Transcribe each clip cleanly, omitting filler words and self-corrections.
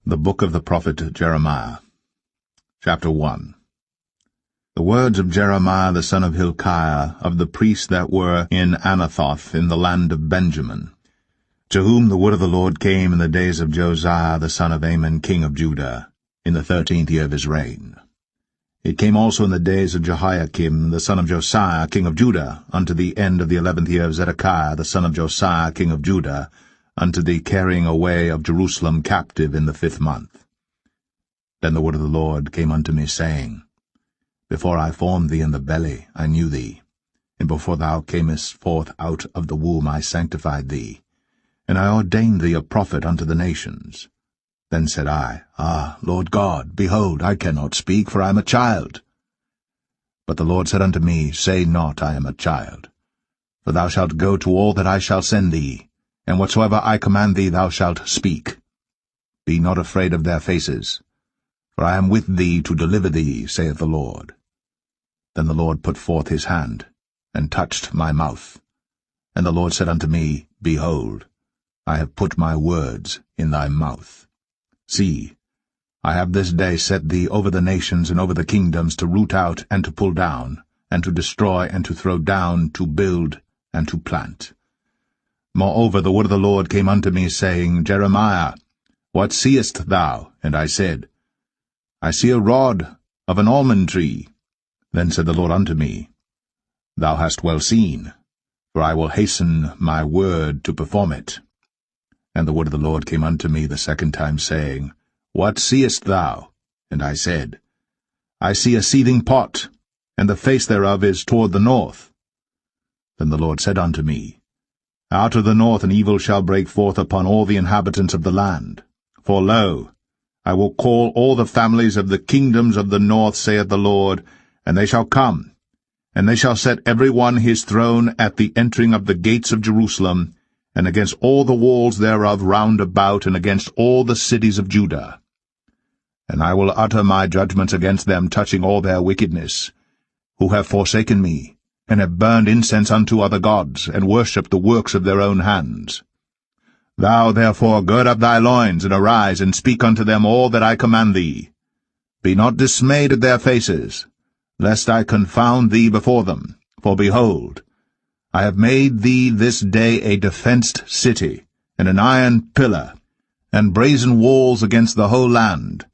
The Book of the Prophet Jeremiah. Chapter 1. The words of Jeremiah the son of Hilkiah, of the priests that were in Anathoth in the land of Benjamin, to whom the word of the Lord came in the days of Josiah the son of Amon king of Judah, in the 13th year of his reign. It came also in the days of Jehoiakim the son of Josiah king of Judah, unto the end of the 11th year of Zedekiah the son of Josiah king of Judah, unto the carrying away of Jerusalem captive in the 5th month. Then the word of the Lord came unto me, saying, Before I formed thee in the belly I knew thee, and before thou camest forth out of the womb I sanctified thee, and I ordained thee a prophet unto the nations. Then said I, Ah, Lord God, behold, I cannot speak, for I am a child. But the Lord said unto me, Say not, I am a child, for thou shalt go to all that I shall send thee, and whatsoever I command thee thou shalt speak. Be not afraid of their faces, for I am with thee to deliver thee, saith the Lord. Then the Lord put forth his hand, and touched my mouth. And the Lord said unto me, Behold, I have put my words in thy mouth. See, I have this day set thee over the nations and over the kingdoms, to root out and to pull down, and to destroy and to throw down, to build and to plant. Moreover, the word of the Lord came unto me, saying, Jeremiah, what seest thou? And I said, I see a rod of an almond tree. Then said the Lord unto me, Thou hast well seen, for I will hasten my word to perform it. And the word of the Lord came unto me the second time, saying, What seest thou? And I said, I see a seething pot, and the face thereof is toward the north. Then the Lord said unto me, Out of the north an evil shall break forth upon all the inhabitants of the land. For lo, I will call all the families of the kingdoms of the north, saith the Lord, and they shall come, and they shall set every one his throne at the entering of the gates of Jerusalem, and against all the walls thereof round about, and against all the cities of Judah. And I will utter my judgments against them touching all their wickedness, who have forsaken me, and have burned incense unto other gods, and worshipped the works of their own hands. Thou therefore gird up thy loins, and arise, and speak unto them all that I command thee. Be not dismayed at their faces, lest I confound thee before them. For behold, I have made thee this day a defenced city, and an iron pillar, and brazen walls against the whole land,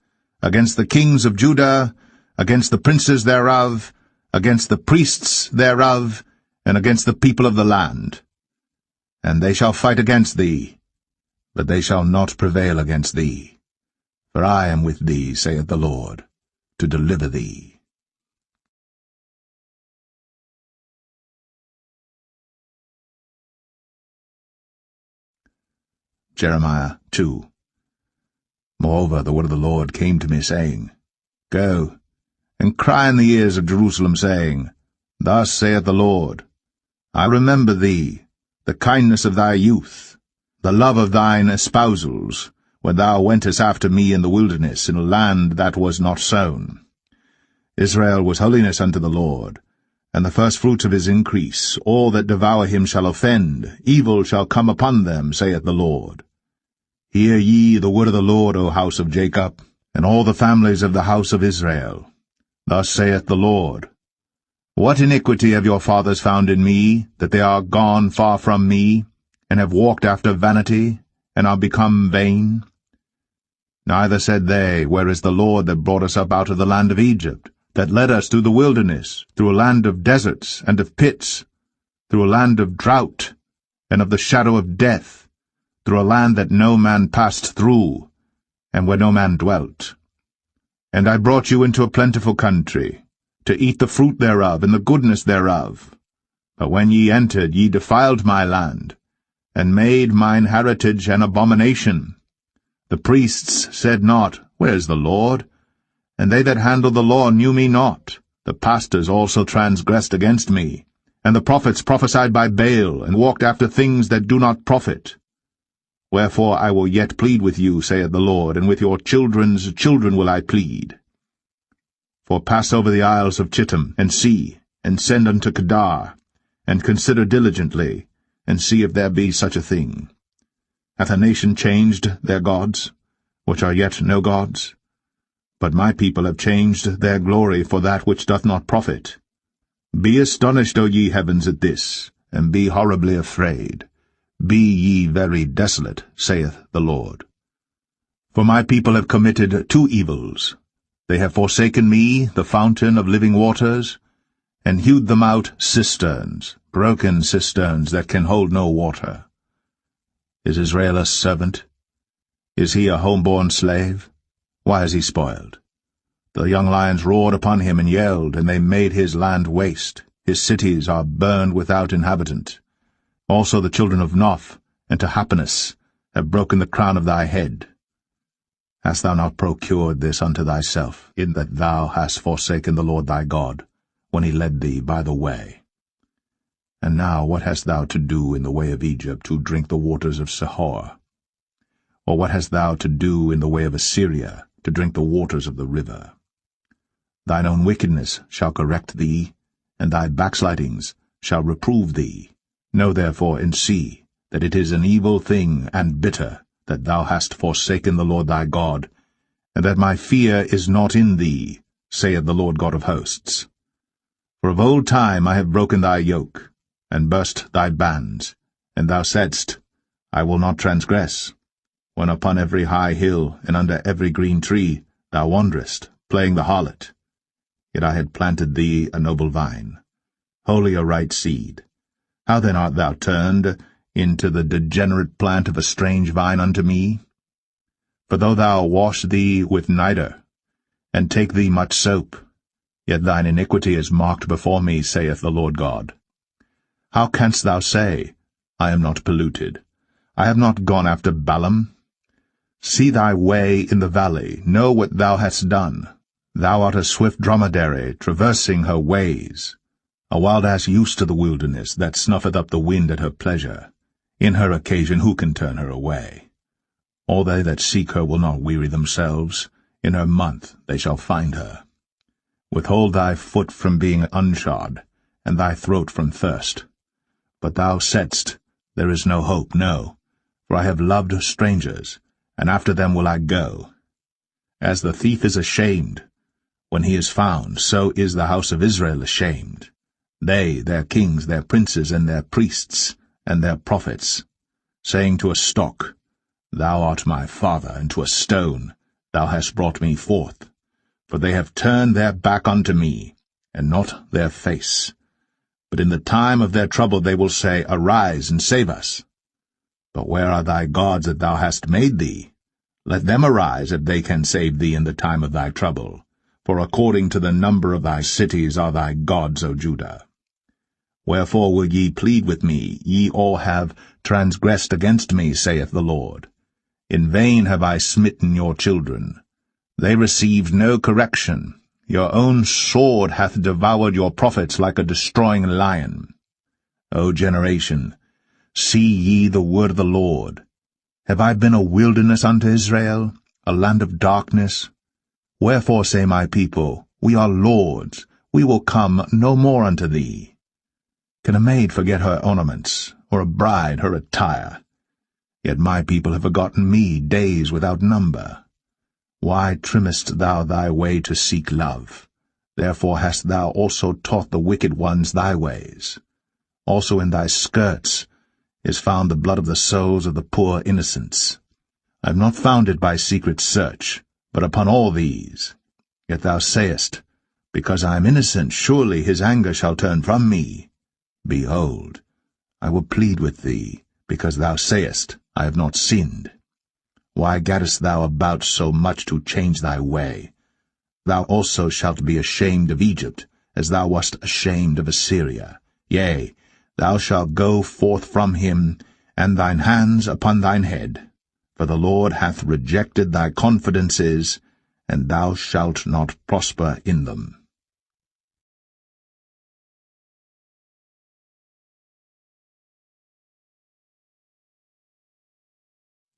against the kings of Judah, against the princes thereof, against the priests thereof, and against the people of the land. And they shall fight against thee, but they shall not prevail against thee. For I am with thee, saith the Lord, to deliver thee. Jeremiah 2. Moreover, the word of the Lord came to me, saying, Go, and cry in the ears of Jerusalem, saying, Thus saith the Lord, I remember thee, the kindness of thy youth, the love of thine espousals, when thou wentest after me in the wilderness, in a land that was not sown. Israel was holiness unto the Lord, and the firstfruits of his increase. All that devour him shall offend, evil shall come upon them, saith the Lord. Hear ye the word of the Lord, O house of Jacob, and all the families of the house of Israel. Thus saith the Lord, What iniquity have your fathers found in me, that they are gone far from me, and have walked after vanity, and are become vain? Neither said they, Where is the Lord that brought us up out of the land of Egypt, that led us through the wilderness, through a land of deserts and of pits, through a land of drought and of the shadow of death, through a land that no man passed through, and where no man dwelt. And I brought you into a plentiful country, to eat the fruit thereof and the goodness thereof. But when ye entered, ye defiled my land, and made mine heritage an abomination. The priests said not, Where is the Lord? And they that handled the law knew me not. The pastors also transgressed against me, and the prophets prophesied by Baal, and walked after things that do not profit. Wherefore I will yet plead with you, saith the Lord, and with your children's children will I plead. For pass over the isles of Chittim, and see, and send unto Kedar, and consider diligently, and see if there be such a thing. Hath a nation changed their gods? which are yet no gods? But my people have changed their glory for that which doth not profit. Be astonished, O ye heavens, at this, and be horribly afraid. Be ye very desolate, saith the Lord. For my people have committed two evils. They have forsaken me, the fountain of living waters, and hewed them out cisterns, broken cisterns that can hold no water. Is Israel a servant? Is he a home-born slave? Why is he spoiled? The young lions roared upon him and yelled, and they made his land waste. His cities are burned without inhabitant. Also the children of Noph and Tahpanhes have broken the crown of thy head. Hast thou not procured this unto thyself, in that thou hast forsaken the Lord thy God, when he led thee by the way? And now what hast thou to do in the way of Egypt, to drink the waters of Sihor? Or what hast thou to do in the way of Assyria, to drink the waters of the river? Thine own wickedness shall correct thee, and thy backslidings shall reprove thee. Know therefore and see that it is an evil thing and bitter, that thou hast forsaken the Lord thy God, and that my fear is not in thee, saith the Lord God of hosts. For of old time I have broken thy yoke, and burst thy bands, and thou saidst, I will not transgress, when upon every high hill and under every green tree thou wanderest, playing the harlot. Yet I had planted thee a noble vine, wholly a right seed. How then art thou turned into the degenerate plant of a strange vine unto me? For though thou wash thee with nitre, and take thee much soap, yet thine iniquity is marked before me, saith the Lord God. How canst thou say, I am not polluted? I have not gone after Balaam. See thy way in the valley, know what thou hast done. Thou art a swift dromedary, traversing her ways, a wild ass used to the wilderness, that snuffeth up the wind at her pleasure. In her occasion who can turn her away? All they that seek her will not weary themselves. In her month they shall find her. Withhold thy foot from being unshod, and thy throat from thirst. But thou saidst, There is no hope, no, for I have loved strangers, and after them will I go. As the thief is ashamed when he is found, so is the house of Israel ashamed. They, their kings, their princes, and their priests, and their prophets, saying to a stock, Thou art my father, and to a stone, Thou hast brought me forth. For they have turned their back unto me, and not their face. But in the time of their trouble they will say, Arise, and save us. But where are thy gods that thou hast made thee? Let them arise, if they can save thee in the time of thy trouble. For according to the number of thy cities are thy gods, O Judah. Wherefore will ye plead with me? Ye all have transgressed against me, saith the Lord. In vain have I smitten your children. They received no correction. Your own sword hath devoured your prophets like a destroying lion. O generation, see ye the word of the Lord. Have I been a wilderness unto Israel, a land of darkness? Wherefore say my people, We are lords, we will come no more unto thee. Can a maid forget her ornaments, or a bride her attire? Yet my people have forgotten me days without number. Why trimmest thou thy way to seek love? Therefore hast thou also taught the wicked ones thy ways. Also in thy skirts is found the blood of the souls of the poor innocents. I have not found it by secret search, but upon all these. Yet thou sayest, Because I am innocent, surely his anger shall turn from me. Behold, I will plead with thee, because thou sayest, I have not sinned. Why gaddest thou about so much to change thy way? Thou also shalt be ashamed of Egypt, as thou wast ashamed of Assyria. Yea, thou shalt go forth from him, and thine hands upon thine head. For the Lord hath rejected thy confidences, and thou shalt not prosper in them.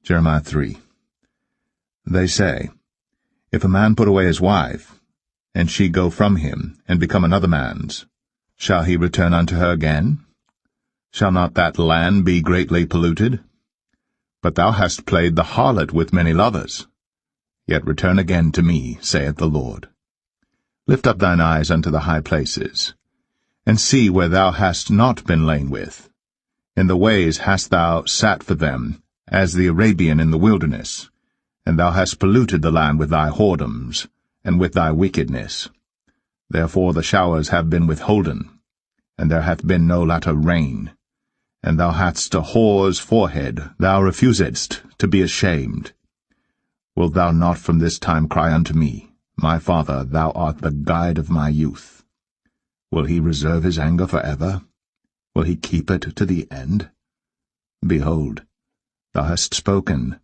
Jeremiah 3. They say, If a man put away his wife, and she go from him, and become another man's, shall he return unto her again? Shall not that land be greatly polluted? But thou hast played the harlot with many lovers. Yet return again to me, saith the Lord. Lift up thine eyes unto the high places, and see where thou hast not been lain with. In the ways hast thou sat for them, as the Arabian in the wilderness, and thou hast polluted the land with thy whoredoms, and with thy wickedness. Therefore the showers have been withholden, and there hath been no latter rain. And thou hadst a whore's forehead, thou refusedst to be ashamed. Wilt thou not from this time cry unto me, My Father, thou art the guide of my youth? Will he reserve his anger for ever? Will he keep it to the end? Behold, thou hast spoken,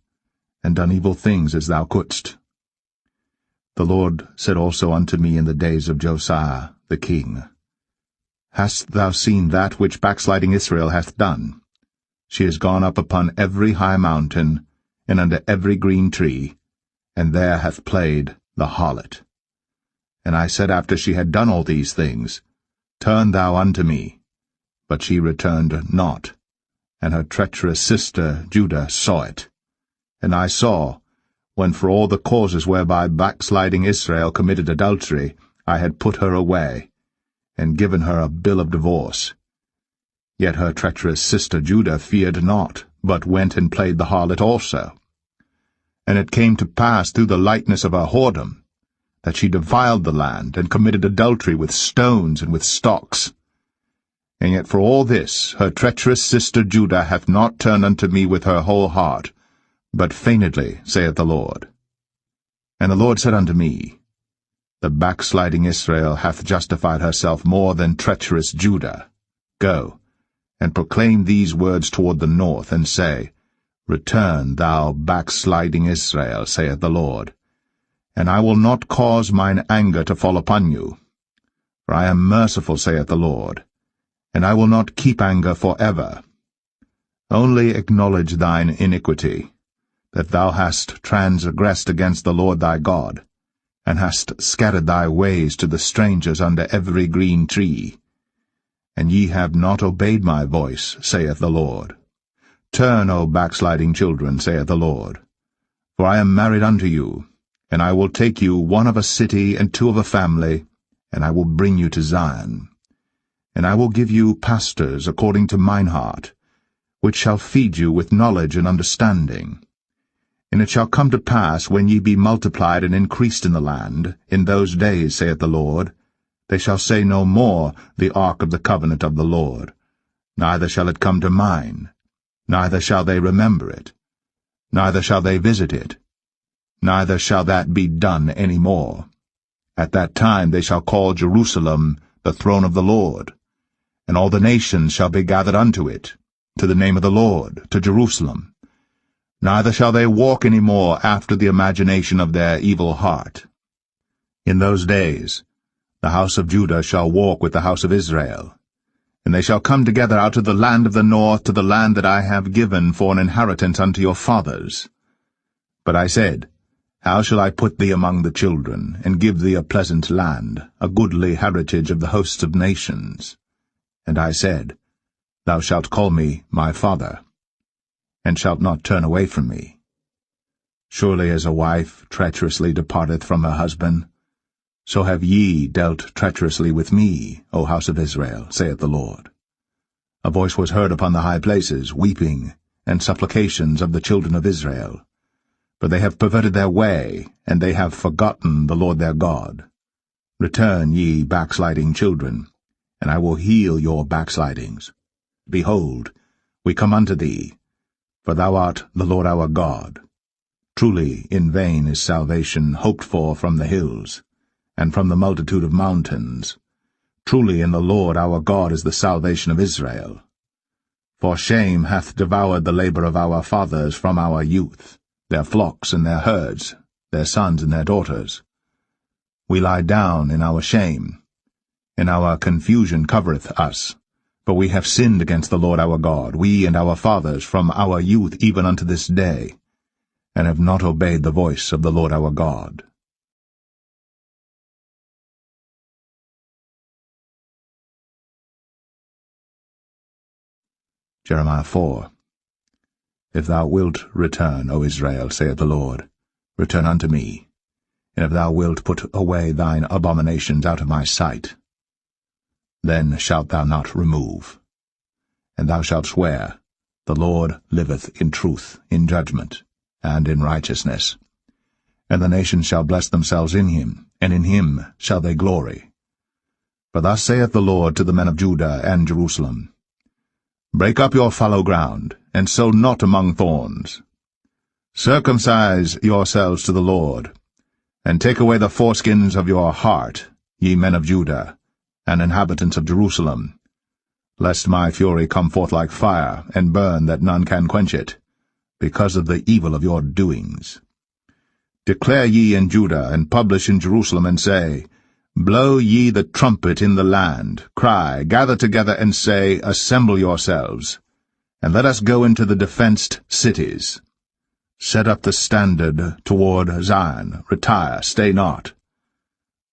and done evil things as thou couldst. The Lord said also unto me in the days of Josiah the king, Hast thou seen that which backsliding Israel hath done? She is gone up upon every high mountain, and under every green tree, and there hath played the harlot. And I said after she had done all these things, Turn thou unto me. But she returned not, and her treacherous sister Judah saw it. And I saw, when for all the causes whereby backsliding Israel committed adultery, I had put her away, and given her a bill of divorce. Yet her treacherous sister Judah feared not, but went and played the harlot also. And it came to pass through the lightness of her whoredom, that she defiled the land, and committed adultery with stones and with stocks. And yet for all this her treacherous sister Judah hath not turned unto me with her whole heart, but feignedly, saith the Lord. And the Lord said unto me, The backsliding Israel hath justified herself more than treacherous Judah. Go, and proclaim these words toward the north, and say, Return, thou backsliding Israel, saith the Lord, and I will not cause mine anger to fall upon you. For I am merciful, saith the Lord, and I will not keep anger for ever. Only acknowledge thine iniquity, that thou hast transgressed against the Lord thy God, and hast scattered thy ways to the strangers under every green tree. And ye have not obeyed my voice, saith the Lord. Turn, O backsliding children, saith the Lord. For I am married unto you, and I will take you one of a city and two of a family, and I will bring you to Zion. And I will give you pastors according to mine heart, which shall feed you with knowledge and understanding. And it shall come to pass, when ye be multiplied and increased in the land, in those days, saith the Lord, they shall say no more, The ark of the covenant of the Lord. Neither shall it come to mind, neither shall they remember it, neither shall they visit it, neither shall that be done any more. At that time they shall call Jerusalem the throne of the Lord, and all the nations shall be gathered unto it, to the name of the Lord, to Jerusalem. Neither shall they walk any more after the imagination of their evil heart. In those days the house of Judah shall walk with the house of Israel, and they shall come together out of the land of the north to the land that I have given for an inheritance unto your fathers. But I said, How shall I put thee among the children, and give thee a pleasant land, a goodly heritage of the hosts of nations? And I said, Thou shalt call me my father, and shalt not turn away from me. Surely as a wife treacherously departeth from her husband, so have ye dealt treacherously with me, O house of Israel, saith the Lord. A voice was heard upon the high places, weeping, and supplications of the children of Israel. For they have perverted their way, and they have forgotten the Lord their God. Return, ye backsliding children, and I will heal your backslidings. Behold, we come unto thee, for thou art the Lord our God. Truly in vain is salvation hoped for from the hills, and from the multitude of mountains. Truly in the Lord our God is the salvation of Israel. For shame hath devoured the labor of our fathers from our youth, their flocks and their herds, their sons and their daughters. We lie down in our shame, and our confusion covereth us. For we have sinned against the Lord our God, we and our fathers, from our youth even unto this day, and have not obeyed the voice of the Lord our God. Jeremiah 4. If thou wilt return, O Israel, saith the Lord, Return unto me, and if thou wilt put away thine abominations out of my sight, then shalt thou not remove. And thou shalt swear, The Lord liveth in truth, in judgment, and in righteousness. And the nations shall bless themselves in him, and in him shall they glory. For thus saith the Lord to the men of Judah and Jerusalem, Break up your fallow ground, and sow not among thorns. Circumcise yourselves to the Lord, and take away the foreskins of your heart, ye men of Judah, and inhabitants of Jerusalem, lest my fury come forth like fire, and burn that none can quench it, because of the evil of your doings. Declare ye in Judah, and publish in Jerusalem, and say, Blow ye the trumpet in the land, cry, gather together, and say, Assemble yourselves, and let us go into the defenced cities. Set up the standard toward Zion, retire, stay not.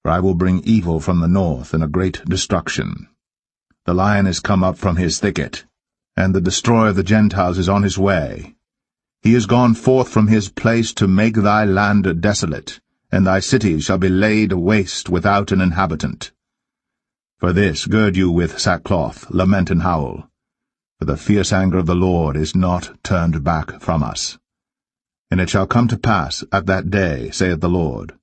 For I will bring evil from the north, and a great destruction. The lion is come up from his thicket, and the destroyer of the Gentiles is on his way. He is gone forth from his place to make thy land desolate, and thy cities shall be laid waste without an inhabitant. For this gird you with sackcloth, lament and howl, for the fierce anger of the Lord is not turned back from us. And it shall come to pass at that day, saith the Lord,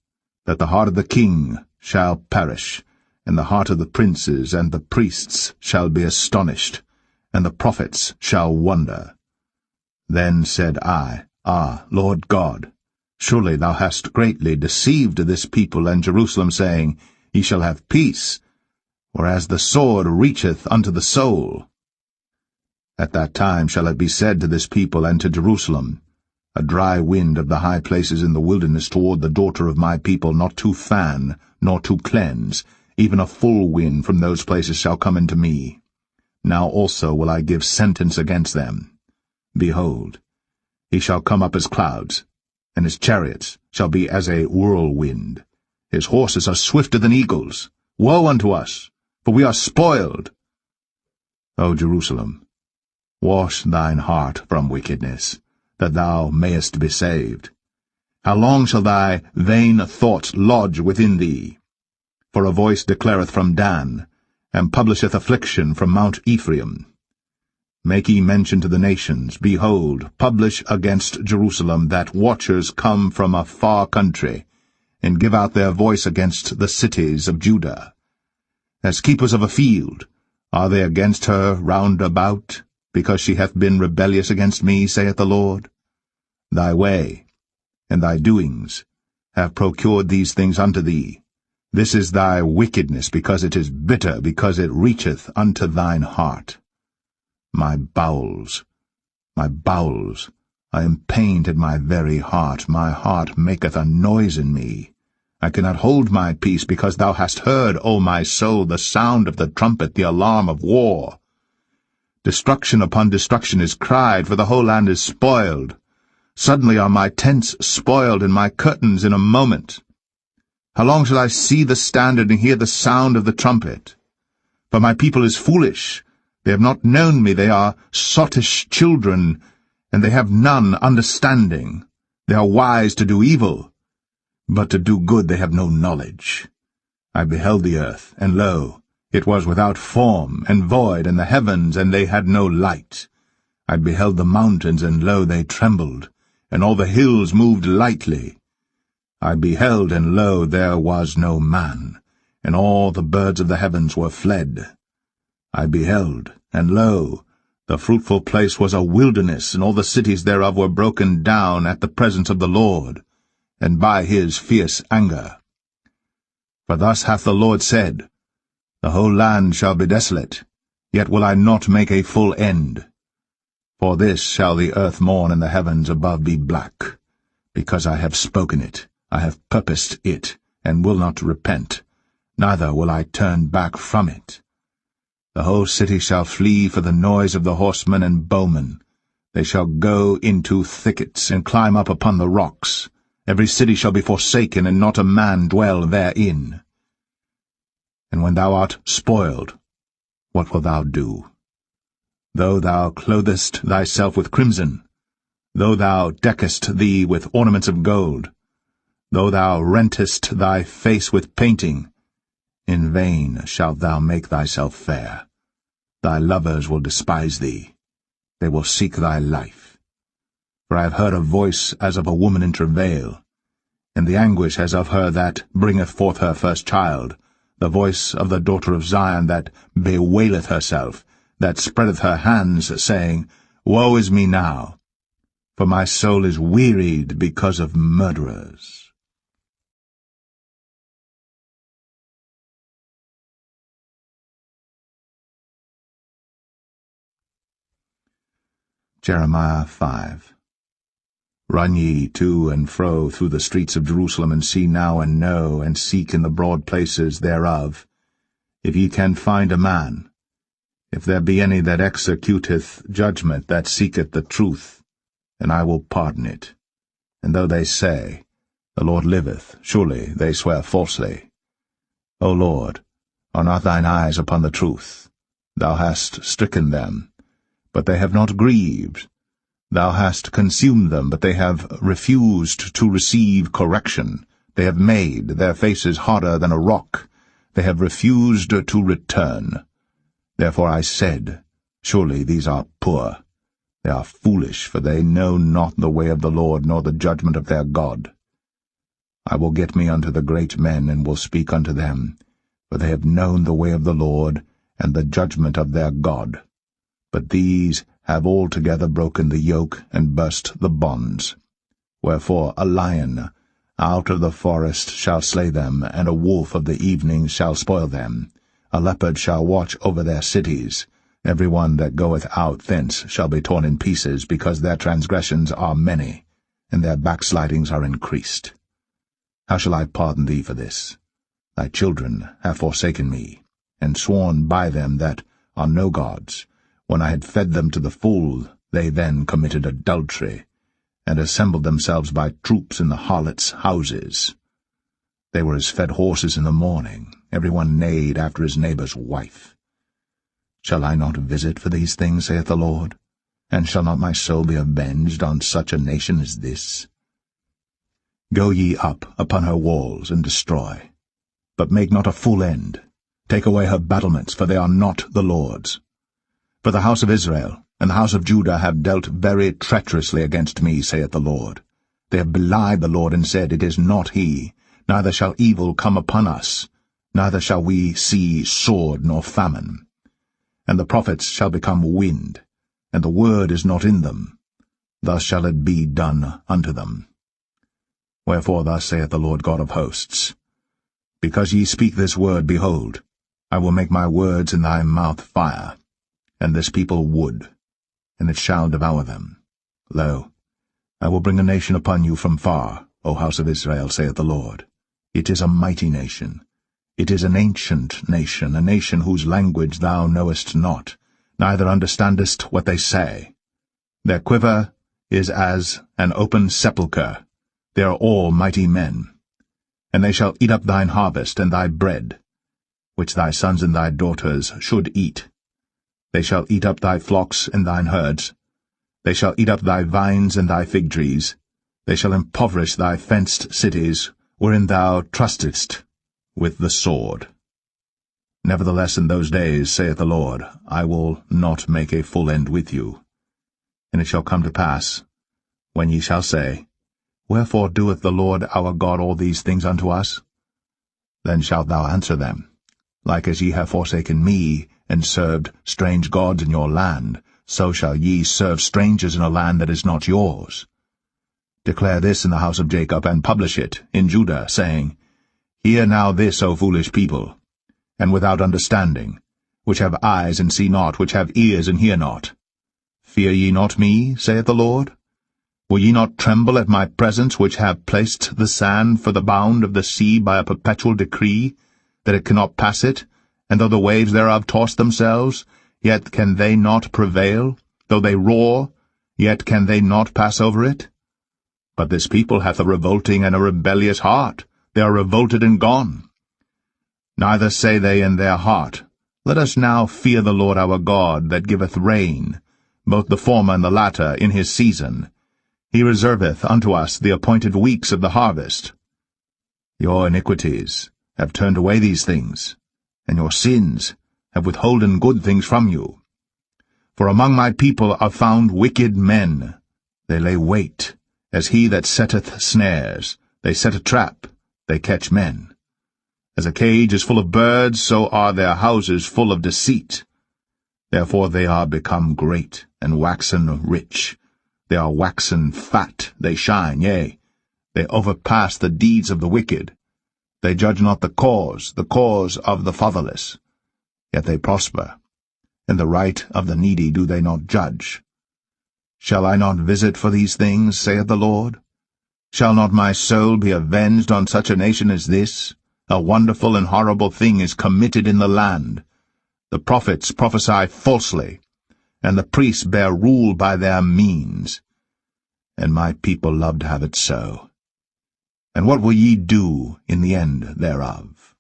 that the heart of the king shall perish, and the heart of the princes and the priests shall be astonished, and the prophets shall wonder. Then said I, Ah, Lord God, surely thou hast greatly deceived this people and Jerusalem, saying, Ye shall have peace, whereas the sword reacheth unto the soul. At that time shall it be said to this people and to Jerusalem, A dry wind of the high places in the wilderness toward the daughter of my people, not to fan, nor to cleanse, even a full wind from those places shall come into me. Now also will I give sentence against them. Behold, he shall come up as clouds, and his chariots shall be as a whirlwind. His horses are swifter than eagles. Woe unto us, for we are spoiled. O Jerusalem, wash thine heart from wickedness, that thou mayest be saved. How long shall thy vain thoughts lodge within thee? For a voice declareth from Dan, and publisheth affliction from Mount Ephraim. Make ye mention to the nations, Behold, publish against Jerusalem, that watchers come from a far country, and give out their voice against the cities of Judah. As keepers of a field, are they against her round about, because she hath been rebellious against me, saith the Lord? Thy way and thy doings have procured these things unto thee. This is thy wickedness, because it is bitter, because it reacheth unto thine heart. My bowels, I am pained at my very heart. My heart maketh a noise in me. I cannot hold my peace, because thou hast heard, O my soul, the sound of the trumpet, the alarm of war. Destruction upon destruction is cried, for the whole land is spoiled. Suddenly are my tents spoiled, and my curtains in a moment. How long shall I see the standard and hear the sound of the trumpet? For my people is foolish. They have not known me. They are sottish children, and they have none understanding. They are wise to do evil, but to do good they have no knowledge. I beheld the earth, and lo, it was without form and void, and the heavens, and they had no light. I beheld the mountains, and lo, they trembled, and all the hills moved lightly. I beheld, and lo, there was no man, and all the birds of the heavens were fled. I beheld, and lo, the fruitful place was a wilderness, and all the cities thereof were broken down at the presence of the Lord, and by his fierce anger. For thus hath the Lord said, The whole land shall be desolate, yet will I not make a full end. For this shall the earth mourn, and the heavens above be black, because I have spoken it, I have purposed it, and will not repent, neither will I turn back from it. The whole city shall flee for the noise of the horsemen and bowmen. They shall go into thickets, and climb up upon the rocks. Every city shall be forsaken, and not a man dwell therein. And when thou art spoiled, what wilt thou do? Though thou clothest thyself with crimson, though thou deckest thee with ornaments of gold, though thou rentest thy face with painting, in vain shalt thou make thyself fair. Thy lovers will despise thee. They will seek thy life. For I have heard a voice as of a woman in travail, and the anguish as of her that bringeth forth her first child, the voice of the daughter of Zion that bewaileth herself, that spreadeth her hands, saying, Woe is me now! For my soul is wearied because of murderers. Jeremiah 5. Run ye to and fro through the streets of Jerusalem, and see now and know, and seek in the broad places thereof, if ye can find a man, if there be any that executeth judgment, that seeketh the truth, and I will pardon it. And though they say, The Lord liveth, surely they swear falsely. O Lord, are not thine eyes upon the truth? Thou hast stricken them, but they have not grieved. Thou hast consumed them, but they have refused to receive correction. They have made their faces harder than a rock. They have refused to return. Therefore I said, Surely these are poor. They are foolish, for they know not the way of the Lord, nor the judgment of their God. I will get me unto the great men, and will speak unto them, for they have known the way of the Lord, and the judgment of their God. But these have altogether broken the yoke, and burst the bonds. Wherefore a lion out of the forest shall slay them, and a wolf of the evening shall spoil them. A leopard shall watch over their cities. Every one that goeth out thence shall be torn in pieces, because their transgressions are many, and their backslidings are increased. How shall I pardon thee for this? Thy children have forsaken me, and sworn by them that are no gods. When I had fed them to the full, they then committed adultery, and assembled themselves by troops in the harlots' houses. They were as fed horses in the morning, every one neighed after his neighbour's wife. Shall I not visit for these things, saith the Lord? And shall not my soul be avenged on such a nation as this? Go ye up upon her walls, and destroy. But make not a full end. Take away her battlements, for they are not the Lord's. For the house of Israel and the house of Judah have dealt very treacherously against me, saith the Lord. They have belied the Lord, and said, It is not he, neither shall evil come upon us, neither shall we see sword nor famine. And the prophets shall become wind, and the word is not in them. Thus shall it be done unto them. Wherefore thus saith the Lord God of hosts, Because ye speak this word, behold, I will make my words in thy mouth fire, and this people wood, and it shall devour them. Lo, I will bring a nation upon you from far, O house of Israel, saith the Lord. It is a mighty nation. It is an ancient nation, a nation whose language thou knowest not, neither understandest what they say. Their quiver is as an open sepulchre. They are all mighty men. And they shall eat up thine harvest and thy bread, which thy sons and thy daughters should eat. They shall eat up thy flocks and thine herds. They shall eat up thy vines and thy fig trees. They shall impoverish thy fenced cities, wherein thou trustedst, with the sword. Nevertheless in those days, saith the Lord, I will not make a full end with you. And it shall come to pass, when ye shall say, Wherefore doeth the Lord our God all these things unto us? Then shalt thou answer them, Like as ye have forsaken me, and served strange gods in your land, so shall ye serve strangers in a land that is not yours. Declare this in the house of Jacob, and publish it in Judah, saying, Hear now this, O foolish people, and without understanding, which have eyes and see not, which have ears and hear not. Fear ye not me, saith the Lord? Will ye not tremble at my presence, which have placed the sand for the bound of the sea by a perpetual decree, that it cannot pass it, and though the waves thereof toss themselves, yet can they not prevail? Though they roar, yet can they not pass over it? But this people hath a revolting and a rebellious heart. They are revolted and gone. Neither say they in their heart, Let us now fear the Lord our God, that giveth rain, both the former and the latter, in his season. He reserveth unto us the appointed weeks of the harvest. Your iniquities have turned away these things, and your sins have withholden good things from you. For among my people are found wicked men. They lay wait, as he that setteth snares. They set a trap, they catch men. As a cage is full of birds, so are their houses full of deceit. Therefore they are become great, and waxen rich. They are waxen fat, they shine, yea, they overpass the deeds of the wicked. They judge not the cause of the fatherless. Yet they prosper. In the right of the needy do they not judge. Shall I not visit for these things, saith the Lord? Shall not my soul be avenged on such a nation as this? A wonderful and horrible thing is committed in the land. The prophets prophesy falsely, and the priests bear rule by their means. And my people love to have it so. And what will ye do in the end thereof?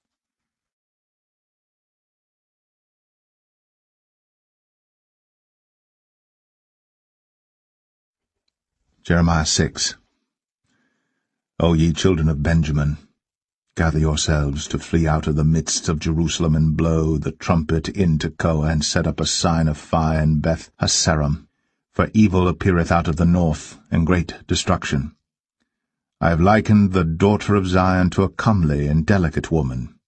Jeremiah 6. O ye children of Benjamin, gather yourselves to flee out of the midst of Jerusalem, and blow the trumpet in Tekoa, and set up a sign of fire in Beth Hasaram. For evil appeareth out of the north, and great destruction. I have likened the daughter of Zion to a comely and delicate woman.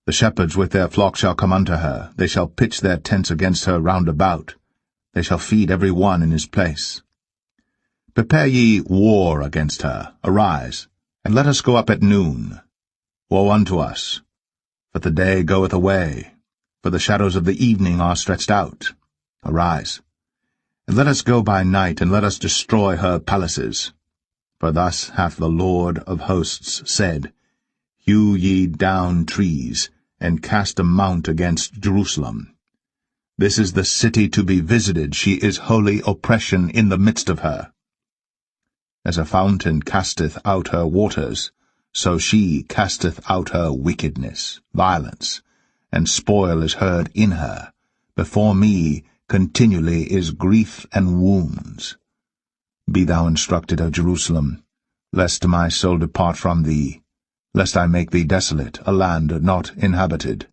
The shepherds with their flock shall come unto her. They shall pitch their tents against her round about. They shall feed every one in his place. Prepare ye war against her. Arise, and let us go up at noon. Woe unto us! For the day goeth away, for the shadows of the evening are stretched out. Arise, and let us go by night, and let us destroy her palaces. For thus hath the Lord of hosts said, Hew ye down trees, and cast a mount against Jerusalem. This is the city to be visited, she is holy oppression in the midst of her. As a fountain casteth out her waters, so she casteth out her wickedness, violence, and spoil is heard in her. Before me continually is grief and wounds. Be thou instructed, O Jerusalem, lest my soul depart from thee, lest I make thee desolate, a land not inhabited.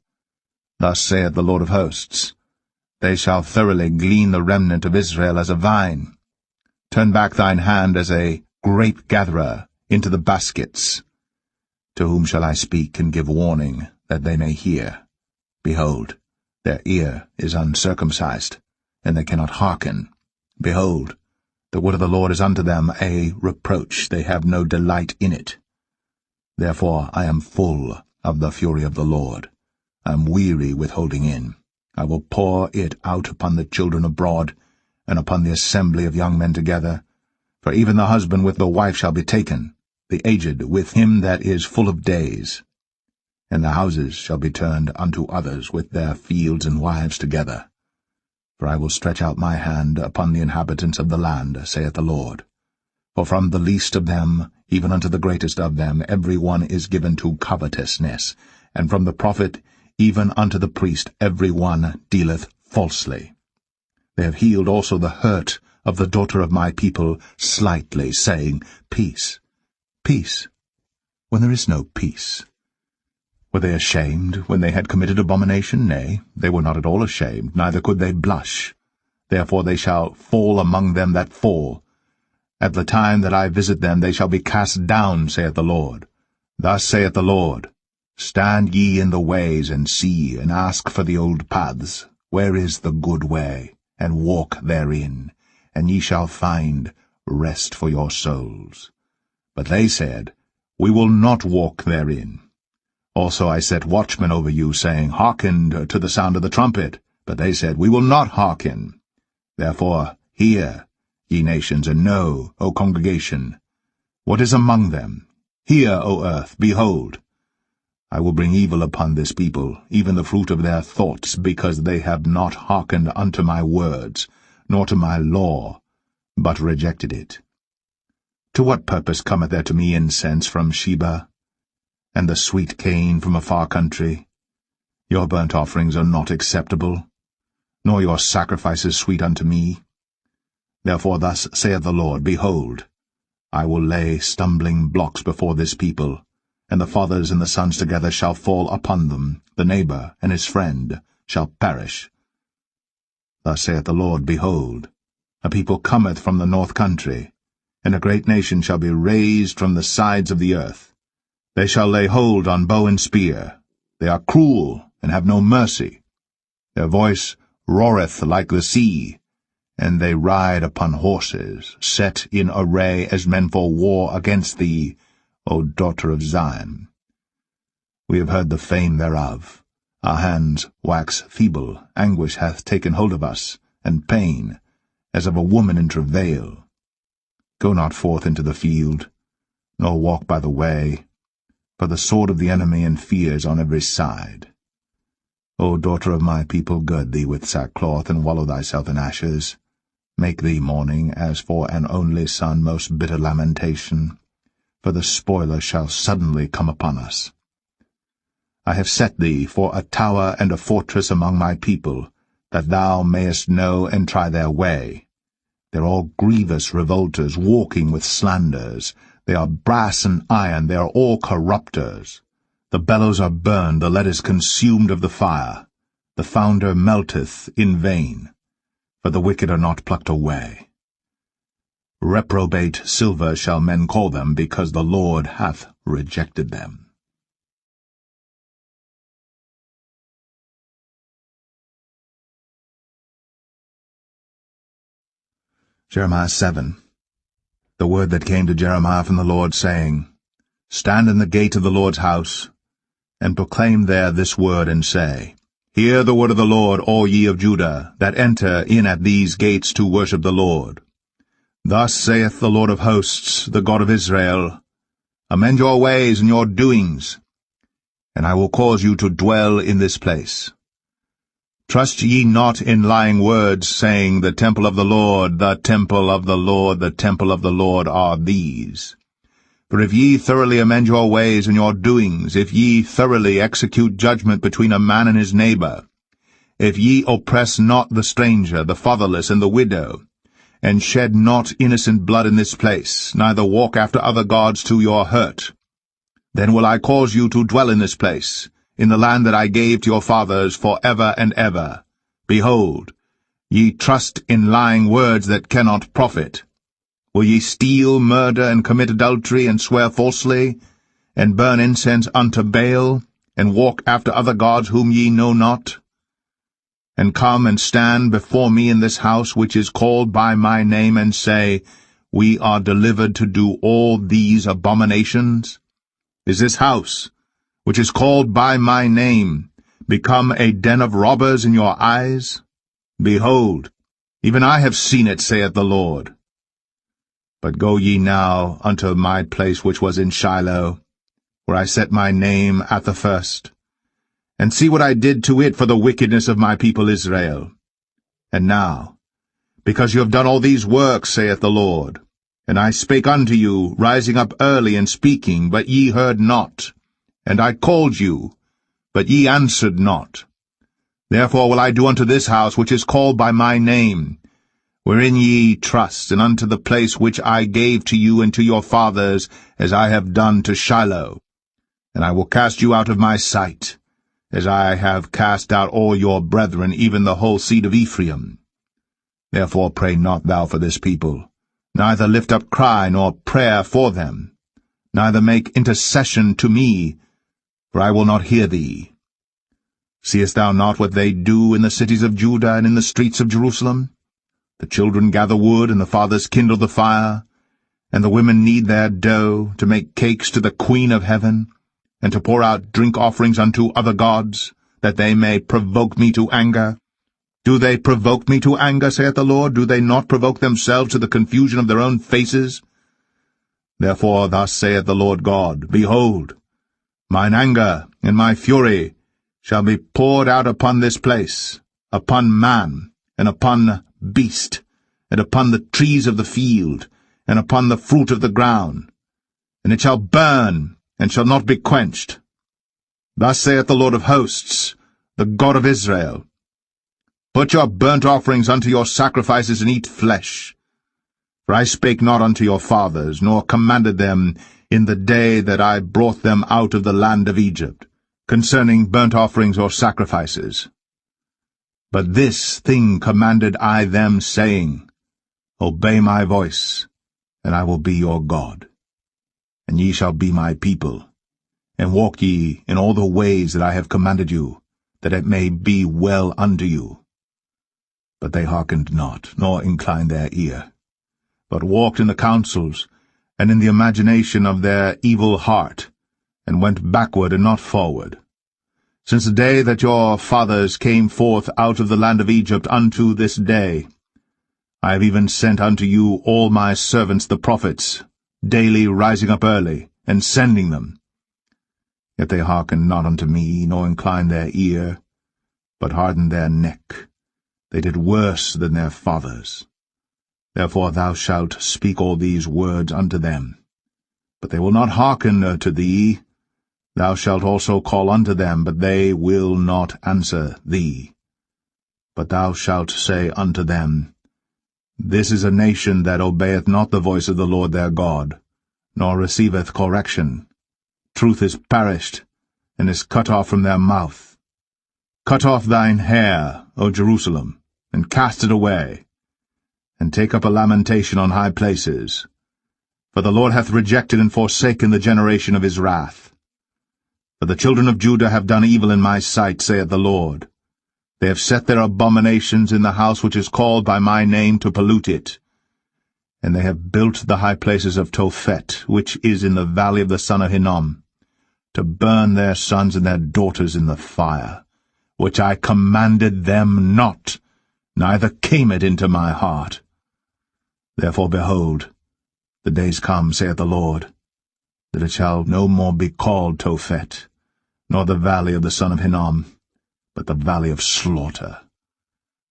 Thus saith the Lord of hosts, They shall thoroughly glean the remnant of Israel as a vine. Turn back thine hand as a grape-gatherer into the baskets. To whom shall I speak and give warning, that they may hear? Behold, their ear is uncircumcised, and they cannot hearken. Behold, the word of the Lord is unto them a reproach, they have no delight in it. Therefore I am full of the fury of the Lord. I am weary with holding in. I will pour it out upon the children abroad, and upon the assembly of young men together. For even the husband with the wife shall be taken, the aged with him that is full of days. And the houses shall be turned unto others with their fields and wives together. For I will stretch out my hand upon the inhabitants of the land, saith the Lord. For from the least of them, even unto the greatest of them, every one is given to covetousness, and from the prophet even unto the priest every one dealeth falsely. They have healed also the hurt of the daughter of my people slightly, saying, Peace, peace, when there is no peace. Were they ashamed when they had committed abomination? Nay, they were not at all ashamed, neither could they blush. Therefore they shall fall among them that fall. At the time that I visit them they shall be cast down, saith the Lord. Thus saith the Lord, Stand ye in the ways, and see, and ask for the old paths, where is the good way, and walk therein, and ye shall find rest for your souls. But they said, We will not walk therein. Also I set watchmen over you, saying, Hearken to the sound of the trumpet. But they said, We will not hearken. Therefore hear, ye nations, and know, O congregation, what is among them. Hear, O earth, behold. I will bring evil upon this people, even the fruit of their thoughts, because they have not hearkened unto my words, nor to my law, but rejected it. To what purpose cometh there to me incense from Sheba, and the sweet cane from a far country? Your burnt offerings are not acceptable, nor your sacrifices sweet unto me. Therefore thus saith the Lord, Behold, I will lay stumbling blocks before this people, and the fathers and the sons together shall fall upon them, the neighbor and his friend shall perish. Thus saith the Lord, Behold, a people cometh from the north country, and a great nation shall be raised from the sides of the earth. They shall lay hold on bow and spear. They are cruel, and have no mercy. Their voice roareth like the sea, and they ride upon horses, set in array as men for war against thee, O daughter of Zion. We have heard the fame thereof. Our hands wax feeble, anguish hath taken hold of us, and pain, as of a woman in travail. Go not forth into the field, nor walk by the way, for the sword of the enemy and fears on every side. O daughter of my people, gird thee with sackcloth, and wallow thyself in ashes. Make thee mourning, as for an only son, most bitter lamentation, for the spoiler shall suddenly come upon us. I have set thee for a tower and a fortress among my people, that thou mayest know and try their way. They are all grievous revolters, walking with slanders. They are brass and iron, they are all corrupters. The bellows are burned, the lead is consumed of the fire. The founder melteth in vain, for the wicked are not plucked away. Reprobate silver shall men call them, because the Lord hath rejected them. Jeremiah 7. The word that came to Jeremiah from the Lord, saying, Stand in the gate of the Lord's house, and proclaim there this word, and say, Hear the word of the Lord, all ye of Judah, that enter in at these gates to worship the Lord. Thus saith the Lord of hosts, the God of Israel, Amend your ways and your doings, and I will cause you to dwell in this place. Trust ye not in lying words, saying, The temple of the Lord, the temple of the Lord, the temple of the Lord are these. For if ye thoroughly amend your ways and your doings, if ye thoroughly execute judgment between a man and his neighbor, if ye oppress not the stranger, the fatherless, and the widow, and shed not innocent blood in this place, neither walk after other gods to your hurt, then will I cause you to dwell in this place, in the land that I gave to your fathers for ever and ever. Behold, ye trust in lying words that cannot profit. Will ye steal, murder, and commit adultery, and swear falsely, and burn incense unto Baal, and walk after other gods whom ye know not? And come and stand before me in this house which is called by my name, and say, We are delivered to do all these abominations? Is this house, which is called by my name, become a den of robbers in your eyes? Behold, even I have seen it, saith the Lord. But go ye now unto my place which was in Shiloh, where I set my name at the first, and see what I did to it for the wickedness of my people Israel. And now, because you have done all these works, saith the Lord, and I spake unto you, rising up early and speaking, but ye heard not, and I called you, but ye answered not. Therefore will I do unto this house which is called by my name, wherein ye trust, and unto the place which I gave to you and to your fathers, as I have done to Shiloh. And I will cast you out of my sight, as I have cast out all your brethren, even the whole seed of Ephraim. Therefore pray not thou for this people, neither lift up cry nor prayer for them, neither make intercession to me, for I will not hear thee. Seest thou not what they do in the cities of Judah and in the streets of Jerusalem? The children gather wood, and the fathers kindle the fire, and the women knead their dough, to make cakes to the Queen of heaven, and to pour out drink offerings unto other gods, that they may provoke me to anger. Do they provoke me to anger, saith the Lord? Do they not provoke themselves to the confusion of their own faces? Therefore thus saith the Lord God, Behold, mine anger and my fury shall be poured out upon this place, upon man, and upon beast, and upon the trees of the field, and upon the fruit of the ground, and it shall burn, and shall not be quenched. Thus saith the Lord of hosts, the God of Israel, Put your burnt offerings unto your sacrifices, and eat flesh. For I spake not unto your fathers, nor commanded them, in the day that I brought them out of the land of Egypt, concerning burnt offerings or sacrifices. But this thing commanded I them, saying, Obey my voice, and I will be your God. And ye shall be my people, and walk ye in all the ways that I have commanded you, that it may be well unto you. But they hearkened not, nor inclined their ear, but walked in the counsels, and in the imagination of their evil heart, and went backward and not forward. Since the day that your fathers came forth out of the land of Egypt unto this day, I have even sent unto you all my servants the prophets, daily rising up early, and sending them. Yet they hearkened not unto me, nor inclined their ear, but hardened their neck. They did worse than their fathers. Therefore thou shalt speak all these words unto them. But they will not hearken unto thee. Thou shalt also call unto them, but they will not answer thee. But thou shalt say unto them, This is a nation that obeyeth not the voice of the Lord their God, nor receiveth correction. Truth is perished, and is cut off from their mouth. Cut off thine hair, O Jerusalem, and cast it away, and take up a lamentation on high places. For the Lord hath rejected and forsaken the generation of his wrath. For the children of Judah have done evil in my sight, saith the Lord. They have set their abominations in the house which is called by my name to pollute it. And they have built the high places of Tophet, which is in the valley of the son of Hinnom, to burn their sons and their daughters in the fire, which I commanded them not, neither came it into my heart. Therefore, behold, the days come, saith the Lord, that it shall no more be called Tophet, nor the valley of the son of Hinnom, but the valley of slaughter.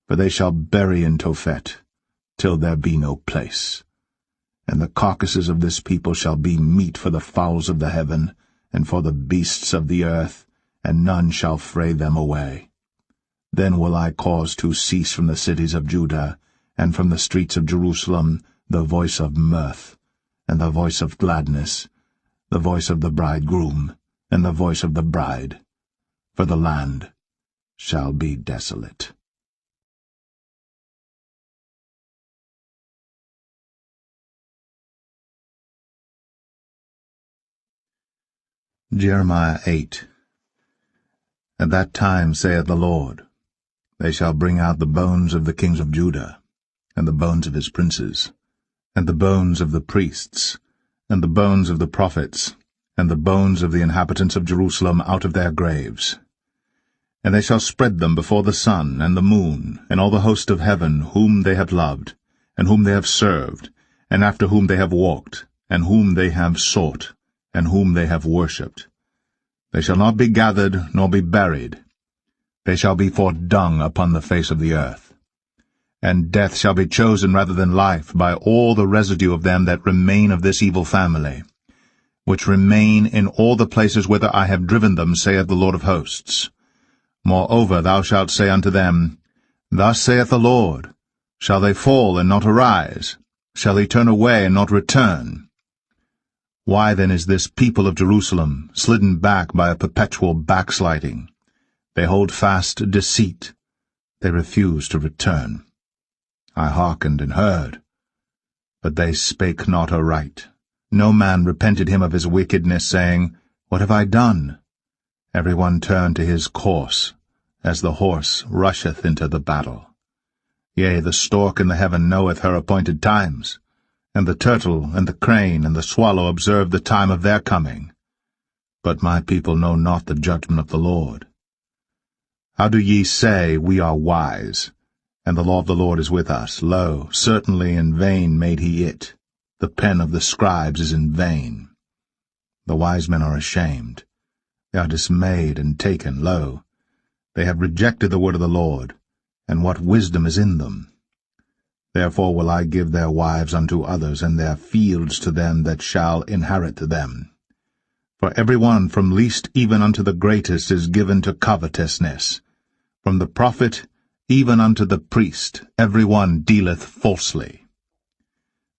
For they shall bury in Tophet, till there be no place. And the carcasses of this people shall be meat for the fowls of the heaven, and for the beasts of the earth, and none shall fray them away. Then will I cause to cease from the cities of Judah, and from the streets of Jerusalem, the voice of mirth, and the voice of gladness, the voice of the bridegroom, and the voice of the bride, for the land shall be desolate. Jeremiah 8. At that time, saith the Lord, they shall bring out the bones of the kings of Judah, and the bones of his princes, and the bones of the priests, and the bones of the prophets, and the bones of the inhabitants of Jerusalem out of their graves. And they shall spread them before the sun and the moon, and all the host of heaven, whom they have loved, and whom they have served, and after whom they have walked, and whom they have sought, and whom they have worshipped. They shall not be gathered, nor be buried. They shall be for dung upon the face of the earth. And death shall be chosen rather than life by all the residue of them that remain of this evil family, which remain in all the places whither I have driven them, saith the Lord of hosts. Moreover thou shalt say unto them, Thus saith the Lord, Shall they fall and not arise? Shall they turn away and not return? Why then is this people of Jerusalem slidden back by a perpetual backsliding? They hold fast deceit. They refuse to return. I hearkened and heard, but they spake not aright. No man repented him of his wickedness, saying, What have I done? Every one turned to his course, as the horse rusheth into the battle. Yea, the stork in the heaven knoweth her appointed times, and the turtle and the crane and the swallow observe the time of their coming. But my people know not the judgment of the Lord. How do ye say, We are wise, and the law of the Lord is with us? Lo, certainly in vain made he it. The pen of the scribes is in vain. The wise men are ashamed. They are dismayed and taken. Lo, they have rejected the word of the Lord, and what wisdom is in them? Therefore will I give their wives unto others, and their fields to them that shall inherit them. For every one from least even unto the greatest is given to covetousness. From the prophet even unto the priest every one dealeth falsely.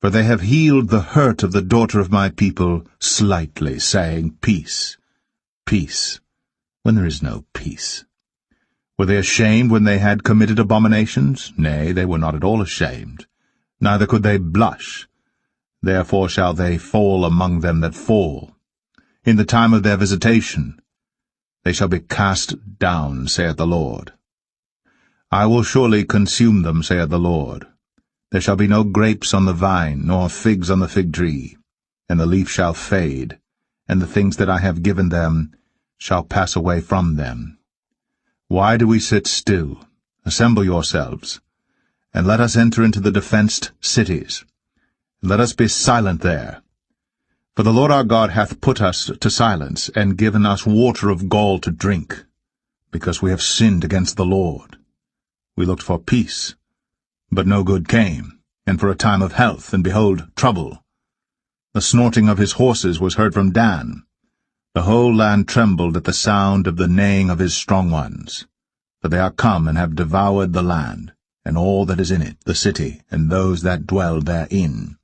For they have healed the hurt of the daughter of my people slightly, saying, Peace, peace, when there is no peace. Were they ashamed when they had committed abominations? Nay, they were not at all ashamed, neither could they blush. Therefore shall they fall among them that fall. In the time of their visitation they shall be cast down, saith the Lord. I will surely consume them, saith the Lord. There shall be no grapes on the vine, nor figs on the fig tree, and the leaf shall fade, and the things that I have given them shall pass away from them. Why do we sit still? Assemble yourselves, and let us enter into the defenced cities. Let us be silent there. For the Lord our God hath put us to silence, and given us water of gall to drink, because we have sinned against the Lord. We looked for peace, but no good came, and for a time of health, and behold, trouble. The snorting of his horses was heard from Dan. The whole land trembled at the sound of the neighing of his strong ones. For they are come and have devoured the land, and all that is in it, the city, and those that dwell therein.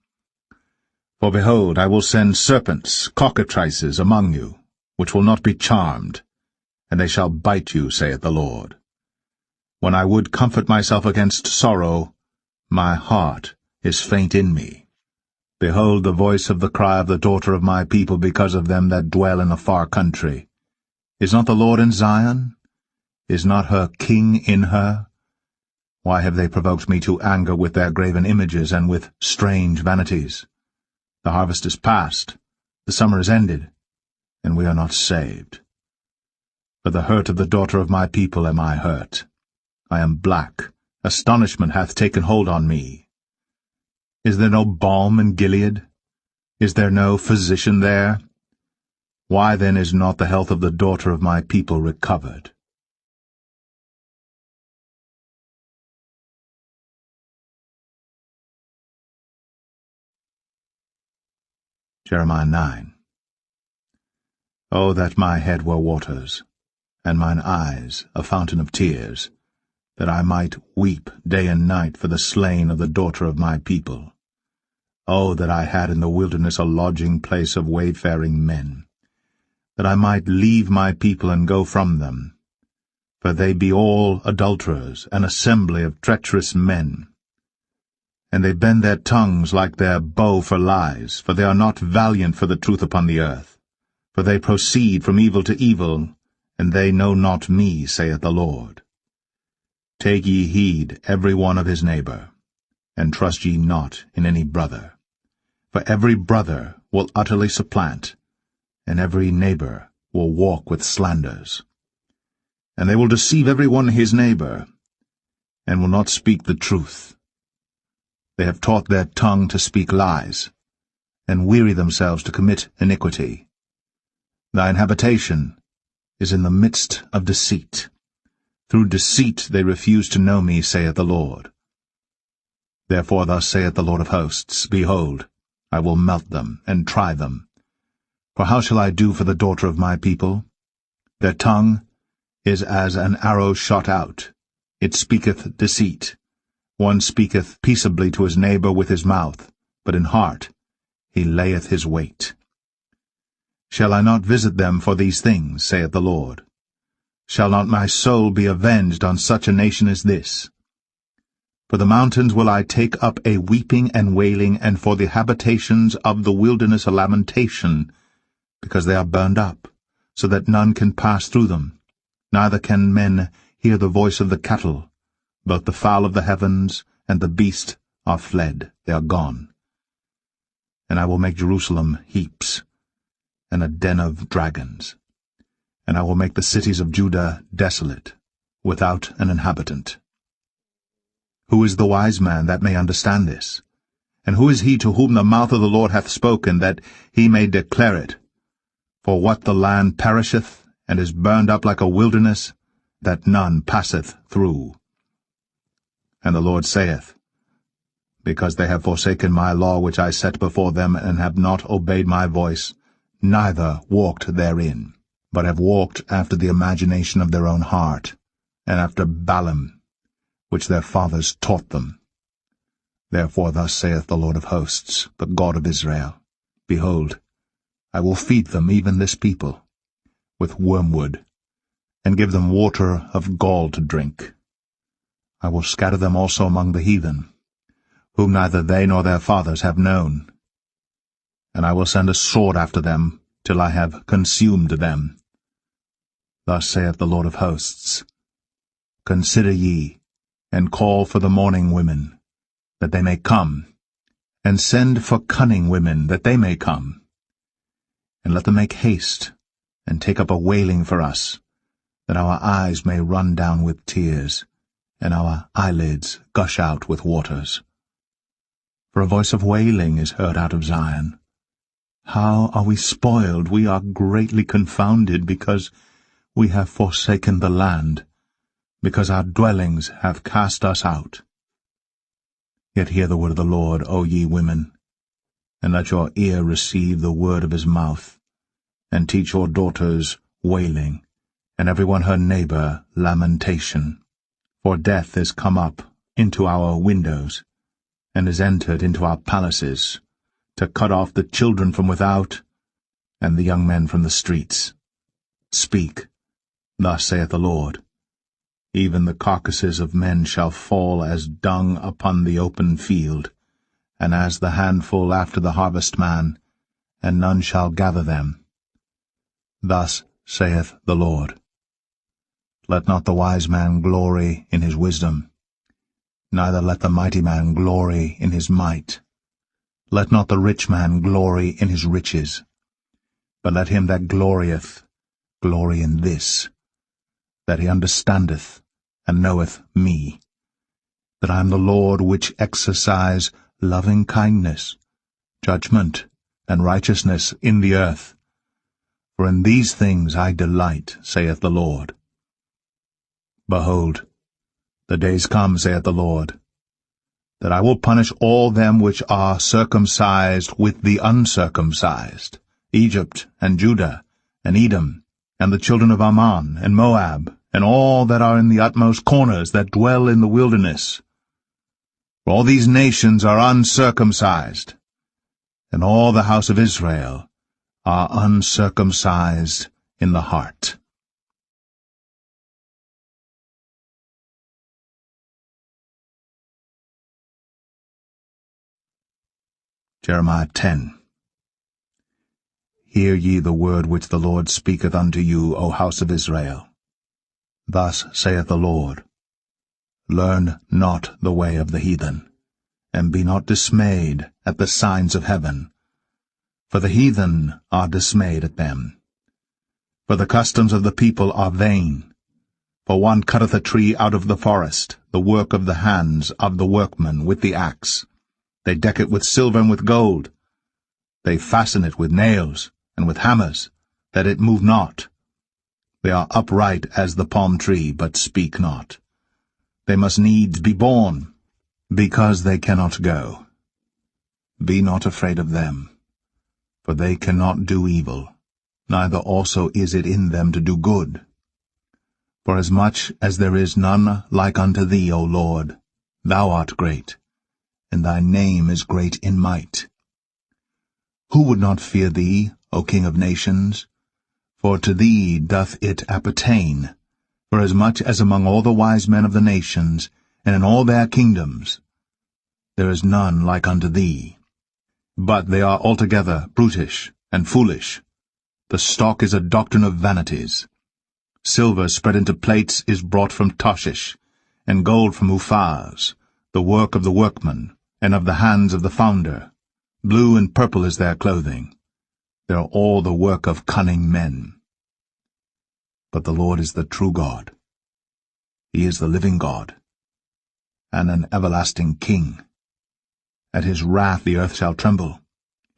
For behold, I will send serpents, cockatrices, among you, which will not be charmed, and they shall bite you, saith the Lord. When I would comfort myself against sorrow, my heart is faint in me. Behold the voice of the cry of the daughter of my people because of them that dwell in a far country. Is not the Lord in Zion? Is not her king in her? Why have they provoked me to anger with their graven images and with strange vanities? The harvest is past, the summer is ended, and we are not saved. For the hurt of the daughter of my people am I hurt. I am black, astonishment hath taken hold on me. Is there no balm in Gilead? Is there no physician there? Why then is not the health of the daughter of my people recovered? Jeremiah 9. O that my head were waters, and mine eyes a fountain of tears, that I might weep day and night for the slain of the daughter of my people. O that I had in the wilderness a lodging place of wayfaring men, that I might leave my people and go from them. For they be all adulterers, an assembly of treacherous men. And they bend their tongues like their bow for lies, for they are not valiant for the truth upon the earth. For they proceed from evil to evil, and they know not me, saith the Lord. Take ye heed every one of his neighbor, and trust ye not in any brother. For every brother will utterly supplant, and every neighbor will walk with slanders. And they will deceive every one his neighbor, and will not speak the truth. They have taught their tongue to speak lies, and weary themselves to commit iniquity. Thine habitation is in the midst of deceit. Through deceit they refuse to know me, saith the Lord. Therefore thus saith the Lord of hosts, Behold, I will melt them, and try them. For how shall I do for the daughter of my people? Their tongue is as an arrow shot out. It speaketh deceit. One speaketh peaceably to his neighbor with his mouth, but in heart he layeth his wait. Shall I not visit them for these things, saith the Lord? Shall not my soul be avenged on such a nation as this? For the mountains will I take up a weeping and wailing, and for the habitations of the wilderness a lamentation, because they are burned up, so that none can pass through them, neither can men hear the voice of the cattle. Both the fowl of the heavens and the beast are fled, they are gone. And I will make Jerusalem heaps, and a den of dragons. And I will make the cities of Judah desolate, without an inhabitant. Who is the wise man that may understand this? And who is he to whom the mouth of the Lord hath spoken, that he may declare it? For what the land perisheth, and is burned up like a wilderness, that none passeth through. And the Lord saith, Because they have forsaken my law which I set before them, and have not obeyed my voice, neither walked therein, but have walked after the imagination of their own heart, and after Balaam, which their fathers taught them. Therefore thus saith the Lord of hosts, the God of Israel, Behold, I will feed them, even this people, with wormwood, and give them water of gall to drink. I will scatter them also among the heathen, whom neither they nor their fathers have known. And I will send a sword after them, till I have consumed them. Thus saith the Lord of hosts, Consider ye, and call for the mourning women, that they may come, and send for cunning women, that they may come. And let them make haste, and take up a wailing for us, that our eyes may run down with tears, and our eyelids gush out with waters. For a voice of wailing is heard out of Zion. How are we spoiled, we are greatly confounded, because we have forsaken the land, because our dwellings have cast us out. Yet hear the word of the Lord, O ye women, and let your ear receive the word of his mouth, and teach your daughters wailing, and every one her neighbor lamentation. For death is come up into our windows, and is entered into our palaces, to cut off the children from without, and the young men from the streets. Speak, thus saith the Lord, Even the carcasses of men shall fall as dung upon the open field, and as the handful after the harvestman, and none shall gather them. Thus saith the Lord. Let not the wise man glory in his wisdom, neither let the mighty man glory in his might. Let not the rich man glory in his riches, but let him that glorieth glory in this, that he understandeth and knoweth me, that I am the Lord which exercise loving-kindness, judgment, and righteousness in the earth. For in these things I delight, saith the Lord. Behold, the days come, saith the Lord, that I will punish all them which are circumcised with the uncircumcised, Egypt, and Judah, and Edom, and the children of Ammon, and Moab, and all that are in the utmost corners that dwell in the wilderness. For all these nations are uncircumcised, and all the house of Israel are uncircumcised in the heart. Jeremiah 10. Hear ye the word which the Lord speaketh unto you, O house of Israel. Thus saith the Lord, Learn not the way of the heathen, and be not dismayed at the signs of heaven, for the heathen are dismayed at them. For the customs of the people are vain. For one cutteth a tree out of the forest, the work of the hands of the workman with the axe. They deck it with silver and with gold. They fasten it with nails and with hammers, that it move not. They are upright as the palm tree, but speak not. They must needs be born, because they cannot go. Be not afraid of them, for they cannot do evil, neither also is it in them to do good. Forasmuch as there is none like unto thee, O Lord, thou art great, and thy name is great in might. Who would not fear thee, O King of nations? For to thee doth it appertain, forasmuch as among all the wise men of the nations, and in all their kingdoms, there is none like unto thee. But they are altogether brutish and foolish. The stock is a doctrine of vanities. Silver spread into plates is brought from Tarshish, and gold from Uphaz, the work of the workman, and of the hands of the founder. Blue and purple is their clothing. They are all the work of cunning men. But the Lord is the true God. He is the living God, and an everlasting King. At his wrath the earth shall tremble,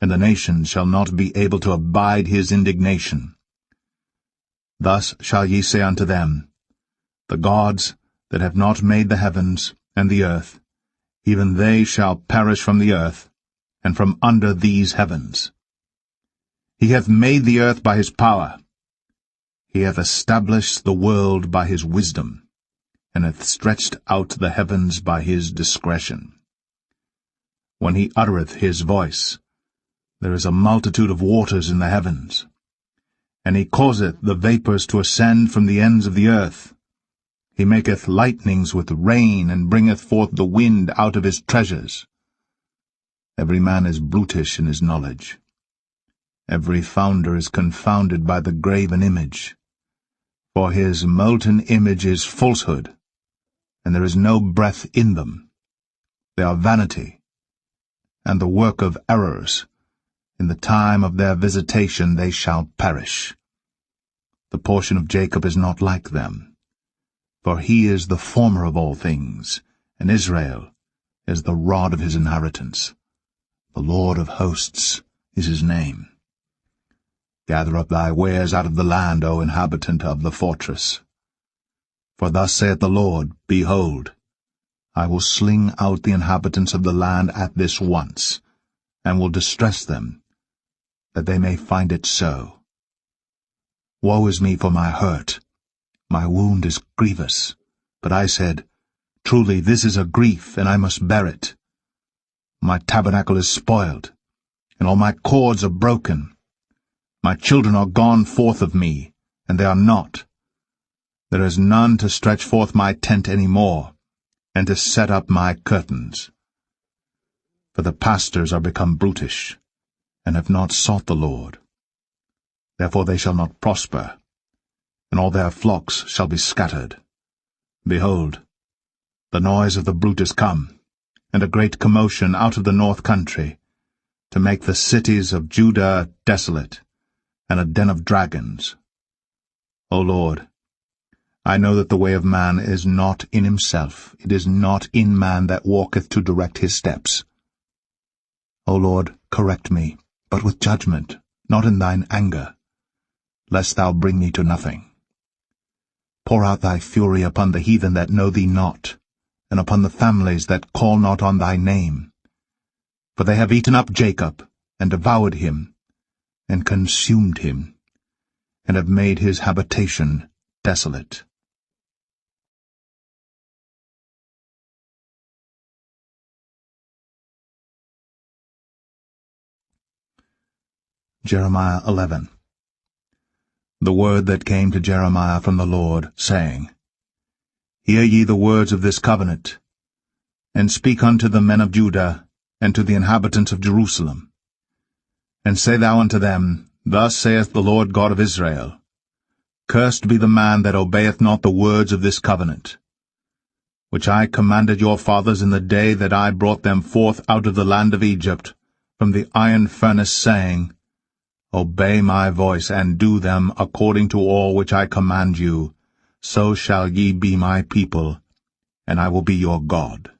and the nations shall not be able to abide his indignation. Thus shall ye say unto them, The gods that have not made the heavens and the earth, even they shall perish from the earth, and from under these heavens. He hath made the earth by his power. He hath established the world by his wisdom, and hath stretched out the heavens by his discretion. when he uttereth his voice. There is a multitude of waters in the heavens. And he causeth the vapours to ascend from the ends of the earth. He maketh lightnings with rain, and bringeth forth the wind out of his treasures. Every man is brutish in his knowledge. Every founder is confounded by the graven image. For his molten image is falsehood, and there is no breath in them. They are vanity, and the work of errors. In the time of their visitation they shall perish. The portion of Jacob is not like them, for he is the former of all things, and Israel is the rod of his inheritance. The Lord of hosts is his name. Gather up thy wares out of the land, O inhabitant of the fortress. For thus saith the Lord, Behold, I will sling out the inhabitants of the land at this once, and will distress them, that they may find it so. Woe is me for my hurt! My wound is grievous. But I said, Truly this is a grief, and I must bear it. My tabernacle is spoiled, and all my cords are broken. My children are gone forth of me, and they are not. There is none to stretch forth my tent any more, and to set up my curtains. For the pastors are become brutish, and have not sought the Lord. Therefore they shall not prosper, and all their flocks shall be scattered. Behold, the noise of the brute is come, and a great commotion out of the north country, to make the cities of Judah desolate, and a den of dragons. O Lord, I know that the way of man is not in himself, it is not in man that walketh to direct his steps. O Lord, correct me, but with judgment, not in thine anger, lest thou bring me to nothing. Pour out thy fury upon the heathen that know thee not, and upon the families that call not on thy name. For they have eaten up Jacob, and devoured him, and consumed him, and have made his habitation desolate. Jeremiah 11. The word that came to Jeremiah from the Lord, saying, Hear ye the words of this covenant, and speak unto the men of Judah, and to the inhabitants of Jerusalem. And say thou unto them, Thus saith the Lord God of Israel, Cursed be the man that obeyeth not the words of this covenant, which I commanded your fathers in the day that I brought them forth out of the land of Egypt, from the iron furnace, saying, Obey my voice, and do them according to all which I command you, so shall ye be my people, and I will be your God.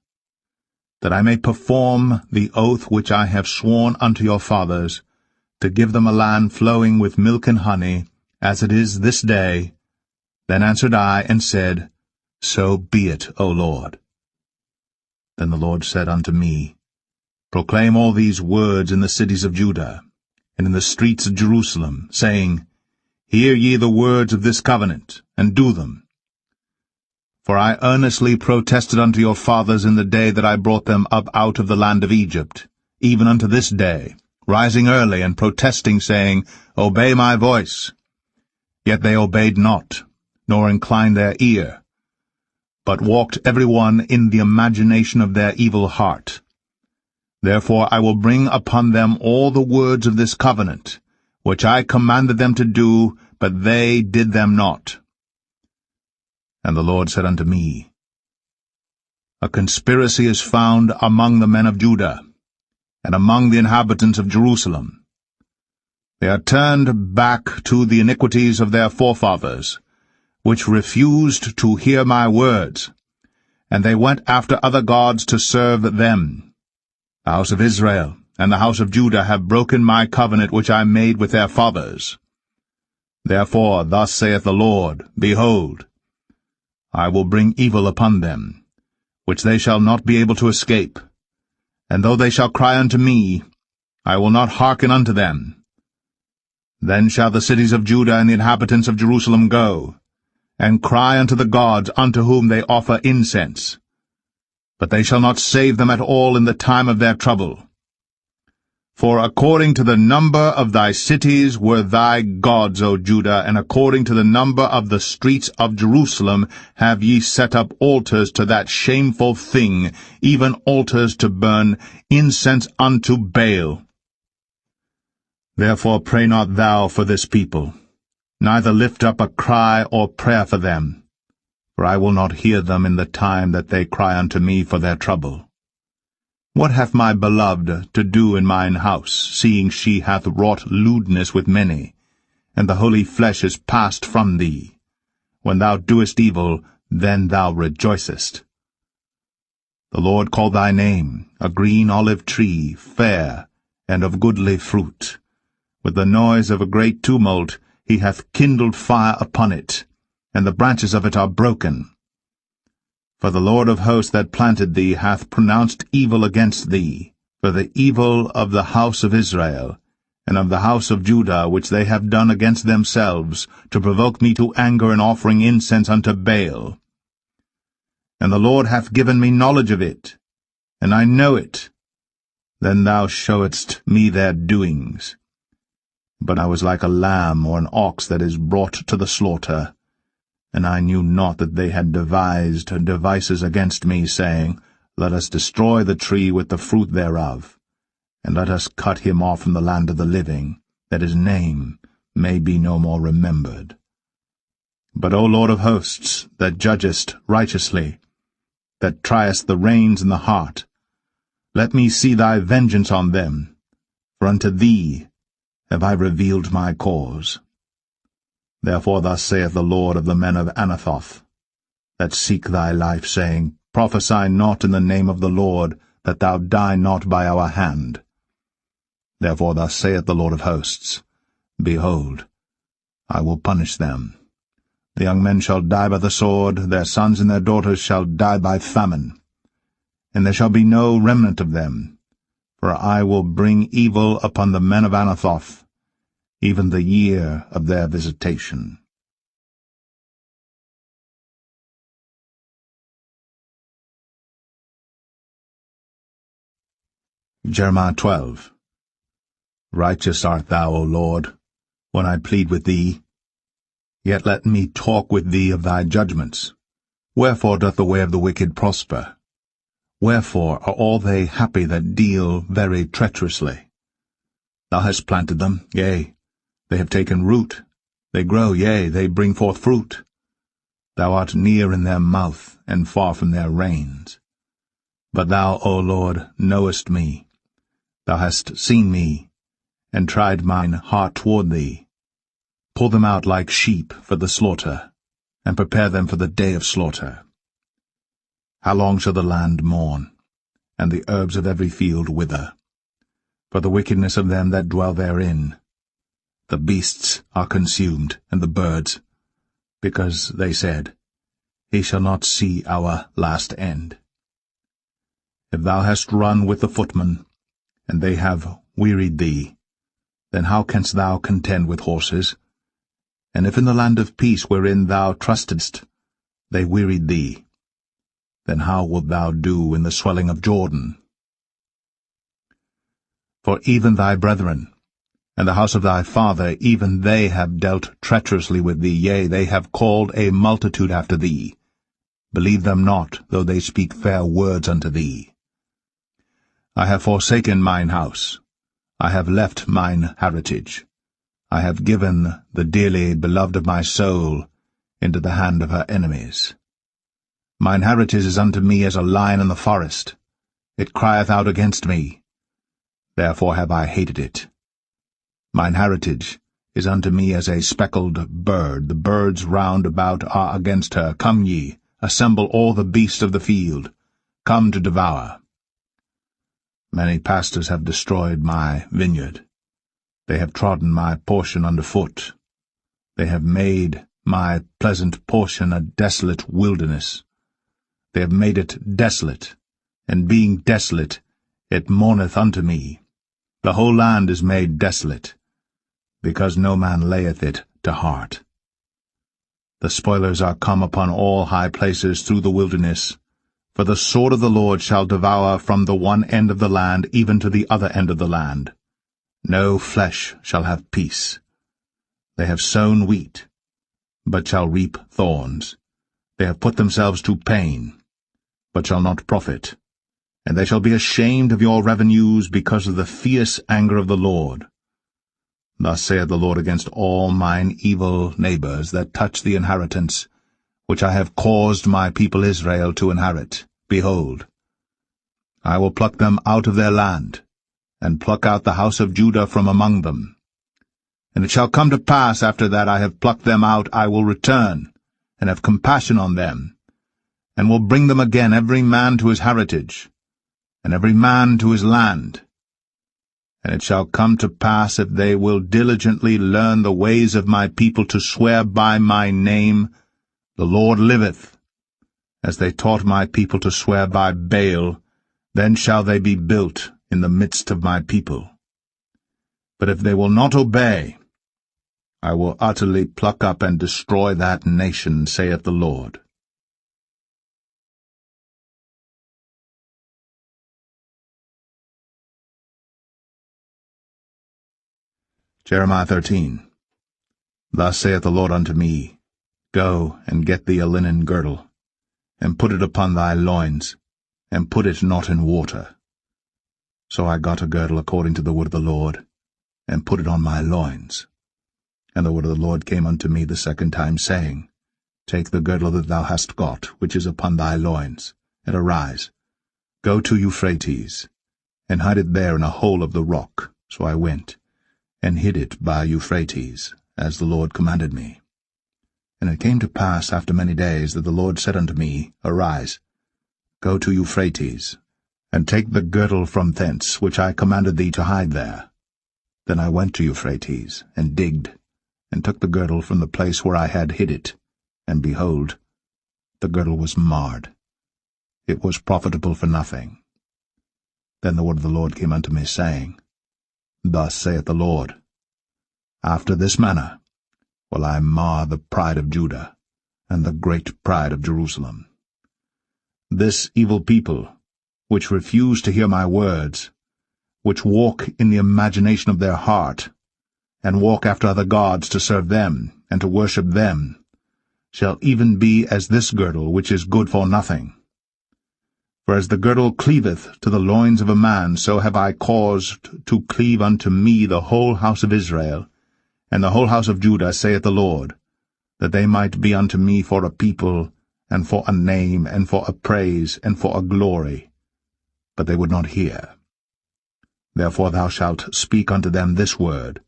That I may perform the oath which I have sworn unto your fathers, to give them a land flowing with milk and honey, as it is this day. Then answered I, and said, So be it, O Lord. Then the Lord said unto me, Proclaim all these words in the cities of Judah, and in the streets of Jerusalem, saying, Hear ye the words of this covenant, and do them. For I earnestly protested unto your fathers in the day that I brought them up out of the land of Egypt, even unto this day, rising early and protesting, saying, Obey my voice. Yet they obeyed not, nor inclined their ear, but walked every one in the imagination of their evil heart. Therefore I will bring upon them all the words of this covenant, which I commanded them to do, but they did them not. And the Lord said unto me, A conspiracy is found among the men of Judah, and among the inhabitants of Jerusalem. They are turned back to the iniquities of their forefathers, which refused to hear my words, and they went after other gods to serve them. The house of Israel and the house of Judah have broken my covenant which I made with their fathers. Therefore thus saith the Lord, Behold, I will bring evil upon them, which they shall not be able to escape. And though they shall cry unto me, I will not hearken unto them. Then shall the cities of Judah and the inhabitants of Jerusalem go, and cry unto the gods unto whom they offer incense. but they shall not save them at all in the time of their trouble. For according to the number of thy cities were thy gods, O Judah, and according to the number of the streets of Jerusalem have ye set up altars to that shameful thing, even altars to burn incense unto Baal. Therefore pray not thou for this people, neither lift up a cry or prayer for them, for I will not hear them in the time that they cry unto me for their trouble. What hath my beloved to do in mine house, seeing she hath wrought lewdness with many, and the holy flesh is passed from thee? When thou doest evil, then thou rejoicest. The Lord called thy name, a green olive tree, fair, and of goodly fruit. With the noise of a great tumult he hath kindled fire upon it, and the branches of it are broken. For the Lord of hosts that planted thee hath pronounced evil against thee, for the evil of the house of Israel, and of the house of Judah, which they have done against themselves, to provoke me to anger in offering incense unto Baal. And the Lord hath given me knowledge of it, and I know it. Then thou showedst me their doings. But I was like a lamb or an ox that is brought to the slaughter, and I knew not that they had devised devices against me, saying, Let us destroy the tree with the fruit thereof, and let us cut him off from the land of the living, that his name may be no more remembered. But, O Lord of hosts, that judgest righteously, that triest the reins and the heart, let me see thy vengeance on them, for unto thee have I revealed my cause. Therefore thus saith the Lord of the men of Anathoth, that seek thy life, saying, Prophesy not in the name of the Lord, that thou die not by our hand. Therefore thus saith the Lord of hosts, Behold, I will punish them. The young men shall die by the sword, their sons and their daughters shall die by famine, and there shall be no remnant of them. For I will bring evil upon the men of Anathoth, even the year of their visitation. Jeremiah 12. Righteous art thou, O Lord, when I plead with thee. Yet let me talk with thee of thy judgments. Wherefore doth the way of the wicked prosper? Wherefore are all they happy that deal very treacherously? Thou hast planted them, yea, they have taken root. They grow, yea, they bring forth fruit. Thou art near in their mouth, and far from their reins. But thou, O Lord, knowest me. Thou hast seen me, and tried mine heart toward thee. Pull them out like sheep for the slaughter, and prepare them for the day of slaughter. How long shall the land mourn, and the herbs of every field wither? For the wickedness of them that dwell therein. The beasts are consumed, and the birds, because they said, He shall not see our last end. If thou hast run with the footmen, and they have wearied thee, then how canst thou contend with horses? And if in the land of peace wherein thou trustedst they wearied thee, then how wilt thou do in the swelling of Jordan? For even thy brethren, and the house of thy father, even they have dealt treacherously with thee, yea, they have called a multitude after thee. Believe them not, though they speak fair words unto thee. I have forsaken mine house, I have left mine heritage. I have given the dearly beloved of my soul into the hand of her enemies. Mine heritage is unto me as a lion in the forest. It crieth out against me. Therefore have I hated it. Mine heritage is unto me as a speckled bird. The birds round about are against her. Come ye, assemble all the beasts of the field. Come to devour. Many pastors have destroyed my vineyard. They have trodden my portion under foot. They have made my pleasant portion a desolate wilderness. They have made it desolate, and being desolate, it mourneth unto me. The whole land is made desolate, because no man layeth it to heart. The spoilers are come upon all high places through the wilderness. For the sword of the Lord shall devour from the one end of the land even to the other end of the land. No flesh shall have peace. They have sown wheat, but shall reap thorns. They have put themselves to pain, but shall not profit. And they shall be ashamed of your revenues because of the fierce anger of the Lord. Thus saith the Lord against all mine evil neighbors that touch the inheritance, which I have caused my people Israel to inherit. Behold, I will pluck them out of their land, and pluck out the house of Judah from among them. And it shall come to pass, after that I have plucked them out, I will return, and have compassion on them, and will bring them again every man to his heritage, and every man to his land. And it shall come to pass, if they will diligently learn the ways of my people to swear by my name, the Lord liveth, as they taught my people to swear by Baal, then shall they be built in the midst of my people. But if they will not obey, I will utterly pluck up and destroy that nation, saith the Lord. Jeremiah 13. Thus saith the Lord unto me, Go and get thee a linen girdle, and put it upon thy loins, and put it not in water. So I got a girdle according to the word of the Lord, and put it on my loins. And the word of the Lord came unto me the second time, saying, Take the girdle that thou hast got, which is upon thy loins, and arise, go to Euphrates, and hide it there in a hole of the rock. So I went, and hid it by Euphrates, as the Lord commanded me. And it came to pass after many days that the Lord said unto me, Arise, go to Euphrates, and take the girdle from thence, which I commanded thee to hide there. Then I went to Euphrates, and digged, and took the girdle from the place where I had hid it, and behold, the girdle was marred. It was profitable for nothing. Then the word of the Lord came unto me, saying, Thus saith the Lord, After this manner will I mar the pride of Judah, and the great pride of Jerusalem. This evil people, which refuse to hear my words, which walk in the imagination of their heart, and walk after other gods to serve them, and to worship them, shall even be as this girdle, which is good for nothing. For as the girdle cleaveth to the loins of a man, so have I caused to cleave unto me the whole house of Israel, and the whole house of Judah, saith the Lord, that they might be unto me for a people, and for a name, and for a praise, and for a glory. But they would not hear. Therefore thou shalt speak unto them this word,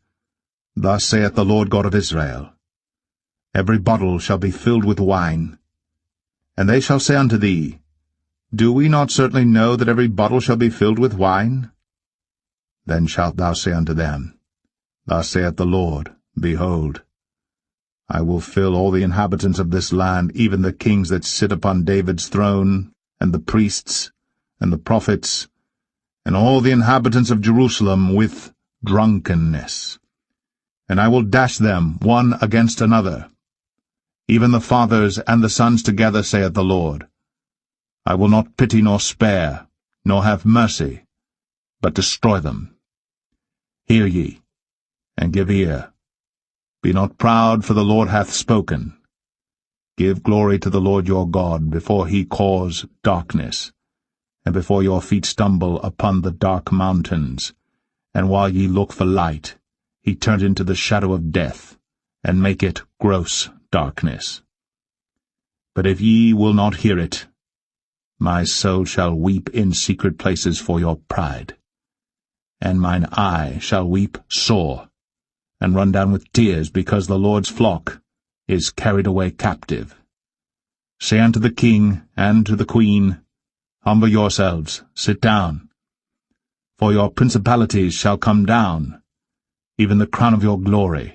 Thus saith the Lord God of Israel, Every bottle shall be filled with wine. And they shall say unto thee, Do we not certainly know that every bottle shall be filled with wine? Then shalt thou say unto them, Thus saith the Lord, Behold, I will fill all the inhabitants of this land, even the kings that sit upon David's throne, and the priests, and the prophets, and all the inhabitants of Jerusalem with drunkenness. And I will dash them one against another, even the fathers and the sons together, saith the Lord. I will not pity nor spare, nor have mercy, but destroy them. Hear ye, and give ear. Be not proud, for the Lord hath spoken. Give glory to the Lord your God, before he cause darkness, and before your feet stumble upon the dark mountains. And while ye look for light, he turned into the shadow of death, and make it gross darkness. But if ye will not hear it, my soul shall weep in secret places for your pride, and mine eye shall weep sore, and run down with tears, because the Lord's flock is carried away captive. Say unto the king and to the queen, Humble yourselves, sit down, for your principalities shall come down, even the crown of your glory.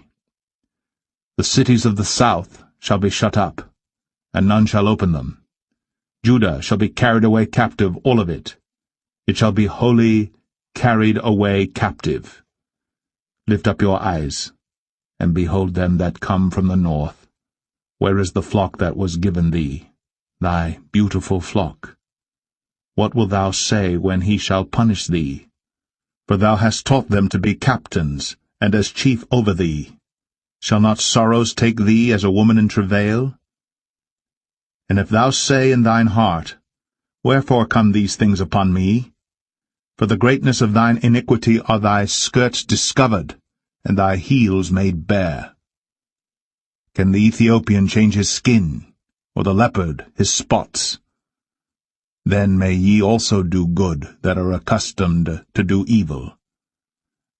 The cities of the south shall be shut up, and none shall open them. Judah shall be carried away captive, all of it. It shall be wholly carried away captive. Lift up your eyes, and behold them that come from the north. Where is the flock that was given thee, thy beautiful flock? what wilt thou say when he shall punish thee? For thou hast taught them to be captains, and as chief over thee. Shall not sorrows take thee as a woman in travail? And if thou say in thine heart, Wherefore come these things upon me? For the greatness of thine iniquity are thy skirts discovered, and thy heels made bare. Can the Ethiopian change his skin, or the leopard his spots? Then may ye also do good that are accustomed to do evil.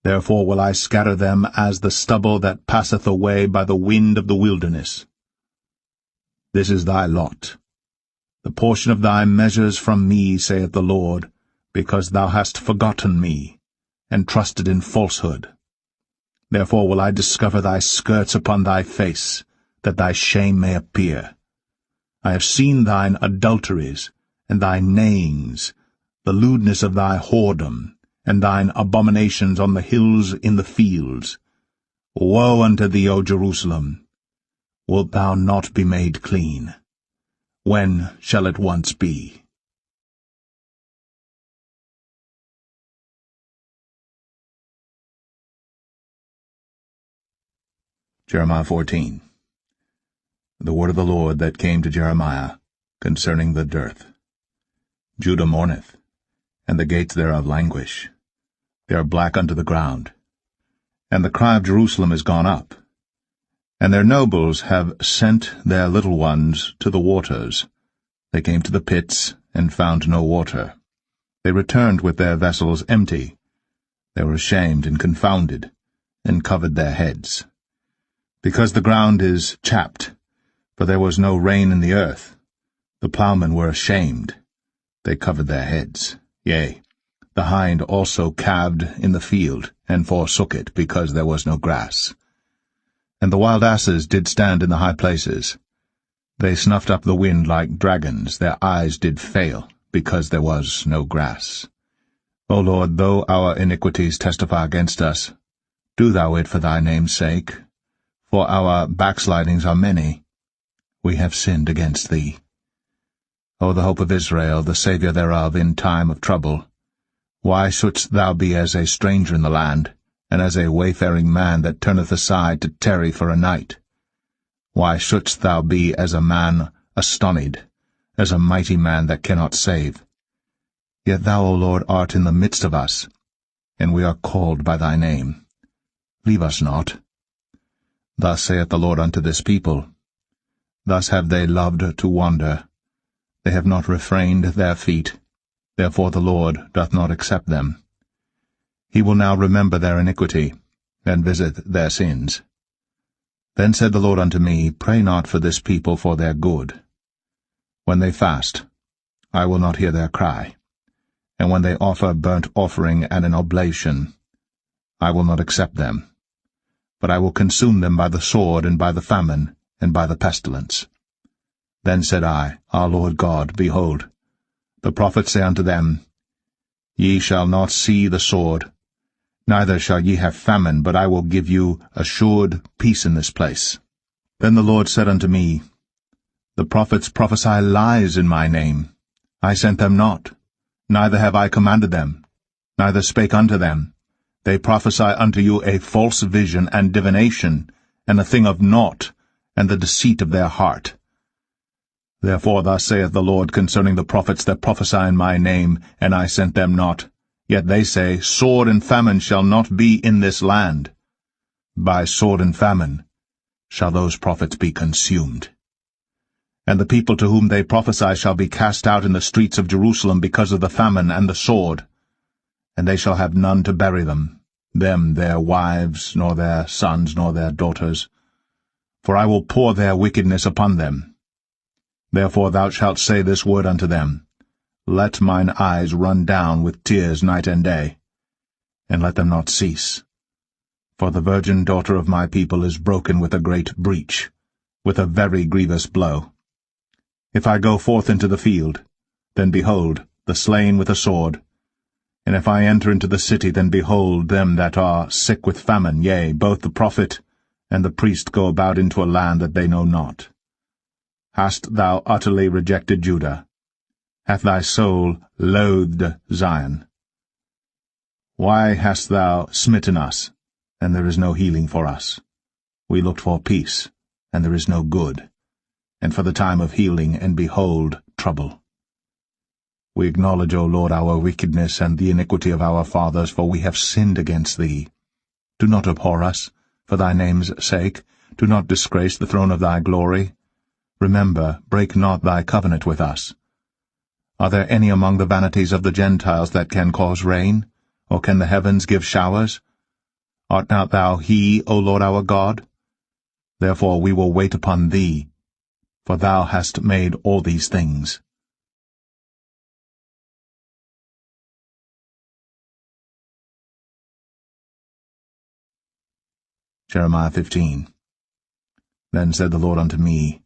Therefore will I scatter them as the stubble that passeth away by the wind of the wilderness. This is thy lot. The portion of thy measures from me, saith the Lord, because thou hast forgotten me, and trusted in falsehood. Therefore will I discover thy skirts upon thy face, that thy shame may appear. I have seen thine adulteries, and thy neighings, the lewdness of thy whoredom, and thine abominations on the hills in the fields. Woe unto thee, O Jerusalem! Wilt thou not be made clean? When shall it once be? Jeremiah 14. The word of the Lord that came to Jeremiah concerning the dearth. Judah mourneth, and the gates thereof languish. They are black unto the ground. And the cry of Jerusalem is gone up. And their nobles have sent their little ones to the waters. They came to the pits, and found no water. They returned with their vessels empty. They were ashamed and confounded, and covered their heads. Because the ground is chapped, for there was no rain in the earth, the ploughmen were ashamed. They covered their heads. Yea, the hind also calved in the field, and forsook it, because there was no grass. And the wild asses did stand in the high places. They snuffed up the wind like dragons, their eyes did fail, because there was no grass. O Lord, though our iniquities testify against us, do thou it for thy name's sake, for our backslidings are many. We have sinned against thee. O the hope of Israel, the Saviour thereof in time of trouble, why shouldst thou be as a stranger in the land, and as a wayfaring man that turneth aside to tarry for a night? Why shouldst thou be as a man astonied, as a mighty man that cannot save? Yet thou, O Lord, art in the midst of us, and we are called by thy name. Leave us not. Thus saith the Lord unto this people, Thus have they loved to wander. They have not refrained their feet, therefore the Lord doth not accept them. He will now remember their iniquity, and visit their sins. Then said the Lord unto me, Pray not for this people for their good. When they fast, I will not hear their cry, and when they offer burnt offering and an oblation, I will not accept them. But I will consume them by the sword, and by the famine, and by the pestilence. Then said I, Our Lord God, behold, the prophets say unto them, Ye shall not see the sword, neither shall ye have famine, but I will give you assured peace in this place. Then the Lord said unto me, The prophets prophesy lies in my name. I sent them not, neither have I commanded them, neither spake unto them. They prophesy unto you a false vision and divination, and a thing of naught, and the deceit of their heart. Therefore thus saith the Lord concerning the prophets that prophesy in my name, and I sent them not. Yet they say, Sword and famine shall not be in this land. By sword and famine shall those prophets be consumed. And the people to whom they prophesy shall be cast out in the streets of Jerusalem because of the famine and the sword. And they shall have none to bury them, their wives, nor their sons, nor their daughters. For I will pour their wickedness upon them. Therefore thou shalt say this word unto them, Let mine eyes run down with tears night and day, and let them not cease. For the virgin daughter of my people is broken with a great breach, with a very grievous blow. If I go forth into the field, then behold, the slain with a sword. And if I enter into the city, then behold, them that are sick with famine, yea, both the prophet and the priest go about into a land that they know not. Hast thou utterly rejected Judah? hath thy soul loathed Zion? Why hast thou smitten us, and there is no healing for us? We looked for peace, and there is no good, and for the time of healing, and behold, trouble. We acknowledge, O Lord, our wickedness and the iniquity of our fathers, for we have sinned against thee. Do not abhor us, for thy name's sake. Do not disgrace the throne of thy glory. Remember, break not thy covenant with us. Are there any among the vanities of the Gentiles that can cause rain? Or can the heavens give showers? Art not thou he, O Lord our God? Therefore we will wait upon thee, for thou hast made all these things. Jeremiah 15. Then said the Lord unto me,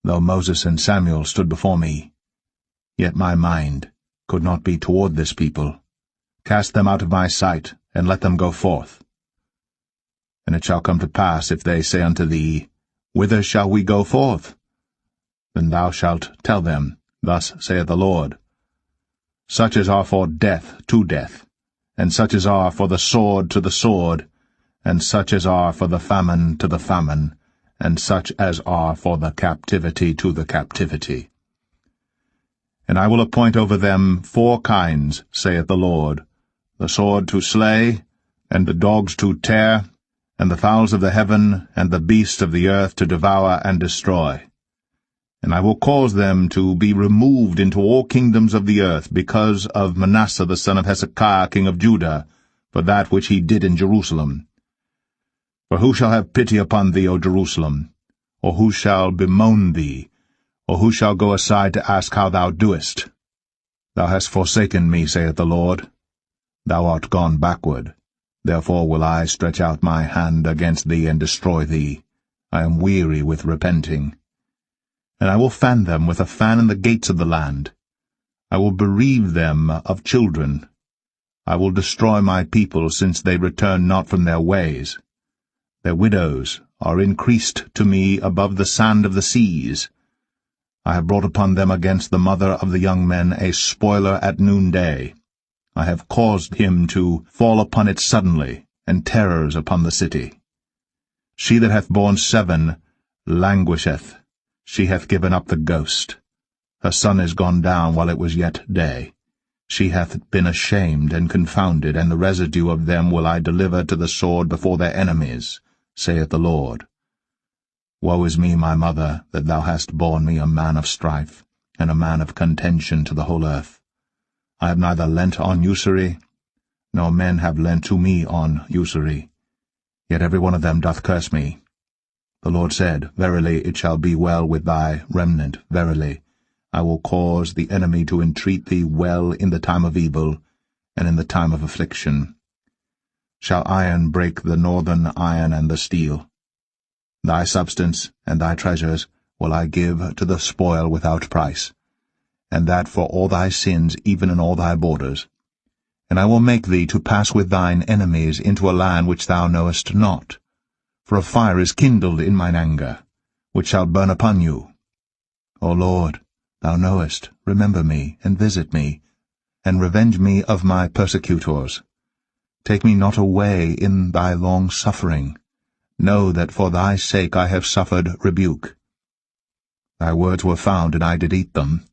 Though Moses and Samuel stood before me, yet my mind could not be toward this people. Cast them out of my sight, and let them go forth. And it shall come to pass, if they say unto thee, Whither shall we go forth? Then thou shalt tell them, Thus saith the Lord, Such as are for death to death, and such as are for the sword to the sword, and such as are for the famine to the famine, and such as are for the captivity to the captivity. And I will appoint over them 4 kinds, saith the Lord, the sword to slay, and the dogs to tear, and the fowls of the heaven, and the beasts of the earth to devour and destroy. And I will cause them to be removed into all kingdoms of the earth, because of Manasseh the son of Hezekiah king of Judah, for that which he did in Jerusalem. For who shall have pity upon thee, O Jerusalem? Or who shall bemoan thee? Or who shall go aside to ask how thou doest? Thou hast forsaken me, saith the Lord. Thou art gone backward. Therefore will I stretch out my hand against thee and destroy thee. I am weary with repenting. And I will fan them with a fan in the gates of the land. I will bereave them of children. I will destroy my people, since they return not from their ways. Their widows are increased to me above the sand of the seas. I have brought upon them against the mother of the young men a spoiler at noonday. I have caused him to fall upon it suddenly, and terrors upon the city. She that hath borne 7 languisheth. She hath given up the ghost. Her son is gone down while it was yet day. She hath been ashamed and confounded, and the residue of them will I deliver to the sword before their enemies, saith the Lord. Woe is me, my mother, that thou hast borne me a man of strife, and a man of contention to the whole earth. I have neither lent on usury, nor men have lent to me on usury. Yet every one of them doth curse me. The Lord said, Verily it shall be well with thy remnant, verily. I will cause the enemy to entreat thee well in the time of evil, and in the time of affliction. Shall iron break the northern iron and the steel? Thy substance and thy treasures will I give to the spoil without price, and that for all thy sins, even in all thy borders. And I will make thee to pass with thine enemies into a land which thou knowest not. For a fire is kindled in mine anger, which shall burn upon you. O Lord, thou knowest, remember me, and visit me, and revenge me of my persecutors. Take me not away in thy long suffering. Know that for thy sake I have suffered rebuke. Thy words were found, and I did eat them.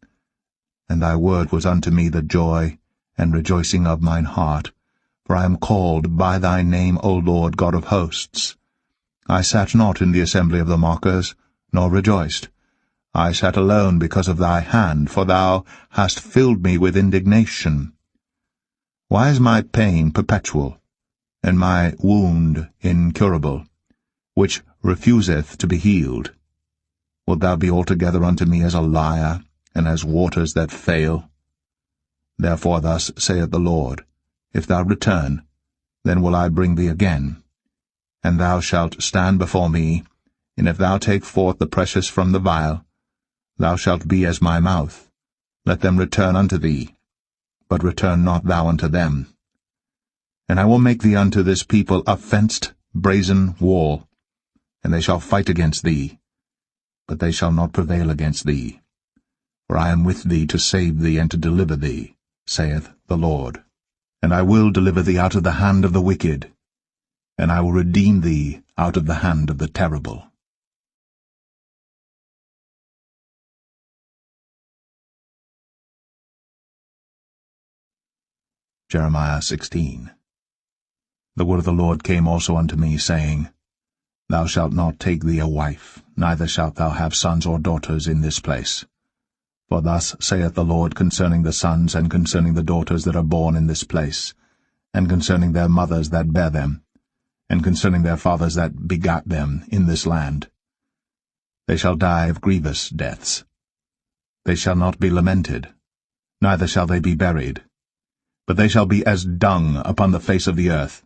And thy word was unto me the joy and rejoicing of mine heart, for I am called by thy name, O Lord God of hosts. I sat not in the assembly of the mockers, nor rejoiced. I sat alone because of thy hand, for thou hast filled me with indignation. Why is my pain perpetual, and my wound incurable, which refuseth to be healed? Wilt thou be altogether unto me as a liar, and as waters that fail? Therefore thus saith the Lord, If thou return, then will I bring thee again. And thou shalt stand before me, and if thou take forth the precious from the vial, thou shalt be as my mouth. Let them return unto thee, but return not thou unto them. And I will make thee unto this people a fenced brazen wall, and they shall fight against thee, but they shall not prevail against thee. For I am with thee to save thee and to deliver thee, saith the Lord. And I will deliver thee out of the hand of the wicked, and I will redeem thee out of the hand of the terrible. Jeremiah 16. The word of the Lord came also unto me, saying, Thou shalt not take thee a wife, neither shalt thou have sons or daughters in this place. For thus saith the Lord concerning the sons and concerning the daughters that are born in this place, and concerning their mothers that bare them, and concerning their fathers that begat them in this land. They shall die of grievous deaths. They shall not be lamented, neither shall they be buried. But they shall be as dung upon the face of the earth,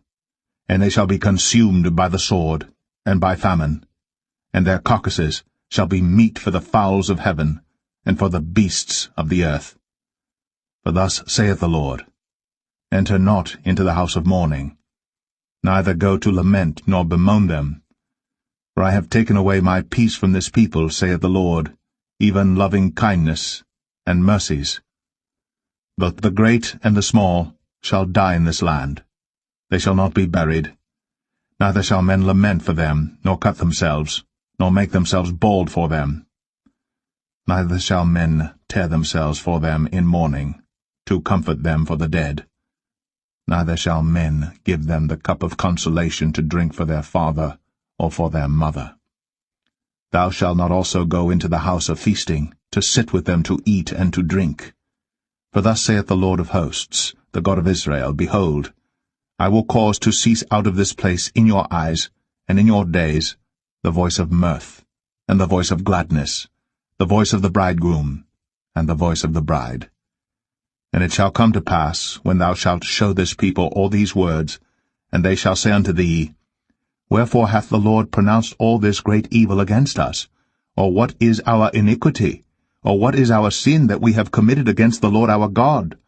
and they shall be consumed by the sword, and by famine, and their carcasses shall be meat for the fowls of heaven, and for the beasts of the earth. For thus saith the Lord, Enter not into the house of mourning, neither go to lament nor bemoan them. For I have taken away my peace from this people, saith the Lord, even loving kindness and mercies. Both the great and the small shall die in this land. They shall not be buried, neither shall men lament for them, nor cut themselves, nor make themselves bald for them. Neither shall men tear themselves for them in mourning, to comfort them for the dead. Neither shall men give them the cup of consolation to drink for their father or for their mother. Thou shalt not also go into the house of feasting, to sit with them to eat and to drink. For thus saith the Lord of hosts, the God of Israel, Behold, I will cause to cease out of this place in your eyes and in your days the voice of mirth, and the voice of gladness, the voice of the bridegroom, and the voice of the bride. And it shall come to pass, when thou shalt show this people all these words, and they shall say unto thee, Wherefore hath the Lord pronounced all this great evil against us? Or what is our iniquity? Or what is our sin that we have committed against the Lord our God?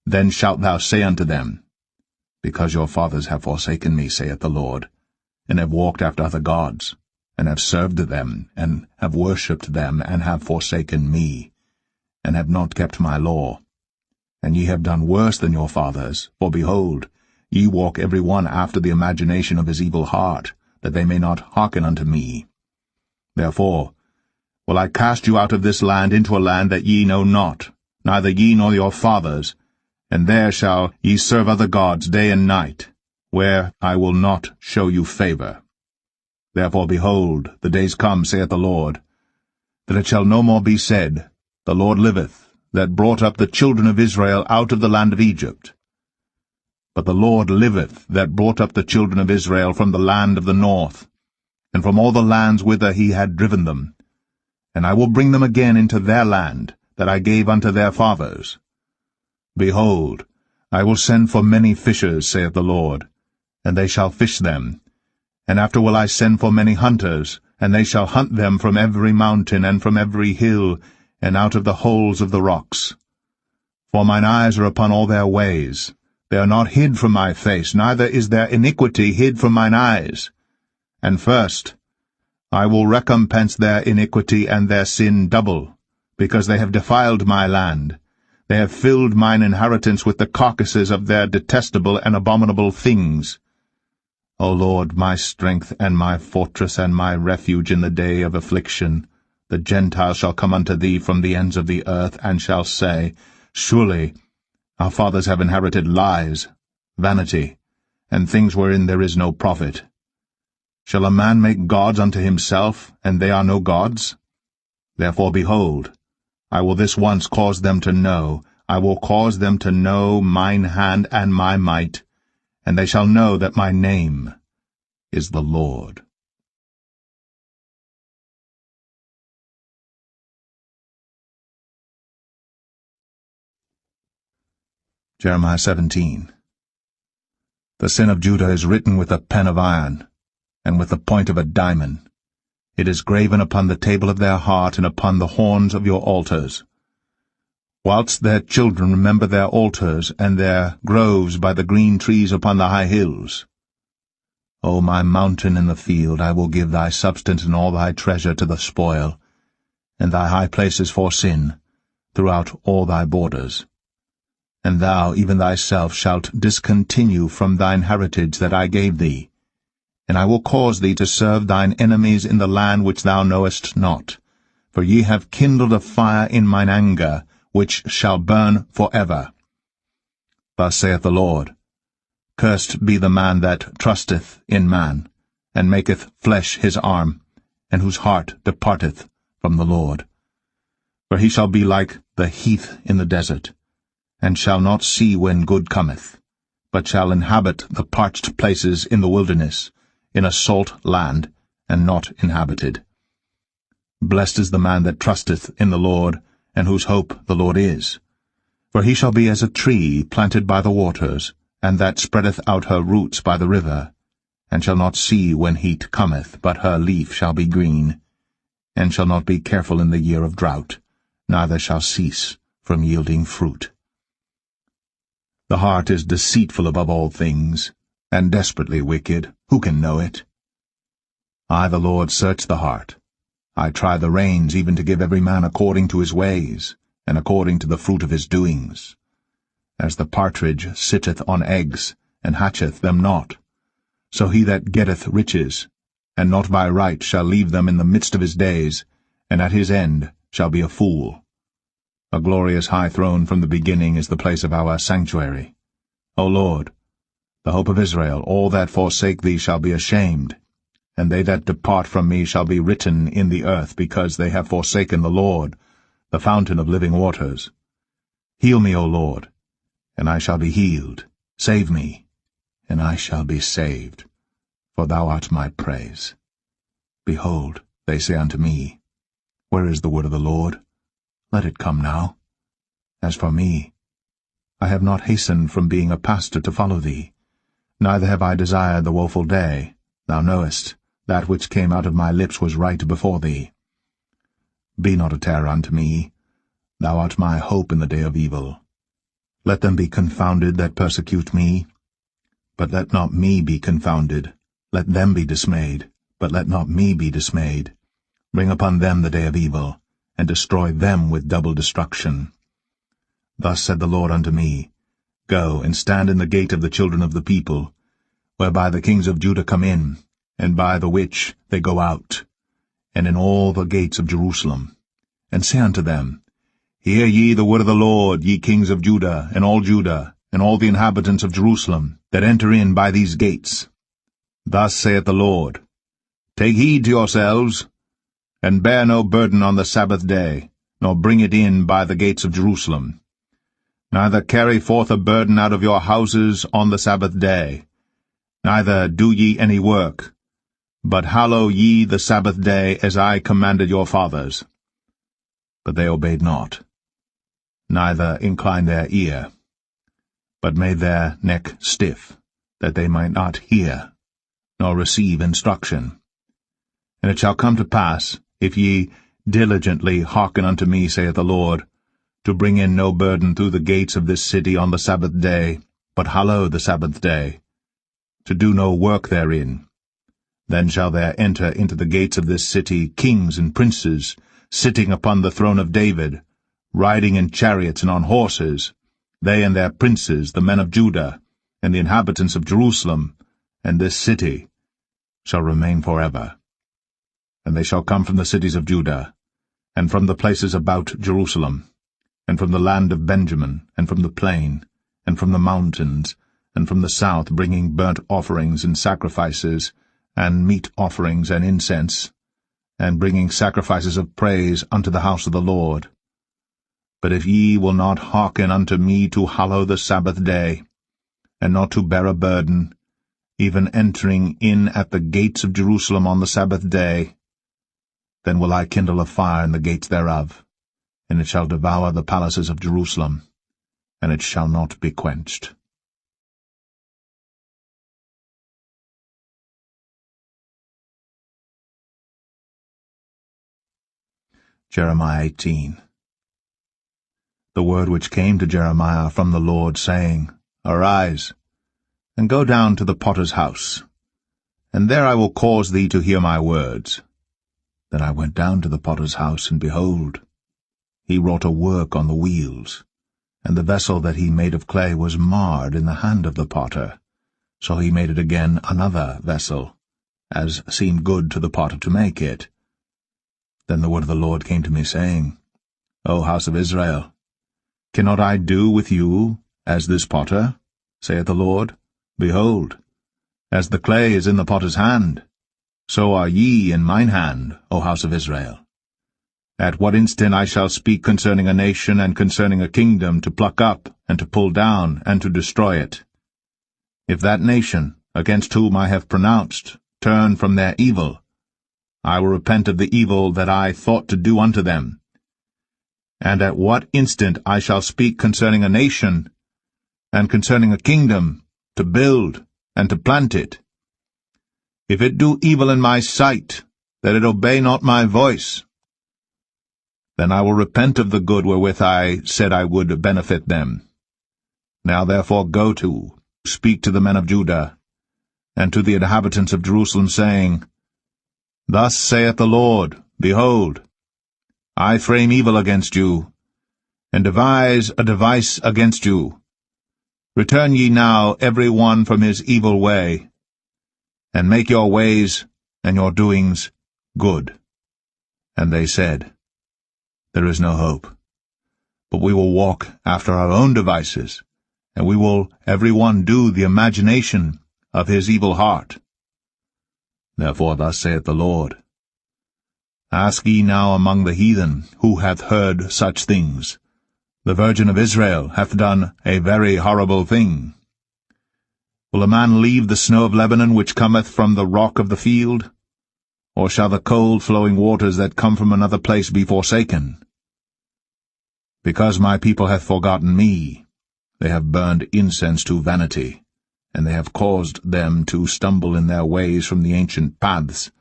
Then shalt thou say unto them, Because your fathers have forsaken me, saith the Lord, and have walked after other gods, and have served them, and have worshipped them, and have forsaken me, and have not kept my law. And ye have done worse than your fathers, for behold, ye walk every one after the imagination of his evil heart, that they may not hearken unto me. Therefore will I cast you out of this land into a land that ye know not, neither ye nor your fathers, and there shall ye serve other gods day and night, where I will not show you favor. Therefore, behold, the days come, saith the Lord, that it shall no more be said, The Lord liveth, that brought up the children of Israel out of the land of Egypt. But the Lord liveth, that brought up the children of Israel from the land of the north, and from all the lands whither he had driven them. And I will bring them again into their land, that I gave unto their fathers. Behold, I will send for many fishers, saith the Lord, and they shall fish them. And after will I send for many hunters, and they shall hunt them from every mountain and from every hill, and out of the holes of the rocks. For mine eyes are upon all their ways. They are not hid from my face, neither is their iniquity hid from mine eyes. And first, I will recompense their iniquity and their sin double, because they have defiled my land. They have filled mine inheritance with the carcasses of their detestable and abominable things. O Lord, my strength and my fortress and my refuge in the day of affliction, the Gentiles shall come unto thee from the ends of the earth, and shall say, Surely our fathers have inherited lies, vanity, and things wherein there is no profit. Shall a man make gods unto himself, and they are no gods? Therefore, behold, I will this once cause them to know, I will cause them to know mine hand and my might, and they shall know that my name is the Lord. Jeremiah 17. The sin of Judah is written with a pen of iron, and with the point of a diamond. It is graven upon the table of their heart, and upon the horns of your altars. Whilst their children remember their altars, and their groves by the green trees upon the high hills. O my mountain in the field, I will give thy substance and all thy treasure to the spoil, and thy high places for sin, throughout all thy borders. And thou even thyself shalt discontinue from thine heritage that I gave thee. And I will cause thee to serve thine enemies in the land which thou knowest not. For ye have kindled a fire in mine anger, which shall burn for ever. Thus saith the Lord, Cursed be the man that trusteth in man, and maketh flesh his arm, and whose heart departeth from the Lord. For he shall be like the heath in the desert, and shall not see when good cometh, but shall inhabit the parched places in the wilderness, in a salt land, and not inhabited. Blessed is the man that trusteth in the Lord, and whose hope the Lord is. For he shall be as a tree planted by the waters, and that spreadeth out her roots by the river, and shall not see when heat cometh, but her leaf shall be green, and shall not be careful in the year of drought, neither shall cease from yielding fruit. The heart is deceitful above all things, and desperately wicked. Who can know it? I, the Lord, search the heart. I try the reins, even to give every man according to his ways, and according to the fruit of his doings. As the partridge sitteth on eggs, and hatcheth them not, so he that getteth riches, and not by right, shall leave them in the midst of his days, and at his end shall be a fool. A glorious high throne from the beginning is the place of our sanctuary. O Lord, the hope of Israel, all that forsake thee shall be ashamed, and they that depart from me shall be written in the earth, because they have forsaken the Lord, the fountain of living waters. Heal me, O Lord, and I shall be healed. Save me, and I shall be saved, for thou art my praise. Behold, they say unto me, Where is the word of the Lord? Let it come now. As for me, I have not hastened from being a pastor to follow thee, neither have I desired the woeful day. Thou knowest, that which came out of my lips was right before thee. Be not a terror unto me. Thou art my hope in the day of evil. Let them be confounded that persecute me. But let not me be confounded. Let them be dismayed, but let not me be dismayed. Bring upon them the day of evil, and destroy them with double destruction. Thus said the Lord unto me, Go and stand in the gate of the children of the people, whereby the kings of Judah come in, and by the which they go out, and in all the gates of Jerusalem, and say unto them, Hear ye the word of the Lord, ye kings of Judah, and all the inhabitants of Jerusalem, that enter in by these gates. Thus saith the Lord, Take heed to yourselves, and bear no burden on the Sabbath day, nor bring it in by the gates of Jerusalem. Neither carry forth a burden out of your houses on the Sabbath day, neither do ye any work, but hallow ye the Sabbath day as I commanded your fathers. But they obeyed not, neither inclined their ear, but made their neck stiff, that they might not hear, nor receive instruction. And it shall come to pass, if ye diligently hearken unto me, saith the Lord, to bring in no burden through the gates of this city on the Sabbath day, but hallow the Sabbath day, to do no work therein, then shall there enter into the gates of this city kings and princes, sitting upon the throne of David, riding in chariots and on horses, they and their princes, the men of Judah, and the inhabitants of Jerusalem, and this city shall remain forever. And they shall come from the cities of Judah, and from the places about Jerusalem, and from the land of Benjamin, and from the plain, and from the mountains, and from the south, bringing burnt offerings and sacrifices, and meat offerings and incense, and bringing sacrifices of praise unto the house of the Lord. But if ye will not hearken unto me to hallow the Sabbath day, and not to bear a burden, even entering in at the gates of Jerusalem on the Sabbath day, then will I kindle a fire in the gates thereof, and it shall devour the palaces of Jerusalem, and it shall not be quenched. Jeremiah 18. The word which came to Jeremiah from the Lord, saying, Arise, and go down to the potter's house, and there I will cause thee to hear my words. Then I went down to the potter's house, and behold, he wrought a work on the wheels, and the vessel that he made of clay was marred in the hand of the potter. So he made it again another vessel, as seemed good to the potter to make it. Then the word of the Lord came to me, saying, O house of Israel, cannot I do with you as this potter, saith the Lord? Behold, as the clay is in the potter's hand, so are ye in mine hand, O house of Israel. At what instant I shall speak concerning a nation and concerning a kingdom, to pluck up, and to pull down, and to destroy it. If that nation, against whom I have pronounced, turn from their evil, I will repent of the evil that I thought to do unto them. And at what instant I shall speak concerning a nation, and concerning a kingdom, to build, and to plant it. If it do evil in my sight, that it obey not my voice, then I will repent of the good wherewith I said I would benefit them. Now therefore go to, speak to the men of Judah, and to the inhabitants of Jerusalem, saying, Thus saith the Lord, Behold, I frame evil against you, and devise a device against you. Return ye now every one from his evil way, and make your ways and your doings good. And they said, There is no hope, but we will walk after our own devices, and we will every one do the imagination of his evil heart. Therefore thus saith the Lord, Ask ye now among the heathen, who hath heard such things? The Virgin of Israel hath done a very horrible thing. Will a man leave the snow of Lebanon, which cometh from the rock of the field? Or shall the cold flowing waters that come from another place be forsaken? Because my people hath forgotten me, they have burned incense to vanity, and they have caused them to stumble in their ways from the ancient paths,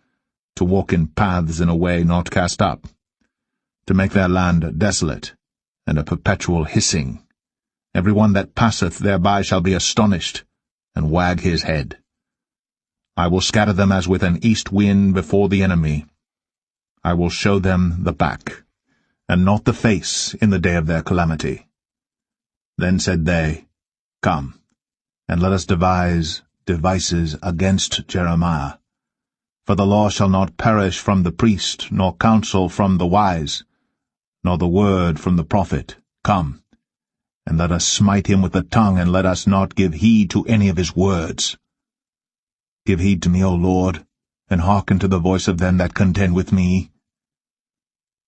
to walk in paths in a way not cast up, to make their land desolate, and a perpetual hissing. Every one that passeth thereby shall be astonished, and wag his head. I will scatter them as with an east wind before the enemy. I will show them the back, and not the face, in the day of their calamity. Then said they, Come, and let us devise devices against Jeremiah. For the law shall not perish from the priest, nor counsel from the wise, nor the word from the prophet. Come, and let us smite him with the tongue, and let us not give heed to any of his words. Give heed to me, O Lord, and hearken to the voice of them that contend with me.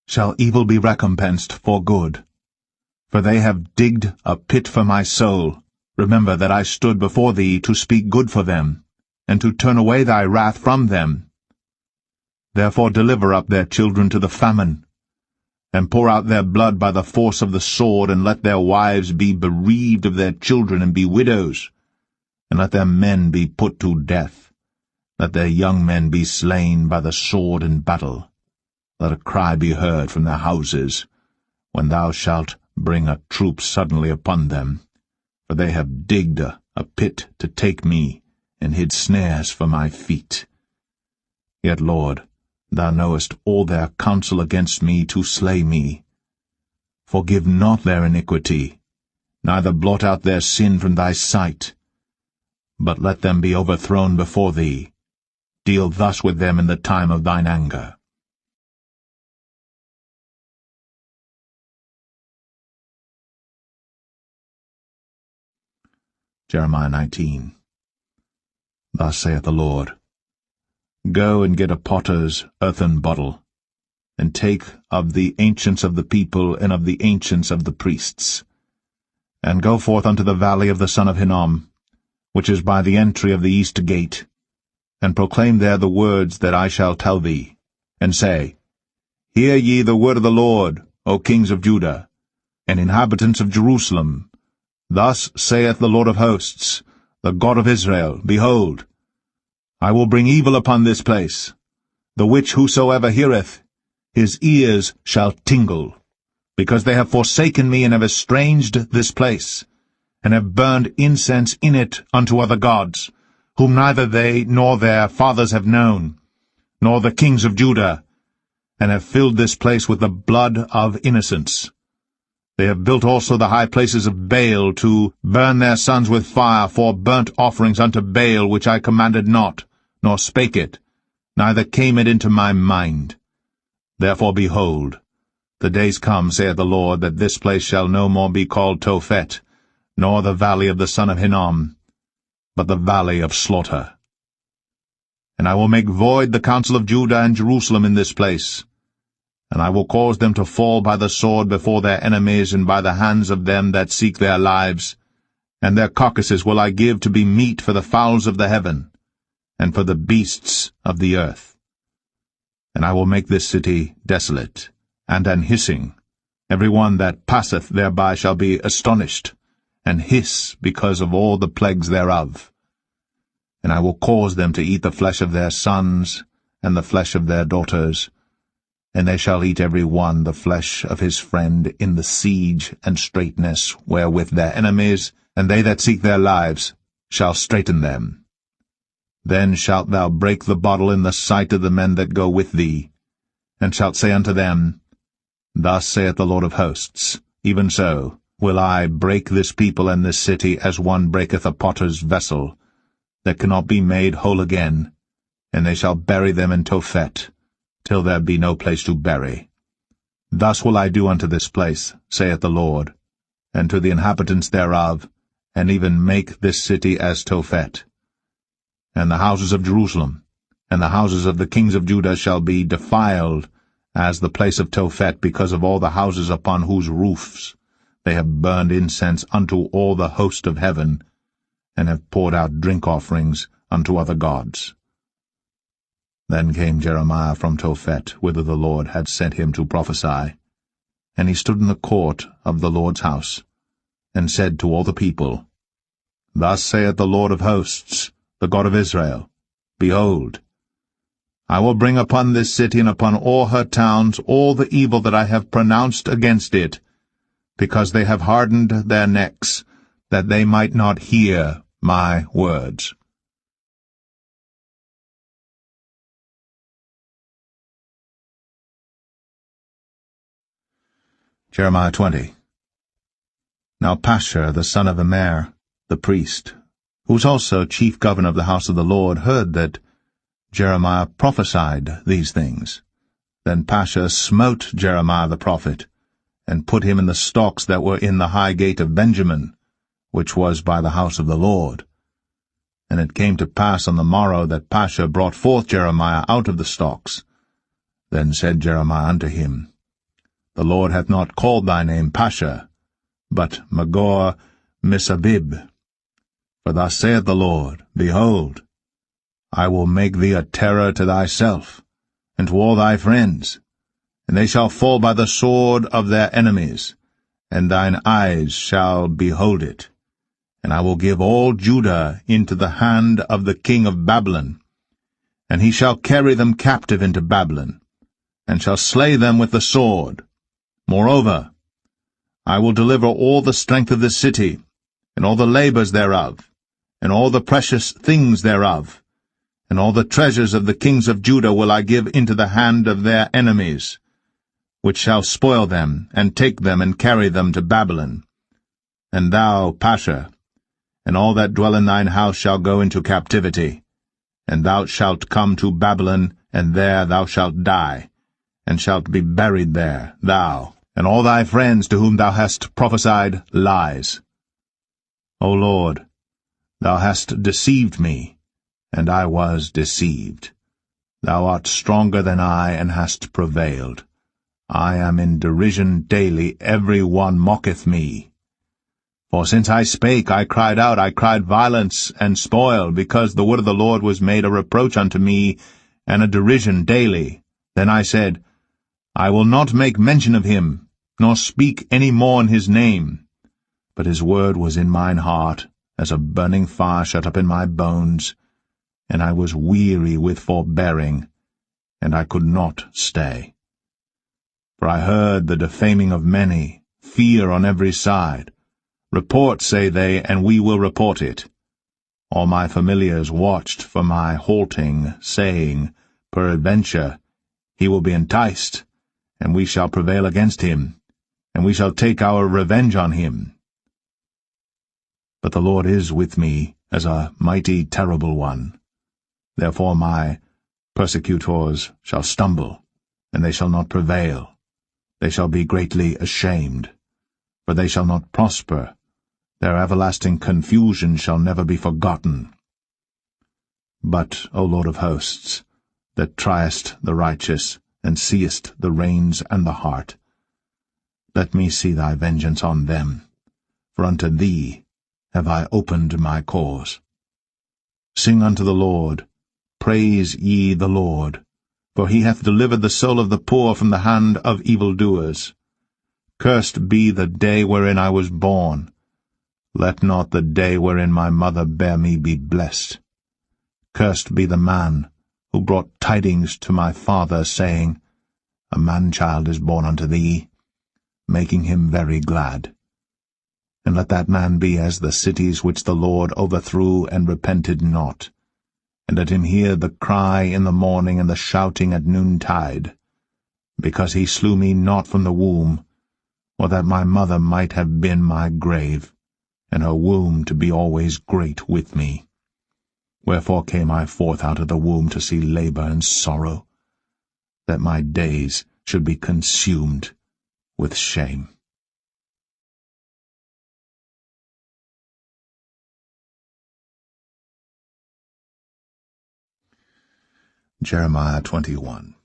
Shall evil be recompensed for good? For they have digged a pit for my soul. Remember that I stood before thee to speak good for them, and to turn away thy wrath from them. Therefore deliver up their children to the famine, and pour out their blood by the force of the sword, and let their wives be bereaved of their children, and be widows, and let their men be put to death. Let their young men be slain by the sword in battle. Let a cry be heard from their houses, when thou shalt bring a troop suddenly upon them. For they have digged a pit to take me, and hid snares for my feet. Yet, Lord, thou knowest all their counsel against me to slay me. Forgive not their iniquity, neither blot out their sin from thy sight. But let them be overthrown before thee. Deal thus with them in the time of thine anger. Jeremiah 19. Thus saith the Lord, Go and get a potter's earthen bottle, and take of the ancients of the people and of the ancients of the priests, and go forth unto the valley of the son of Hinnom, which is by the entry of the east gate, and proclaim there the words that I shall tell thee, and say, Hear ye the word of the Lord, O kings of Judah, and inhabitants of Jerusalem. Thus saith the Lord of hosts, the God of Israel, Behold, I will bring evil upon this place, the which whosoever heareth, his ears shall tingle, because they have forsaken me and have estranged this place, and have burned incense in it unto other gods, whom neither they nor their fathers have known, nor the kings of Judah, and have filled this place with the blood of innocents. They have built also the high places of Baal, to burn their sons with fire for burnt offerings unto Baal, which I commanded not, nor spake it, neither came it into my mind. Therefore, behold, the days come, saith the Lord, that this place shall no more be called Tophet, nor the valley of the son of Hinnom, but the valley of slaughter. And I will make void the counsel of Judah and Jerusalem in this place, and I will cause them to fall by the sword before their enemies, and by the hands of them that seek their lives, and their carcasses will I give to be meat for the fowls of the heaven, and for the beasts of the earth. And I will make this city desolate, and an hissing. Every one that passeth thereby shall be astonished, and hiss because of all the plagues thereof. And I will cause them to eat the flesh of their sons, and the flesh of their daughters, and they shall eat every one the flesh of his friend in the siege and straitness wherewith their enemies, and they that seek their lives, shall straiten them. Then shalt thou break the bottle in the sight of the men that go with thee, and shalt say unto them, Thus saith the Lord of hosts, even so will I break this people and this city, as one breaketh a potter's vessel, that cannot be made whole again, and they shall bury them in Tophet, till there be no place to bury. Thus will I do unto this place, saith the Lord, and to the inhabitants thereof, and even make this city as Tophet. And the houses of Jerusalem, and the houses of the kings of Judah shall be defiled as the place of Tophet, because of all the houses upon whose roofs they have burned incense unto all the host of heaven, and have poured out drink offerings unto other gods. Then came Jeremiah from Tophet, whither the Lord had sent him to prophesy. And he stood in the court of the Lord's house, and said to all the people, Thus saith the Lord of hosts, the God of Israel, Behold, I will bring upon this city and upon all her towns all the evil that I have pronounced against it, because they have hardened their necks, that they might not hear my words. Jeremiah 20. Now Pashur the son of Immer, the priest, who was also chief governor of the house of the Lord, heard that Jeremiah prophesied these things. Then Pashur smote Jeremiah the prophet, and put him in the stocks that were in the high gate of Benjamin, which was by the house of the Lord. And it came to pass on the morrow that Pashur brought forth Jeremiah out of the stocks. Then said Jeremiah unto him, The Lord hath not called thy name Pashur, but Magor-Missabib. For thus saith the Lord, Behold, I will make thee a terror to thyself, and to all thy friends, and they shall fall by the sword of their enemies, and thine eyes shall behold it. And I will give all Judah into the hand of the king of Babylon, and he shall carry them captive into Babylon, and shall slay them with the sword. Moreover, I will deliver all the strength of this city, and all the labors thereof, and all the precious things thereof, and all the treasures of the kings of Judah will I give into the hand of their enemies, which shall spoil them, and take them, and carry them to Babylon. And thou, Pashur, and all that dwell in thine house shall go into captivity, and thou shalt come to Babylon, and there thou shalt die, and shalt be buried there, thou, and all thy friends to whom thou hast prophesied lies. O Lord, thou hast deceived me, and I was deceived. Thou art stronger than I, and hast prevailed. I am in derision daily, every one mocketh me. For since I spake, I cried out, I cried violence and spoil, because the word of the Lord was made a reproach unto me, and a derision daily. Then I said, I will not make mention of him, nor speak any more in his name. But his word was in mine heart, as a burning fire shut up in my bones, and I was weary with forbearing, and I could not stay. For I heard the defaming of many, fear on every side. Report, say they, and we will report it. All my familiars watched for my halting, saying, Peradventure, he will be enticed, and we shall prevail against him, and we shall take our revenge on him. But the Lord is with me as a mighty terrible one. Therefore my persecutors shall stumble, and they shall not prevail. They shall be greatly ashamed, for they shall not prosper. Their everlasting confusion shall never be forgotten. But, O Lord of hosts, that triest the righteous, and seest the reins and the heart, let me see thy vengeance on them, for unto thee have I opened my cause. Sing unto the Lord, praise ye the Lord, for he hath delivered the soul of the poor from the hand of evildoers. Cursed be the day wherein I was born. Let not the day wherein my mother bare me be blessed. Cursed be the man who brought tidings to my father, saying, A man-child is born unto thee, making him very glad. And let that man be as the cities which the Lord overthrew and repented not. And let him hear the cry in the morning and the shouting at noontide, because he slew me not from the womb, or that my mother might have been my grave, and her womb to be always great with me. Wherefore came I forth out of the womb to see labor and sorrow, that my days should be consumed with shame. Jeremiah 21.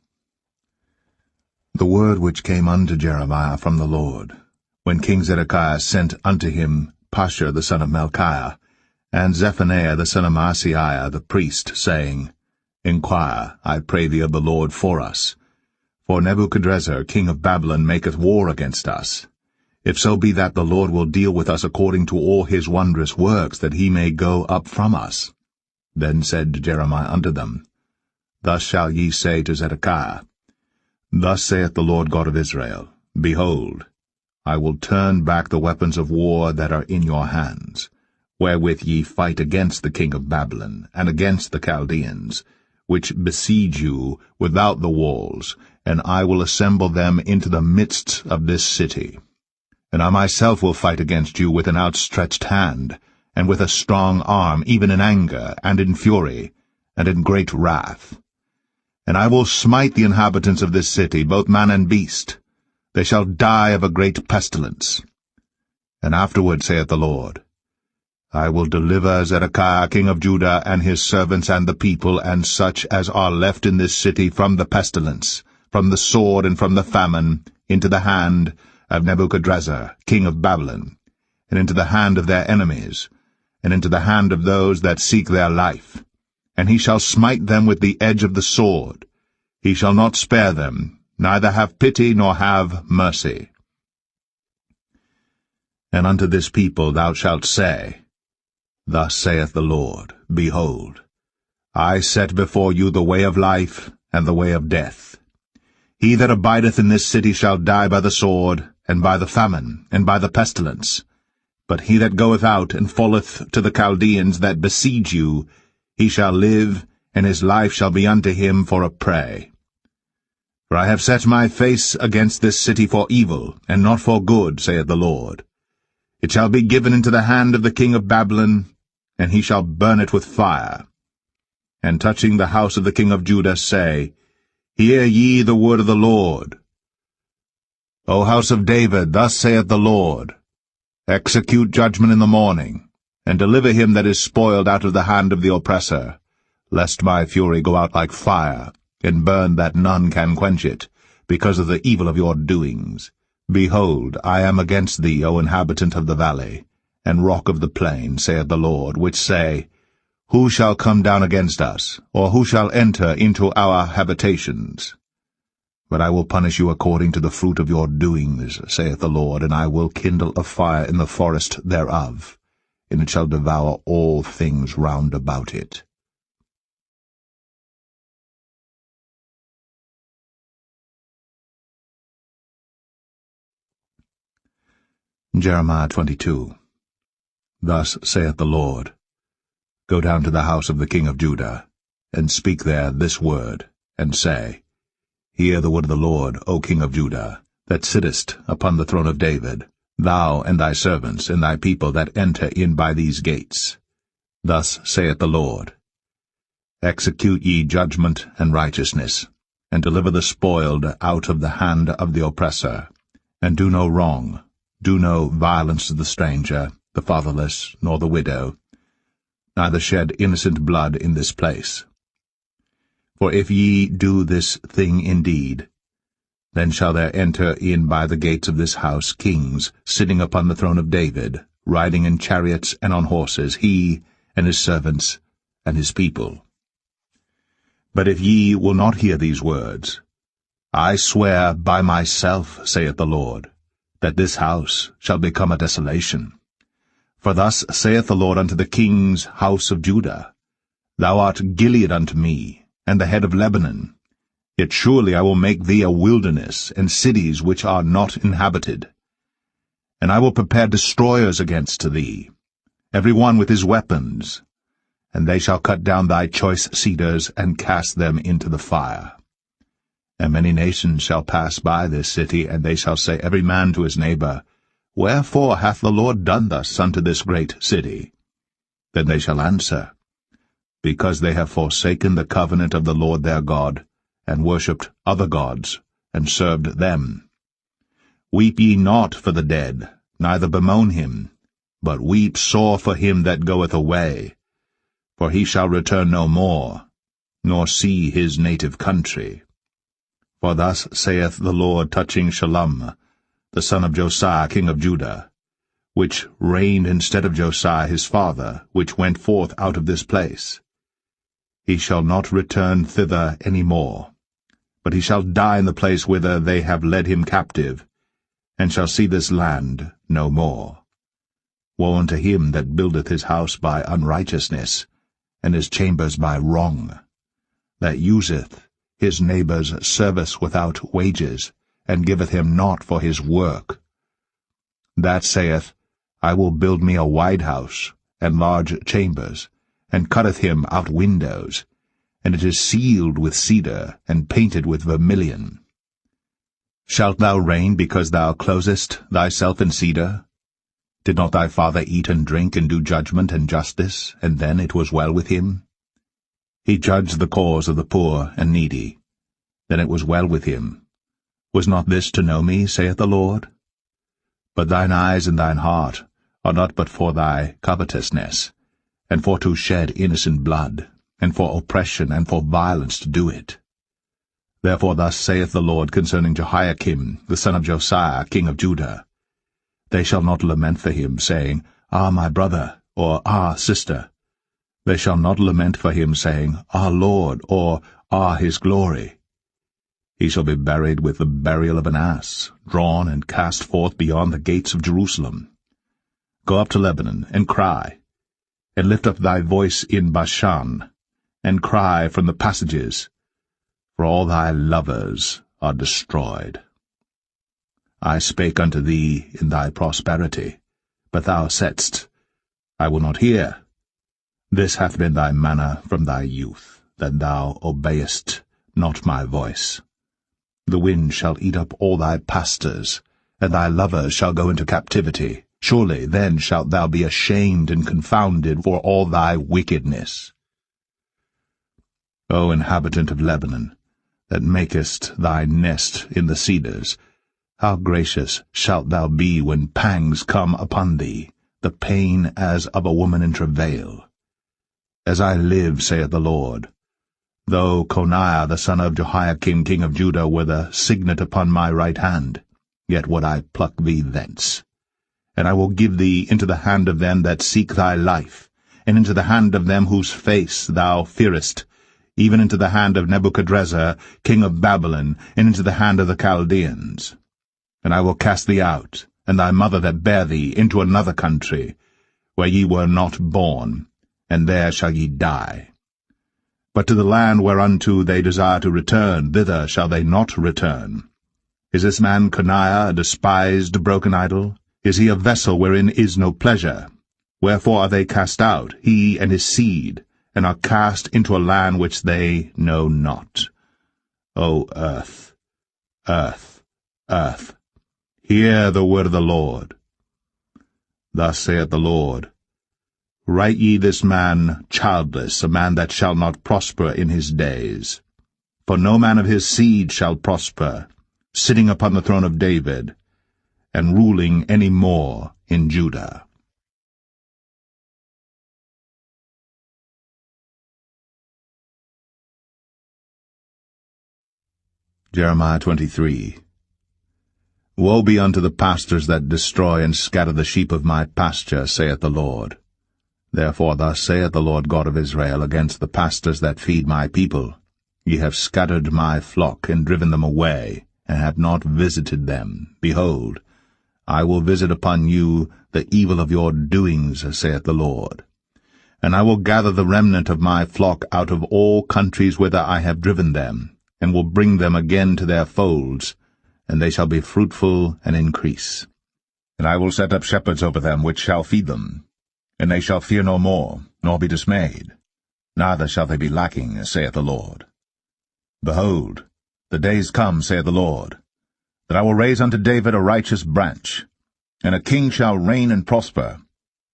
The word which came unto Jeremiah from the Lord, when King Zedekiah sent unto him Pashur the son of Malchiah, and Zephaniah the son of Maaseiah the priest, saying, Inquire, I pray thee, of the Lord for us. For Nebuchadrezzar king of Babylon maketh war against us. If so be that the Lord will deal with us according to all his wondrous works, that he may go up from us. Then said Jeremiah unto them, Thus shall ye say to Zedekiah, Thus saith the Lord God of Israel, Behold, I will turn back the weapons of war that are in your hands, wherewith ye fight against the king of Babylon, and against the Chaldeans, which besiege you without the walls, and I will assemble them into the midst of this city. And I myself will fight against you with an outstretched hand, and with a strong arm, even in anger, and in fury, and in great wrath. And I will smite the inhabitants of this city, both man and beast. They shall die of a great pestilence. And afterward, saith the Lord, I will deliver Zedekiah king of Judah, and his servants, and the people, and such as are left in this city, from the pestilence, from the sword, and from the famine, into the hand of Nebuchadrezzar king of Babylon, and into the hand of their enemies, and into the hand of those that seek their life. And he shall smite them with the edge of the sword. He shall not spare them, neither have pity nor have mercy. And unto this people thou shalt say, Thus saith the Lord, Behold, I set before you the way of life and the way of death. He that abideth in this city shall die by the sword, and by the famine, and by the pestilence. But he that goeth out and falleth to the Chaldeans that besiege you, he shall live, and his life shall be unto him for a prey. For I have set my face against this city for evil, and not for good, saith the Lord. It shall be given into the hand of the king of Babylon, and he shall burn it with fire. And touching the house of the king of Judah say, Hear ye the word of the Lord. O house of David, thus saith the Lord, Execute judgment in the morning, and deliver him that is spoiled out of the hand of the oppressor, lest my fury go out like fire, and burn that none can quench it, because of the evil of your doings. Behold, I am against thee, O inhabitant of the valley, and rock of the plain, saith the Lord, which say, Who shall come down against us, or who shall enter into our habitations? But I will punish you according to the fruit of your doings, saith the Lord, and I will kindle a fire in the forest thereof, and it shall devour all things round about it. Jeremiah 22. Thus saith the Lord, Go down to the house of the king of Judah, and speak there this word, and say, Hear the word of the Lord, O King of Judah, that sittest upon the throne of David, thou and thy servants and thy people that enter in by these gates. Thus saith the Lord, Execute ye judgment and righteousness, and deliver the spoiled out of the hand of the oppressor, and do no wrong, do no violence to the stranger, the fatherless, nor the widow, neither shed innocent blood in this place. For if ye do this thing indeed, then shall there enter in by the gates of this house kings sitting upon the throne of David, riding in chariots and on horses, he and his servants and his people. But if ye will not hear these words, I swear by myself, saith the Lord, that this house shall become a desolation. For thus saith the Lord unto the king's house of Judah, Thou art Gilead unto me, and the head of Lebanon. Yet surely I will make thee a wilderness, and cities which are not inhabited. And I will prepare destroyers against thee, every one with his weapons, and they shall cut down thy choice cedars, and cast them into the fire. And many nations shall pass by this city, and they shall say every man to his neighbor, Wherefore hath the Lord done thus unto this great city? Then they shall answer, Because they have forsaken the covenant of the Lord their God, and worshipped other gods, and served them. Weep ye not for the dead, neither bemoan him, but weep sore for him that goeth away, for he shall return no more, nor see his native country. For thus saith the Lord touching Shallum, the son of Josiah king of Judah, which reigned instead of Josiah his father, which went forth out of this place. He shall not return thither any more, but he shall die in the place whither they have led him captive, and shall see this land no more. Woe unto him that buildeth his house by unrighteousness, and his chambers by wrong, that useth his neighbour's service without wages, and giveth him naught for his work. That saith, I will build me a wide house, and large chambers, and cutteth him out windows, and it is sealed with cedar, and painted with vermilion. Shalt thou reign because thou closest thyself in cedar? Did not thy father eat and drink, and do judgment and justice, and then it was well with him? He judged the cause of the poor and needy. Then it was well with him. Was not this to know me, saith the Lord? But thine eyes and thine heart are not but for thy covetousness, and for to shed innocent blood, and for oppression and for violence to do it. Therefore thus saith the Lord concerning Jehoiakim, the son of Josiah, king of Judah, They shall not lament for him, saying, Ah, my brother, or Ah, sister. They shall not lament for him, saying, Ah, Lord, or Ah, his glory. He shall be buried with the burial of an ass, drawn and cast forth beyond the gates of Jerusalem. Go up to Lebanon, and cry, and lift up thy voice in Bashan, and cry from the passages, for all thy lovers are destroyed. I spake unto thee in thy prosperity, but thou saidst, I will not hear. This hath been thy manner from thy youth, that thou obeyest not my voice. The wind shall eat up all thy pastors, and thy lovers shall go into captivity. Surely then shalt thou be ashamed and confounded for all thy wickedness. O inhabitant of Lebanon, that makest thy nest in the cedars, how gracious shalt thou be when pangs come upon thee, the pain as of a woman in travail. As I live, saith the Lord, though Coniah the son of Jehoiakim king of Judah were the signet upon my right hand, yet would I pluck thee thence. And I will give thee into the hand of them that seek thy life, and into the hand of them whose face thou fearest, even into the hand of Nebuchadrezzar king of Babylon, and into the hand of the Chaldeans. And I will cast thee out, and thy mother that bare thee, into another country, where ye were not born, and there shall ye die. But to the land whereunto they desire to return, thither shall they not return. Is this man Coniah a despised broken idol? Is he a vessel wherein is no pleasure? Wherefore are they cast out, he and his seed, and are cast into a land which they know not? O earth, earth, earth, hear the word of the Lord. Thus saith the Lord, Write ye this man childless, a man that shall not prosper in his days. For no man of his seed shall prosper, sitting upon the throne of David, and ruling any more in Judah. Jeremiah 23. Woe be unto the pastors that destroy and scatter the sheep of my pasture, saith the Lord. Therefore thus saith the Lord God of Israel against the pastors that feed my people, Ye have scattered my flock, and driven them away, and have not visited them. Behold, I will visit upon you the evil of your doings, saith the Lord. And I will gather the remnant of my flock out of all countries whither I have driven them, and will bring them again to their folds, and they shall be fruitful and increase. And I will set up shepherds over them which shall feed them, and they shall fear no more, nor be dismayed, neither shall they be lacking, saith the Lord. Behold, the days come, saith the Lord, that I will raise unto David a righteous branch, and a king shall reign and prosper,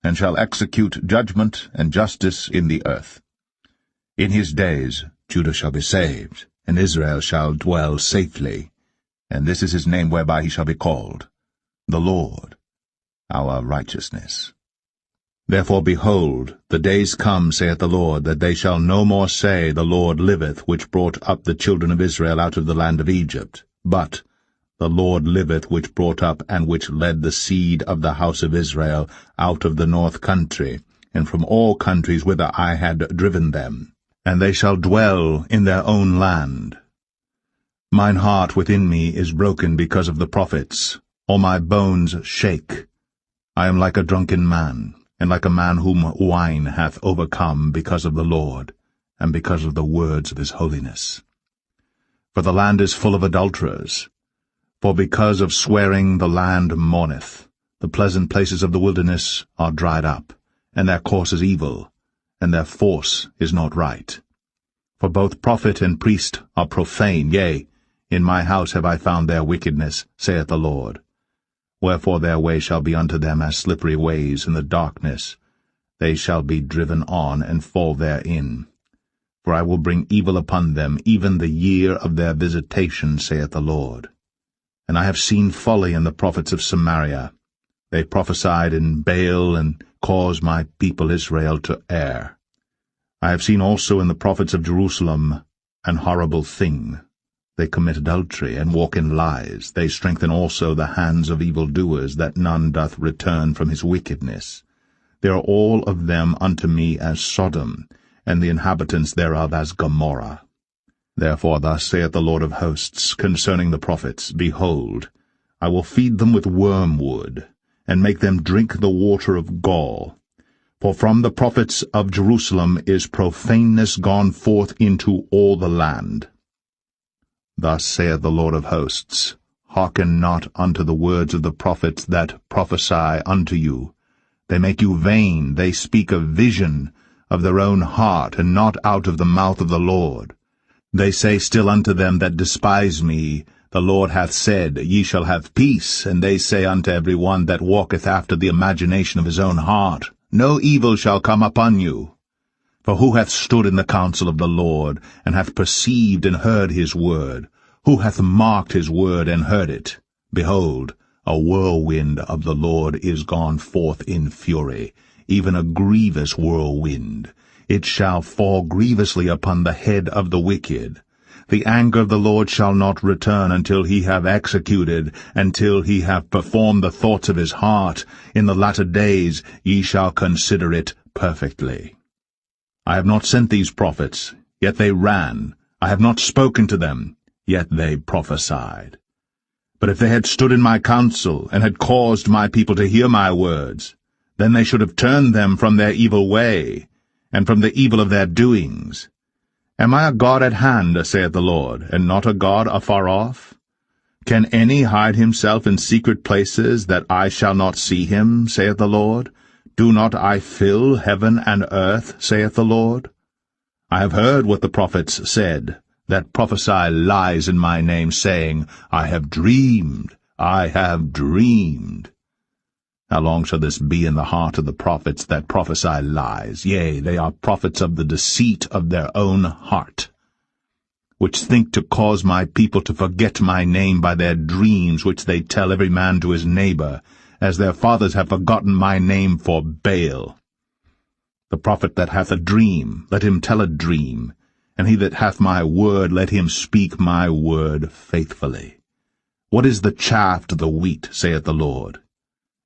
and shall execute judgment and justice in the earth. In his days Judah shall be saved, and Israel shall dwell safely, and this is his name whereby he shall be called, the Lord, our righteousness. Therefore, behold, the days come, saith the Lord, that they shall no more say, The Lord liveth, which brought up the children of Israel out of the land of Egypt, but, The Lord liveth, which brought up and which led the seed of the house of Israel out of the north country, and from all countries whither I had driven them, and they shall dwell in their own land. Mine heart within me is broken because of the prophets, all my bones shake. I am like a drunken man, and like a man whom wine hath overcome, because of the Lord, and because of the words of his holiness. For the land is full of adulterers. For because of swearing the land mourneth. The pleasant places of the wilderness are dried up, and their course is evil, and their force is not right. For both prophet and priest are profane, yea, in my house have I found their wickedness, saith the Lord. Wherefore their way shall be unto them as slippery ways in the darkness. They shall be driven on, and fall therein. For I will bring evil upon them, even the year of their visitation, saith the Lord. And I have seen folly in the prophets of Samaria. They prophesied in Baal, and caused my people Israel to err. I have seen also in the prophets of Jerusalem an horrible thing. They commit adultery, and walk in lies. They strengthen also the hands of evildoers, that none doth return from his wickedness. They are all of them unto me as Sodom, and the inhabitants thereof as Gomorrah. Therefore thus saith the Lord of hosts concerning the prophets, Behold, I will feed them with wormwood, and make them drink the water of gall. For from the prophets of Jerusalem is profaneness gone forth into all the land. Thus saith the Lord of hosts, Hearken not unto the words of the prophets that prophesy unto you. They make you vain, they speak a vision of their own heart, and not out of the mouth of the Lord. They say still unto them that despise me, The Lord hath said, Ye shall have peace. And they say unto every one that walketh after the imagination of his own heart, No evil shall come upon you. For who hath stood in the counsel of the Lord, and hath perceived and heard his word? Who hath marked his word and heard it? Behold, a whirlwind of the Lord is gone forth in fury, even a grievous whirlwind. It shall fall grievously upon the head of the wicked. The anger of the Lord shall not return until he have executed, until he have performed the thoughts of his heart. In the latter days ye shall consider it perfectly. I have not sent these prophets, yet they ran. I have not spoken to them, yet they prophesied. But if they had stood in my counsel, and had caused my people to hear my words, then they should have turned them from their evil way, and from the evil of their doings. Am I a God at hand, saith the Lord, and not a God afar off? Can any hide himself in secret places, that I shall not see him, saith the Lord? Do not I fill heaven and earth, saith the Lord? I have heard what the prophets said. that prophesy lies in my name, saying, I have dreamed, I have dreamed. How long shall this be in the heart of the prophets that prophesy lies? Yea, they are prophets of the deceit of their own heart, which think to cause my people to forget my name by their dreams, which they tell every man to his neighbor, as their fathers have forgotten my name for Baal. The prophet that hath a dream, let him tell a dream, and he that hath my word, let him speak my word faithfully. What is the chaff to the wheat, saith the Lord?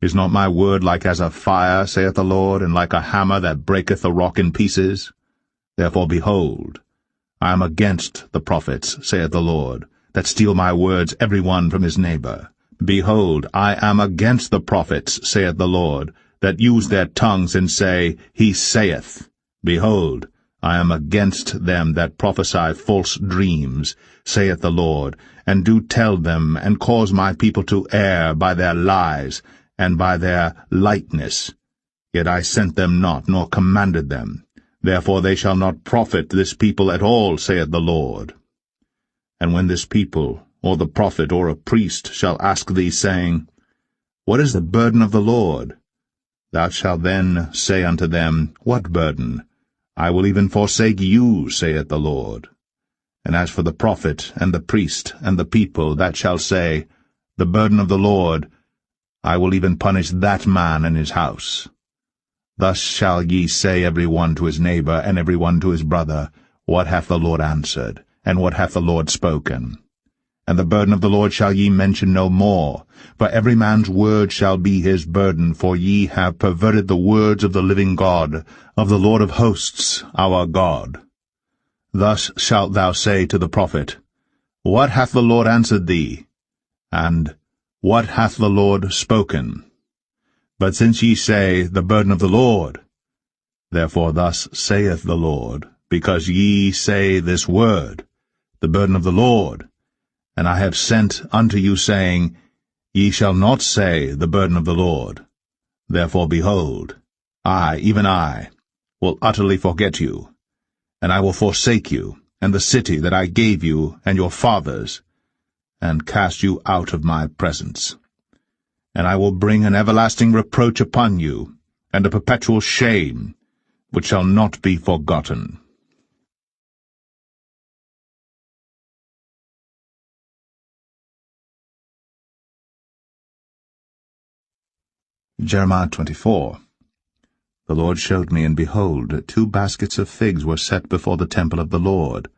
Is not my word like as a fire, saith the Lord, and like a hammer that breaketh a rock in pieces? Therefore, behold, I am against the prophets, saith the Lord, that steal my words every one from his neighbor. Behold, I am against the prophets, saith the Lord, that use their tongues and say, He saith. Behold, I am against them that prophesy false dreams, saith the Lord, and do tell them, and cause my people to err by their lies, and by their lightness. Yet I sent them not, nor commanded them. Therefore they shall not profit this people at all, saith the Lord. And when this people, or the prophet, or a priest, shall ask thee, saying, What is the burden of the Lord? Thou shalt then say unto them, What burden? I will even forsake you, saith the Lord. And as for the prophet, and the priest, and the people, that shall say, The burden of the Lord, I will even punish that man and his house. Thus shall ye say every one to his neighbor, and every one to his brother, What hath the Lord answered, and what hath the Lord spoken? And the burden of the Lord shall ye mention no more, for every man's word shall be his burden, for ye have perverted the words of the living God, of the Lord of hosts, our God. Thus shalt thou say to the prophet, What hath the Lord answered thee? And What hath the Lord spoken? But since ye say, The burden of the Lord, therefore thus saith the Lord, because ye say this word, The burden of the Lord, and I have sent unto you, saying, Ye shall not say, The burden of the Lord. Therefore, behold, I, even I, will utterly forget you, and I will forsake you, and the city that I gave you and your fathers, and cast you out of my presence. And I will bring an everlasting reproach upon you, and a perpetual shame, which shall not be forgotten. Jeremiah 24. The Lord showed me, and behold, 2 baskets of figs were set before the temple of the Lord.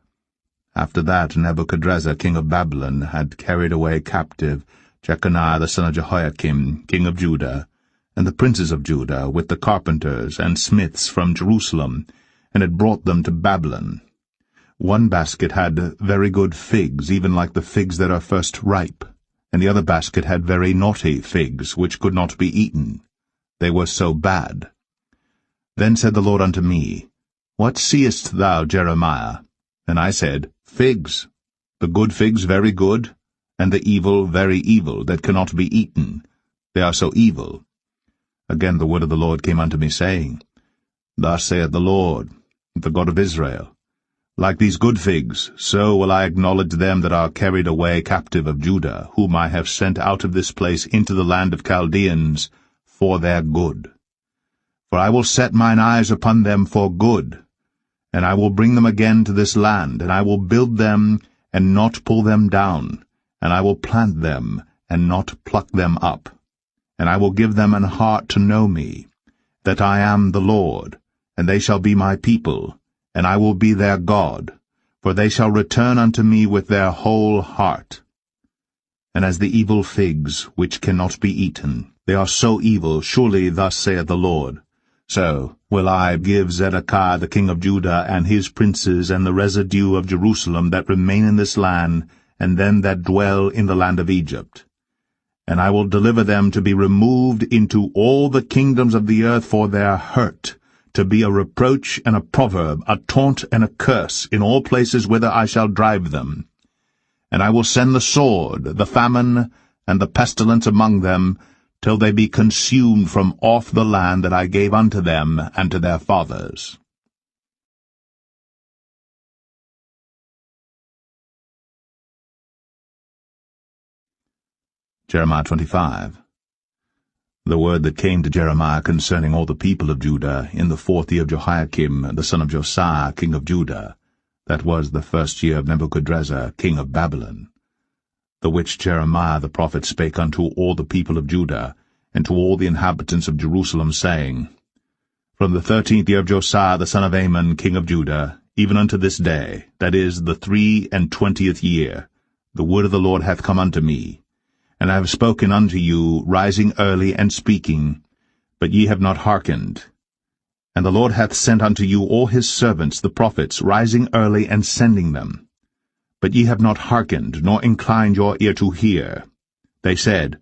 After that Nebuchadrezzar king of Babylon had carried away captive Jeconiah the son of Jehoiakim, king of Judah, and the princes of Judah, with the carpenters and smiths from Jerusalem, and had brought them to Babylon. 1 basket had very good figs, even like the figs that are first ripe, and the other basket had very naughty figs, which could not be eaten. They were so bad. Then said the Lord unto me, What seest thou, Jeremiah? And I said, Figs, the good figs very good, and the evil very evil, that cannot be eaten. They are so evil. Again the word of the Lord came unto me, saying, Thus saith the Lord, the God of Israel, Like these good figs, so will I acknowledge them that are carried away captive of Judah, whom I have sent out of this place into the land of Chaldeans, for their good. For I will set mine eyes upon them for good, and I will bring them again to this land, and I will build them, and not pull them down, and I will plant them, and not pluck them up. And I will give them an heart to know me, that I am the Lord, and they shall be my people, and I will be their God, for they shall return unto me with their whole heart. And as the evil figs, which cannot be eaten, they are so evil, surely thus saith the Lord, so will I give Zedekiah the king of Judah, and his princes, and the residue of Jerusalem that remain in this land, and them that dwell in the land of Egypt. And I will deliver them to be removed into all the kingdoms of the earth for their hurt, to be a reproach and a proverb, a taunt and a curse, in all places whither I shall drive them. And I will send the sword, the famine, and the pestilence among them, till they be consumed from off the land that I gave unto them and to their fathers. Jeremiah 25. The word that came to Jeremiah concerning all the people of Judah in the 4th year of Jehoiakim, the son of Josiah, king of Judah, that was the 1st year of Nebuchadrezzar, king of Babylon, the which Jeremiah the prophet spake unto all the people of Judah, and to all the inhabitants of Jerusalem, saying, From the 13th year of Josiah the son of Ammon, king of Judah, even unto this day, that is, the 23 year, the word of the Lord hath come unto me. And I have spoken unto you, rising early and speaking, but ye have not hearkened. And the Lord hath sent unto you all his servants the prophets, rising early and sending them. But ye have not hearkened, nor inclined your ear to hear. They said,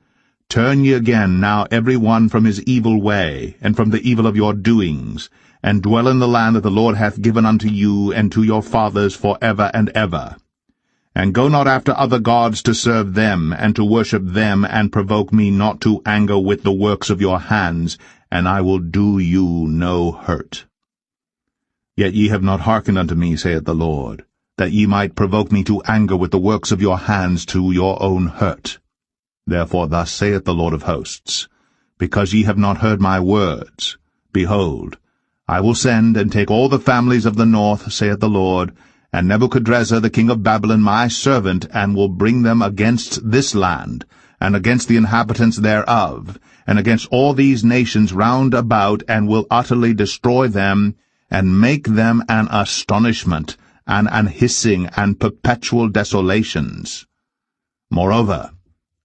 Turn ye again now every one from his evil way, and from the evil of your doings, and dwell in the land that the Lord hath given unto you and to your fathers for ever and ever. And go not after other gods to serve them, and to worship them, and provoke me not to anger with the works of your hands, and I will do you no hurt. Yet ye have not hearkened unto me, saith the Lord, that ye might provoke me to anger with the works of your hands to your own hurt. Therefore thus saith the Lord of hosts, Because ye have not heard my words, behold, I will send and take all the families of the north, saith the Lord, and Nebuchadrezzar the king of Babylon my servant, and will bring them against this land, and against the inhabitants thereof, and against all these nations round about, and will utterly destroy them, and make them an astonishment, and an hissing, and perpetual desolations. Moreover,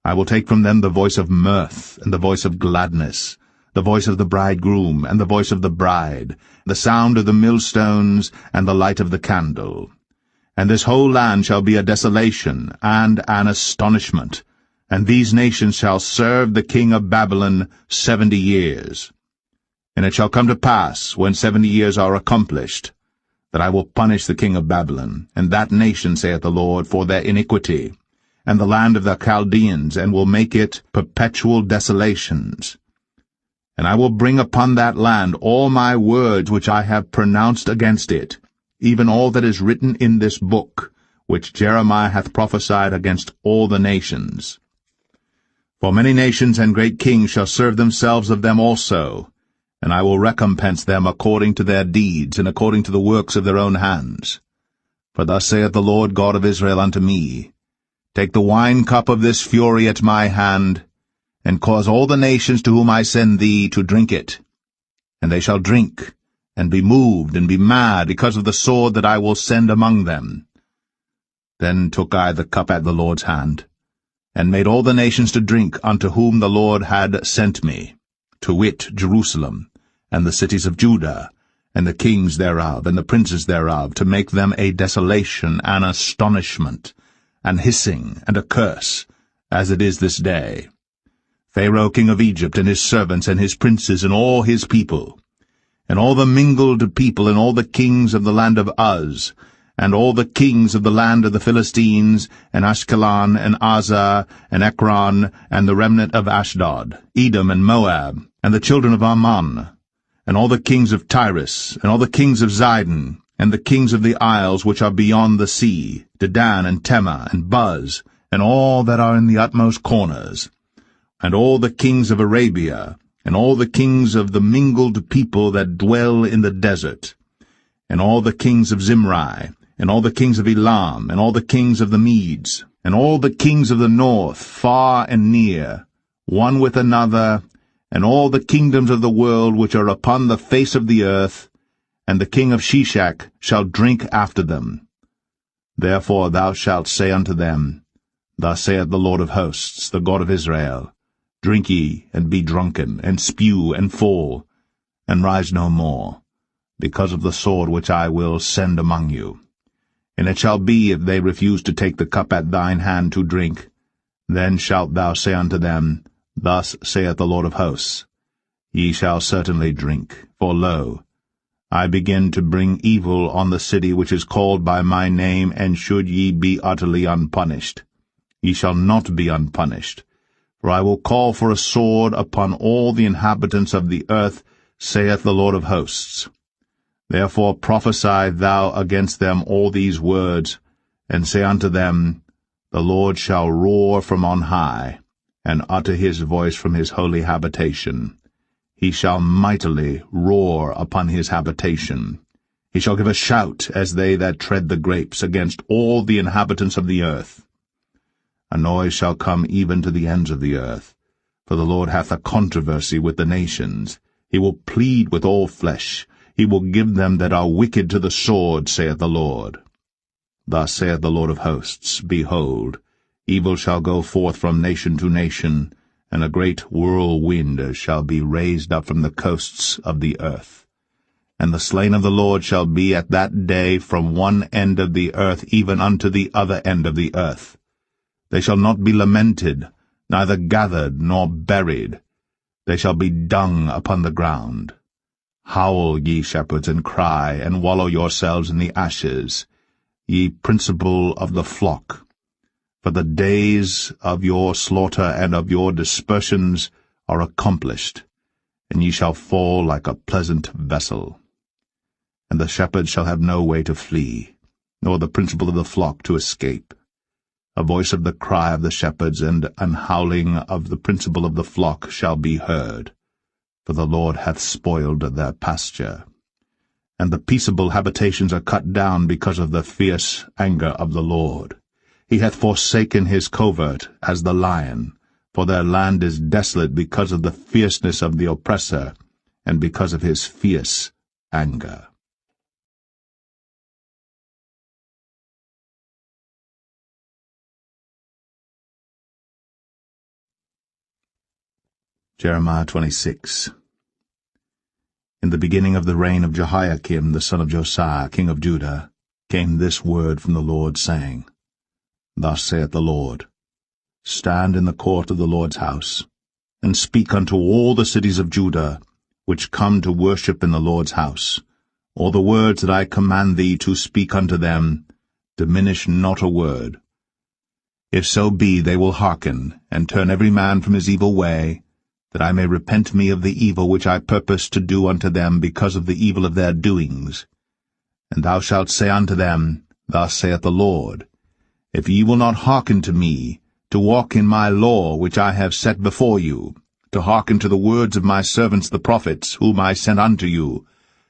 I will take from them the voice of mirth, and the voice of gladness, the voice of the bridegroom, and the voice of the bride, the sound of the millstones, and the light of the candle. And this whole land shall be a desolation, and an astonishment, and these nations shall serve the king of Babylon 70 years. And it shall come to pass, when 70 years are accomplished, that I will punish the king of Babylon, and that nation, saith the Lord, for their iniquity, and the land of the Chaldeans, and will make it perpetual desolations. And I will bring upon that land all my words which I have pronounced against it, even all that is written in this book, which Jeremiah hath prophesied against all the nations. For many nations and great kings shall serve themselves of them also, and I will recompense them according to their deeds, and according to the works of their own hands. For thus saith the Lord God of Israel unto me, Take the wine cup of this fury at my hand, and cause all the nations to whom I send thee to drink it. And they shall drink, and be moved, and be mad, because of the sword that I will send among them. Then took I the cup at the Lord's hand, and made all the nations to drink unto whom the Lord had sent me, to wit, Jerusalem, and the cities of Judah, and the kings thereof, and the princes thereof, to make them a desolation, an astonishment, an hissing, and a curse, as it is this day. Pharaoh king of Egypt, and his servants, and his princes, and all his people, and all the mingled people, and all the kings of the land of Uz, and all the kings of the land of the Philistines, and Ashkelon, and Azar, and Ekron, and the remnant of Ashdod, Edom, and Moab, and the children of Ammon, and all the kings of Tyrus, and all the kings of Zidon, and the kings of the isles which are beyond the sea, Dedan, and Tema, and Buz, and all that are in the utmost corners, and all the kings of Arabia, and all the kings of the mingled people that dwell in the desert, and all the kings of Zimri, and all the kings of Elam, and all the kings of the Medes, and all the kings of the north, far and near, one with another, and all the kingdoms of the world which are upon the face of the earth, and the king of Shishak shall drink after them. Therefore thou shalt say unto them, Thus saith the Lord of hosts, the God of Israel, Drink ye, and be drunken, and spew, and fall, and rise no more, because of the sword which I will send among you. And it shall be, if they refuse to take the cup at thine hand to drink, then shalt thou say unto them, Thus saith the Lord of hosts, Ye shall certainly drink, for lo, I begin to bring evil on the city which is called by my name, and should ye be utterly unpunished, ye shall not be unpunished. For I will call for a sword upon all the inhabitants of the earth, saith the Lord of hosts. Therefore prophesy thou against them all these words, and say unto them, The Lord shall roar from on high, and utter his voice from his holy habitation. He shall mightily roar upon his habitation. He shall give a shout as they that tread the grapes against all the inhabitants of the earth. A noise shall come even to the ends of the earth, for the Lord hath a controversy with the nations. He will plead with all flesh. He will give them that are wicked to the sword, saith the Lord. Thus saith the Lord of hosts, Behold, evil shall go forth from nation to nation, and a great whirlwind shall be raised up from the coasts of the earth. And the slain of the Lord shall be at that day from one end of the earth even unto the other end of the earth. They shall not be lamented, neither gathered nor buried. They shall be dung upon the ground. Howl, ye shepherds, and cry, and wallow yourselves in the ashes, ye principal of the flock. For the days of your slaughter and of your dispersions are accomplished, and ye shall fall like a pleasant vessel. And the shepherds shall have no way to flee, nor the principal of the flock to escape. A voice of the cry of the shepherds and an howling of the principal of the flock shall be heard, for the Lord hath spoiled their pasture. And the peaceable habitations are cut down because of the fierce anger of the Lord. He hath forsaken his covert as the lion, for their land is desolate because of the fierceness of the oppressor, and because of his fierce anger. Jeremiah 26. In the beginning of the reign of Jehoiakim the son of Josiah, king of Judah, came this word from the Lord, saying, Thus saith the Lord, Stand in the court of the Lord's house, and speak unto all the cities of Judah, which come to worship in the Lord's house, all the words that I command thee to speak unto them, diminish not a word. If so be they will hearken, and turn every man from his evil way, that I may repent me of the evil which I purpose to do unto them because of the evil of their doings. And thou shalt say unto them, Thus saith the Lord, If ye will not hearken to me, to walk in my law which I have set before you, to hearken to the words of my servants the prophets, whom I sent unto you,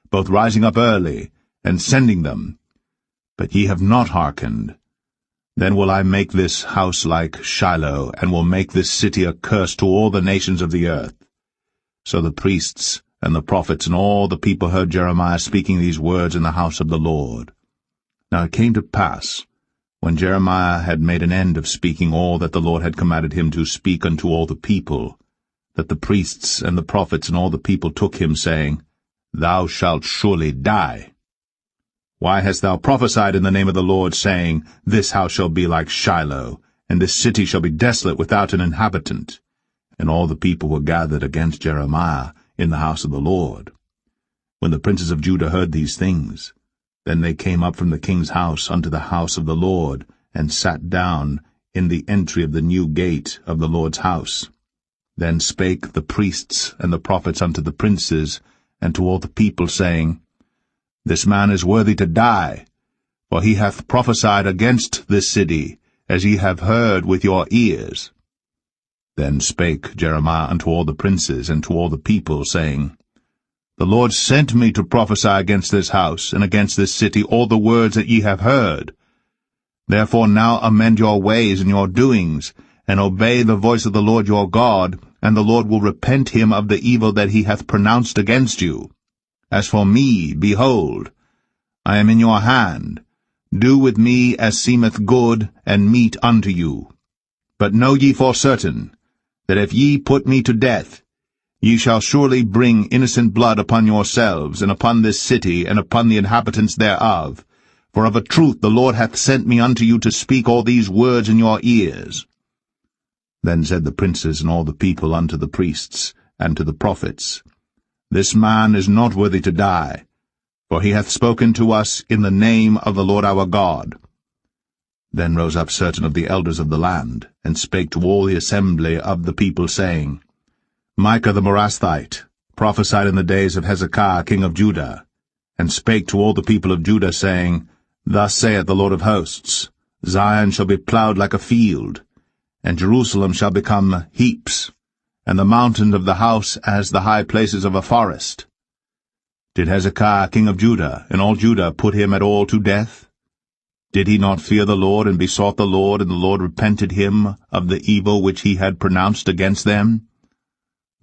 both rising up early, and sending them, but ye have not hearkened, then will I make this house like Shiloh, and will make this city a curse to all the nations of the earth. So the priests and the prophets and all the people heard Jeremiah speaking these words in the house of the Lord. Now it came to pass, when Jeremiah had made an end of speaking all that the Lord had commanded him to speak unto all the people, that the priests and the prophets and all the people took him, saying, Thou shalt surely die. Why hast thou prophesied in the name of the Lord, saying, This house shall be like Shiloh, and this city shall be desolate without an inhabitant? And all the people were gathered against Jeremiah in the house of the Lord. When the princes of Judah heard these things, then they came up from the king's house unto the house of the Lord, and sat down in the entry of the new gate of the Lord's house. Then spake the priests and the prophets unto the princes and to all the people, saying, This man is worthy to die, for he hath prophesied against this city, as ye have heard with your ears. Then spake Jeremiah unto all the princes and to all the people, saying, The Lord sent me to prophesy against this house and against this city all the words that ye have heard. Therefore now amend your ways and your doings, and obey the voice of the Lord your God, and the Lord will repent him of the evil that he hath pronounced against you. As for me, behold, I am in your hand. Do with me as seemeth good and meet unto you. But know ye for certain, that if ye put me to death, ye shall surely bring innocent blood upon yourselves, and upon this city, and upon the inhabitants thereof. For of a truth the Lord hath sent me unto you to speak all these words in your ears. Then said the princes and all the people unto the priests and to the prophets, This man is not worthy to die, for he hath spoken to us in the name of the Lord our God. Then rose up certain of the elders of the land, and spake to all the assembly of the people, saying, Micah the Morasthite prophesied in the days of Hezekiah king of Judah, and spake to all the people of Judah, saying, Thus saith the Lord of hosts, Zion shall be plowed like a field, And Jerusalem shall become heaps, and the mountain of the house as the high places of a forest. Did Hezekiah king of Judah and all Judah put him at all to death? Did he not fear the Lord, and besought the Lord, and the Lord repented him of the evil which he had pronounced against them?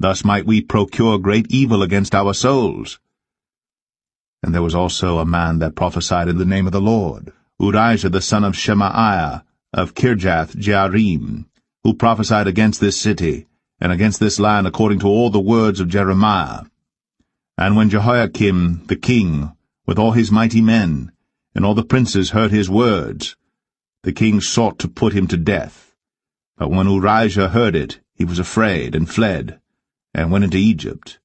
Thus might we procure great evil against our souls. And there was also a man that prophesied in the name of the Lord, Urijah the son of Shemaiah, of Kirjath-Jearim, who prophesied against this city, and against this land according to all the words of Jeremiah. And when Jehoiakim the king, with all his mighty men, and all the princes heard his words, the king sought to put him to death. But when Urijah heard it, he was afraid, and fled, and went into Egypt.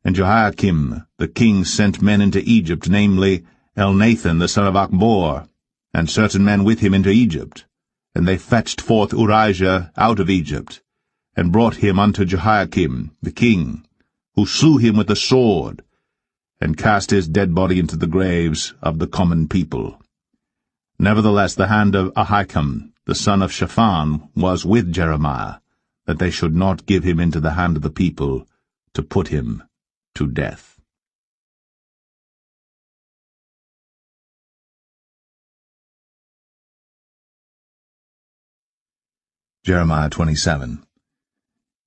And Jehoiakim the king sent men into Egypt, namely Elnathan the son of Achbor, and certain men with him into Egypt. And they fetched forth Urijah out of Egypt, and brought him unto Jehoiakim the king, who slew him with the sword, and cast his dead body into the graves of the common people. Nevertheless the hand of Ahikam the son of Shaphan was with Jeremiah, that they should not give him into the hand of the people, to put him to death. Jeremiah 27.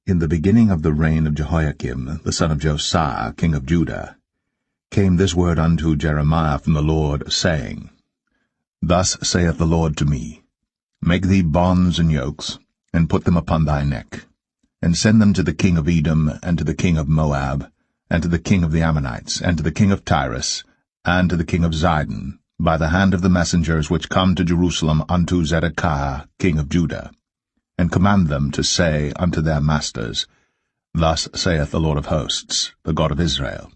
In the beginning of the reign of Jehoiakim, the son of Josiah, king of Judah, came this word unto Jeremiah from the Lord, saying, Thus saith the Lord to me, Make thee bonds and yokes, and put them upon thy neck, and send them to the king of Edom, and to the king of Moab, and to the king of the Ammonites, and to the king of Tyrus, and to the king of Zidon, by the hand of the messengers which come to Jerusalem unto Zedekiah king of Judah, and command them to say unto their masters, Thus saith the Lord of hosts, the God of Israel,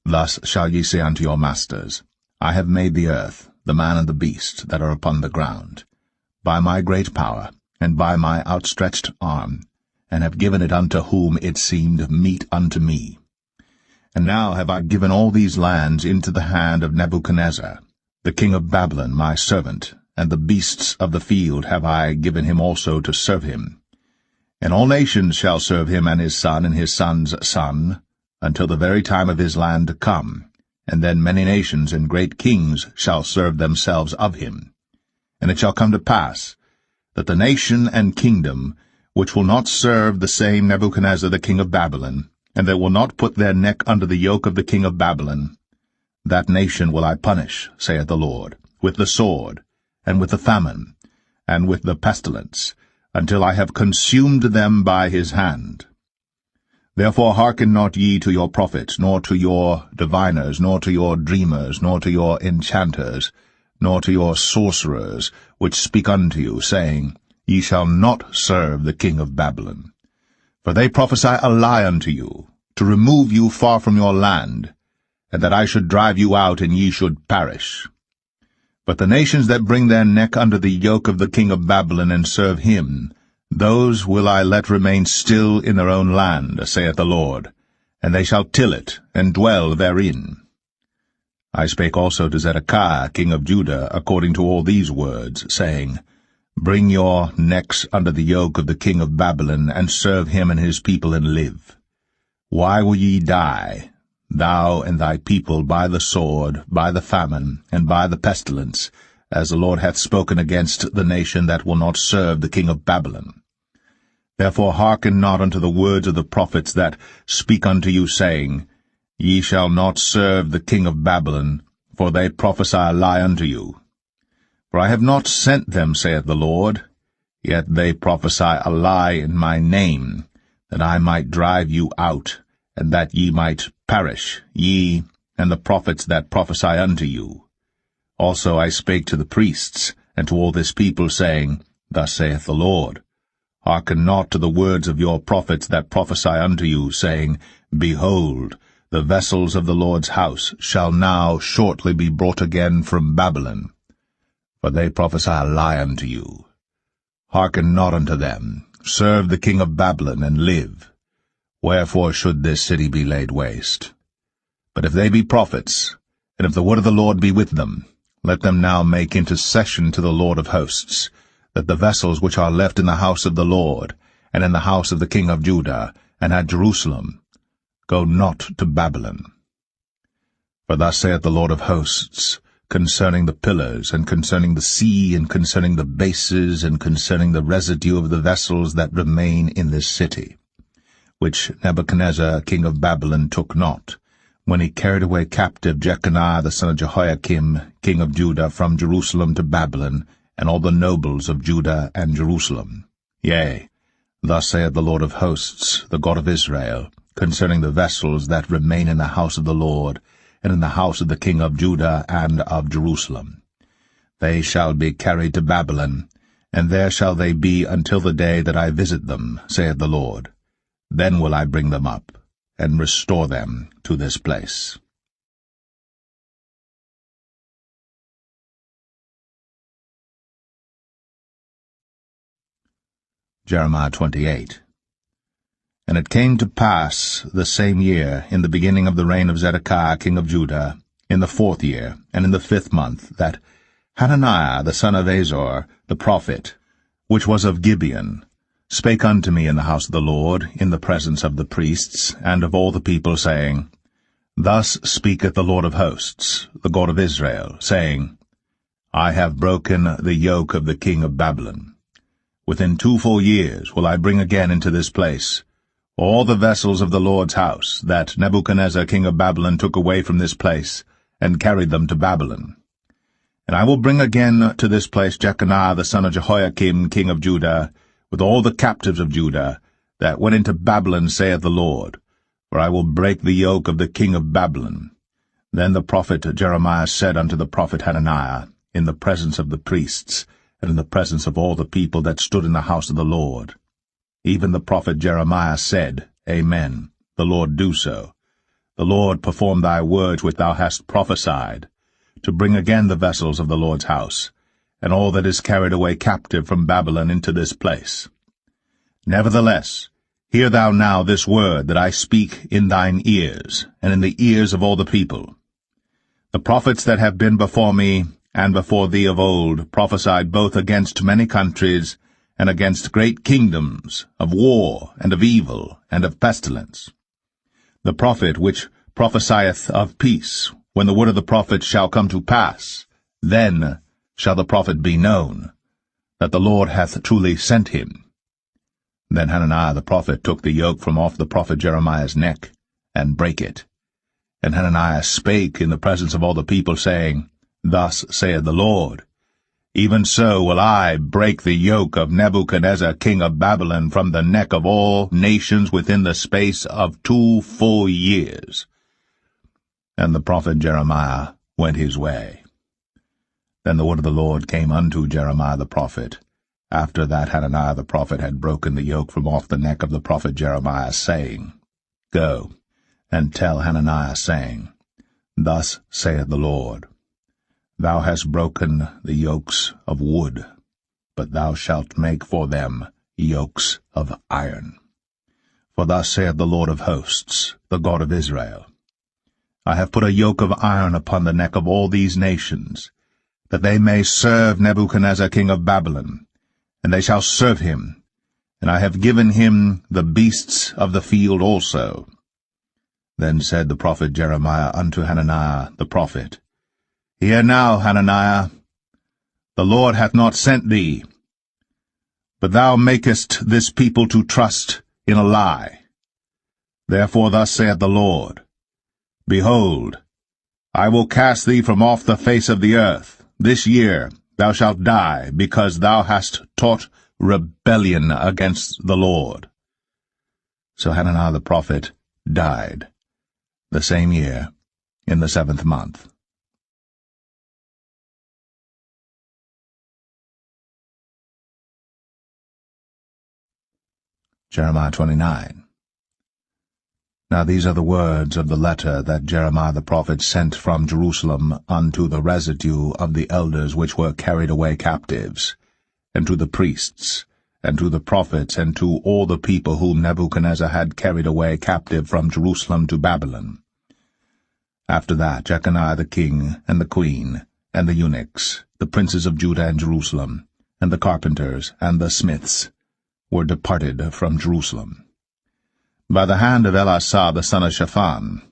Thus shall ye say unto your masters, I have made the earth, the man and the beast that are upon the ground, by my great power, and by my outstretched arm, and have given it unto whom it seemed meet unto me. And now have I given all these lands into the hand of Nebuchadnezzar, the king of Babylon, my servant, and the beasts of the field have I given him also to serve him. And all nations shall serve him, and his son's son, until the very time of his land come, and then many nations and great kings shall serve themselves of him. And it shall come to pass, that the nation and kingdom which will not serve the same Nebuchadnezzar the king of Babylon, and that will not put their neck under the yoke of the king of Babylon, that nation will I punish, saith the Lord, with the sword, and with the famine, and with the pestilence, until I have consumed them by his hand. Therefore hearken not ye to your prophets, nor to your diviners, nor to your dreamers, nor to your enchanters, nor to your sorcerers, which speak unto you, saying, Ye shall not serve the king of Babylon. For they prophesy a lie unto you, to remove you far from your land, and that I should drive you out, and ye should perish. But the nations that bring their neck under the yoke of the king of Babylon, and serve him, those will I let remain still in their own land, saith the Lord, and they shall till it, and dwell therein. I spake also to Zedekiah king of Judah according to all these words, saying, Bring your necks under the yoke of the king of Babylon, and serve him and his people, and live. Why will ye die, thou and thy people, by the sword, by the famine, and by the pestilence, as the Lord hath spoken against the nation that will not serve the king of Babylon? Therefore hearken not unto the words of the prophets that speak unto you, saying, Ye shall not serve the king of Babylon, for they prophesy a lie unto you. For I have not sent them, saith the Lord, yet they prophesy a lie in my name, that I might drive you out, and that ye might perish, ye and the prophets that prophesy unto you. Also I spake to the priests, and to all this people, saying, Thus saith the Lord, Hearken not to the words of your prophets that prophesy unto you, saying, Behold, the vessels of the Lord's house shall now shortly be brought again from Babylon. For they prophesy a lie unto you. Hearken not unto them. Serve the king of Babylon, and live. Wherefore should this city be laid waste? But if they be prophets, and if the word of the Lord be with them, let them now make intercession to the Lord of hosts, that the vessels which are left in the house of the Lord, and in the house of the king of Judah, and at Jerusalem, go not to Babylon. For thus saith the Lord of hosts, concerning the pillars, and concerning the sea, and concerning the bases, and concerning the residue of the vessels that remain in this city, which Nebuchadnezzar king of Babylon took not, when he carried away captive Jeconiah the son of Jehoiakim king of Judah from Jerusalem to Babylon, and all the nobles of Judah and Jerusalem. Yea, thus saith the Lord of hosts, the God of Israel, concerning the vessels that remain in the house of the Lord, and in the house of the king of Judah and of Jerusalem. They shall be carried to Babylon, and there shall they be until the day that I visit them, saith the Lord. Then will I bring them up, and restore them to this place. Jeremiah 28. And it came to pass the same year, in the beginning of the reign of Zedekiah king of Judah, in the 4th year, and in the 5th month, that Hananiah the son of Azor, the prophet, which was of Gibeon, spake unto me in the house of the Lord, in the presence of the priests, and of all the people, saying, Thus speaketh the Lord of hosts, the God of Israel, saying, I have broken the yoke of the king of Babylon. Within 2 full years will I bring again into this place all the vessels of the Lord's house, that Nebuchadnezzar king of Babylon took away from this place, and carried them to Babylon. And I will bring again to this place Jeconiah the son of Jehoiakim king of Judah, with all the captives of Judah, that went into Babylon, saith the Lord, for I will break the yoke of the king of Babylon. Then the prophet Jeremiah said unto the prophet Hananiah, in the presence of the priests, and in the presence of all the people that stood in the house of the Lord, even the prophet Jeremiah said, Amen, the Lord do so. The Lord perform thy words which thou hast prophesied, to bring again the vessels of the Lord's house, and all that is carried away captive from Babylon into this place. Nevertheless, hear thou now this word that I speak in thine ears, and in the ears of all the people. The prophets that have been before me, and before thee of old, prophesied both against many countries, and against great kingdoms, of war, and of evil, and of pestilence. The prophet which prophesieth of peace, when the word of the prophet shall come to pass, then shall the prophet be known, that the Lord hath truly sent him. Then Hananiah the prophet took the yoke from off the prophet Jeremiah's neck, and brake it. And Hananiah spake in the presence of all the people, saying, Thus saith the Lord, Even so will I break the yoke of Nebuchadnezzar king of Babylon from the neck of all nations within the space of 2 full years. And the prophet Jeremiah went his way. Then the word of the Lord came unto Jeremiah the prophet, after that Hananiah the prophet had broken the yoke from off the neck of the prophet Jeremiah, saying, Go, and tell Hananiah, saying, Thus saith the Lord, Thou hast broken the yokes of wood, but thou shalt make for them yokes of iron. For thus saith the Lord of hosts, the God of Israel, I have put a yoke of iron upon the neck of all these nations, that they may serve Nebuchadnezzar king of Babylon, and they shall serve him, and I have given him the beasts of the field also. Then said the prophet Jeremiah unto Hananiah the prophet, Hear now, Hananiah, the Lord hath not sent thee, but thou makest this people to trust in a lie. Therefore thus saith the Lord, Behold, I will cast thee from off the face of the earth. This year thou shalt die, because thou hast taught rebellion against the Lord. So Hananiah the prophet died the same year, in the 7th month. Jeremiah 29. Now these are the words of the letter that Jeremiah the prophet sent from Jerusalem unto the residue of the elders which were carried away captives, and to the priests, and to the prophets, and to all the people whom Nebuchadnezzar had carried away captive from Jerusalem to Babylon. After that Jeconiah the king, and the queen, and the eunuchs, the princes of Judah and Jerusalem, and the carpenters, and the smiths, were departed from Jerusalem. By the hand of Elasah the son of Shaphan,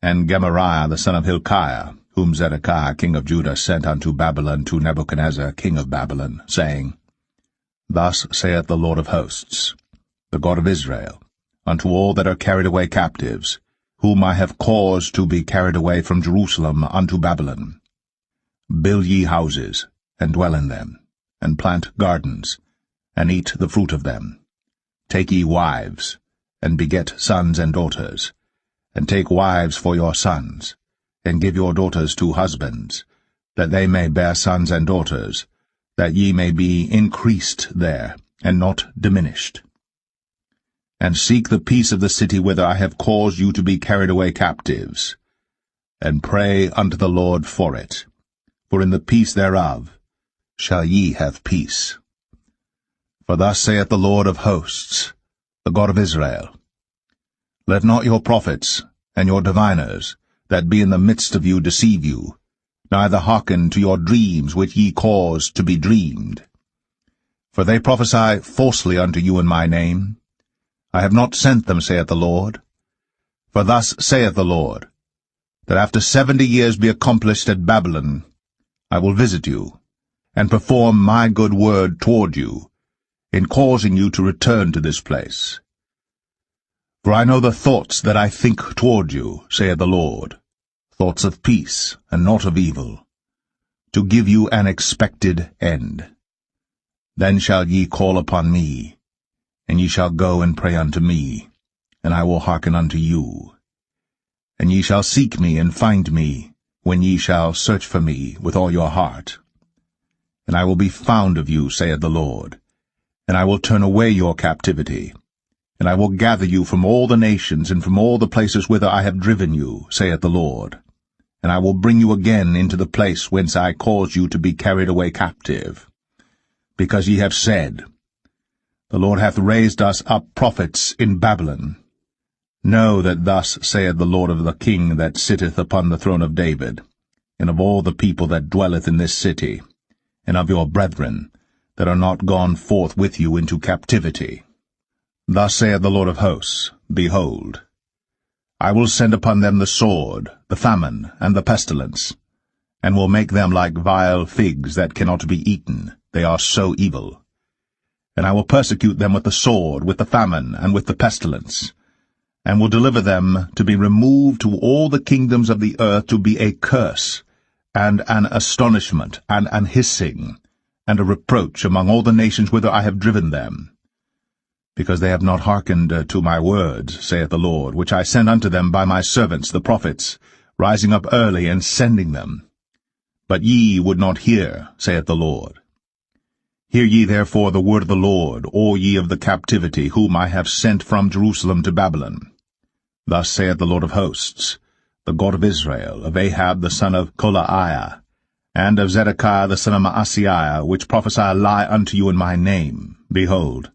and Gemariah the son of Hilkiah, whom Zedekiah king of Judah sent unto Babylon to Nebuchadnezzar king of Babylon, saying, Thus saith the Lord of hosts, the God of Israel, unto all that are carried away captives, whom I have caused to be carried away from Jerusalem unto Babylon. Build ye houses, and dwell in them, and plant gardens, and eat the fruit of them. Take ye wives, and beget sons and daughters, and take wives for your sons, and give your daughters to husbands, that they may bear sons and daughters, that ye may be increased there, and not diminished. And seek the peace of the city whither I have caused you to be carried away captives, and pray unto the Lord for it, for in the peace thereof shall ye have peace. For thus saith the Lord of hosts, the God of Israel, Let not your prophets and your diviners that be in the midst of you deceive you, neither hearken to your dreams which ye cause to be dreamed. For they prophesy falsely unto you in my name. I have not sent them, saith the Lord. For thus saith the Lord, that after 70 years be accomplished at Babylon, I will visit you, and perform my good word toward you, in causing you to return to this place. For I know the thoughts that I think toward you, saith the Lord, thoughts of peace, and not of evil, to give you an expected end. Then shall ye call upon me, and ye shall go and pray unto me, and I will hearken unto you. And ye shall seek me and find me, when ye shall search for me with all your heart. And I will be found of you, saith the Lord, and I will turn away your captivity. And I will gather you from all the nations and from all the places whither I have driven you, saith the Lord. And I will bring you again into the place whence I caused you to be carried away captive. Because ye have said, The Lord hath raised us up prophets in Babylon. Know that thus saith the Lord of the King that sitteth upon the throne of David, and of all the people that dwelleth in this city, and of your brethren that are not gone forth with you into captivity. Thus saith the Lord of hosts, Behold, I will send upon them the sword, the famine, and the pestilence, and will make them like vile figs that cannot be eaten, they are so evil. And I will persecute them with the sword, with the famine, and with the pestilence, and will deliver them to be removed to all the kingdoms of the earth to be a curse, and an astonishment, and an hissing, and a reproach among all the nations whither I have driven them. Because they have not hearkened to my words, saith the Lord, which I sent unto them by my servants the prophets, rising up early and sending them. But ye would not hear, saith the Lord. Hear ye therefore the word of the Lord, all ye of the captivity, whom I have sent from Jerusalem to Babylon. Thus saith the Lord of hosts, the God of Israel, of Ahab the son of Kolaiah, and of Zedekiah the son of Maaseiah, which prophesy a lie unto you in my name. Behold,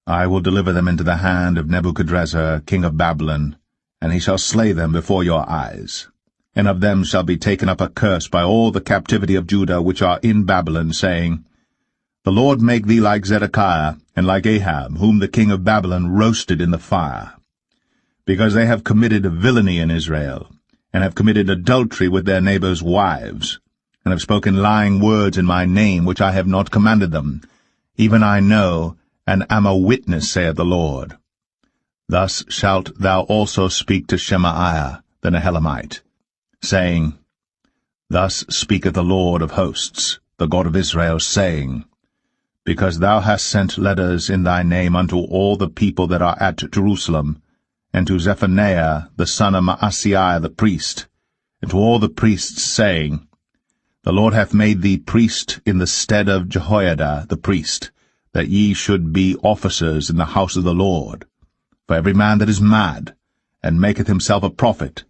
I will deliver them into the hand of Nebuchadnezzar king of Babylon, and he shall slay them before your eyes. And of them shall be taken up a curse by all the captivity of Judah which are in Babylon, saying, The Lord make thee like Zedekiah, and like Ahab, whom the king of Babylon roasted in the fire. Because they have committed villainy in Israel, and have committed adultery with their neighbors' wives, and have spoken lying words in my name which I have not commanded them, even I know, and am a witness, saith the Lord. Thus shalt thou also speak to Shemaiah the Nehelamite, saying, Thus speaketh the Lord of hosts, the God of Israel, saying, Because thou hast sent letters in thy name unto all the people that are at Jerusalem, and to Zephaniah the son of Maaseiah the priest, and to all the priests, saying, The Lord hath made thee priest in the stead of Jehoiada the priest, that ye should be officers in the house of the Lord. For every man that is mad, and maketh himself a prophet,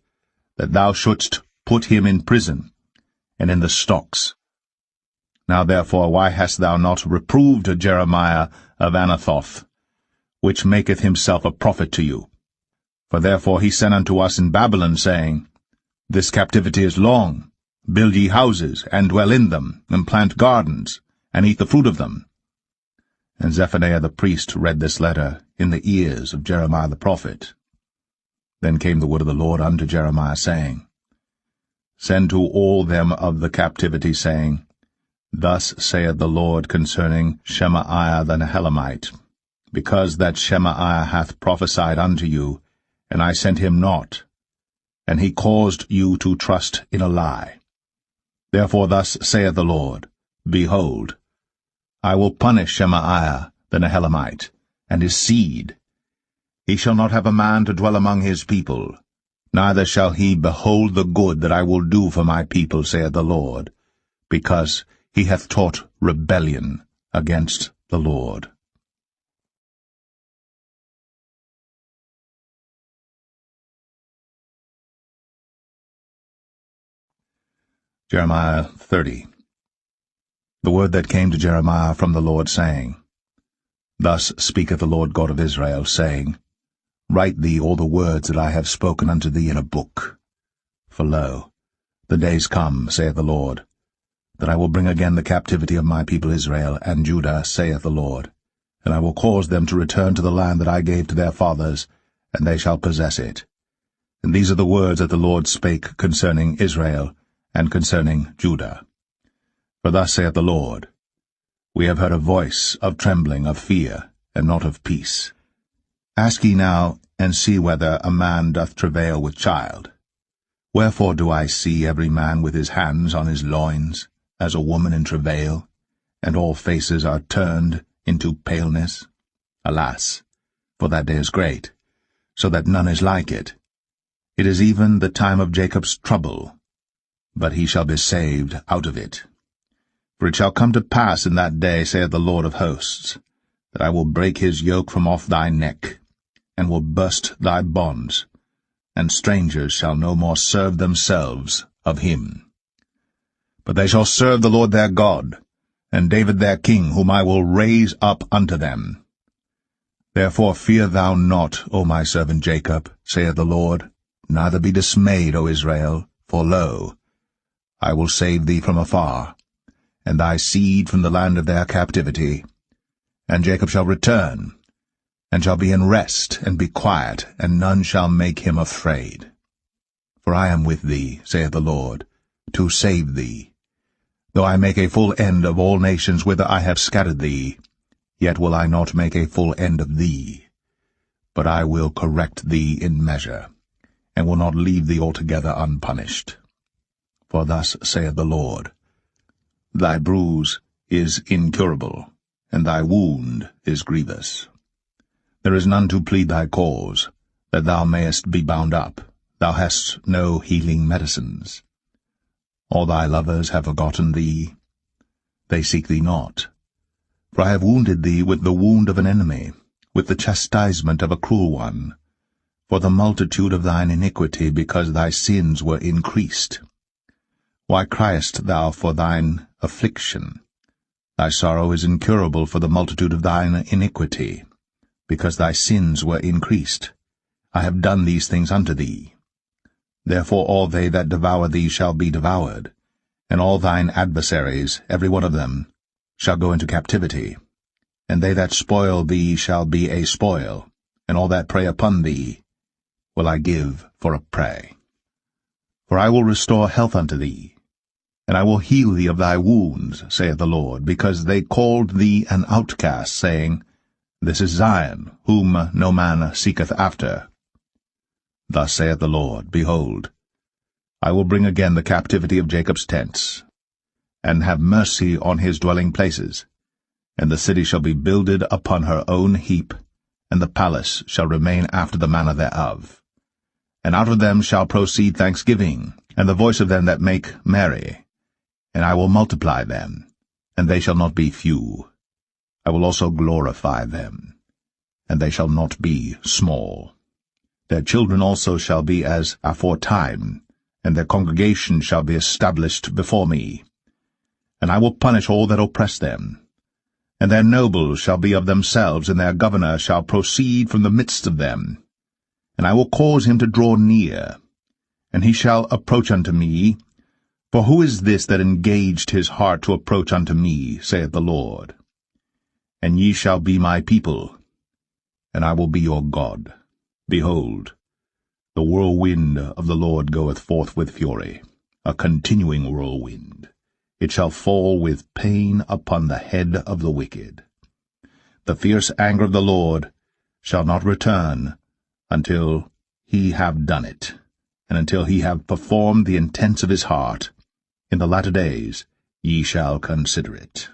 that thou shouldst put him in prison, and in the stocks. Now therefore why hast thou not reproved Jeremiah of Anathoth, which maketh himself a prophet to you? For therefore he sent unto us in Babylon, saying, This captivity is long. Build ye houses, and dwell in them, and plant gardens, and eat the fruit of them. And Zephaniah the priest read this letter in the ears of Jeremiah the prophet. Then came the word of the Lord unto Jeremiah, saying, Send to all them of the captivity, saying, Thus saith the Lord concerning Shemaiah the Nehelamite, because that Shemaiah hath prophesied unto you, and I sent him not, and he caused you to trust in a lie. Therefore thus saith the Lord, Behold, I will punish Shemaiah the Nehelamite, and his seed. He shall not have a man to dwell among his people, neither shall he behold the good that I will do for my people, saith the Lord, because he hath taught rebellion against the Lord. Jeremiah 30. The word that came to Jeremiah from the Lord, saying, Thus speaketh the Lord God of Israel, saying, Write thee all the words that I have spoken unto thee in a book. For lo, the days come, saith the Lord, that I will bring again the captivity of my people Israel and Judah, saith the Lord, and I will cause them to return to the land that I gave to their fathers, and they shall possess it. And these are the words that the Lord spake concerning Israel and concerning Judah. For thus saith the Lord, We have heard a voice of trembling, of fear, and not of peace. Ask ye now, and see whether a man doth travail with child. Wherefore do I see every man with his hands on his loins, as a woman in travail, and all faces are turned into paleness? Alas, for that day is great, so that none is like it. It is even the time of Jacob's trouble, but he shall be saved out of it. For it shall come to pass in that day, saith the Lord of hosts, that I will break his yoke from off thy neck, and will burst thy bonds, and strangers shall no more serve themselves of him. But they shall serve the Lord their God, and David their king, whom I will raise up unto them. Therefore fear thou not, O my servant Jacob, saith the Lord, neither be dismayed, O Israel, for lo, I will save thee from afar, and thy seed from the land of their captivity. And Jacob shall return, and shall be in rest, and be quiet, and none shall make him afraid. For I am with thee, saith the Lord, to save thee. Though I make a full end of all nations whither I have scattered thee, yet will I not make a full end of thee. But I will correct thee in measure, and will not leave thee altogether unpunished. For thus saith the Lord, Thy bruise is incurable, and thy wound is grievous. There is none to plead thy cause, that thou mayest be bound up. Thou hast no healing medicines. All thy lovers have forgotten thee. They seek thee not. For I have wounded thee with the wound of an enemy, with the chastisement of a cruel one, for the multitude of thine iniquity, because thy sins were increased. Why criest thou for thine affliction? Thy sorrow is incurable for the multitude of thine iniquity, because thy sins were increased. I have done these things unto thee. Therefore all they that devour thee shall be devoured, and all thine adversaries, every one of them, shall go into captivity. And they that spoil thee shall be a spoil, and all that prey upon thee will I give for a prey. For I will restore health unto thee, and I will heal thee of thy wounds, saith the Lord, because they called thee an outcast, saying, This is Zion, whom no man seeketh after. Thus saith the Lord, Behold, I will bring again the captivity of Jacob's tents, and have mercy on his dwelling places, and the city shall be builded upon her own heap, and the palace shall remain after the manner thereof. And out of them shall proceed thanksgiving, and the voice of them that make merry. And I will multiply them, and they shall not be few. I will also glorify them, and they shall not be small. Their children also shall be as aforetime, and their congregation shall be established before me. And I will punish all that oppress them. And their nobles shall be of themselves, and their governor shall proceed from the midst of them. And I will cause him to draw near, and he shall approach unto me, For who is this that engaged his heart to approach unto me, saith the Lord? And ye shall be my people, and I will be your God. Behold, the whirlwind of the Lord goeth forth with fury, a continuing whirlwind. It shall fall with pain upon the head of the wicked. The fierce anger of the Lord shall not return until he have done it, and until he have performed the intents of his heart. In the latter days ye shall consider it.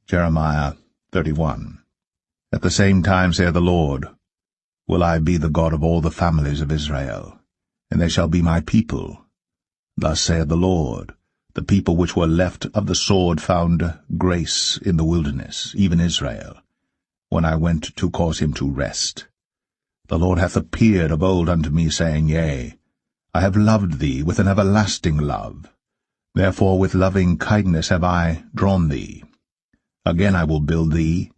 Jeremiah 31. At the same time, saith the Lord, will I be the God of all the families of Israel, and they shall be my people. Thus saith the Lord, the people which were left of the sword found grace in the wilderness, even Israel, when I went to cause him to rest. The Lord hath appeared of old unto me, saying, Yea, I have loved thee with an everlasting love. Therefore with loving kindness have I drawn thee. Again I will build thee,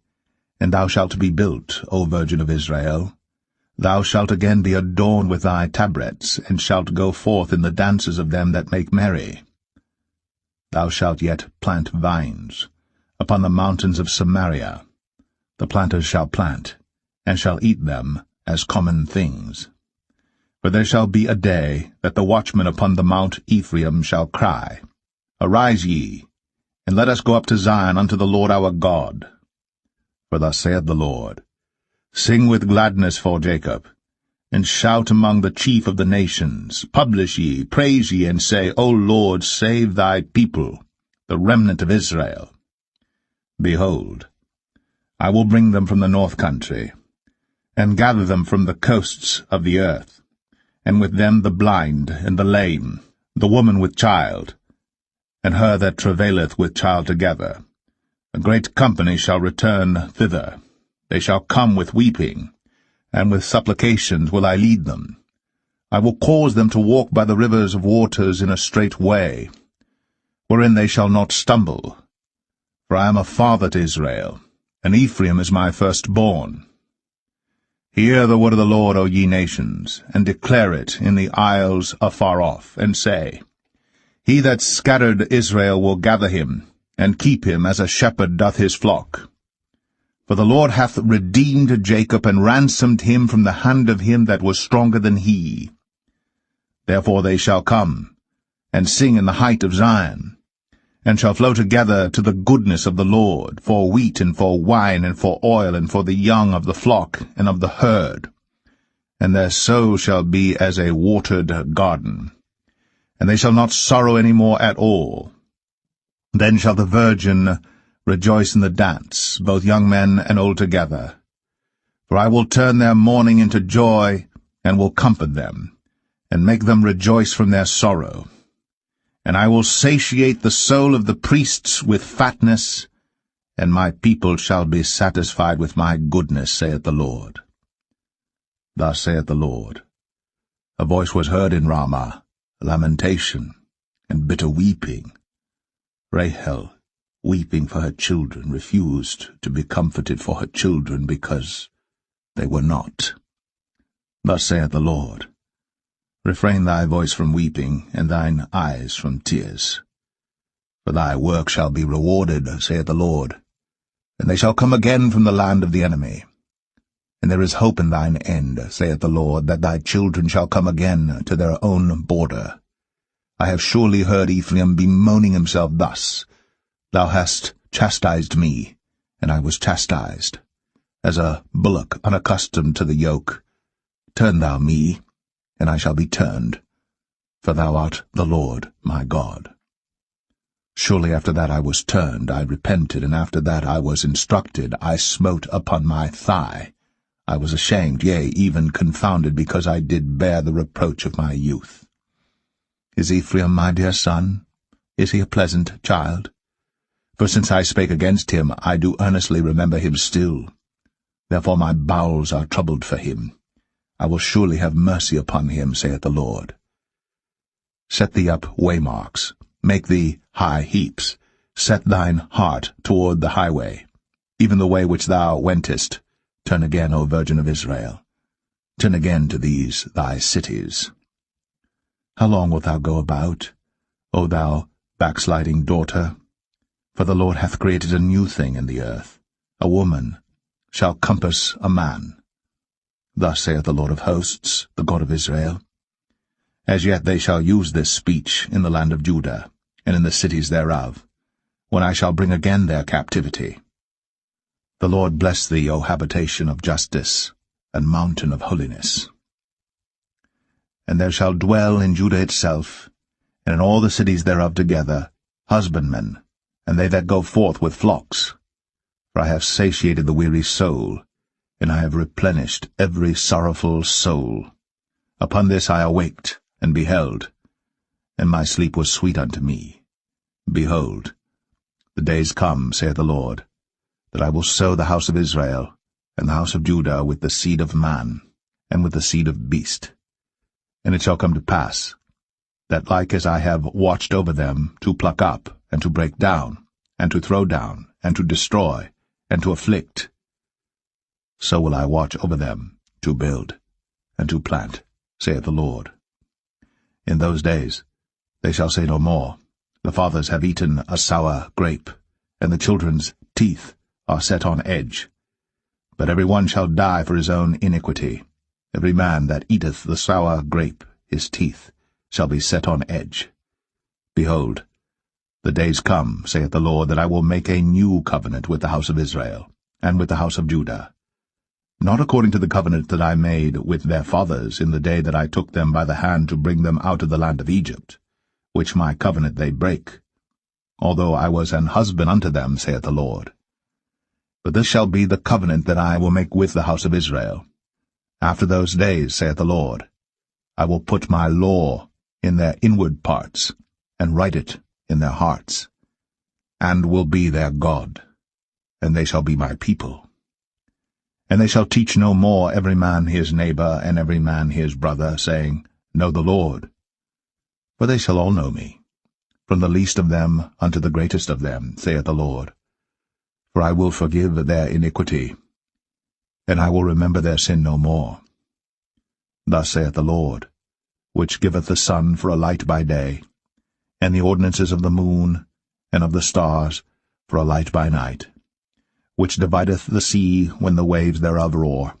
and thou shalt be built, O Virgin of Israel. Thou shalt again be adorned with thy tabrets, and shalt go forth in the dances of them that make merry. Thou shalt yet plant vines upon the mountains of Samaria. The planters shall plant, and shall eat them as common things. For there shall be a day that the watchmen upon the mount Ephraim shall cry, Arise ye, and let us go up to Zion unto the Lord our God. For thus saith the Lord, Sing with gladness for Jacob, and shout among the chief of the nations. Publish ye, praise ye, and say, O Lord, save thy people, the remnant of Israel. Behold, I will bring them from the north country, and gather them from the coasts of the earth, and with them the blind and the lame, the woman with child, and her that travaileth with child together. A great company shall return thither. They shall come with weeping, and with supplications will I lead them. I will cause them to walk by the rivers of waters in a straight way, wherein they shall not stumble. For I am a father to Israel, and Ephraim is my firstborn. Hear the word of the Lord, O ye nations, and declare it in the isles afar off, and say, He that scattered Israel will gather him, and keep him as a shepherd doth his flock. For the Lord hath redeemed Jacob, and ransomed him from the hand of him that was stronger than he. Therefore they shall come, and sing in the height of Zion, and shall flow together to the goodness of the Lord, for wheat, and for wine, and for oil, and for the young of the flock, and of the herd. And their soul shall be as a watered garden, and they shall not sorrow any more at all. Then shall the virgin rejoice in the dance, both young men and old together. For I will turn their mourning into joy, and will comfort them, and make them rejoice from their sorrow. And I will satiate the soul of the priests with fatness, and my people shall be satisfied with my goodness, saith the Lord. Thus saith the Lord, A voice was heard in Ramah, lamentation, and bitter weeping. Rahel, weeping for her children, refused to be comforted for her children, because they were not. Thus saith the Lord, Refrain thy voice from weeping, and thine eyes from tears. For thy work shall be rewarded, saith the Lord, and they shall come again from the land of the enemy. And there is hope in thine end, saith the Lord, that thy children shall come again to their own border. I have surely heard Ephraim bemoaning himself thus, Thou hast chastised me, and I was chastised. As a bullock unaccustomed to the yoke, turn thou me, and I shall be turned, for thou art the Lord my God. Surely after that I was turned, I repented, and after that I was instructed, I smote upon my thigh. I was ashamed, yea, even confounded, because I did bear the reproach of my youth. Is Ephraim my dear son? Is he a pleasant child? For since I spake against him, I do earnestly remember him still. Therefore my bowels are troubled for him. I will surely have mercy upon him, saith the Lord. Set thee up waymarks, make thee high heaps, set thine heart toward the highway. even the way which thou wentest, turn again, O Virgin of Israel. Turn again to these thy cities. How long wilt thou go about, O thou backsliding daughter? For the Lord hath created a new thing in the earth. A woman shall compass a man. Thus saith the Lord of hosts, the God of Israel. As yet they shall use this speech in the land of Judah, and in the cities thereof, when I shall bring again their captivity. The Lord bless thee, O habitation of justice, and mountain of holiness. And there shall dwell in Judah itself, and in all the cities thereof together, husbandmen, and they that go forth with flocks. For I have satiated the weary soul, and I have replenished every sorrowful soul. Upon this I awaked, and beheld, and my sleep was sweet unto me. Behold, the days come, saith the Lord, that I will sow the house of Israel, and the house of Judah with the seed of man, and with the seed of beast. And it shall come to pass, that like as I have watched over them to pluck up, and to break down, and to throw down, and to destroy, and to afflict, so will I watch over them to build, and to plant, saith the Lord. In those days they shall say no more, the fathers have eaten a sour grape, and the children's teeth are set on edge. But every one shall die for his own iniquity. Every man that eateth the sour grape, his teeth shall be set on edge. Behold, the days come, saith the Lord, that I will make a new covenant with the house of Israel, and with the house of Judah, not according to the covenant that I made with their fathers in the day that I took them by the hand to bring them out of the land of Egypt, which my covenant they break, although I was an husband unto them, saith the Lord. But this shall be the covenant that I will make with the house of Israel. After those days, saith the Lord, I will put my law in their inward parts, and write it in their hearts, and will be their God, and they shall be my people. And they shall teach no more every man his neighbor, and every man his brother, saying, Know the Lord. For they shall all know me, from the least of them unto the greatest of them, saith the Lord. For I will forgive their iniquity, and I will remember their sin no more. Thus saith the Lord, which giveth the sun for a light by day, and the ordinances of the moon and of the stars for a light by night, which divideth the sea when the waves thereof roar.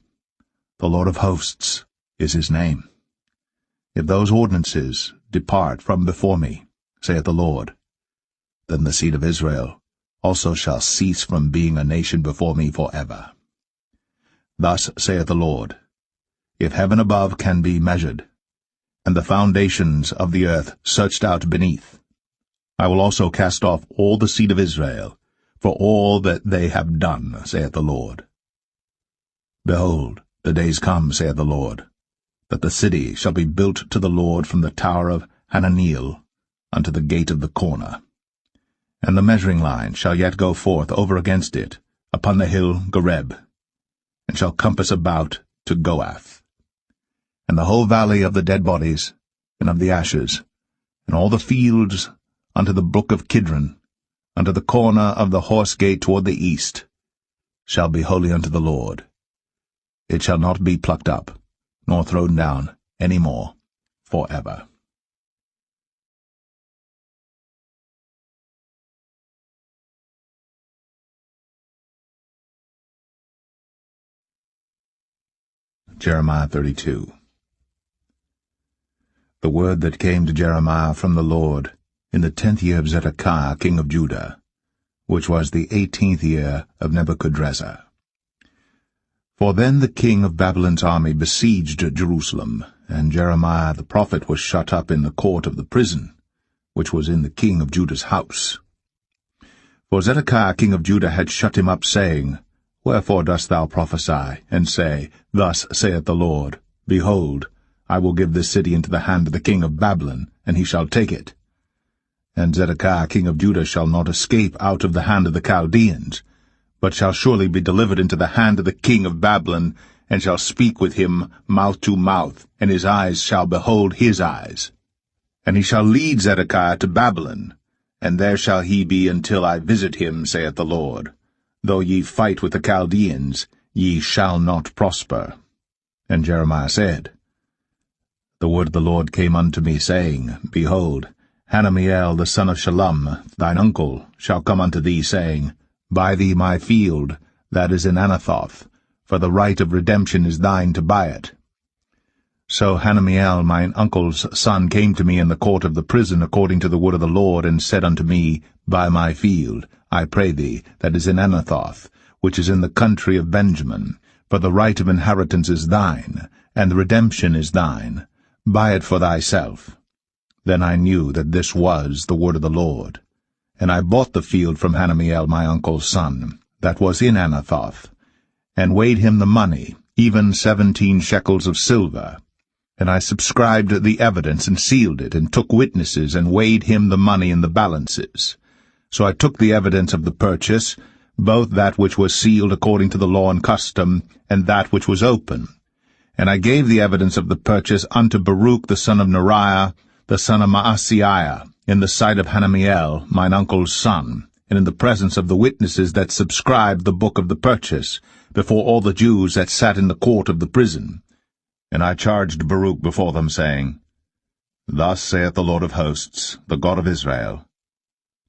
The Lord of hosts is his name. If those ordinances depart from before me, saith the Lord, then the seed of Israel also shall cease from being a nation before me forever. Thus saith the Lord, if heaven above can be measured, and the foundations of the earth searched out beneath, I will also cast off all the seed of Israel, for all that they have done, saith the Lord. Behold, the days come, saith the Lord, that the city shall be built to the Lord from the tower of Hananeel unto the gate of the corner. And the measuring line shall yet go forth over against it, upon the hill Gareb, and shall compass about to Goath. And the whole valley of the dead bodies, and of the ashes, and all the fields unto the brook of Kidron, unto the corner of the horse gate toward the east, shall be holy unto the Lord. It shall not be plucked up, nor thrown down any more, forever. Jeremiah 32. The word that came to Jeremiah from the Lord in the 10th year of Zedekiah king of Judah, which was the 18th year of Nebuchadrezzar. For then the king of Babylon's army besieged Jerusalem, and Jeremiah the prophet was shut up in the court of the prison, which was in the king of Judah's house. For Zedekiah king of Judah had shut him up, saying, Wherefore dost thou prophesy, and say, Thus saith the Lord, Behold, I will give this city into the hand of the king of Babylon, and he shall take it. And Zedekiah king of Judah shall not escape out of the hand of the Chaldeans, but shall surely be delivered into the hand of the king of Babylon, and shall speak with him mouth to mouth, and his eyes shall behold his eyes. And he shall lead Zedekiah to Babylon, and there shall he be until I visit him, saith the Lord. though ye fight with the Chaldeans, ye shall not prosper. And Jeremiah said, The word of the Lord came unto me, saying, Behold, Hananiel the son of Shallum, thine uncle, shall come unto thee, saying, Buy thee my field that is in Anathoth, for the right of redemption is thine to buy it. So Hananiel mine uncle's son came to me in the court of the prison according to the word of the Lord, and said unto me, Buy my field, I pray thee, that is in Anathoth, which is in the country of Benjamin, for the right of inheritance is thine, and the redemption is thine. Buy it for thyself. Then I knew that this was the word of the Lord. And I bought the field from Hananiel my uncle's son, that was in Anathoth, and weighed him the money, even 17 shekels of silver. And I subscribed the evidence, and sealed it, and took witnesses, and weighed him the money in the balances. So I took the evidence of the purchase, both that which was sealed according to the law and custom, and that which was open. And I gave the evidence of the purchase unto Baruch the son of Neriah, the son of Maaseiah, in the sight of Hananiel, mine uncle's son, and in the presence of the witnesses that subscribed the book of the purchase, before all the Jews that sat in the court of the prison. And I charged Baruch before them, saying, Thus saith the Lord of hosts, the God of Israel,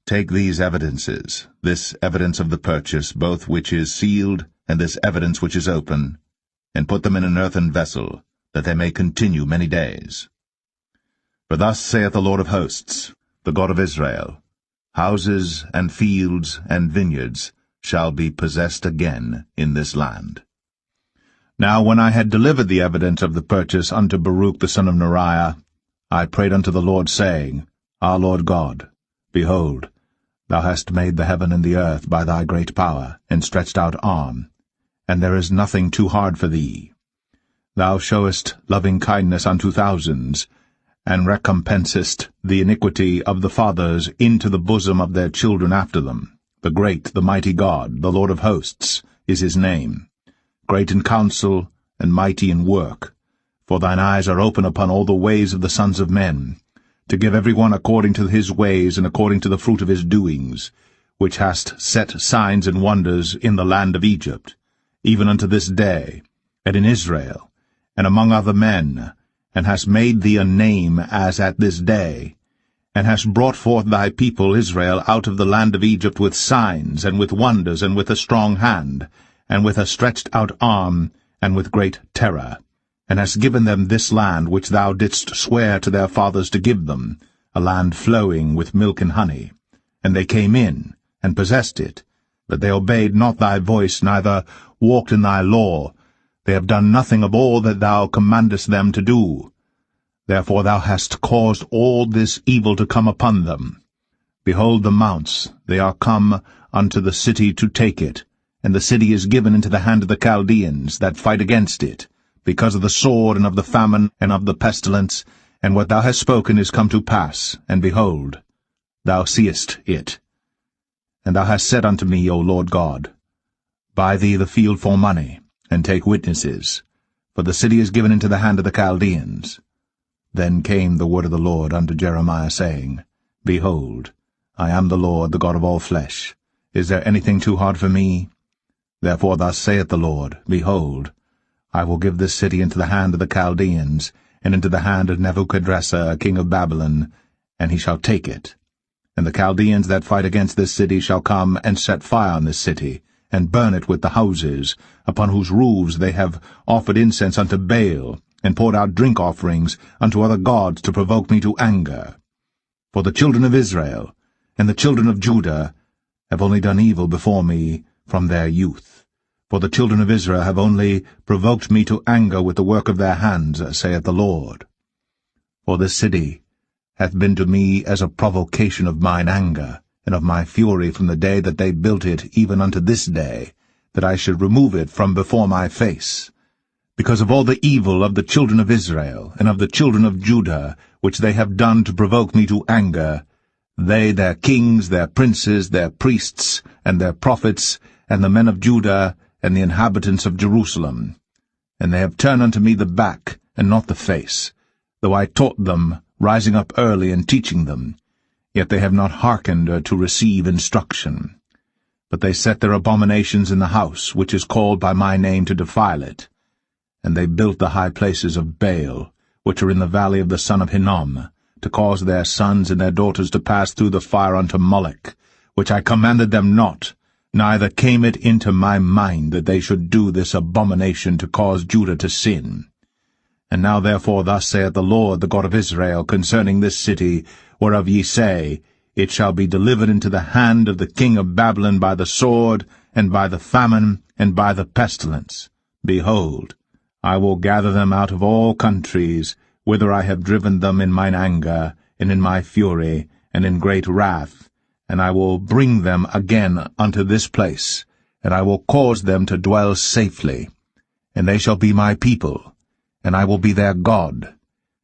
Take these evidences, this evidence of the purchase, both which is sealed, and this evidence which is open, and put them in an earthen vessel, that they may continue many days. For thus saith the Lord of hosts, the God of Israel, Houses and fields and vineyards shall be possessed again in this land. Now when I had delivered the evidence of the purchase unto Baruch the son of Neriah, I prayed unto the Lord, saying, Our Lord God, behold, thou hast made the heaven and the earth by thy great power, and stretched out arm, and there is nothing too hard for thee. Thou showest loving kindness unto thousands, and recompensest the iniquity of the fathers into the bosom of their children after them. The great, the mighty God, the Lord of hosts, is his name, great in counsel and mighty in work. For thine eyes are open upon all the ways of the sons of men, to give every one according to his ways and according to the fruit of his doings, which hast set signs and wonders in the land of Egypt, even unto this day, and in Israel, and among other men, and hast made thee a name as at this day, and hast brought forth thy people Israel out of the land of Egypt with signs, and with wonders, and with a strong hand, and with a stretched out arm, and with great terror, and hast given them this land which thou didst swear to their fathers to give them, a land flowing with milk and honey. And they came in, and possessed it, but they obeyed not thy voice, neither walked in thy law. They have done nothing of all that thou commandest them to do. Therefore thou hast caused all this evil to come upon them. Behold the mounts, they are come unto the city to take it, and the city is given into the hand of the Chaldeans that fight against it, because of the sword and of the famine and of the pestilence, and what thou hast spoken is come to pass, and behold, thou seest it. And thou hast said unto me, O Lord God, Buy thee the field for money, and take witnesses, for the city is given into the hand of the Chaldeans. Then came the word of the Lord unto Jeremiah, saying, Behold, I am the Lord, the God of all flesh. Is there anything too hard for me? Therefore thus saith the Lord, Behold, I will give this city into the hand of the Chaldeans, and into the hand of Nebuchadrezzar king of Babylon, and he shall take it. And the Chaldeans that fight against this city shall come and set fire on this city, and burn it with the houses, upon whose roofs they have offered incense unto Baal, and poured out drink offerings unto other gods to provoke me to anger. For the children of Israel and the children of Judah have only done evil before me from their youth. For the children of Israel have only provoked me to anger with the work of their hands, saith the Lord. For this city hath been to me as a provocation of mine anger, and of my fury from the day that they built it even unto this day, that I should remove it from before my face. Because of all the evil of the children of Israel, and of the children of Judah, which they have done to provoke me to anger, they, their kings, their princes, their priests, and their prophets, and the men of Judah, and the inhabitants of Jerusalem. And they have turned unto me the back, and not the face, though I taught them, rising up early and teaching them. Yet they have not hearkened to receive instruction. But they set their abominations in the house which is called by my name to defile it. And they built the high places of Baal, which are in the valley of the son of Hinnom, to cause their sons and their daughters to pass through the fire unto Moloch, which I commanded them not, neither came it into my mind that they should do this abomination to cause Judah to sin. And now therefore thus saith the Lord, the God of Israel, concerning this city, whereof ye say, It shall be delivered into the hand of the king of Babylon by the sword, and by the famine, and by the pestilence. Behold, I will gather them out of all countries, whither I have driven them in mine anger, and in my fury, and in great wrath, and I will bring them again unto this place, and I will cause them to dwell safely. And they shall be my people, and I will be their God,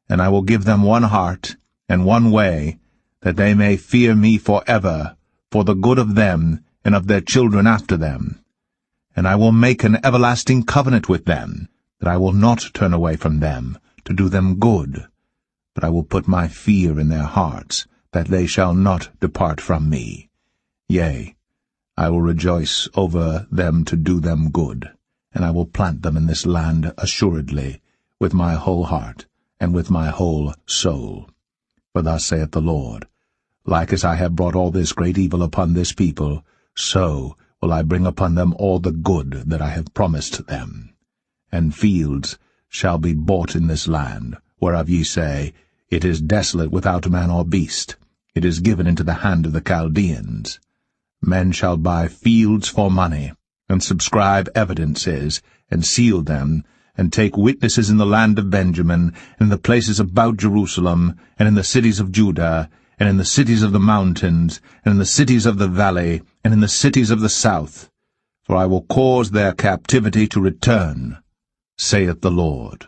and I will give them one heart, and one way, that they may fear me for ever, for the good of them, and of their children after them. And I will make an everlasting covenant with them, that I will not turn away from them, to do them good, but I will put my fear in their hearts, that they shall not depart from me. Yea, I will rejoice over them to do them good, and I will plant them in this land assuredly, with my whole heart, and with my whole soul. For thus saith the Lord, Like as I have brought all this great evil upon this people, so will I bring upon them all the good that I have promised them. And fields shall be bought in this land, whereof ye say, It is desolate without man or beast, it is given into the hand of the Chaldeans. Men shall buy fields for money, and subscribe evidences, and seal them, and take witnesses in the land of Benjamin, and in the places about Jerusalem, and in the cities of Judah, and in the cities of the mountains, and in the cities of the valley, and in the cities of the south. For I will cause their captivity to return, saith the Lord.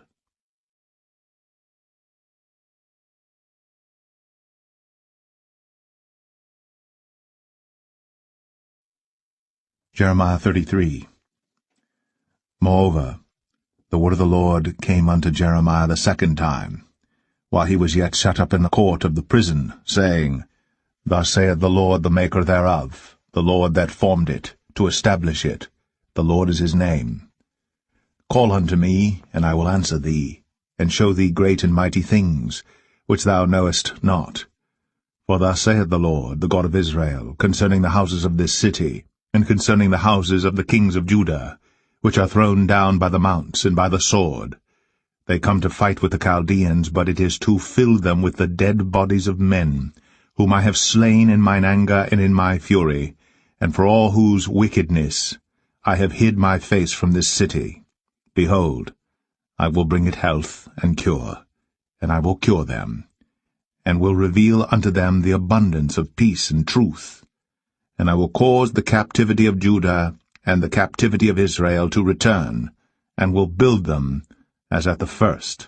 Jeremiah 33. Moreover, the word of the Lord came unto Jeremiah the second time, while he was yet shut up in the court of the prison, saying, Thus saith the Lord, the Maker thereof, the Lord that formed it, to establish it. The Lord is his name. Call unto me, and I will answer thee, and show thee great and mighty things, which thou knowest not. For thus saith the Lord, the God of Israel, concerning the houses of this city, and concerning the houses of the kings of Judah, which are thrown down by the mounts and by the sword. They come to fight with the Chaldeans, but it is to fill them with the dead bodies of men, whom I have slain in mine anger and in my fury, and for all whose wickedness I have hid my face from this city. Behold, I will bring it health and cure, and I will cure them, and will reveal unto them the abundance of peace and truth. And I will cause the captivity of Judah and the captivity of Israel to return, and will build them as at the first.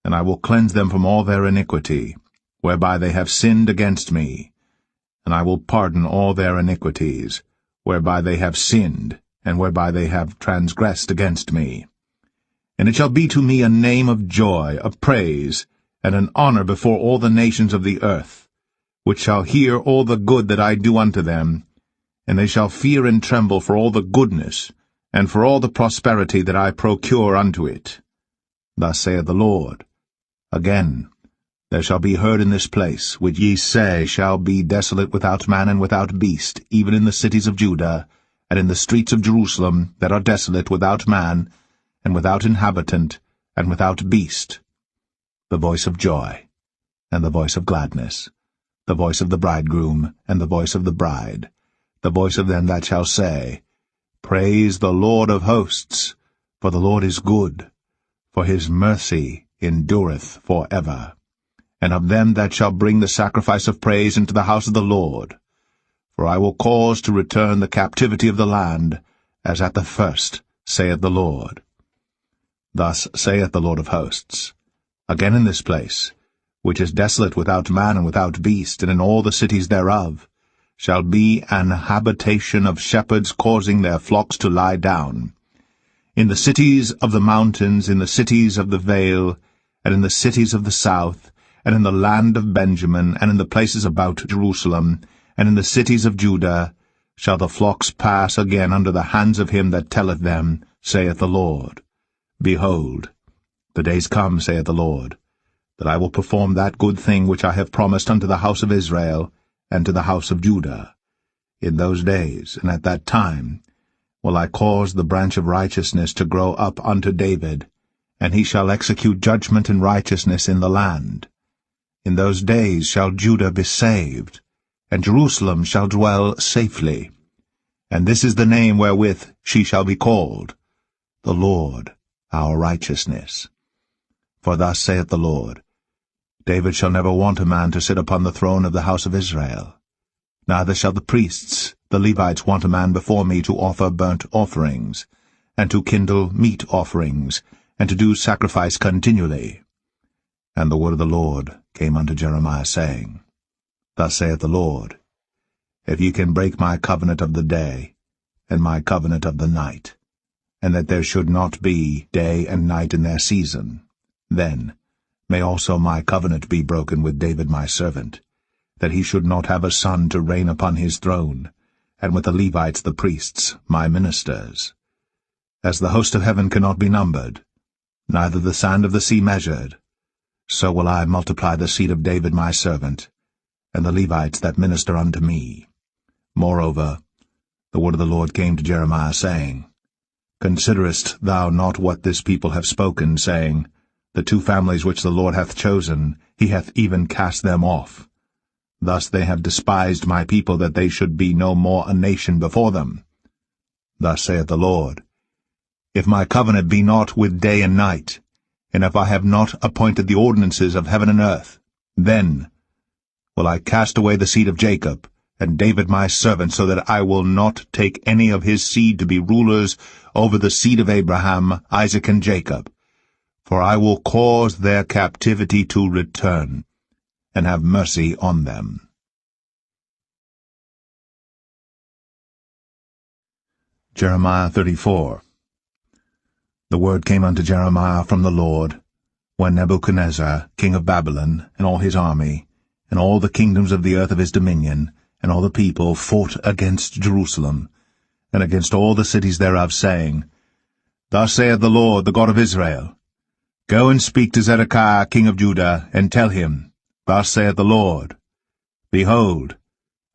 And I will cleanse them from all their iniquity, whereby they have sinned against me. And I will pardon all their iniquities, whereby they have sinned, and whereby they have transgressed against me. And it shall be to me a name of joy, of praise, and an honor before all the nations of the earth, which shall hear all the good that I do unto them, and they shall fear and tremble for all the goodness, and for all the prosperity that I procure unto it. Thus saith the Lord, Again, there shall be heard in this place, which ye say shall be desolate without man and without beast, even in the cities of Judah, and in the streets of Jerusalem that are desolate without man, and without inhabitant, and without beast, the voice of joy, and the voice of gladness, the voice of the bridegroom, and the voice of the bride, the voice of them that shall say, Praise the Lord of hosts, for the Lord is good, for his mercy endureth for ever. And of them that shall bring the sacrifice of praise into the house of the Lord. For I will cause to return the captivity of the land, as at the first, saith the Lord. Thus saith the Lord of hosts, Again in this place, which is desolate without man and without beast, and in all the cities thereof, shall be an habitation of shepherds causing their flocks to lie down. In the cities of the mountains, in the cities of the vale, and in the cities of the south, and in the land of Benjamin, and in the places about Jerusalem, and in the cities of Judah, shall the flocks pass again under the hands of him that telleth them, saith the Lord. Behold, the days come, saith the Lord, that I will perform that good thing which I have promised unto the house of Israel and to the house of Judah. In those days, and at that time, will I cause the branch of righteousness to grow up unto David, and he shall execute judgment and righteousness in the land. In those days shall Judah be saved, and Jerusalem shall dwell safely. And this is the name wherewith she shall be called, the Lord our righteousness. For thus saith the Lord, David shall never want a man to sit upon the throne of the house of Israel. Neither shall the priests, the Levites, want a man before me to offer burnt offerings, and to kindle meat offerings, and to do sacrifice continually. And the word of the Lord came unto Jeremiah, saying, Thus saith the Lord, If ye can break my covenant of the day, and my covenant of the night, and that there should not be day and night in their season, then may also my covenant be broken with David my servant, that he should not have a son to reign upon his throne, and with the Levites the priests, my ministers. As the host of heaven cannot be numbered, neither the sand of the sea measured, so will I multiply the seed of David my servant, and the Levites that minister unto me. Moreover, the word of the Lord came to Jeremiah, saying, Considerest thou not what this people have spoken, saying, The two families which the Lord hath chosen, he hath even cast them off. Thus they have despised my people, that they should be no more a nation before them. Thus saith the Lord, If my covenant be not with day and night, and if I have not appointed the ordinances of heaven and earth, then will I cast away the seed of Jacob, and David my servant, so that I will not take any of his seed to be rulers over the seed of Abraham, Isaac, and Jacob. For I will cause their captivity to return, and have mercy on them. Jeremiah 34. The word came unto Jeremiah from the Lord, when Nebuchadnezzar, king of Babylon, and all his army, and all the kingdoms of the earth of his dominion, and all the people fought against Jerusalem, and against all the cities thereof, saying, Thus saith the Lord, the God of Israel, Go and speak to Zedekiah king of Judah, and tell him, Thus saith the Lord, Behold,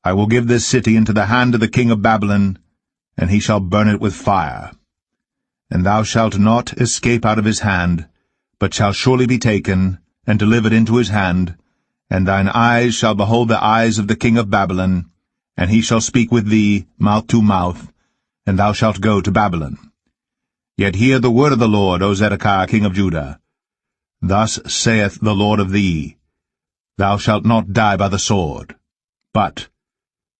I will give this city into the hand of the king of Babylon, and he shall burn it with fire. And thou shalt not escape out of his hand, but shalt surely be taken, and delivered into his hand, and thine eyes shall behold the eyes of the king of Babylon, and he shall speak with thee mouth to mouth, and thou shalt go to Babylon. Yet hear the word of the Lord, O Zedekiah king of Judah. Thus saith the Lord of thee, Thou shalt not die by the sword, but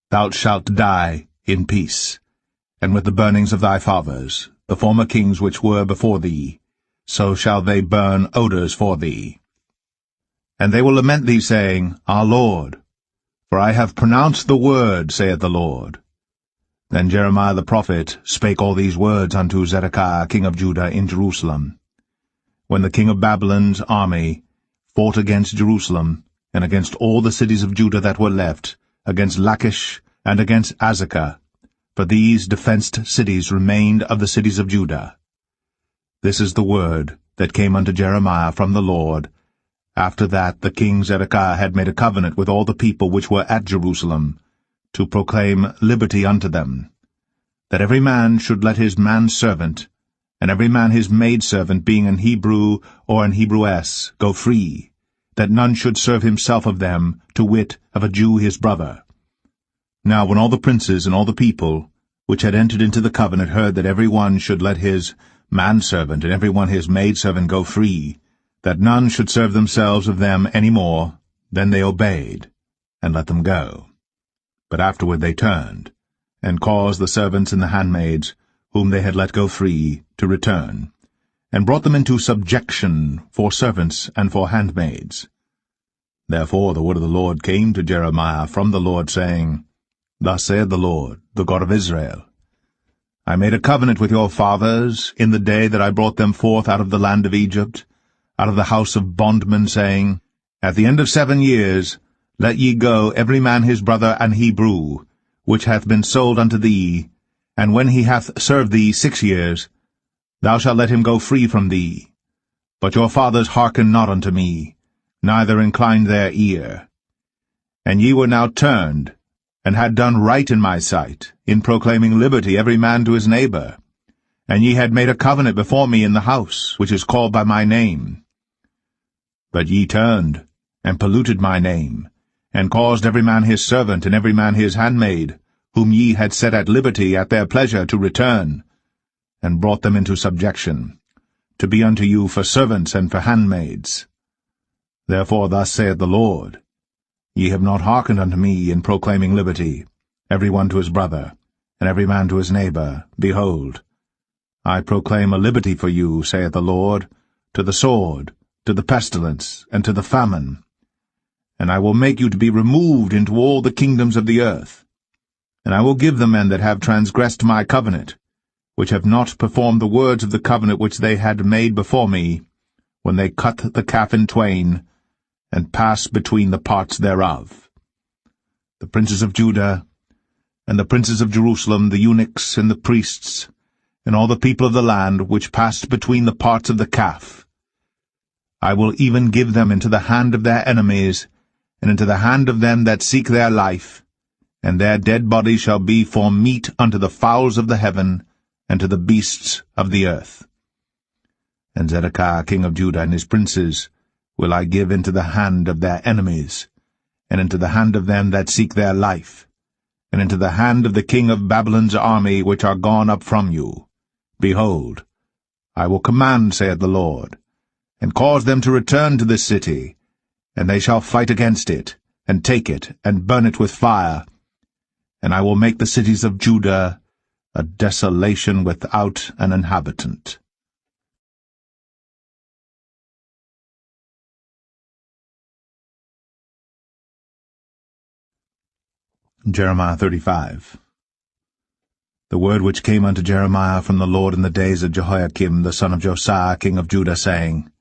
thou shalt die in peace, and with the burnings of thy fathers, the former kings which were before thee, so shall they burn odours for thee. And they will lament thee, saying, Our Lord, for I have pronounced the word, saith the Lord. Then Jeremiah the prophet spake all these words unto Zedekiah king of Judah in Jerusalem, when the king of Babylon's army fought against Jerusalem, and against all the cities of Judah that were left, against Lachish, and against Azekah, for these defenced cities remained of the cities of Judah. This is the word that came unto Jeremiah from the Lord, after that the king Zedekiah had made a covenant with all the people which were at Jerusalem, to proclaim liberty unto them, that every man should let his manservant, and every man his maidservant, being an Hebrew or an Hebrewess, go free, that none should serve himself of them, to wit, of a Jew his brother. Now when all the princes and all the people, which had entered into the covenant, heard that every one should let his manservant and every one his maidservant go free, that none should serve themselves of them any more, then they obeyed, and let them go. But afterward they turned, and caused the servants and the handmaids, whom they had let go free, to return, and brought them into subjection for servants and for handmaids. Therefore the word of the Lord came to Jeremiah from the Lord, saying, Thus saith the Lord, the God of Israel, I made a covenant with your fathers in the day that I brought them forth out of the land of Egypt, out of the house of bondmen, saying, At the end of 7 years let ye go every man his brother an Hebrew, which hath been sold unto thee, and when he hath served thee 6 years, thou shalt let him go free from thee. But your fathers hearkened not unto me, neither inclined their ear. And ye were now turned, and had done right in my sight, in proclaiming liberty every man to his neighbor. And ye had made a covenant before me in the house, which is called by my name. But ye turned, and polluted my name, and caused every man his servant and every man his handmaid, whom ye had set at liberty at their pleasure to return, and brought them into subjection, to be unto you for servants and for handmaids. Therefore thus saith the Lord, Ye have not hearkened unto me in proclaiming liberty, every one to his brother, and every man to his neighbor. Behold, I proclaim a liberty for you, saith the Lord, to the sword, to the pestilence, and to the famine. And I will make you to be removed into all the kingdoms of the earth. And I will give the men that have transgressed my covenant, which have not performed the words of the covenant which they had made before me, when they cut the calf in twain, and passed between the parts thereof. The princes of Judah, and the princes of Jerusalem, the eunuchs, and the priests, and all the people of the land, which passed between the parts of the calf, I will even give them into the hand of their enemies, and into the hand of them that seek their life, and their dead bodies shall be for meat unto the fowls of the heaven, and to the beasts of the earth. And Zedekiah king of Judah and his princes will I give into the hand of their enemies, and into the hand of them that seek their life, and into the hand of the king of Babylon's army which are gone up from you. Behold, I will command, saith the Lord, and cause them to return to this city, and they shall fight against it, and take it, and burn it with fire. And I will make the cities of Judah a desolation without an inhabitant. Jeremiah 35. The word which came unto Jeremiah from the Lord in the days of Jehoiakim the son of Josiah king of Judah, saying,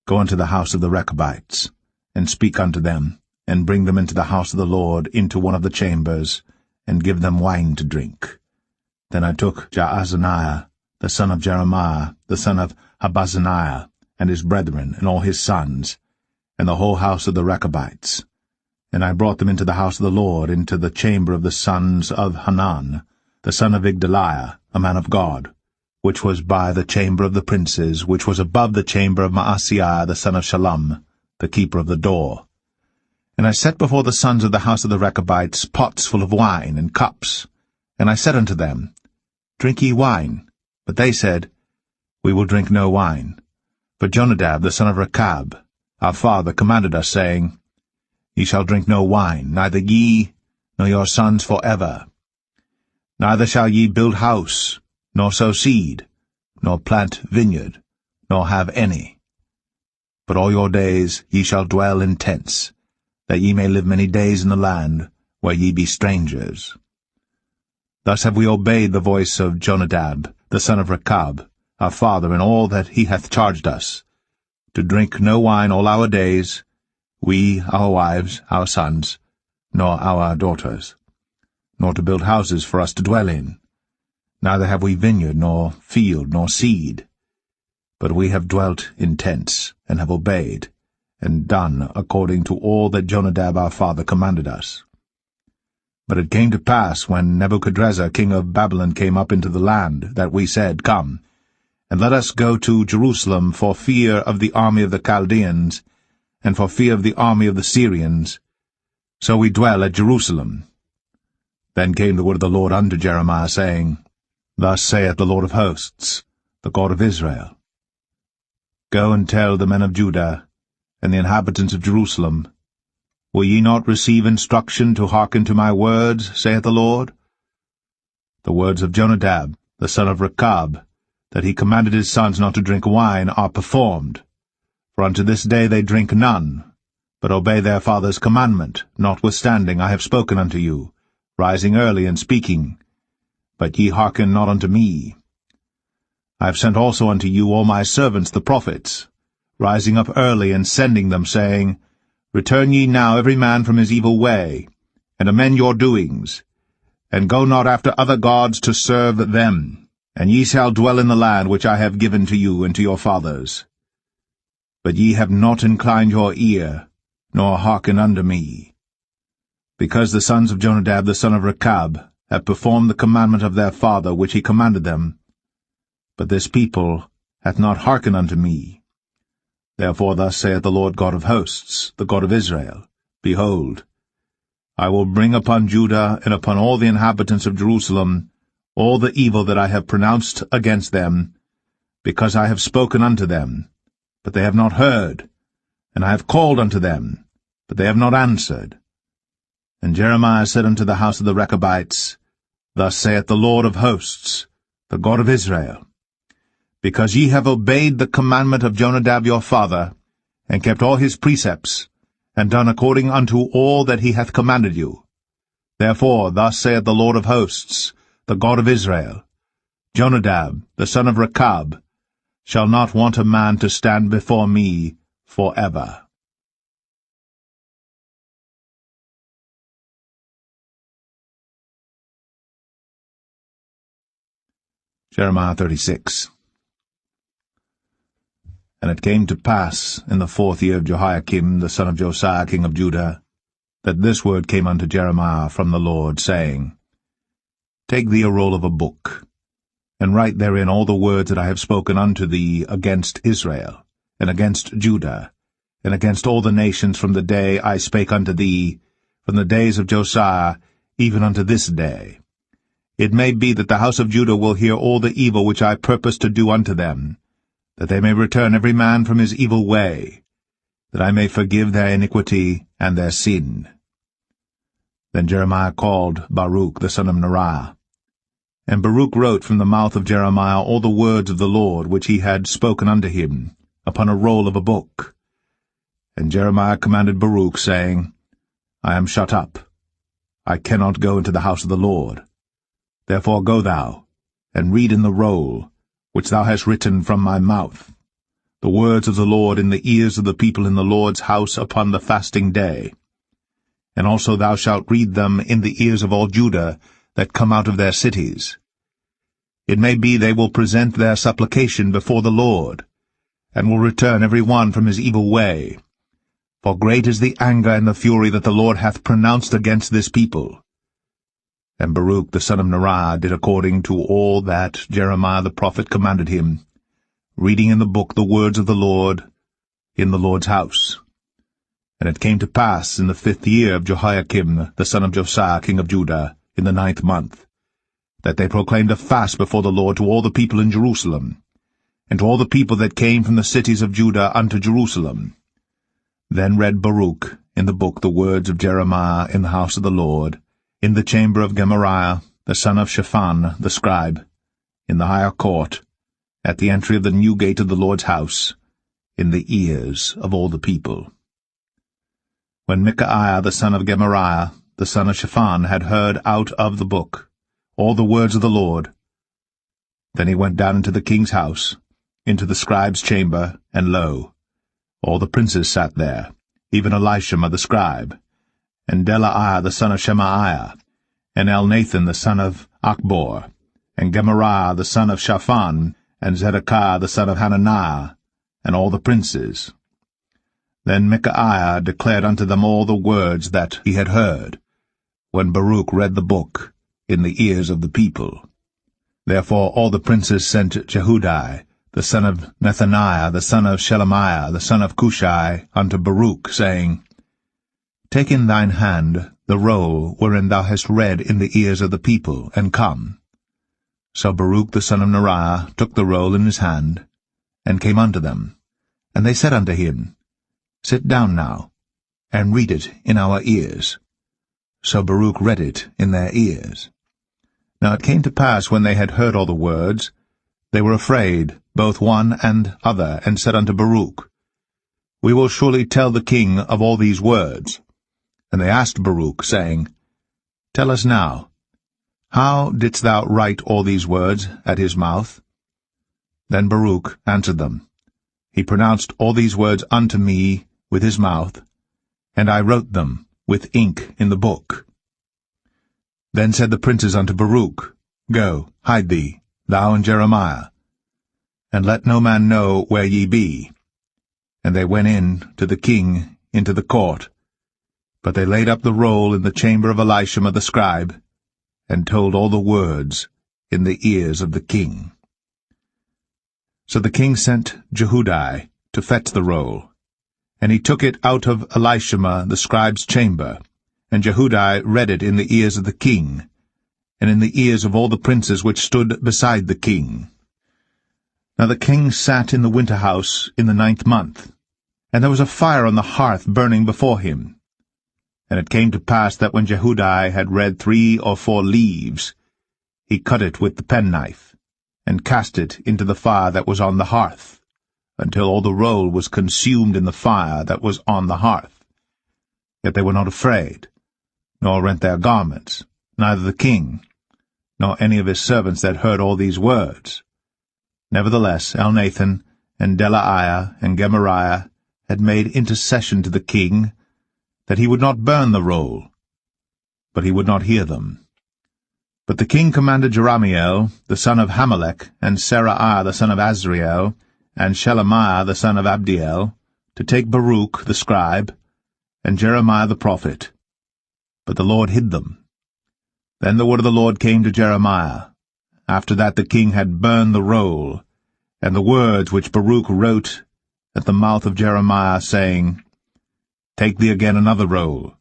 Go unto the house of the Rechabites, and speak unto them, and bring them into the house of the Lord, into one of the chambers, and give them wine to drink. Then I took Jaazaniah, the son of Jeremiah, the son of Habazaniah, and his brethren, and all his sons, and the whole house of the Rechabites. And I brought them into the house of the Lord, into the chamber of the sons of Hanan, the son of Igdaliah, a man of God, which was by the chamber of the princes, which was above the chamber of Maaseiah the son of Shallum, the keeper of the door. And I set before the sons of the house of the Rechabites pots full of wine, and cups. And I said unto them, Drink ye wine. But they said, We will drink no wine. For Jonadab the son of Rechab, our father, commanded us, saying, Ye shall drink no wine, neither ye, nor your sons for ever. Neither shall ye build house, nor sow seed, nor plant vineyard, nor have any. But all your days ye shall dwell in tents, that ye may live many days in the land where ye be strangers. Thus have we obeyed the voice of Jonadab, the son of Rechab, our father, in all that he hath charged us, to drink no wine all our days, we, our wives, our sons, nor our daughters, nor to build houses for us to dwell in. Neither have we vineyard, nor field, nor seed. But we have dwelt in tents, and have obeyed, and done according to all that Jonadab our father commanded us. But it came to pass, when Nebuchadrezzar king of Babylon came up into the land, that we said, Come, and let us go to Jerusalem for fear of the army of the Chaldeans, and for fear of the army of the Syrians. So we dwell at Jerusalem. Then came the word of the Lord unto Jeremiah, saying, Thus saith the Lord of hosts, the God of Israel, Go and tell the men of Judah, and the inhabitants of Jerusalem, Will ye not receive instruction to hearken to my words, saith the Lord? The words of Jonadab, the son of Rechab, that he commanded his sons not to drink wine, are performed. For unto this day they drink none, but obey their father's commandment, notwithstanding I have spoken unto you, rising early and speaking. But ye hearken not unto me. I have sent also unto you all my servants the prophets, rising up early and sending them, saying, Return ye now every man from his evil way, and amend your doings, and go not after other gods to serve them, and ye shall dwell in the land which I have given to you and to your fathers. But ye have not inclined your ear, nor hearkened unto me. Because the sons of Jonadab the son of Rechab have performed the commandment of their father which he commanded them, but this people hath not hearkened unto me. Therefore thus saith the Lord God of hosts, the God of Israel, Behold, I will bring upon Judah and upon all the inhabitants of Jerusalem all the evil that I have pronounced against them, because I have spoken unto them, but they have not heard, and I have called unto them, but they have not answered. And Jeremiah said unto the house of the Rechabites, Thus saith the Lord of hosts, the God of Israel, Because ye have obeyed the commandment of Jonadab your father, and kept all his precepts, and done according unto all that he hath commanded you. Therefore thus saith the Lord of hosts, the God of Israel, Jonadab, the son of Rechab, shall not want a man to stand before me forever. Jeremiah 36. And it came to pass in the 4th year of Jehoiakim the son of Josiah king of Judah, that this word came unto Jeremiah from the Lord, saying, Take thee a roll of a book, and write therein all the words that I have spoken unto thee against Israel, and against Judah, and against all the nations from the day I spake unto thee, from the days of Josiah, even unto this day. It may be that the house of Judah will hear all the evil which I purpose to do unto them, that they may return every man from his evil way, that I may forgive their iniquity and their sin. Then Jeremiah called Baruch the son of Neriah. And Baruch wrote from the mouth of Jeremiah all the words of the Lord which he had spoken unto him, upon a roll of a book. And Jeremiah commanded Baruch, saying, I am shut up. I cannot go into the house of the Lord. Therefore go thou, and read in the roll, which thou hast written from my mouth, the words of the Lord in the ears of the people in the Lord's house upon the fasting day. And also thou shalt read them in the ears of all Judah that come out of their cities. It may be they will present their supplication before the Lord, and will return every one from his evil way. For great is the anger and the fury that the Lord hath pronounced against this people. And Baruch the son of Neriah did according to all that Jeremiah the prophet commanded him, reading in the book the words of the Lord in the Lord's house. And it came to pass in the 5th year of Jehoiakim the son of Josiah king of Judah, in the 9th month, that they proclaimed a fast before the Lord to all the people in Jerusalem, and to all the people that came from the cities of Judah unto Jerusalem. Then read Baruch in the book the words of Jeremiah in the house of the Lord, in the chamber of Gemariah the son of Shaphan the scribe, in the higher court, at the entry of the new gate of the Lord's house, in the ears of all the people. When Micaiah the son of Gemariah, the son of Shaphan, had heard out of the book all the words of the Lord, then he went down into the king's house, into the scribe's chamber, and lo, all the princes sat there, even Elishama the scribe, and Delaiah the son of Shemaiah, and Elnathan the son of Achbor, and Gemariah the son of Shaphan, and Zedekiah the son of Hananiah, and all the princes. Then Micaiah declared unto them all the words that he had heard, when Baruch read the book in the ears of the people. Therefore all the princes sent Jehudi, the son of Nethaniah, the son of Shelemiah, the son of Cushai, unto Baruch, saying, Take in thine hand the roll wherein thou hast read in the ears of the people, and come. So Baruch the son of Neriah took the roll in his hand, and came unto them. And they said unto him, Sit down now, and read it in our ears. So Baruch read it in their ears. Now it came to pass, when they had heard all the words, they were afraid, both one and other, and said unto Baruch, We will surely tell the king of all these words. And they asked Baruch, saying, Tell us now, how didst thou write all these words at his mouth? Then Baruch answered them, He pronounced all these words unto me with his mouth, and I wrote them with ink in the book. Then said the princes unto Baruch, Go, hide thee, thou and Jeremiah, and let no man know where ye be. And they went in to the king into the court. But they laid up the roll in the chamber of Elishama the scribe, and told all the words in the ears of the king. So the king sent Jehudi to fetch the roll, and he took it out of Elishama the scribe's chamber, and Jehudi read it in the ears of the king, and in the ears of all the princes which stood beside the king. Now the king sat in the winter house in the 9th month, and there was a fire on the hearth burning before him. And it came to pass that when Jehudi had read 3 or 4 leaves, he cut it with the penknife, and cast it into the fire that was on the hearth, until all the roll was consumed in the fire that was on the hearth. Yet they were not afraid, nor rent their garments, neither the king, nor any of his servants that heard all these words. Nevertheless Elnathan, and Delaiah, and Gemariah had made intercession to the king, that he would not burn the roll, but he would not hear them. But the king commanded Jerahmeel, the son of Hamelech, and Seraiah the son of Azriel, and Shelemiah the son of Abdiel, to take Baruch the scribe, and Jeremiah the prophet. But the Lord hid them. Then the word of the Lord came to Jeremiah, after that the king had burned the roll, and the words which Baruch wrote at the mouth of Jeremiah, saying, Take thee again another roll,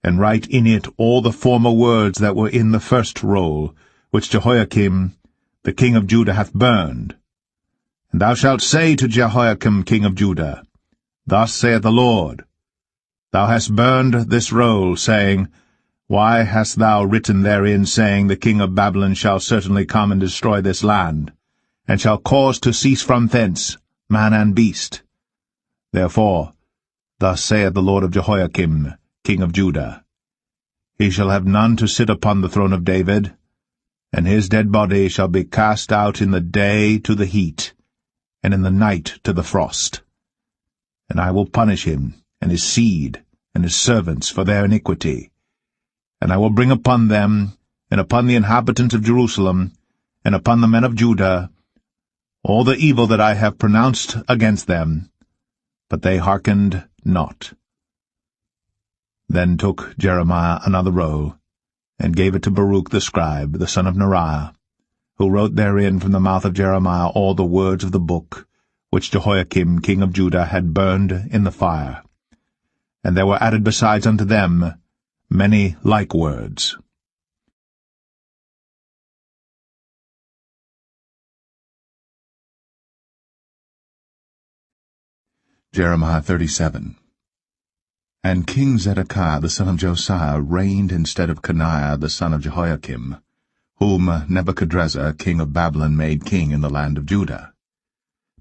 and write in it all the former words that were in the first roll, which Jehoiakim the king of Judah hath burned. And thou shalt say to Jehoiakim king of Judah, Thus saith the Lord, Thou hast burned this roll, saying, Why hast thou written therein, saying, The king of Babylon shall certainly come and destroy this land, and shall cause to cease from thence man and beast? Therefore, thus saith the Lord of Jehoiakim, king of Judah, He shall have none to sit upon the throne of David, and his dead body shall be cast out in the day to the heat, and in the night to the frost. And I will punish him, and his seed, and his servants for their iniquity. And I will bring upon them, and upon the inhabitants of Jerusalem, and upon the men of Judah, all the evil that I have pronounced against them, but they hearkened not. Then took Jeremiah another roll, and gave it to Baruch the scribe, the son of Neriah, who wrote therein from the mouth of Jeremiah all the words of the book, which Jehoiakim king of Judah had burned in the fire. And there were added besides unto them many like words. Jeremiah 37. And King Zedekiah the son of Josiah reigned instead of Coniah the son of Jehoiakim, whom Nebuchadrezzar king of Babylon made king in the land of Judah.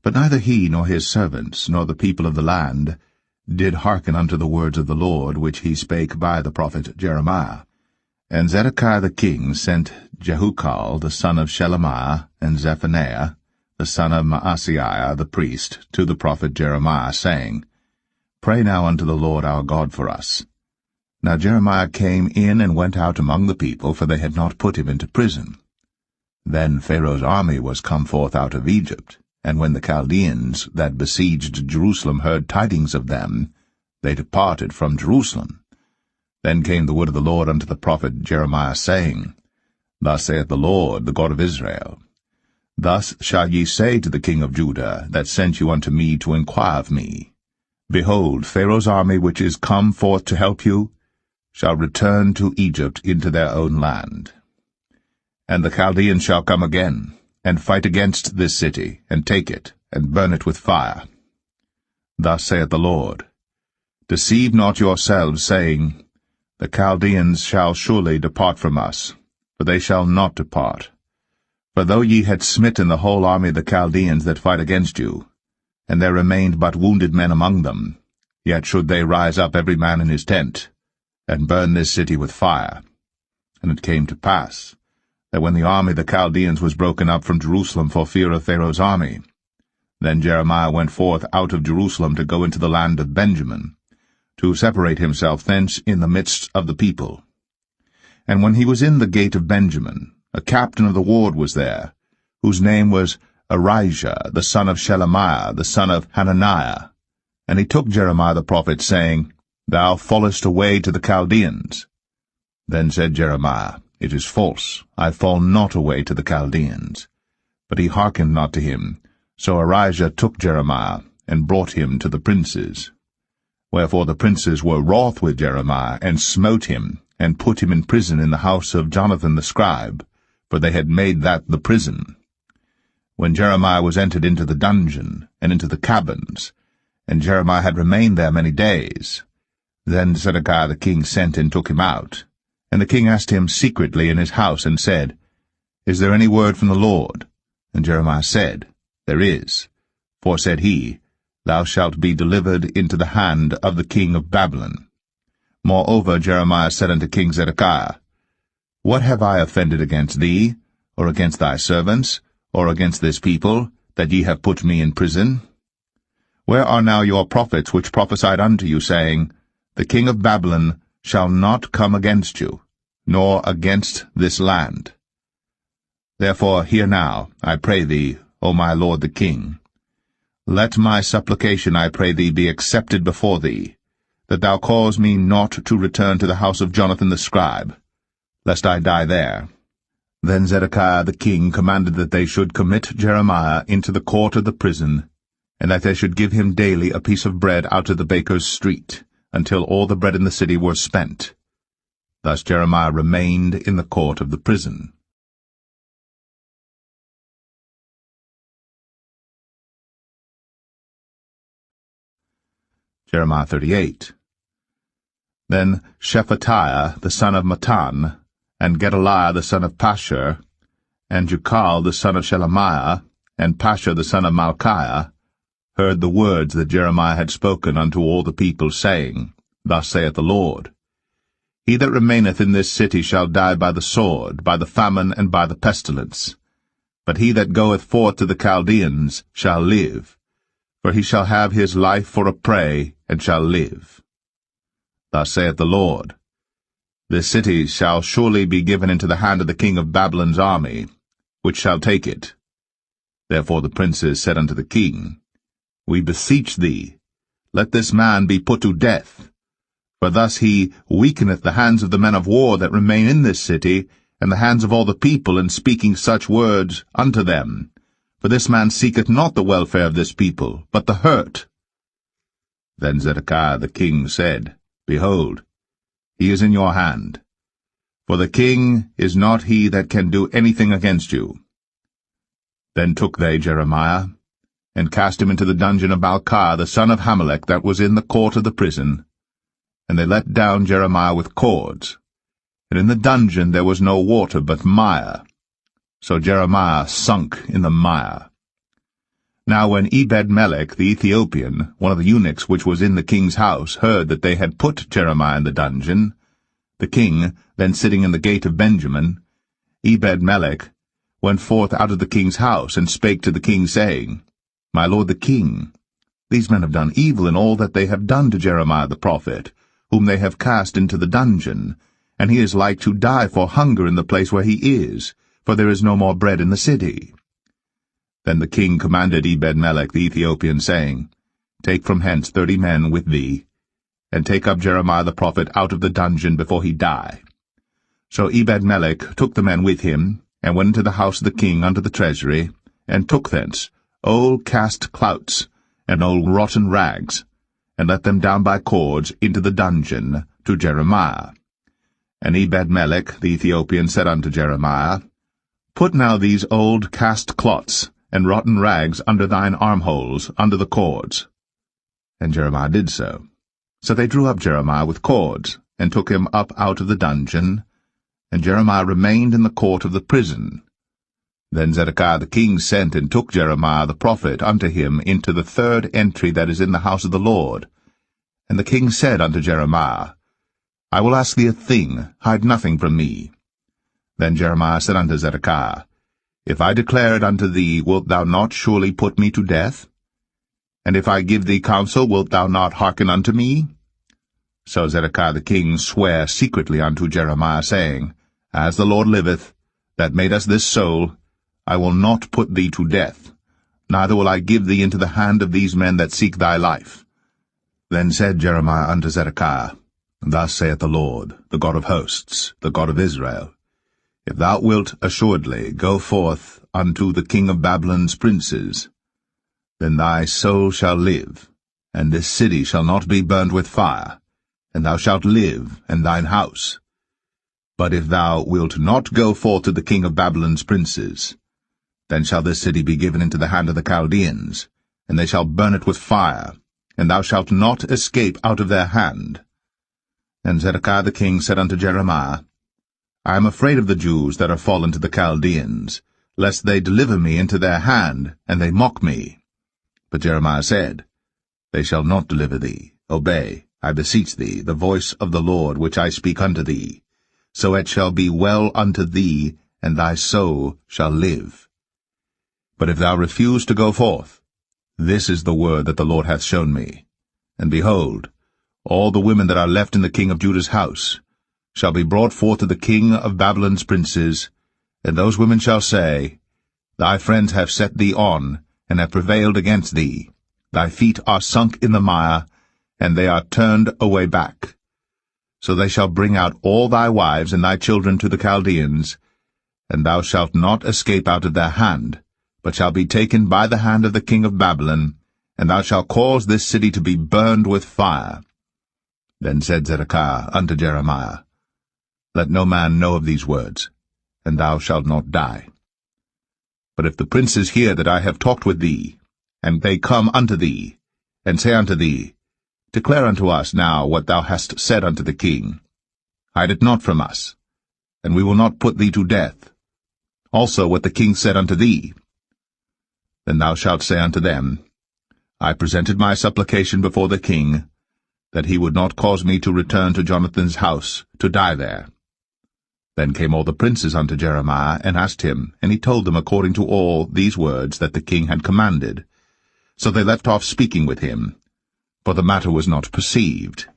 But neither he nor his servants nor the people of the land did hearken unto the words of the Lord which he spake by the prophet Jeremiah. And Zedekiah the king sent Jehukal the son of Shelemiah, and Zephaniah the son of Maaseiah the priest, to the prophet Jeremiah, saying, Pray now unto the Lord our God for us. Now Jeremiah came in and went out among the people, for they had not put him into prison. Then Pharaoh's army was come forth out of Egypt, and when the Chaldeans that besieged Jerusalem heard tidings of them, they departed from Jerusalem. Then came the word of the Lord unto the prophet Jeremiah, saying, Thus saith the Lord, the God of Israel, Thus shall ye say to the king of Judah, that sent you unto me to inquire of me, Behold, Pharaoh's army which is come forth to help you, shall return to Egypt into their own land. And the Chaldeans shall come again, and fight against this city, and take it, and burn it with fire. Thus saith the Lord, Deceive not yourselves, saying, The Chaldeans shall surely depart from us, for they shall not depart. For though ye had smitten the whole army of the Chaldeans that fight against you, and there remained but wounded men among them, yet should they rise up every man in his tent, and burn this city with fire. And it came to pass, that when the army of the Chaldeans was broken up from Jerusalem for fear of Pharaoh's army, then Jeremiah went forth out of Jerusalem to go into the land of Benjamin, to separate himself thence in the midst of the people. And when he was in the gate of Benjamin, a captain of the ward was there, whose name was Arijah, the son of Shelemiah, the son of Hananiah. And he took Jeremiah the prophet, saying, Thou fallest away to the Chaldeans. Then said Jeremiah, It is false, I fall not away to the Chaldeans. But he hearkened not to him. So Arijah took Jeremiah, and brought him to the princes. Wherefore the princes were wroth with Jeremiah, and smote him, and put him in prison in the house of Jonathan the scribe, for they had made that the prison. When Jeremiah was entered into the dungeon, and into the cabins, and Jeremiah had remained there many days, then Zedekiah the king sent and took him out. And the king asked him secretly in his house, and said, Is there any word from the Lord? And Jeremiah said, There is. For, said he, Thou shalt be delivered into the hand of the king of Babylon. Moreover Jeremiah said unto King Zedekiah, What have I offended against thee, or against thy servants, or against this people, that ye have put me in prison? Where are now your prophets which prophesied unto you, saying, The king of Babylon shall not come against you, nor against this land? Therefore hear now, I pray thee, O my lord the king. Let my supplication, I pray thee, be accepted before thee, that thou cause me not to return to the house of Jonathan the scribe, lest I die there. Then Zedekiah the king commanded that they should commit Jeremiah into the court of the prison, and that they should give him daily a piece of bread out of the baker's street, until all the bread in the city were spent. Thus Jeremiah remained in the court of the prison. Jeremiah 38. Then Shephatiah the son of Mattan, and Gedaliah the son of Pashur, and Jucal the son of Shelemiah, and Pashur the son of Malchiah, heard the words that Jeremiah had spoken unto all the people, saying, Thus saith the Lord, He that remaineth in this city shall die by the sword, by the famine, and by the pestilence. But he that goeth forth to the Chaldeans shall live, for he shall have his life for a prey, and shall live. Thus saith the Lord, This city shall surely be given into the hand of the king of Babylon's army, which shall take it. Therefore the princes said unto the king, We beseech thee, let this man be put to death, for thus he weakeneth the hands of the men of war that remain in this city, and the hands of all the people, in speaking such words unto them. For this man seeketh not the welfare of this people, but the hurt. Then Zedekiah the king said, Behold, he is in your hand. For the king is not he that can do anything against you. Then took they Jeremiah, and cast him into the dungeon of Malchiah the son of Hamelech, that was in the court of the prison. And they let down Jeremiah with cords. And in the dungeon there was no water but mire. So Jeremiah sunk in the mire. Now when Ebed-melech the Ethiopian, one of the eunuchs which was in the king's house, heard that they had put Jeremiah in the dungeon, the king, then sitting in the gate of Benjamin, Ebed-melech went forth out of the king's house, and spake to the king, saying, My lord the king, these men have done evil in all that they have done to Jeremiah the prophet, whom they have cast into the dungeon, and he is like to die for hunger in the place where he is, for there is no more bread in the city. Then the king commanded Ebed-melech the Ethiopian, saying, Take from hence 30 men with thee, and take up Jeremiah the prophet out of the dungeon before he die. So Ebed-melech took the men with him, and went into the house of the king unto the treasury, and took thence old cast clouts, and old rotten rags, and let them down by cords into the dungeon to Jeremiah. And Ebed-melech the Ethiopian said unto Jeremiah, Put now these old cast clots and rotten rags under thine armholes, under the cords. And Jeremiah did so. So they drew up Jeremiah with cords, and took him up out of the dungeon, and Jeremiah remained in the court of the prison. Then Zedekiah the king sent and took Jeremiah the prophet unto him into the third entry that is in the house of the Lord. And the king said unto Jeremiah, I will ask thee a thing, hide nothing from me. Then Jeremiah said unto Zedekiah, If I declare it unto thee, wilt thou not surely put me to death? And if I give thee counsel, wilt thou not hearken unto me? So Zedekiah the king sware secretly unto Jeremiah, saying, As the Lord liveth, that made us this soul, I will not put thee to death, neither will I give thee into the hand of these men that seek thy life. Then said Jeremiah unto Zedekiah, Thus saith the Lord, the God of hosts, the God of Israel, If thou wilt assuredly go forth unto the king of Babylon's princes, then thy soul shall live, and this city shall not be burnt with fire, and thou shalt live, and thine house. But if thou wilt not go forth to the king of Babylon's princes, then shall this city be given into the hand of the Chaldeans, and they shall burn it with fire, and thou shalt not escape out of their hand. And Zedekiah the king said unto Jeremiah, I am afraid of the Jews that are fallen to the Chaldeans, lest they deliver me into their hand, and they mock me. But Jeremiah said, They shall not deliver thee. Obey, I beseech thee, the voice of the Lord which I speak unto thee. So it shall be well unto thee, and thy soul shall live. But if thou refuse to go forth, this is the word that the Lord hath shown me. And behold, all the women that are left in the king of Judah's house shall be brought forth to the king of Babylon's princes, and those women shall say, Thy friends have set thee on, and have prevailed against thee. Thy feet are sunk in the mire, and they are turned away back. So they shall bring out all thy wives and thy children to the Chaldeans, and thou shalt not escape out of their hand, but shall be taken by the hand of the king of Babylon, and thou shalt cause this city to be burned with fire. Then said Zedekiah unto Jeremiah, Let no man know of these words, and thou shalt not die. But if the princes hear that I have talked with thee, and they come unto thee, and say unto thee, Declare unto us now what thou hast said unto the king, hide it not from us, and we will not put thee to death. Also what the king said unto thee. Then thou shalt say unto them, I presented my supplication before the king, that he would not cause me to return to Jonathan's house, to die there. Then came all the princes unto Jeremiah, and asked him, and he told them according to all these words that the king had commanded. So they left off speaking with him, for the matter was not perceived.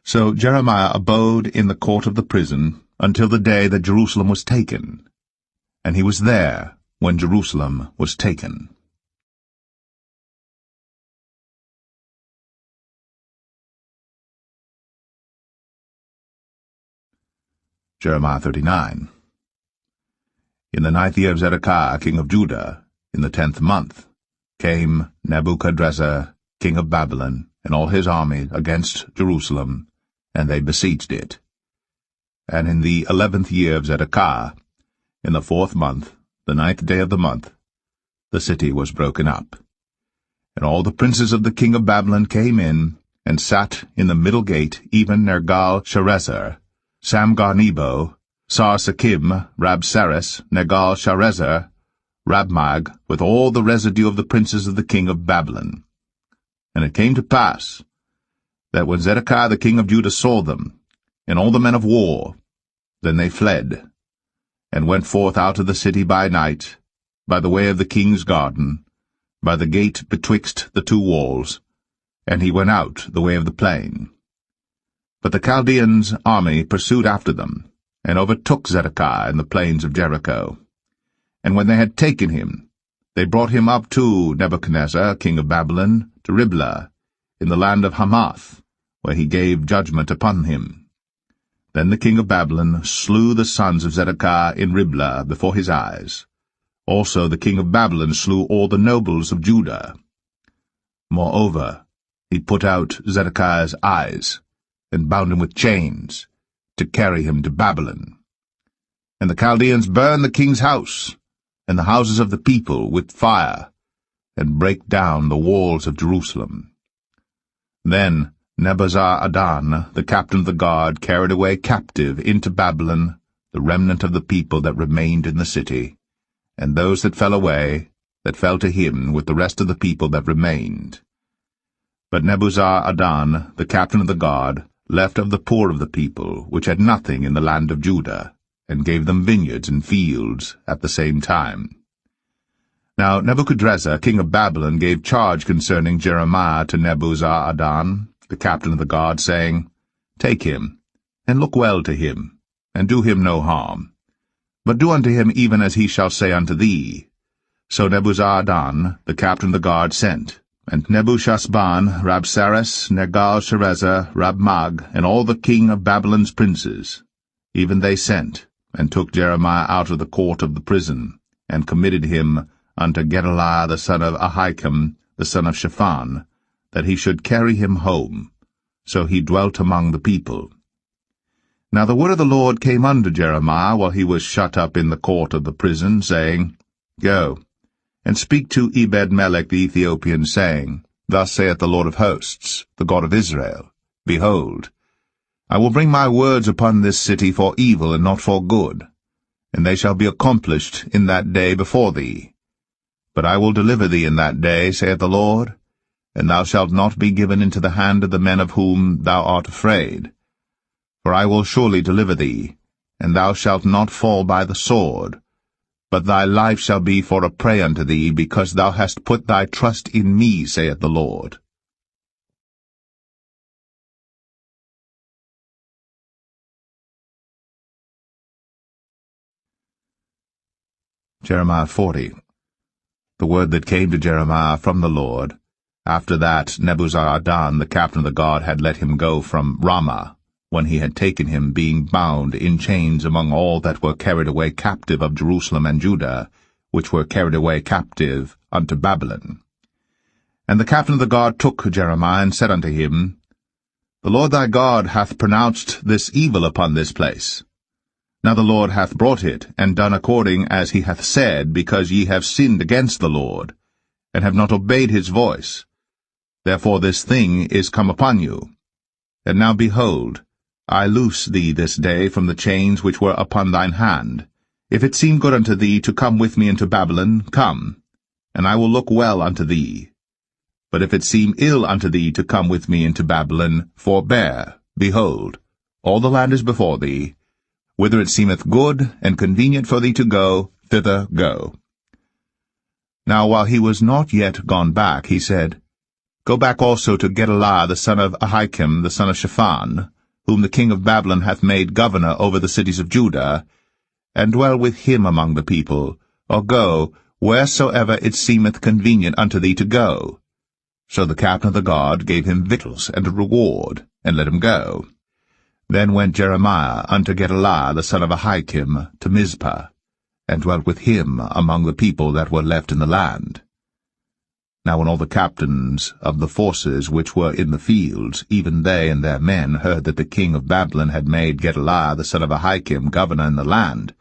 So Jeremiah abode in the court of the prison until the day that Jerusalem was taken, and he was there when Jerusalem was taken. Jeremiah 39. In the 9th year of Zedekiah, king of Judah, in the 10th month, came Nebuchadrezzar, king of Babylon, and all his army against Jerusalem, and they besieged it. And in the 11th year of Zedekiah, in the 4th month, the 9th day of the month, the city was broken up. And all the princes of the king of Babylon came in, and sat in the middle gate, even Nergal-Sharezer, Samgar-Nebo, Sar-Sakim, Rabsaris, Nergal-Sharezer, Rabmag, with all the residue of the princes of the king of Babylon. And it came to pass, that when Zedekiah the king of Judah saw them, and all the men of war, then they fled, and went forth out of the city by night, by the way of the king's garden, by the gate betwixt the two walls, and he went out the way of the plain. But the Chaldeans' army pursued after them, and overtook Zedekiah in the plains of Jericho. And when they had taken him, they brought him up to Nebuchadnezzar, king of Babylon, to Riblah, in the land of Hamath, where he gave judgment upon him. Then the king of Babylon slew the sons of Zedekiah in Riblah before his eyes. Also the king of Babylon slew all the nobles of Judah. Moreover, he put out Zedekiah's eyes, and bound him with chains, to carry him to Babylon. And the Chaldeans burned the king's house, and the houses of the people, with fire, and brake down the walls of Jerusalem. Then Nebuzaradan, the captain of the guard, carried away captive into Babylon the remnant of the people that remained in the city, and those that fell away, that fell to him with the rest of the people that remained. But Nebuzaradan, the captain of the guard, left of the poor of the people, which had nothing in the land of Judah, and gave them vineyards and fields at the same time. Now Nebuchadrezzar, king of Babylon, gave charge concerning Jeremiah to Nebuzaradan, the captain of the guard, saying, Take him, and look well to him, and do him no harm. But do unto him even as he shall say unto thee. So Nebuzaradan, the captain of the guard, sent, and Nebuchadnezzar, Rabsaris, Nergal-Sharezer, Rabmag, and all the king of Babylon's princes, even they sent, and took Jeremiah out of the court of the prison, and committed him unto Gedaliah the son of Ahikam, the son of Shaphan, that he should carry him home. So he dwelt among the people. Now the word of the Lord came unto Jeremiah while he was shut up in the court of the prison, saying, Go, and speak to Ebed-melech the Ethiopian, saying, Thus saith the Lord of hosts, the God of Israel, Behold, I will bring my words upon this city for evil and not for good, and they shall be accomplished in that day before thee. But I will deliver thee in that day, saith the Lord, and thou shalt not be given into the hand of the men of whom thou art afraid. For I will surely deliver thee, and thou shalt not fall by the sword, but thy life shall be for a prey unto thee, because thou hast put thy trust in me, saith the Lord. Jeremiah 40. The word that came to Jeremiah from the Lord, after that Nebuzaradan the captain of the guard had let him go from Ramah, when he had taken him, being bound in chains among all that were carried away captive of Jerusalem and Judah, which were carried away captive unto Babylon. And the captain of the guard took Jeremiah, and said unto him, The Lord thy God hath pronounced this evil upon this place. Now the Lord hath brought it, and done according as he hath said, because ye have sinned against the Lord, and have not obeyed his voice. Therefore this thing is come upon you. And now behold, I loose thee this day from the chains which were upon thine hand. If it seem good unto thee to come with me into Babylon, come, and I will look well unto thee. But if it seem ill unto thee to come with me into Babylon, forbear. Behold, all the land is before thee. Whither it seemeth good and convenient for thee to go, thither go. Now while he was not yet gone back, he said, Go back also to Gedaliah the son of Ahikam, the son of Shaphan, whom the king of Babylon hath made governor over the cities of Judah, and dwell with him among the people, or go wheresoever it seemeth convenient unto thee to go. So the captain of the guard gave him victuals and a reward, and let him go. Then went Jeremiah unto Gedaliah the son of Ahikam to Mizpah, and dwelt with him among the people that were left in the land. Now when all the captains of the forces which were in the fields, even they and their men, heard that the king of Babylon had made Gedaliah the son of Ahikam governor in the land,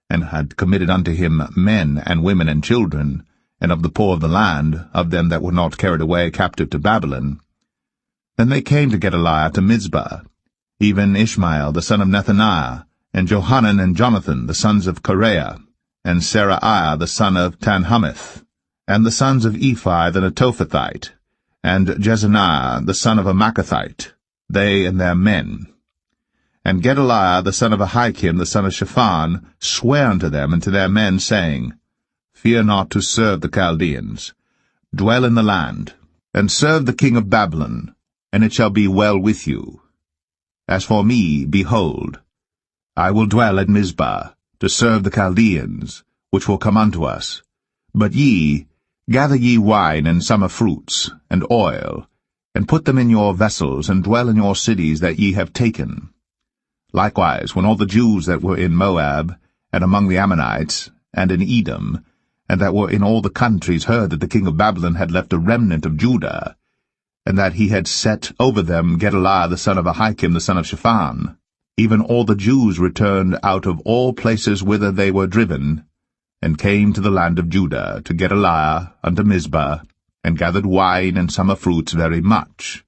and had committed unto him men and women and children, and of the poor of the land, of them that were not carried away captive to Babylon, then they came to Gedaliah to Mizpah, even Ishmael the son of Nethaniah, and Johanan and Jonathan the sons of Kareah, and Seraiah the son of Tanhumeth, and the sons of Ephi the Netophathite, and Jezaniah the son of a Maacathite, they and their men. And Gedaliah the son of Ahikam the son of Shaphan sware unto them and to their men, saying, Fear not to serve the Chaldeans. Dwell in the land, and serve the king of Babylon, and it shall be well with you. As for me, behold, I will dwell at Mizpah, to serve the Chaldeans, which will come unto us. But ye, gather ye wine and summer fruits, and oil, and put them in your vessels, and dwell in your cities that ye have taken. Likewise, when all the Jews that were in Moab, and among the Ammonites, and in Edom, and that were in all the countries, heard that the king of Babylon had left a remnant of Judah, and that he had set over them Gedaliah the son of Ahikam the son of Shaphan, even all the Jews returned out of all places whither they were driven, and came to the land of Judah, to Gedaliah unto Mizpah, and gathered wine and summer fruits very much.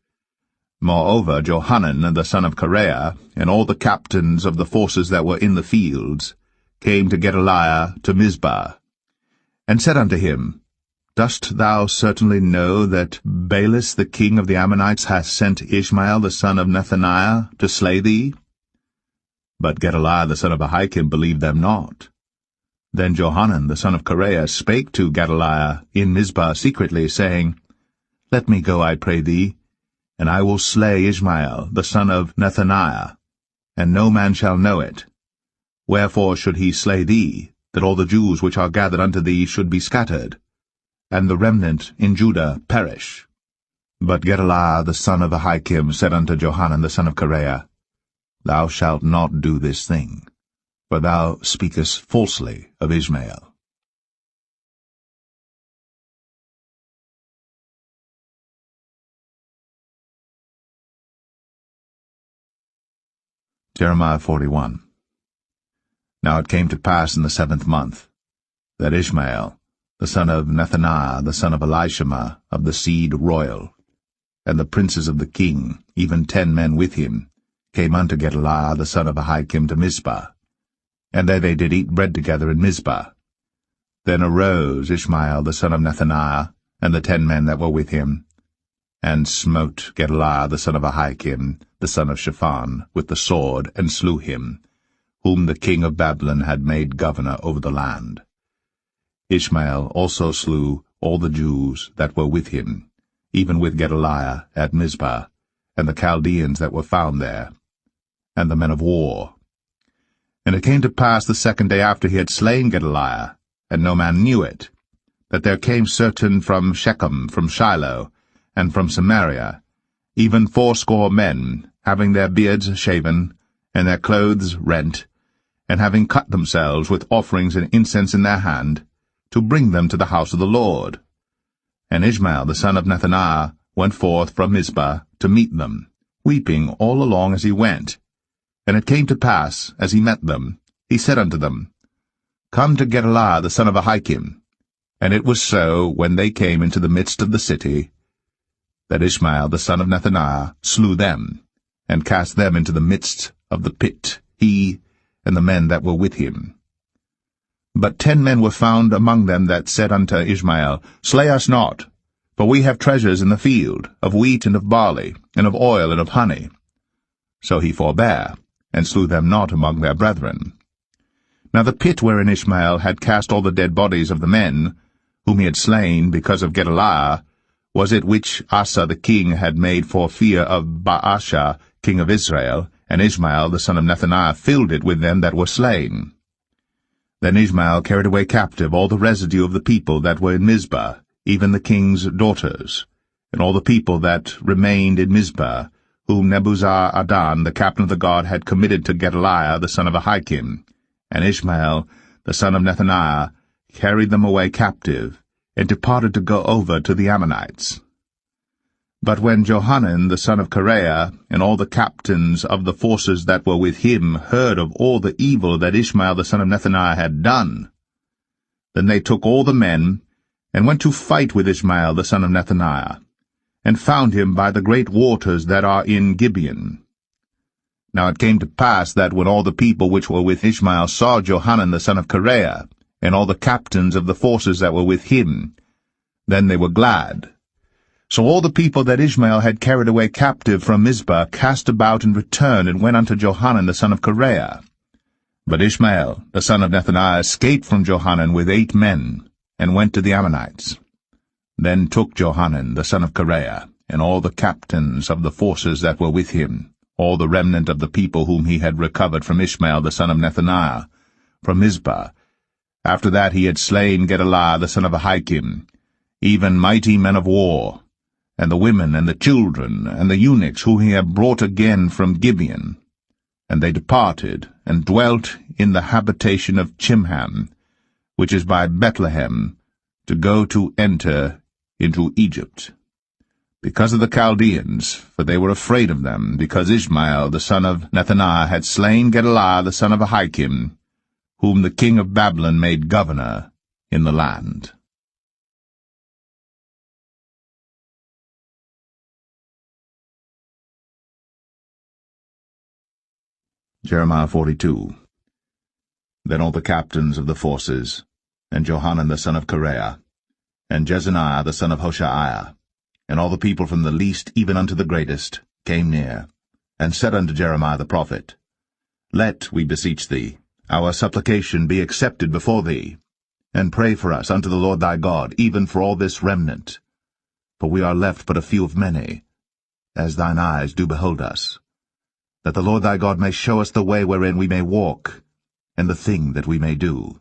Moreover, Johanan the son of Kareah, and all the captains of the forces that were in the fields, came to Gedaliah to Mizpah, and said unto him, Dost thou certainly know that Baalis the king of the Ammonites hath sent Ishmael the son of Nethaniah to slay thee? But Gedaliah the son of Ahikam believed them not. Then Johanan the son of Kareah spake to Gedaliah in Mizpah secretly, saying, Let me go, I pray thee, and I will slay Ishmael the son of Nethaniah, and no man shall know it. Wherefore should he slay thee, that all the Jews which are gathered unto thee should be scattered, and the remnant in Judah perish? But Gedaliah the son of Ahikam said unto Johanan the son of Kareah, Thou shalt not do this thing, for thou speakest falsely of Ishmael. Jeremiah 41. Now it came to pass in the 7th month, that Ishmael, the son of Nethaniah, the son of Elishama, of the seed royal, and the princes of the king, even 10 men with him, came unto Gedaliah the son of Ahikam to Mizpah. And there they did eat bread together in Mizpah. Then arose Ishmael the son of Nethaniah, and the 10 men that were with him, and smote Gedaliah the son of Ahikam, the son of Shaphan, with the sword, and slew him, whom the king of Babylon had made governor over the land. Ishmael also slew all the Jews that were with him, even with Gedaliah at Mizpah, and the Chaldeans that were found there, and the men of war. And it came to pass the 2nd day after he had slain Gedaliah, and no man knew it, that there came certain from Shechem, from Shiloh, and from Samaria, even 80 men, having their beards shaven, and their clothes rent, and having cut themselves with offerings and incense in their hand, to bring them to the house of the Lord. And Ishmael the son of Nethaniah went forth from Mizpah to meet them, weeping all along as he went. And it came to pass, as he met them, he said unto them, Come to Gedaliah the son of Ahikam. And it was so, when they came into the midst of the city, that Ishmael the son of Nethaniah slew them, and cast them into the midst of the pit, he and the men that were with him. But 10 men were found among them that said unto Ishmael, Slay us not, for we have treasures in the field, of wheat and of barley, and of oil and of honey. So he forbare, and slew them not among their brethren. Now the pit wherein Ishmael had cast all the dead bodies of the men, whom he had slain because of Gedaliah, was it which Asa the king had made for fear of Baasha king of Israel, and Ishmael the son of Nethaniah filled it with them that were slain. Then Ishmael carried away captive all the residue of the people that were in Mizpah, even the king's daughters, and all the people that remained in Mizpah, whom Nebuzaradan the captain of the guard had committed to Gedaliah the son of Ahikam. And Ishmael the son of Nethaniah carried them away captive, and departed to go over to the Ammonites. But when Johanan the son of Kareah, and all the captains of the forces that were with him, heard of all the evil that Ishmael the son of Nethaniah had done, then they took all the men, and went to fight with Ishmael the son of Nethaniah, and found him by the great waters that are in Gibeon. Now it came to pass that when all the people which were with Ishmael saw Johanan the son of Kareah, and all the captains of the forces that were with him, then they were glad. So all the people that Ishmael had carried away captive from Mizpah cast about and returned, and went unto Johanan the son of Kareah. But Ishmael the son of Nethaniah escaped from Johanan with 8 men, and went to the Ammonites. Then took Johanan the son of Kareah, and all the captains of the forces that were with him, all the remnant of the people whom he had recovered from Ishmael the son of Nethaniah, from Mizpah, after that he had slain Gedaliah the son of Ahikam, even mighty men of war, and the women and the children and the eunuchs whom he had brought again from Gibeon. And they departed, and dwelt in the habitation of Chimham, which is by Bethlehem, to go to enter into Egypt, because of the Chaldeans, for they were afraid of them, because Ishmael the son of Nethaniah had slain Gedaliah the son of Ahikam, whom the king of Babylon made governor in the land. Jeremiah 42. Then all the captains of the forces, and Johanan the son of Kareah, and Jezaniah the son of Hoshaiah, and all the people from the least even unto the greatest, came near, and said unto Jeremiah the prophet, Let, we beseech thee, our supplication be accepted before thee, and pray for us unto the Lord thy God, even for all this remnant. For we are left but a few of many, as thine eyes do behold us, that the Lord thy God may show us the way wherein we may walk, and the thing that we may do.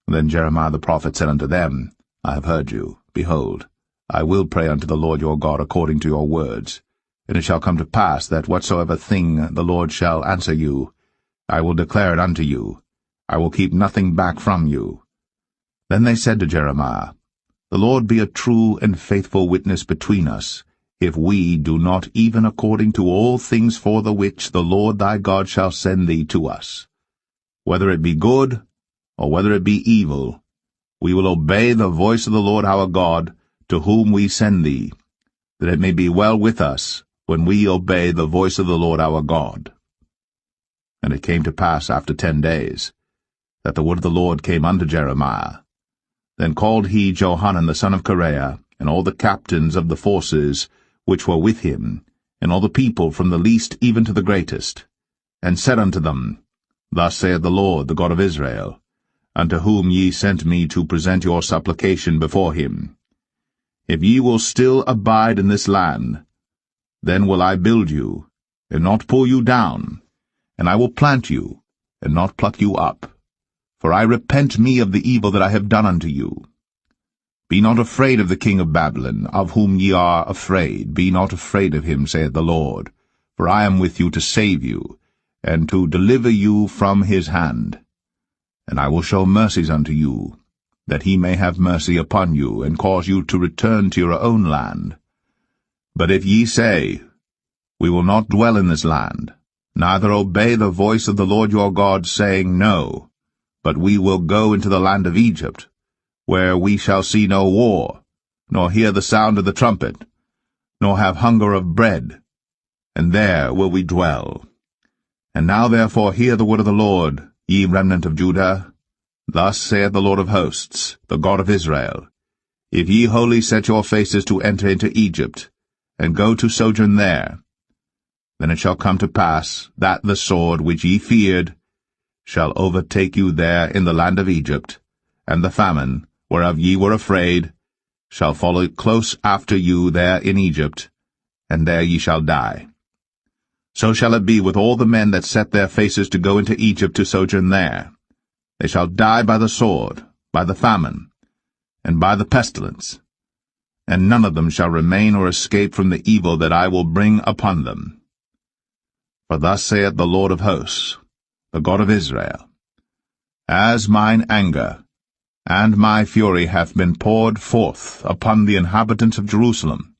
Then Jeremiah the prophet said unto them, I have heard you. Behold, I will pray unto the Lord your God according to your words. And it shall come to pass that whatsoever thing the Lord shall answer you, I will declare it unto you. I will keep nothing back from you. Then they said to Jeremiah, The Lord be a true and faithful witness between us, if we do not even according to all things for the which the Lord thy God shall send thee to us. Whether it be good, or whether it be evil, we will obey the voice of the Lord our God, to whom we send thee, that it may be well with us when we obey the voice of the Lord our God. And it came to pass after 10 days, that the word of the Lord came unto Jeremiah. Then called he Johanan the son of Kareah, and all the captains of the forces which were with him, and all the people from the least even to the greatest, and said unto them, Thus saith the Lord, the God of Israel, unto whom ye sent me to present your supplication before him. If ye will still abide in this land, then will I build you, and not pull you down, and I will plant you, and not pluck you up. For I repent me of the evil that I have done unto you. Be not afraid of the king of Babylon, of whom ye are afraid. Be not afraid of him, saith the Lord. For I am with you to save you, and to deliver you from his hand. And I will show mercies unto you, that he may have mercy upon you, and cause you to return to your own land. But if ye say, We will not dwell in this land, neither obey the voice of the Lord your God, saying, No, but we will go into the land of Egypt, where we shall see no war, nor hear the sound of the trumpet, nor have hunger of bread, and there will we dwell. And now therefore hear the word of the Lord, ye remnant of Judah. Thus saith the Lord of hosts, the God of Israel, If ye wholly set your faces to enter into Egypt, and go to sojourn there, then it shall come to pass that the sword which ye feared shall overtake you there in the land of Egypt, and the famine, whereof ye were afraid, shall follow close after you there in Egypt, and there ye shall die. So shall it be with all the men that set their faces to go into Egypt to sojourn there. They shall die by the sword, by the famine, and by the pestilence, and none of them shall remain or escape from the evil that I will bring upon them. For thus saith the Lord of hosts, the God of Israel, As mine anger and my fury hath been poured forth upon the inhabitants of Jerusalem,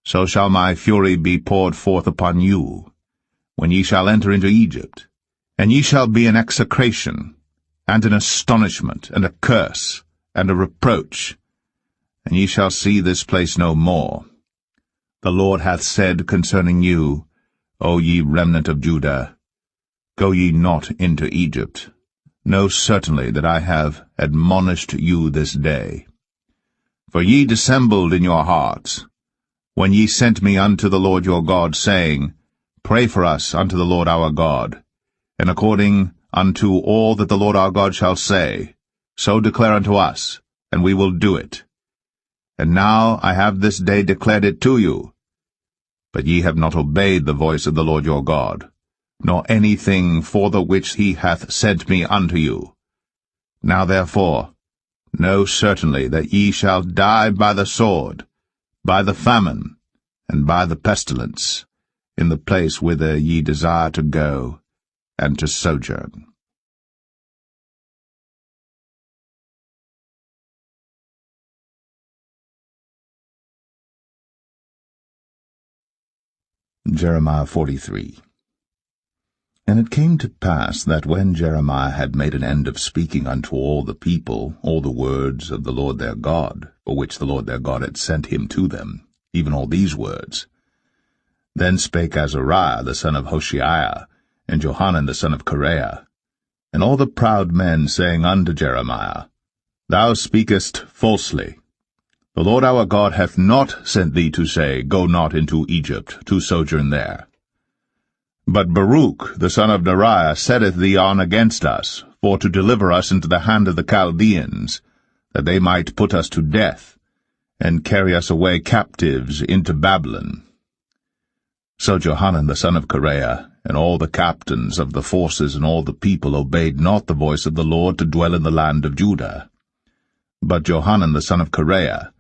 so shall my fury be poured forth upon you, when ye shall enter into Egypt, and ye shall be an execration, and an astonishment, and a curse, and a reproach, and ye shall see this place no more. The Lord hath said concerning you, O ye remnant of Judah, Go ye not into Egypt. Know certainly that I have admonished you this day. For ye dissembled in your hearts, when ye sent me unto the Lord your God, saying, Pray for us unto the Lord our God, and according unto all that the Lord our God shall say, so declare unto us, and we will do it. And now I have this day declared it to you. But ye have not obeyed the voice of the Lord your God, nor anything for the which he hath sent me unto you. Now therefore, know certainly that ye shall die by the sword, by the famine, and by the pestilence, in the place whither ye desire to go, and to sojourn. Jeremiah 43. And it came to pass that when Jeremiah had made an end of speaking unto all the people all the words of the Lord their God, for which the Lord their God had sent him to them, even all these words, then spake Azariah the son of Hoshaiah, and Johanan the son of Kareah, and all the proud men, saying unto Jeremiah, Thou speakest falsely. The Lord our God hath not sent thee to say, Go not into Egypt, to sojourn there. But Baruch the son of Neriah setteth thee on against us, for to deliver us into the hand of the Chaldeans, that they might put us to death, and carry us away captives into Babylon. So Johanan the son of Kareah, and all the captains of the forces and all the people obeyed not the voice of the Lord to dwell in the land of Judah. But Johanan the son of Kareah,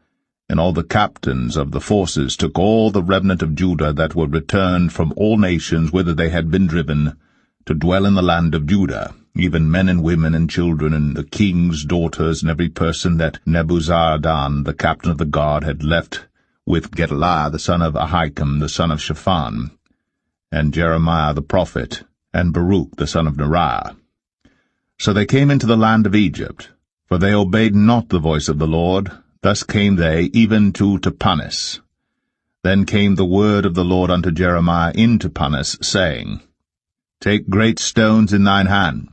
and all the captains of the forces took all the remnant of Judah that were returned from all nations whither they had been driven, to dwell in the land of Judah, even men and women and children, and the king's daughters, and every person that Nebuzaradan the captain of the guard had left with Gedaliah the son of Ahikam the son of Shaphan, and Jeremiah the prophet, and Baruch the son of Neriah. So they came into the land of Egypt, for they obeyed not the voice of the Lord. Thus came they even to Tapanis. Then came the word of the Lord unto Jeremiah in Tapanis, saying, Take great stones in thine hand,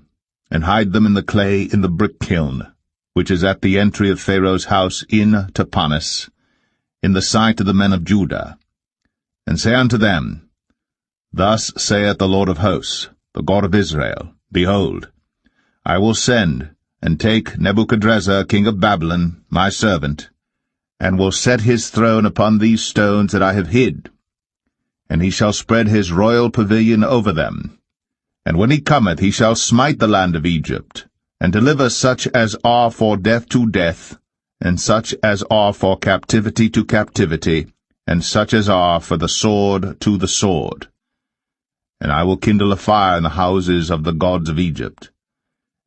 and hide them in the clay in the brick kiln, which is at the entry of Pharaoh's house in Tapanis, in the sight of the men of Judah. And say unto them, Thus saith the Lord of hosts, the God of Israel, Behold, I will send, and take Nebuchadrezzar king of Babylon, my servant, and will set his throne upon these stones that I have hid, and he shall spread his royal pavilion over them. And when he cometh, he shall smite the land of Egypt, and deliver such as are for death to death, and such as are for captivity to captivity, and such as are for the sword to the sword. And I will kindle a fire in the houses of the gods of Egypt,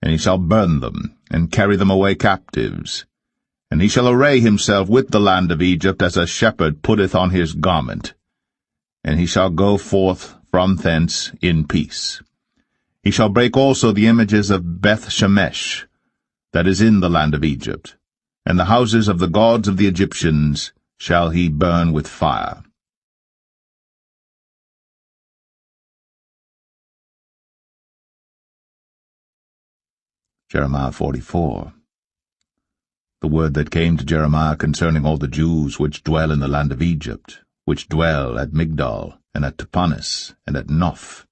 and he shall burn them, and carry them away captives. And he shall array himself with the land of Egypt as a shepherd putteth on his garment, and he shall go forth from thence in peace. He shall break also the images of Beth-Shemesh, that is in the land of Egypt, and the houses of the gods of the Egyptians shall he burn with fire. Jeremiah 44. The word that came to Jeremiah concerning all the Jews which dwell in the land of Egypt, which dwell at Migdol, and at Tapanis, and at Noph,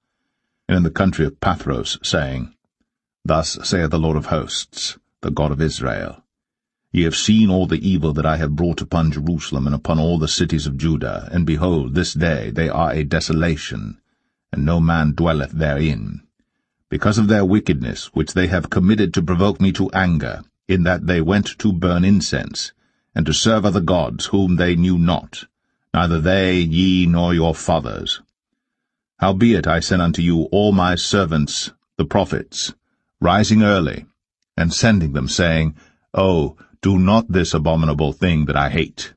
and in the country of Pathros, saying, Thus saith the Lord of hosts, the God of Israel, Ye have seen all the evil that I have brought upon Jerusalem and upon all the cities of Judah, and behold, this day they are a desolation, and no man dwelleth therein, because of their wickedness which they have committed to provoke me to anger, in that they went to burn incense, and to serve other gods whom they knew not, neither they, ye, nor your fathers. Howbeit I sent unto you all my servants, the prophets, rising early, and sending them, saying, O, do not this abominable thing that I hate.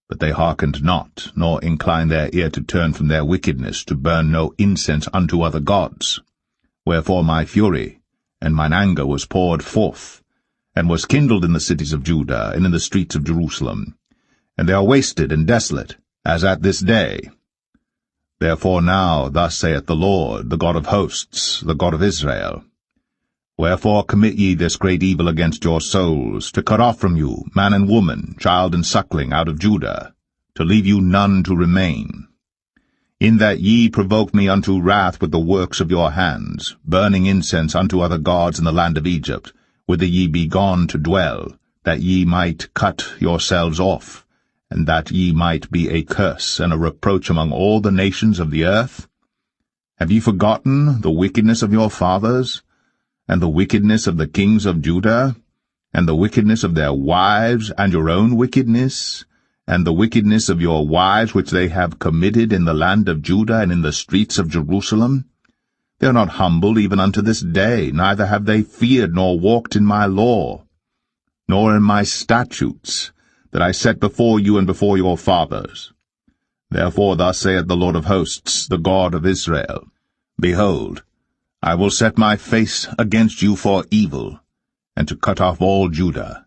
But they hearkened not, nor inclined their ear to turn from their wickedness, to burn no incense unto other gods. Wherefore my fury and mine anger was poured forth, and was kindled in the cities of Judah, and in the streets of Jerusalem. And they are wasted and desolate, as at this day. Therefore now, thus saith the Lord, the God of hosts, the God of Israel, Wherefore commit ye this great evil against your souls, to cut off from you man and woman, child and suckling, out of Judah, to leave you none to remain? In that ye provoke me unto wrath with the works of your hands, burning incense unto other gods in the land of Egypt, whither ye be gone to dwell, that ye might cut yourselves off, and that ye might be a curse and a reproach among all the nations of the earth? Have ye forgotten the wickedness of your fathers, and the wickedness of the kings of Judah, and the wickedness of their wives, and your own wickedness, and the wickedness of your wives which they have committed in the land of Judah and in the streets of Jerusalem? They are not humbled even unto this day, neither have they feared nor walked in my law, nor in my statutes, that I set before you and before your fathers. Therefore thus saith the Lord of hosts, the God of Israel, Behold, I will set my face against you for evil, and to cut off all Judah.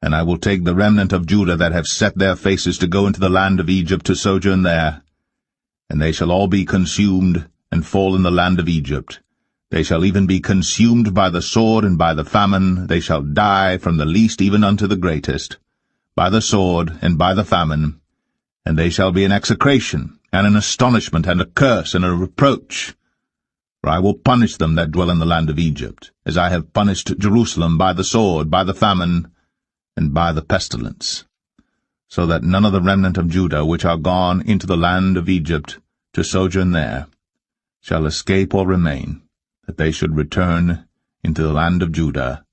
And I will take the remnant of Judah that have set their faces to go into the land of Egypt to sojourn there, and they shall all be consumed, and fall in the land of Egypt. They shall even be consumed by the sword and by the famine. They shall die from the least even unto the greatest, by the sword and by the famine. And they shall be an execration, and an astonishment, and a curse, and a reproach. For I will punish them that dwell in the land of Egypt, as I have punished Jerusalem by the sword, by the famine, and by the pestilence, so that none of the remnant of Judah which are gone into the land of Egypt to sojourn there, shall escape or remain, that they should return into the land of Judah,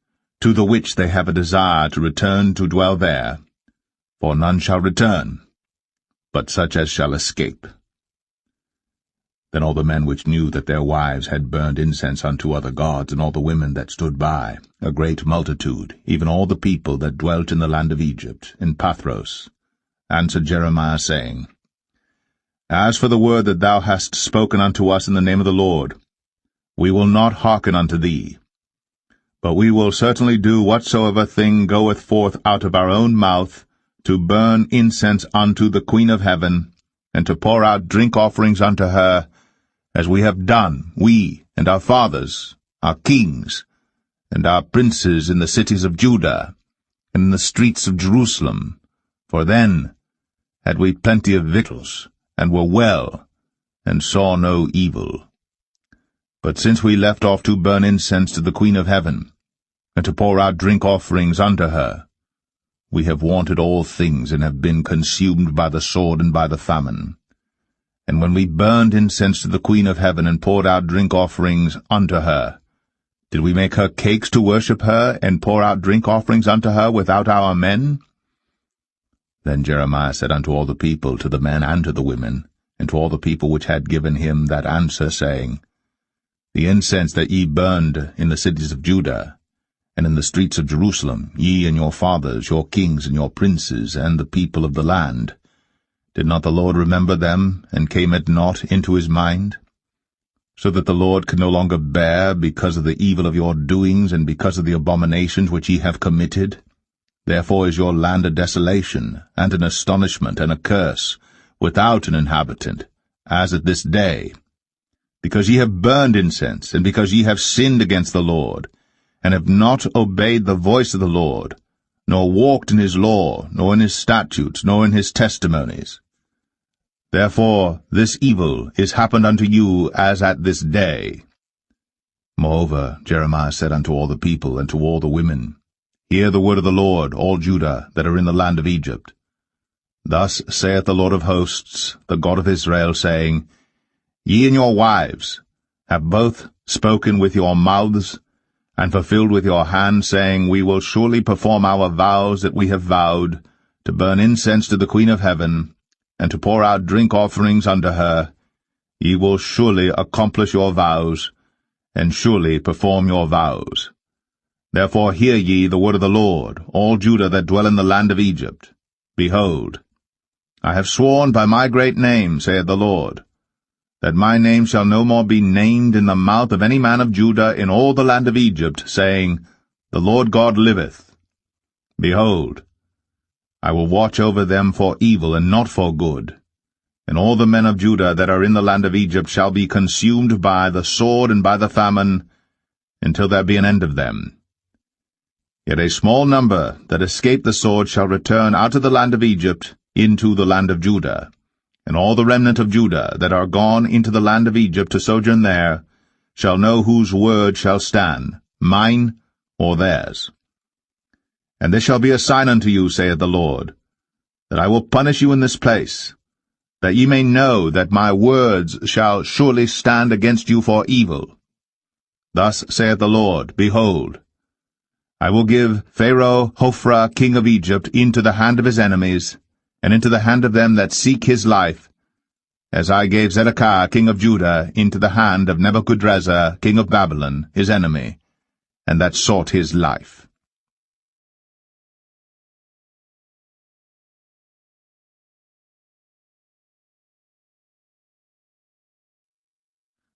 to the which they have a desire to return to dwell there, for none shall return, but such as shall escape. Then all the men which knew that their wives had burned incense unto other gods, and all the women that stood by, a great multitude, even all the people that dwelt in the land of Egypt, in Pathros, answered Jeremiah, saying, As for the word that thou hast spoken unto us in the name of the Lord, we will not hearken unto thee. But we will certainly do whatsoever thing goeth forth out of our own mouth, to burn incense unto the Queen of heaven, and to pour out drink offerings unto her, as we have done, we and our fathers, our kings, and our princes in the cities of Judah, and in the streets of Jerusalem. For then had we plenty of victuals, and were well, and saw no evil. But since we left off to burn incense to the Queen of heaven, and to pour out drink offerings unto her, we have wanted all things, and have been consumed by the sword and by the famine. And when we burned incense to the Queen of heaven, and poured out drink offerings unto her, did we make her cakes to worship her, and pour out drink offerings unto her without our men? Then Jeremiah said unto all the people, to the men and to the women, and to all the people which had given him that answer, saying, The incense that ye burned in the cities of Judah, and in the streets of Jerusalem, ye and your fathers, your kings and your princes, and the people of the land, did not the Lord remember them, and came it not into his mind? So that the Lord could no longer bear, because of the evil of your doings, and because of the abominations which ye have committed? Therefore is your land a desolation, and an astonishment, and a curse, without an inhabitant, as at this day. Because ye have burned incense, and because ye have sinned against the Lord, and have not obeyed the voice of the Lord, nor walked in his law, nor in his statutes, nor in his testimonies. Therefore this evil is happened unto you as at this day. Moreover Jeremiah said unto all the people, and to all the women, Hear the word of the Lord, all Judah, that are in the land of Egypt. Thus saith the Lord of hosts, the God of Israel, saying, Ye and your wives have both spoken with your mouths, and fulfilled with your hand, saying, We will surely perform our vows that we have vowed, to burn incense to the Queen of heaven, and to pour out drink offerings unto her. Ye will surely accomplish your vows, and surely perform your vows. Therefore hear ye the word of the Lord, all Judah that dwell in the land of Egypt. Behold, I have sworn by my great name, saith the Lord, that my name shall no more be named in the mouth of any man of Judah in all the land of Egypt, saying, The Lord God liveth. Behold, I will watch over them for evil and not for good, and all the men of Judah that are in the land of Egypt shall be consumed by the sword and by the famine, until there be an end of them. Yet a small number that escape the sword shall return out of the land of Egypt into the land of Judah, and all the remnant of Judah that are gone into the land of Egypt to sojourn there shall know whose word shall stand, mine or theirs. And this shall be a sign unto you, saith the Lord, that I will punish you in this place, that ye may know that my words shall surely stand against you for evil. Thus saith the Lord, Behold, I will give Pharaoh Hophra king of Egypt into the hand of his enemies, and into the hand of them that seek his life, as I gave Zedekiah king of Judah into the hand of Nebuchadrezzar king of Babylon, his enemy, and that sought his life.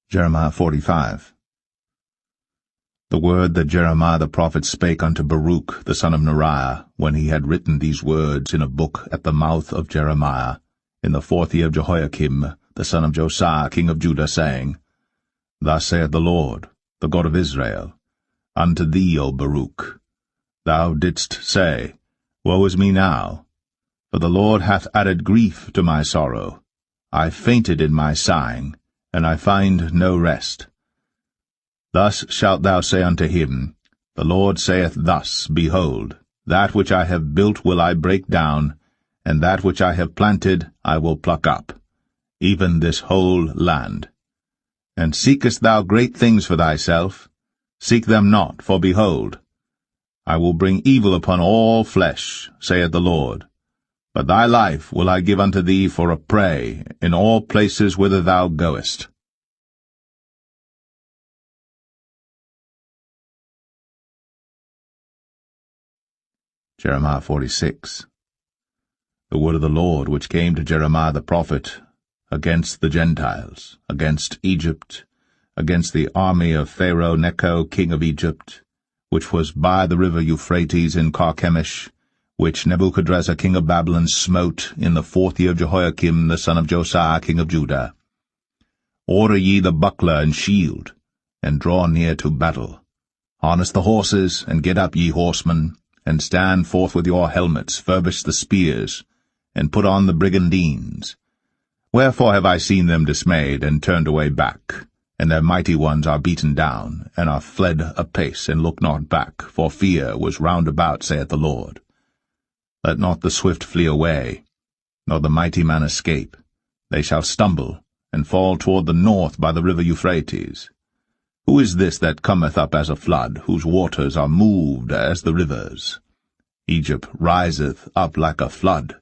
Jeremiah 45. The word that Jeremiah the prophet spake unto Baruch the son of Neriah, when he had written these words in a book at the mouth of Jeremiah, in the 4th year of Jehoiakim, the son of Josiah, king of Judah, saying, Thus saith the Lord, the God of Israel, unto thee, O Baruch, thou didst say, Woe is me now, for the Lord hath added grief to my sorrow. I fainted in my sighing, and I find no rest. Thus shalt thou say unto him, The Lord saith thus, Behold, that which I have built will I break down, and that which I have planted I will pluck up, even this whole land. And seekest thou great things for thyself? Seek them not, for behold, I will bring evil upon all flesh, saith the Lord. But thy life will I give unto thee for a prey in all places whither thou goest. Jeremiah 46. The word of the Lord which came to Jeremiah the prophet against the Gentiles, against Egypt, against the army of Pharaoh Necho king of Egypt, which was by the river Euphrates in Carchemish, which Nebuchadrezzar king of Babylon smote in the 4th year of Jehoiakim the son of Josiah king of Judah. Order ye the buckler and shield, and draw near to battle. Harness the horses, and get up, ye horsemen, and stand forth with your helmets, furbish the spears, and put on the brigandines. Wherefore have I seen them dismayed, and turned away back, and their mighty ones are beaten down, and are fled apace, and look not back, for fear was round about, saith the Lord. Let not the swift flee away, nor the mighty man escape. They shall stumble, and fall toward the north by the river Euphrates. Who is this that cometh up as a flood, whose waters are moved as the rivers? Egypt riseth up like a flood,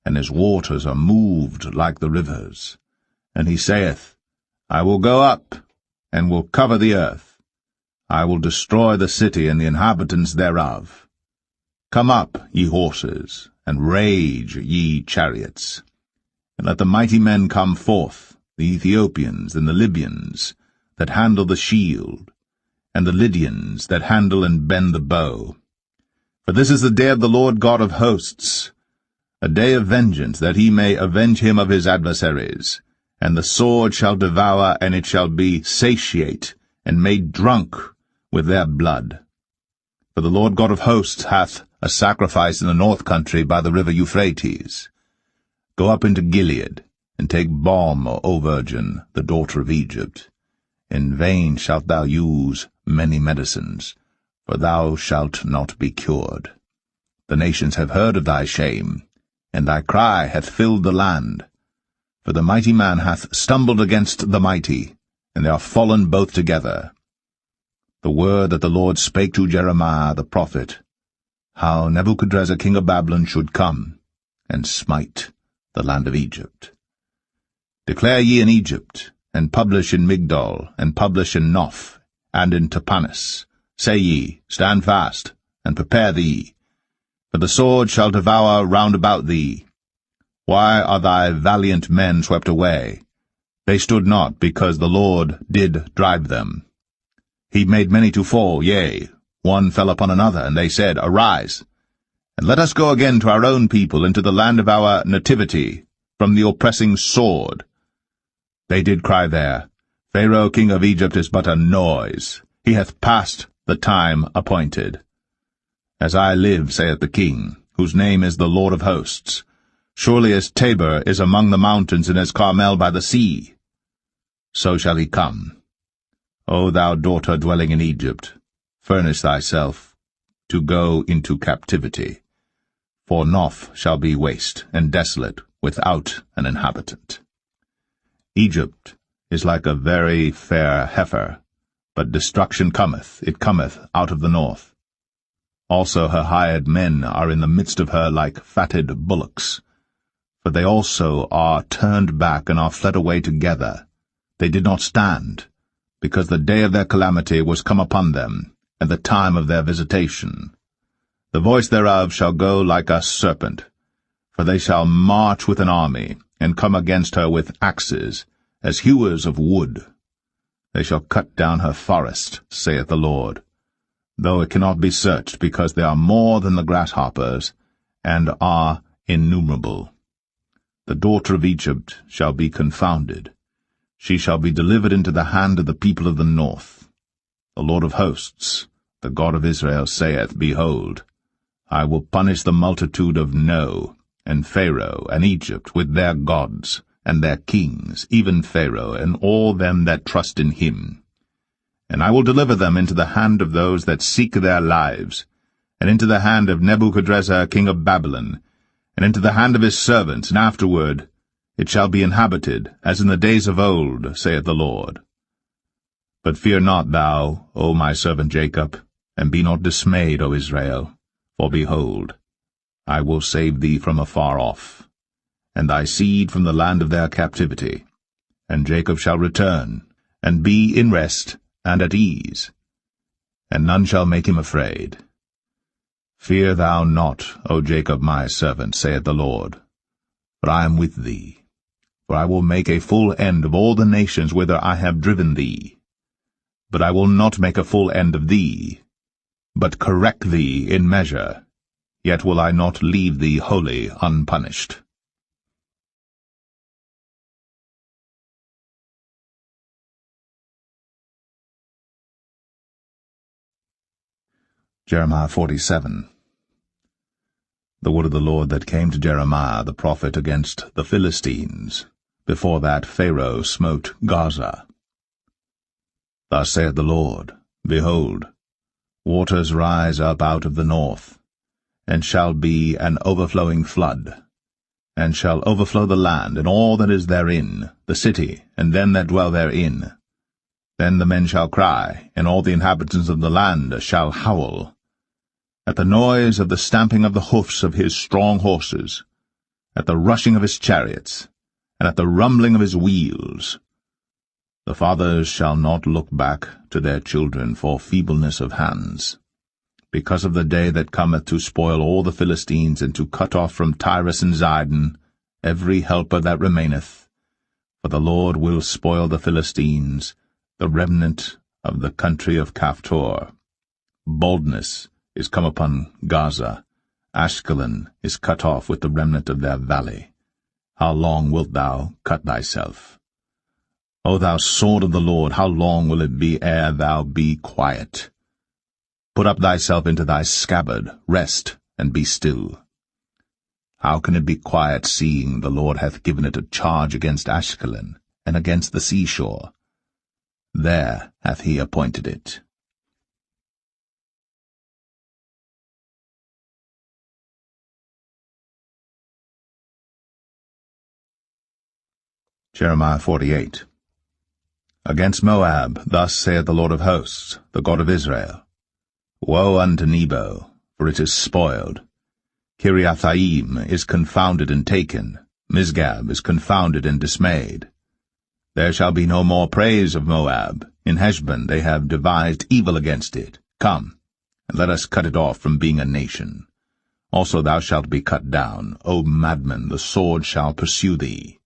and his waters are moved like the rivers. And he saith, I will go up, and will cover the earth. I will destroy the city and the inhabitants thereof. Come up, ye horses, and rage, ye chariots. And let the mighty men come forth, the Ethiopians and the Libyans, that handle the shield, and the Lydians that handle and bend the bow. For this is the day of the Lord God of hosts, a day of vengeance, that he may avenge him of his adversaries. And the sword shall devour, and it shall be satiate, and made drunk with their blood. For the Lord God of hosts hath a sacrifice in the north country by the river Euphrates. Go up into Gilead, and take balm, O virgin, the daughter of Egypt. In vain shalt thou use many medicines, for thou shalt not be cured. The nations have heard of thy shame, and thy cry hath filled the land. For the mighty man hath stumbled against the mighty, and they are fallen both together. The word that the Lord spake to Jeremiah the prophet, how Nebuchadrezzar king of Babylon should come, and smite the land of Egypt. Declare ye in Egypt, and publish in Migdol, and publish in Noph, and in Tapanis. Say ye, Stand fast, and prepare thee, for the sword shall devour round about thee. Why are thy valiant men swept away? They stood not, because the Lord did drive them. He made many to fall, yea, one fell upon another, and they said, Arise, and let us go again to our own people, into the land of our nativity, from the oppressing sword. They did cry there, Pharaoh king of Egypt is but a noise. He hath passed the time appointed. As I live, saith the king, whose name is the Lord of hosts, surely as Tabor is among the mountains, and as Carmel by the sea, so shall he come. O thou daughter dwelling in Egypt, furnish thyself to go into captivity. For Noph shall be waste and desolate, without an inhabitant. Egypt is like a very fair heifer, but destruction cometh, it cometh out of the north. Also her hired men are in the midst of her like fatted bullocks. For they also are turned back, and are fled away together. They did not stand, because the day of their calamity was come upon them, and the time of their visitation. The voice thereof shall go like a serpent, for they shall march with an army, and come against her with axes, as hewers of wood. They shall cut down her forest, saith the Lord, though it cannot be searched, because they are more than the grasshoppers, and are innumerable. The daughter of Egypt shall be confounded. She shall be delivered into the hand of the people of the north. The Lord of hosts, the God of Israel, saith, Behold, I will punish the multitude of No, and Pharaoh, and Egypt, with their gods, and their kings, even Pharaoh, and all them that trust in him. And I will deliver them into the hand of those that seek their lives, and into the hand of Nebuchadrezzar king of Babylon, and into the hand of his servants, and afterward It shall be inhabited, as in the days of old, saith the Lord. But fear not thou, O my servant Jacob, and be not dismayed, O Israel, for behold, I will save thee from afar off, and thy seed from the land of their captivity. And Jacob shall return, and be in rest and at ease, and none shall make him afraid. Fear thou not, O Jacob my servant, saith the Lord, for I am with thee. For I will make a full end of all the nations whither I have driven thee. But I will not make a full end of thee, but correct thee in measure, yet will I not leave thee wholly unpunished. Jeremiah 47. The word of the Lord that came to Jeremiah the prophet against the Philistines, before that Pharaoh smote Gaza. Thus saith the Lord, Behold, waters rise up out of the north, and shall be an overflowing flood, and shall overflow the land, and all that is therein, the city, and them that dwell therein. Then the men shall cry, and all the inhabitants of the land shall howl, at the noise of the stamping of the hoofs of his strong horses, at the rushing of his chariots, and at the rumbling of his wheels. The fathers shall not look back to their children for feebleness of hands, because of the day that cometh to spoil all the Philistines, and to cut off from Tyrus and Zidon every helper that remaineth. For the Lord will spoil the Philistines, the remnant of the country of Caphtor. Baldness is come upon Gaza. Ashkelon is cut off with the remnant of their valley. How long wilt thou cut thyself? O thou sword of the Lord, how long will it be ere thou be quiet? Put up thyself into thy scabbard, rest, and be still. How can it be quiet, seeing the Lord hath given it a charge against Ashkelon, and against the seashore? There hath he appointed it. Jeremiah 48. Against Moab, thus saith the Lord of hosts, the God of Israel, Woe unto Nebo, for it is spoiled. Kiriathaim is confounded and taken, Misgab is confounded and dismayed. There shall be no more praise of Moab. In Heshbon they have devised evil against it. Come, and let us cut it off from being a nation. Also thou shalt be cut down, O madman, the sword shall pursue thee.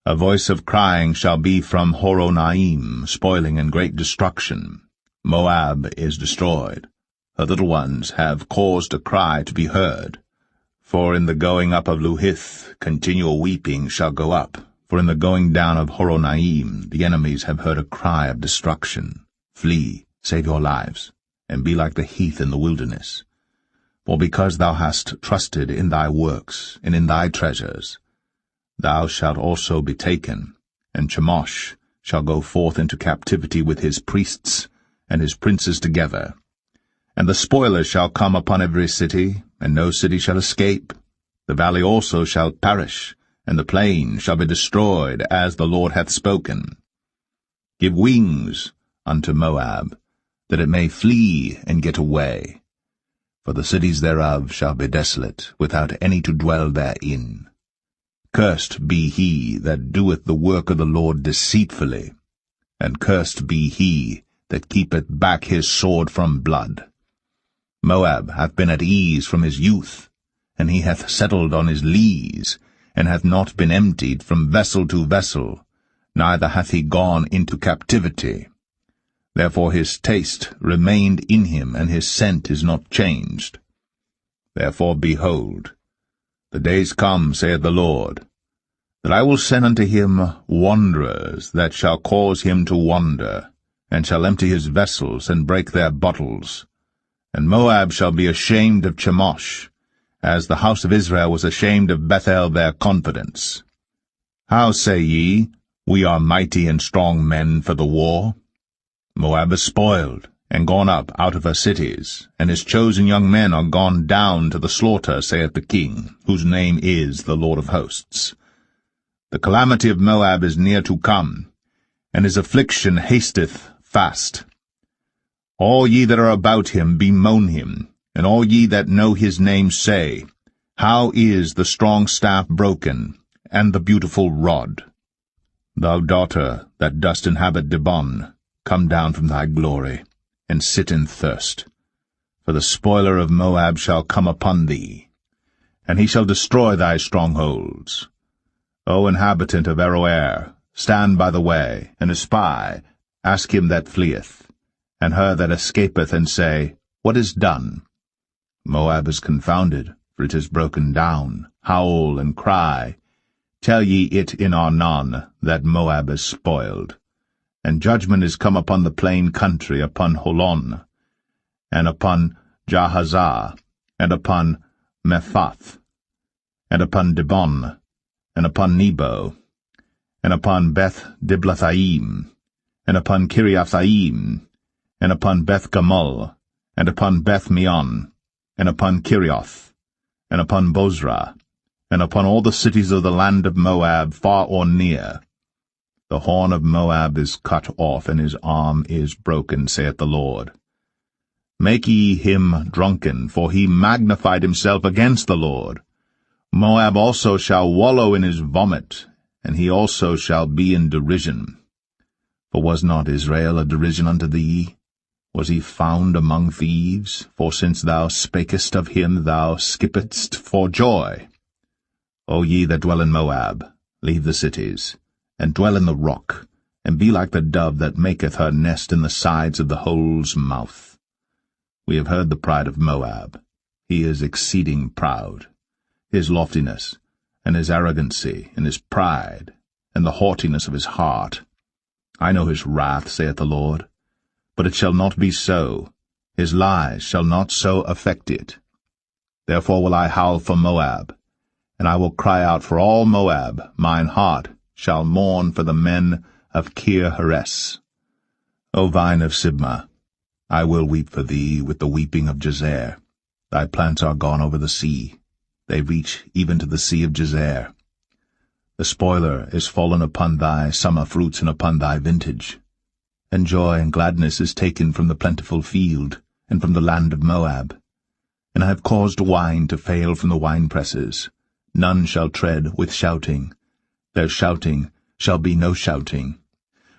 A voice of crying shall be from Horonaim, spoiling and great destruction. Moab is destroyed. Her little ones have caused a cry to be heard. For in the going up of Luhith continual weeping shall go up. For in the going down of Horonaim the enemies have heard a cry of destruction. Flee, save your lives, and be like the heath in the wilderness. For because thou hast trusted in thy works and in thy treasures, thou shalt also be taken, and Chemosh shall go forth into captivity with his priests and his princes together. And the spoilers shall come upon every city, and no city shall escape. The valley also shall perish, and the plain shall be destroyed, as the Lord hath spoken. Give wings unto Moab, that it may flee and get away. For the cities thereof shall be desolate, without any to dwell therein. Cursed be he that doeth the work of the Lord deceitfully, and cursed be he that keepeth back his sword from blood. Moab hath been at ease from his youth, and he hath settled on his lees, and hath not been emptied from vessel to vessel, neither hath he gone into captivity. Therefore his taste remained in him, and his scent is not changed. Therefore, behold, the days come, saith the Lord, that I will send unto him wanderers that shall cause him to wander, and shall empty his vessels, and break their bottles. And Moab shall be ashamed of Chemosh, as the house of Israel was ashamed of Bethel their confidence. How say ye, We are mighty and strong men for the war? Moab is spoiled, and gone up out of her cities, and his chosen young men are gone down to the slaughter, saith the King, whose name is the Lord of hosts. The calamity of Moab is near to come, and his affliction hasteth fast. All ye that are about him bemoan him, and all ye that know his name say, How is the strong staff broken, and the beautiful rod? Thou daughter that dost inhabit Dibon, come down from thy glory, and sit in thirst. For the spoiler of Moab shall come upon thee, and he shall destroy thy strongholds. O inhabitant of Aroer, stand by the way, and espy, ask him that fleeth, and her that escapeth, and say, What is done? Moab is confounded, for it is broken down. Howl and cry. Tell ye it in Arnon, that Moab is spoiled. And judgment is come upon the plain country, upon Holon, and upon Jahazah, and upon Mephath, and upon Dibon, and upon Nebo, and upon Beth-Diblathaim, and upon Kiriathaim, and upon Beth-Gamul, and upon Beth-Meon, and upon Kirioth, and upon Bozrah, and upon all the cities of the land of Moab, far or near. The horn of Moab is cut off, and his arm is broken, saith the Lord. Make ye him drunken, for he magnified himself against the Lord. Moab also shall wallow in his vomit, and he also shall be in derision. For was not Israel a derision unto thee? Was he found among thieves? For since thou spakest of him, thou skippedst for joy. O ye that dwell in Moab, leave the cities, and dwell in the rock, and be like the dove that maketh her nest in the sides of the hole's mouth. We have heard the pride of Moab. He is exceeding proud. His loftiness, and his arrogancy, and his pride, and the haughtiness of his heart. I know his wrath, saith the Lord. But it shall not be so. His lies shall not so affect it. Therefore will I howl for Moab, and I will cry out for all Moab. Mine heart shall mourn for the men of Kir-Heres. O vine of Sibmah, I will weep for thee with the weeping of Jazer. Thy plants are gone over the sea. They reach even to the sea of Jazer. The spoiler is fallen upon thy summer fruits and upon thy vintage. And joy and gladness is taken from the plentiful field, and from the land of Moab. And I have caused wine to fail from the winepresses. None shall tread with shouting. Their shouting shall be no shouting.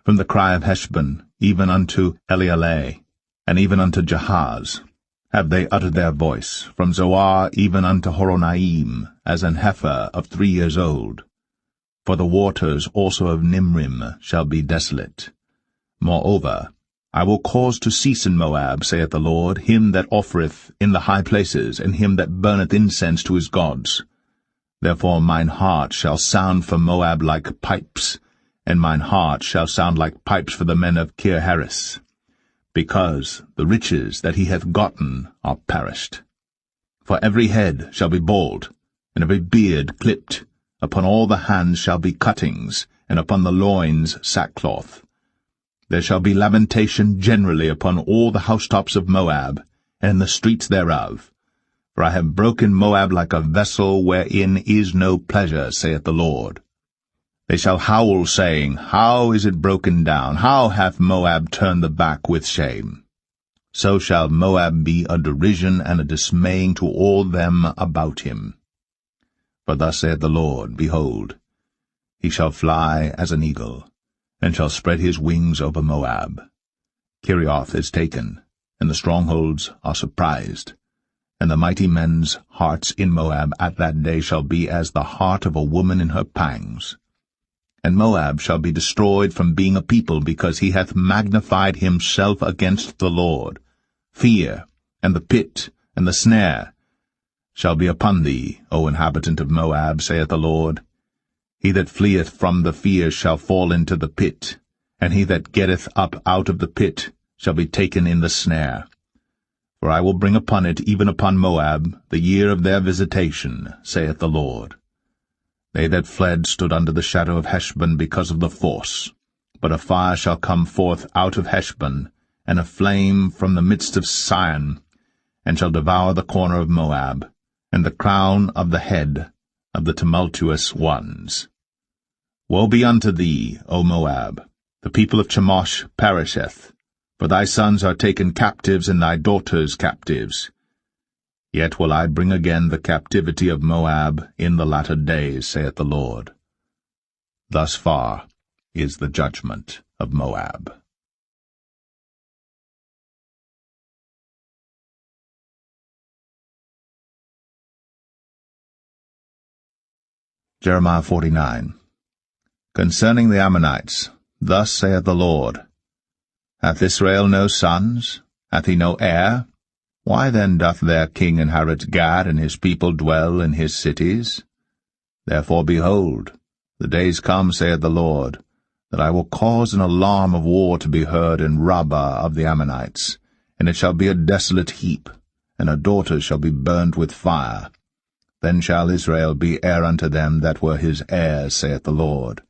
From the cry of Heshbon, even unto Elealeh, and even unto Jahaz, have they uttered their voice, from Zoar even unto Horonaim, as an heifer of 3 years old. For the waters also of Nimrim shall be desolate. Moreover, I will cause to cease in Moab, saith the Lord, him that offereth in the high places, and him that burneth incense to his gods. Therefore mine heart shall sound for Moab like pipes, and mine heart shall sound like pipes for the men of Kir-Heres, because the riches that he hath gotten are perished. For every head shall be bald, and every beard clipped. Upon all the hands shall be cuttings, and upon the loins sackcloth. There shall be lamentation generally upon all the housetops of Moab, and in the streets thereof. For I have broken Moab like a vessel wherein is no pleasure, saith the Lord. They shall howl, saying, How is it broken down? How hath Moab turned the back with shame? So shall Moab be a derision and a dismaying to all them about him. For thus saith the Lord, Behold, he shall fly as an eagle, and shall spread his wings over Moab. Kirioth is taken, and the strongholds are surprised. And the mighty men's hearts in Moab at that day shall be as the heart of a woman in her pangs. And Moab shall be destroyed from being a people, because he hath magnified himself against the Lord. Fear, and the pit, and the snare shall be upon thee, O inhabitant of Moab, saith the Lord. He that fleeth from the fear shall fall into the pit, and he that getteth up out of the pit shall be taken in the snare. For I will bring upon it, even upon Moab, the year of their visitation, saith the Lord. They that fled stood under the shadow of Heshbon because of the force. But a fire shall come forth out of Heshbon, and a flame from the midst of Sion, and shall devour the corner of Moab, and the crown of the head of the tumultuous ones. Woe be unto thee, O Moab! The people of Chemosh perisheth, for thy sons are taken captives, and thy daughters captives. Yet will I bring again the captivity of Moab in the latter days, saith the Lord. Thus far is the judgment of Moab. Jeremiah 49. Concerning the Ammonites, thus saith the Lord, Hath Israel no sons? Hath he no heir? Why then doth their king inherit Gad, and his people dwell in his cities? Therefore, behold, the days come, saith the Lord, that I will cause an alarm of war to be heard in Rabbah of the Ammonites, and it shall be a desolate heap, and her daughters shall be burnt with fire. Then shall Israel be heir unto them that were his heirs, saith the Lord.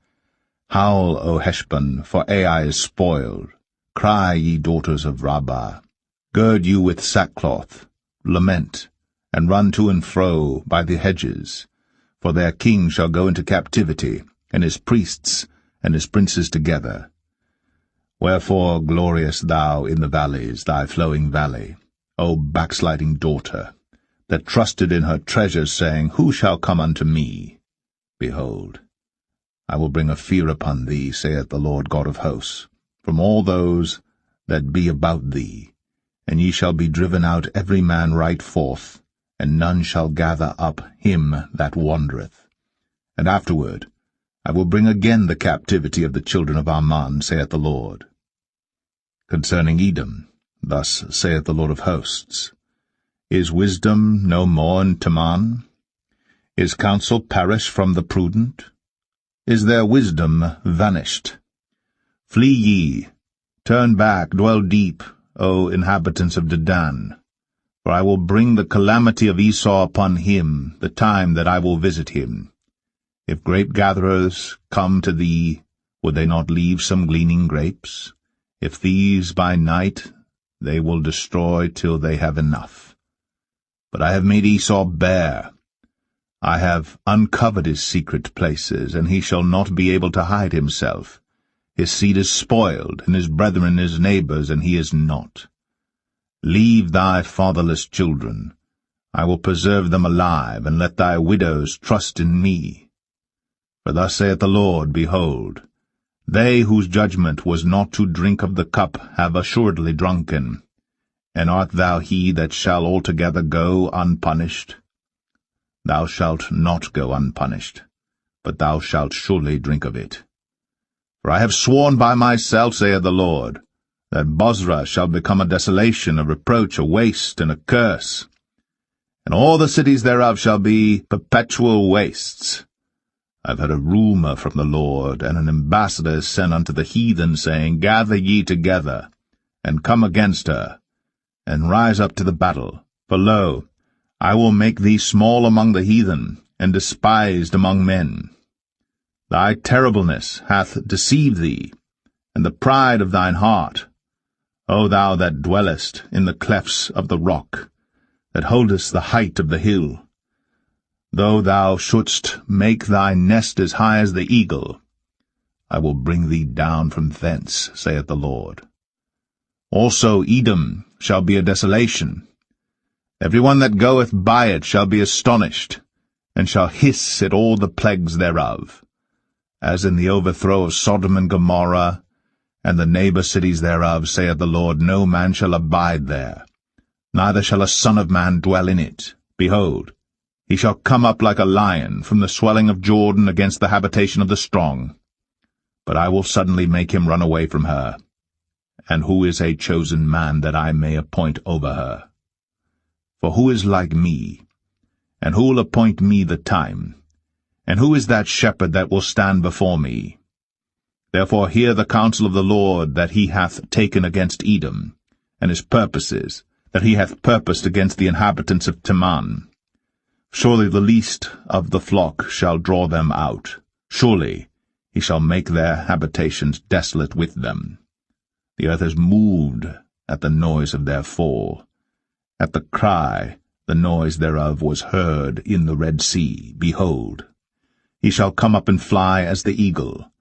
Howl, O Heshbon, for Ai is spoiled. Cry, ye daughters of Rabbah. Gird you with sackcloth, lament, and run to and fro by the hedges. For their king shall go into captivity, and his priests and his princes together. Wherefore gloriest thou in the valleys, thy flowing valley, O backsliding daughter, that trusted in her treasures, saying, Who shall come unto me? Behold, I will bring a fear upon thee, saith the Lord God of hosts, from all those that be about thee, and ye shall be driven out every man right forth, and none shall gather up him that wandereth. And afterward I will bring again the captivity of the children of Ammon, saith the Lord. Concerning Edom, thus saith the Lord of hosts, Is wisdom no more in Teman? Is counsel perished from the prudent? Is their wisdom vanished? Flee ye, turn back, dwell deep, O inhabitants of Dedan, for I will bring the calamity of Esau upon him, the time that I will visit him. If grape-gatherers come to thee, would they not leave some gleaning grapes? If these by night, they will destroy till they have enough. But I have made Esau bare. I have uncovered his secret places, and he shall not be able to hide himself. His seed is spoiled, and his brethren his neighbors, and he is not. Leave thy fatherless children. I will preserve them alive, and let thy widows trust in me. For thus saith the Lord, Behold, they whose judgment was not to drink of the cup have assuredly drunken. And art thou he that shall altogether go unpunished? Thou shalt not go unpunished, but thou shalt surely drink of it. For I have sworn by myself, saith the Lord, that Bozrah shall become a desolation, a reproach, a waste, and a curse. And all the cities thereof shall be perpetual wastes. I have heard a rumour from the Lord, and an ambassador is sent unto the heathen, saying, Gather ye together, and come against her, and rise up to the battle. For lo, I will make thee small among the heathen, and despised among men. Thy terribleness hath deceived thee, and the pride of thine heart, O thou that dwellest in the clefts of the rock, that holdest the height of the hill. Though thou shouldst make thy nest as high as the eagle, I will bring thee down from thence, saith the Lord. Also Edom shall be a desolation. Every one that goeth by it shall be astonished, and shall hiss at all the plagues thereof. As in the overthrow of Sodom and Gomorrah, and the neighbor cities thereof, saith the Lord, no man shall abide there, neither shall a son of man dwell in it. Behold, he shall come up like a lion from the swelling of Jordan against the habitation of the strong. But I will suddenly make him run away from her. And who is a chosen man that I may appoint over her? For who is like me? And who will appoint me the time? And who is that shepherd that will stand before me? Therefore hear the counsel of the Lord that he hath taken against Edom, and his purposes, that he hath purposed against the inhabitants of Teman. Surely the least of the flock shall draw them out. Surely he shall make their habitations desolate with them. The earth is moved at the noise of their fall. At the cry, the noise thereof was heard in the Red Sea. Behold, He shall come up and fly as the eagle,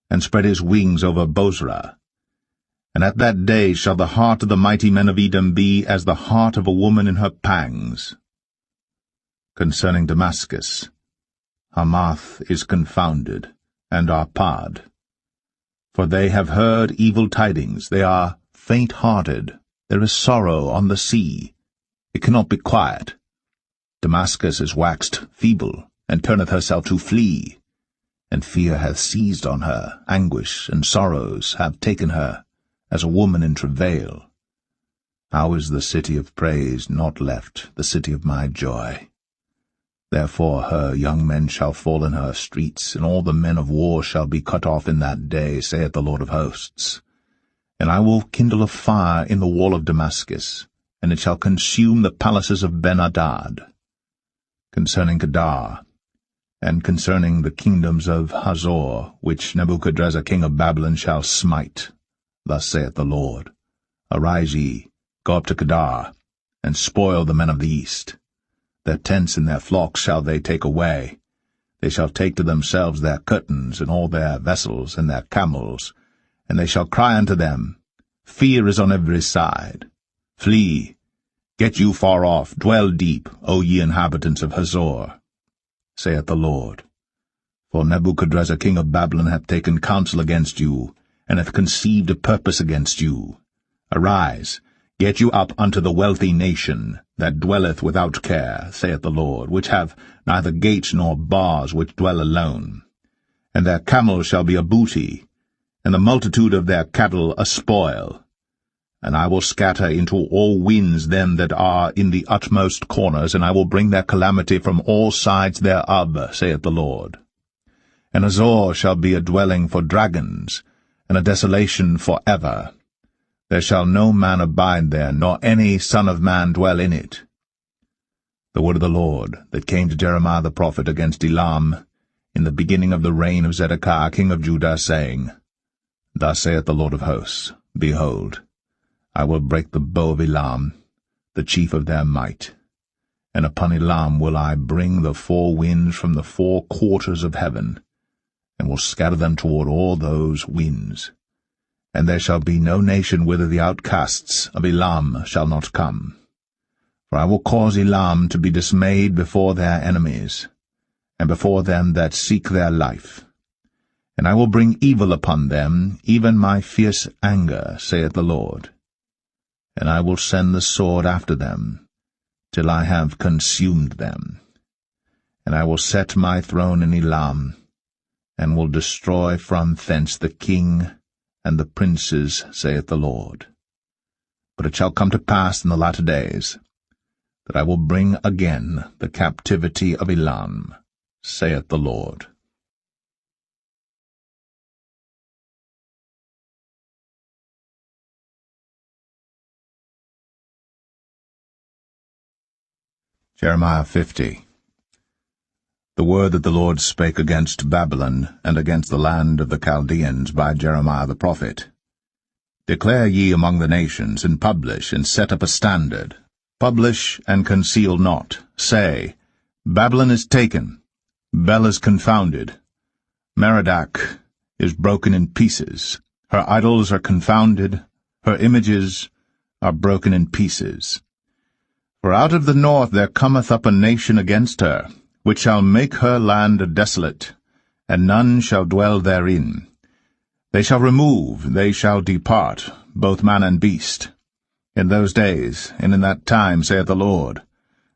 and spread his wings over Bozrah. And at that day shall the heart of the mighty men of Edom be as the heart of a woman in her pangs. Concerning Damascus, Hamath is confounded, and Arpad. For they have heard evil tidings, they are faint-hearted, there is sorrow on the sea, it cannot be quiet. Damascus is waxed feeble, and turneth herself to flee, and fear hath seized on her, anguish and sorrows have taken her, as a woman in travail. How is the city of praise not left, the city of my joy? Therefore her young men shall fall in her streets, and all the men of war shall be cut off in that day, saith the Lord of hosts. And I will kindle a fire in the wall of Damascus, and it shall consume the palaces of Ben-Hadad. Concerning Kedar, and concerning the kingdoms of Hazor, which Nebuchadrezzar king of Babylon shall smite, thus saith the Lord, Arise ye, go up to Kedar, and spoil the men of the east. Their tents and their flocks shall they take away. They shall take to themselves their curtains, and all their vessels, and their camels, and they shall cry unto them, Fear is on every side. Flee, get you far off, dwell deep, O ye inhabitants of Hazor, saith the Lord. For Nebuchadrezzar king of Babylon hath taken counsel against you, and hath conceived a purpose against you. Arise, get you up unto the wealthy nation, that dwelleth without care, saith the Lord, which have neither gates nor bars, which dwell alone. And their camels shall be a booty, and the multitude of their cattle a spoil. And I will scatter into all winds them that are in the utmost corners, and I will bring their calamity from all sides thereof, saith the Lord. And Hazor shall be a dwelling for dragons, and a desolation for ever. There shall no man abide there, nor any son of man dwell in it. The word of the Lord that came to Jeremiah the prophet against Elam in the beginning of the reign of Zedekiah king of Judah, saying, Thus saith the Lord of hosts, Behold, I will break the bow of Elam, the chief of their might, and upon Elam will I bring the four winds from the four quarters of heaven, and will scatter them toward all those winds. And there shall be no nation whither the outcasts of Elam shall not come. For I will cause Elam to be dismayed before their enemies, and before them that seek their life. And I will bring evil upon them, even my fierce anger, saith the Lord. And I will send the sword after them, till I have consumed them. And I will set my throne in Elam, and will destroy from thence the king and the princes, saith the Lord. But it shall come to pass in the latter days, that I will bring again the captivity of Elam, saith the Lord. Jeremiah 50. The word that the Lord spake against Babylon, and against the land of the Chaldeans by Jeremiah the prophet. Declare ye among the nations, and publish, and set up a standard. Publish, and conceal not. Say, Babylon is taken, Bel is confounded, Merodach is broken in pieces. Her idols are confounded, her images are broken in pieces. For out of the north there cometh up a nation against her, which shall make her land desolate, and none shall dwell therein. They shall remove, they shall depart, both man and beast. In those days, and in that time, saith the Lord,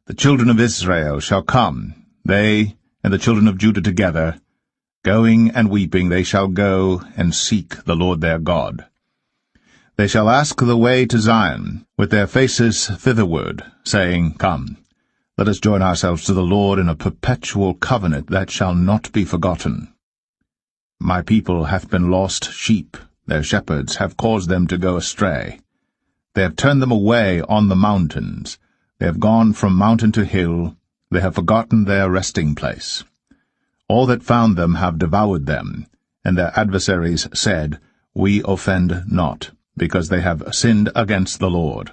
the children of Israel shall come, they and the children of Judah together. Going and weeping they shall go and seek the Lord their God. They shall ask the way to Zion, with their faces thitherward, saying, Come, let us join ourselves to the Lord in a perpetual covenant that shall not be forgotten. My people hath been lost sheep, their shepherds have caused them to go astray. They have turned them away on the mountains, they have gone from mountain to hill, they have forgotten their resting place. All that found them have devoured them, and their adversaries said, We offend not, because they have sinned against the Lord.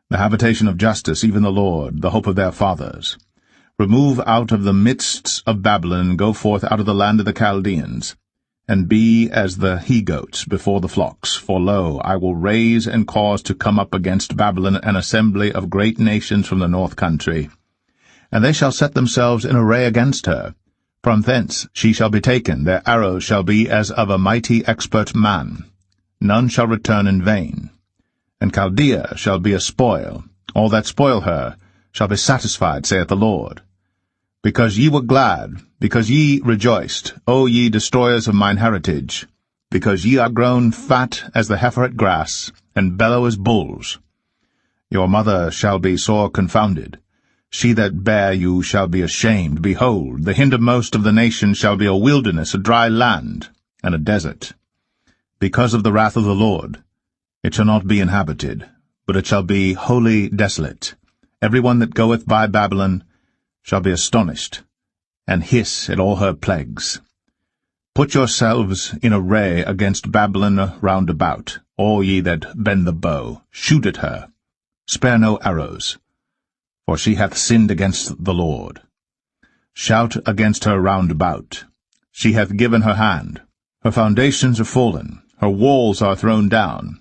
The habitation of justice, even the Lord, the hope of their fathers. Remove out of the midst of Babylon, and go forth out of the land of the Chaldeans, and be as the he-goats before the flocks. For lo, I will raise and cause to come up against Babylon an assembly of great nations from the north country. And they shall set themselves in array against her. From thence she shall be taken, their arrows shall be as of a mighty expert man. None shall return in vain. And Chaldea shall be a spoil. All that spoil her shall be satisfied, saith the Lord. Because ye were glad, because ye rejoiced, O ye destroyers of mine heritage, because ye are grown fat as the heifer at grass, and bellow as bulls. Your mother shall be sore confounded. She that bare you shall be ashamed. Behold, the hindermost of the nations shall be a wilderness, a dry land, and a desert. Because of the wrath of the Lord, it shall not be inhabited, but it shall be wholly desolate. Every one that goeth by Babylon shall be astonished, and hiss at all her plagues. Put yourselves in array against Babylon round about, all ye that bend the bow. Shoot at her. Spare no arrows, for she hath sinned against the Lord. Shout against her round about. She hath given her hand. Her foundations are fallen. Her walls are thrown down.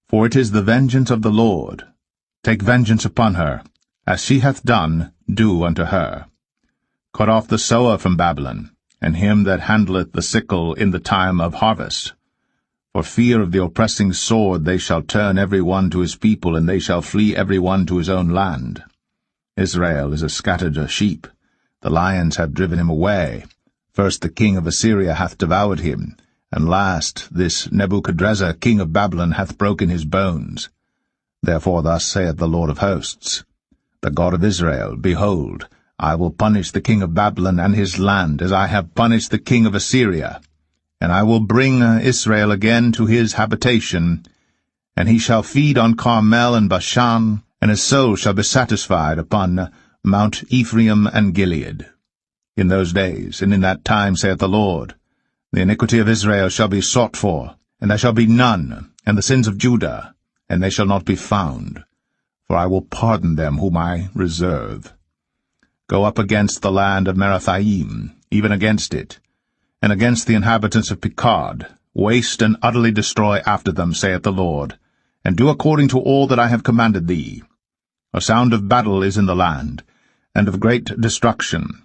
For it is the vengeance of the Lord. Take vengeance upon her. As she hath done, do unto her. Cut off the sower from Babylon, and him that handleth the sickle in the time of harvest. For fear of the oppressing sword they shall turn every one to his people, and they shall flee every one to his own land. Israel is a scattered sheep. The lions have driven him away. First the king of Assyria hath devoured him, and last this Nebuchadrezzar king of Babylon hath broken his bones. Therefore thus saith the Lord of hosts, the God of Israel, Behold, I will punish the king of Babylon and his land, as I have punished the king of Assyria. And I will bring Israel again to his habitation, and he shall feed on Carmel and Bashan, and his soul shall be satisfied upon Mount Ephraim and Gilead. In those days, and in that time, saith the Lord, the iniquity of Israel shall be sought for, and there shall be none, and the sins of Judah, and they shall not be found. For I will pardon them whom I reserve. Go up against the land of Merathaim, even against it, and against the inhabitants of Pekod. Waste and utterly destroy after them, saith the Lord, and do according to all that I have commanded thee. A sound of battle is in the land, and of great destruction.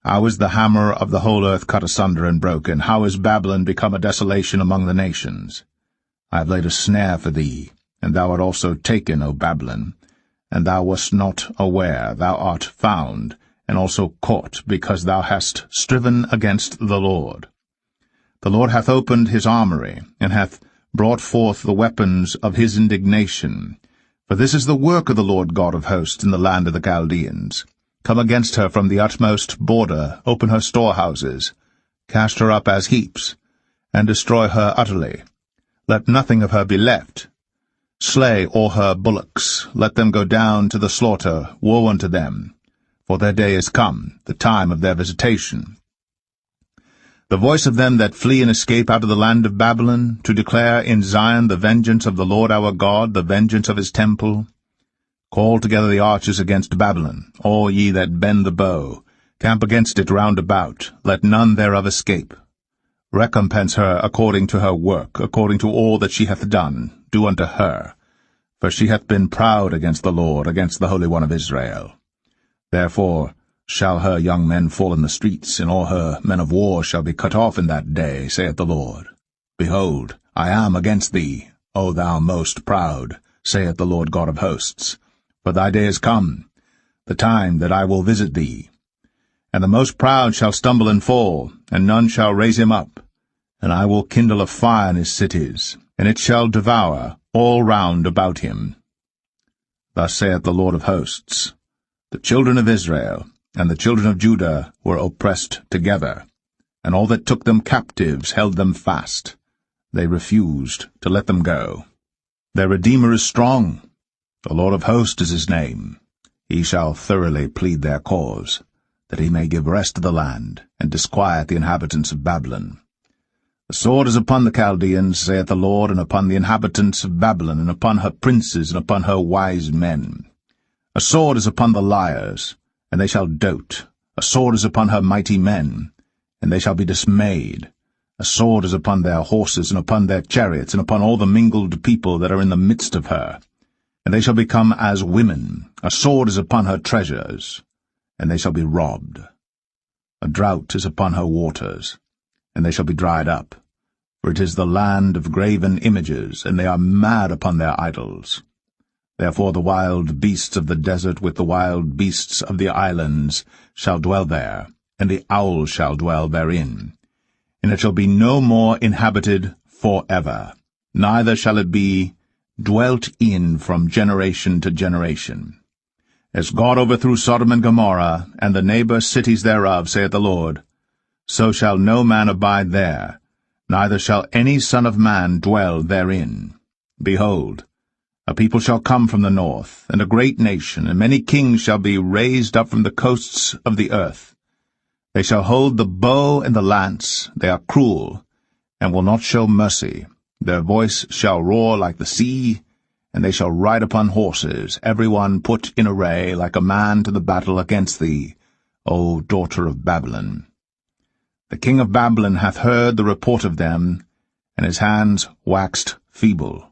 How is the hammer of the whole earth cut asunder and broken? How is Babylon become a desolation among the nations? I have laid a snare for thee, and thou art also taken, O Babylon, and thou wast not aware. Thou art found, and also caught, because thou hast striven against the Lord. The Lord hath opened his armory, and hath brought forth the weapons of his indignation. For this is the work of the Lord God of hosts in the land of the Chaldeans. Come against her from the utmost border, open her storehouses, cast her up as heaps, and destroy her utterly. Let nothing of her be left. Slay all her bullocks, let them go down to the slaughter. Woe unto them, for their day is come, the time of their visitation. The voice of them that flee and escape out of the land of Babylon, to declare in Zion the vengeance of the Lord our God, the vengeance of his temple. Call together the archers against Babylon, all ye that bend the bow. Camp against it round about, let none thereof escape. Recompense her according to her work, according to all that she hath done. Do unto her, for she hath been proud against the Lord, against the Holy One of Israel. Therefore shall her young men fall in the streets, and all her men of war shall be cut off in that day, saith the Lord. Behold, I am against thee, O thou most proud, saith the Lord God of hosts. For thy day is come, the time that I will visit thee. And the most proud shall stumble and fall, and none shall raise him up. And I will kindle a fire in his cities, and it shall devour all round about him. Thus saith the Lord of hosts, the children of Israel and the children of Judah were oppressed together, and all that took them captives held them fast. They refused to let them go. Their Redeemer is strong. The Lord of hosts is his name. He shall thoroughly plead their cause, that he may give rest to the land, and disquiet the inhabitants of Babylon. The sword is upon the Chaldeans, saith the Lord, and upon the inhabitants of Babylon, and upon her princes, and upon her wise men. A sword is upon the liars, and they shall dote. A sword is upon her mighty men, and they shall be dismayed. A sword is upon their horses, and upon their chariots, and upon all the mingled people that are in the midst of her. And they shall become as women. A sword is upon her treasures, and they shall be robbed. A drought is upon her waters, and they shall be dried up. For it is the land of graven images, and they are mad upon their idols. Therefore the wild beasts of the desert with the wild beasts of the islands shall dwell there, and the owl shall dwell therein. And it shall be no more inhabited forever, neither shall it be dwelt in from generation to generation. As God overthrew Sodom and Gomorrah, and the neighbor cities thereof, saith the Lord, so shall no man abide there, neither shall any son of man dwell therein. Behold, a people shall come from the north, and a great nation, and many kings shall be raised up from the coasts of the earth. They shall hold the bow and the lance. They are cruel, and will not show mercy. Their voice shall roar like the sea, and they shall ride upon horses, every one put in array like a man to the battle against thee, O daughter of Babylon. The king of Babylon hath heard the report of them, and his hands waxed feeble.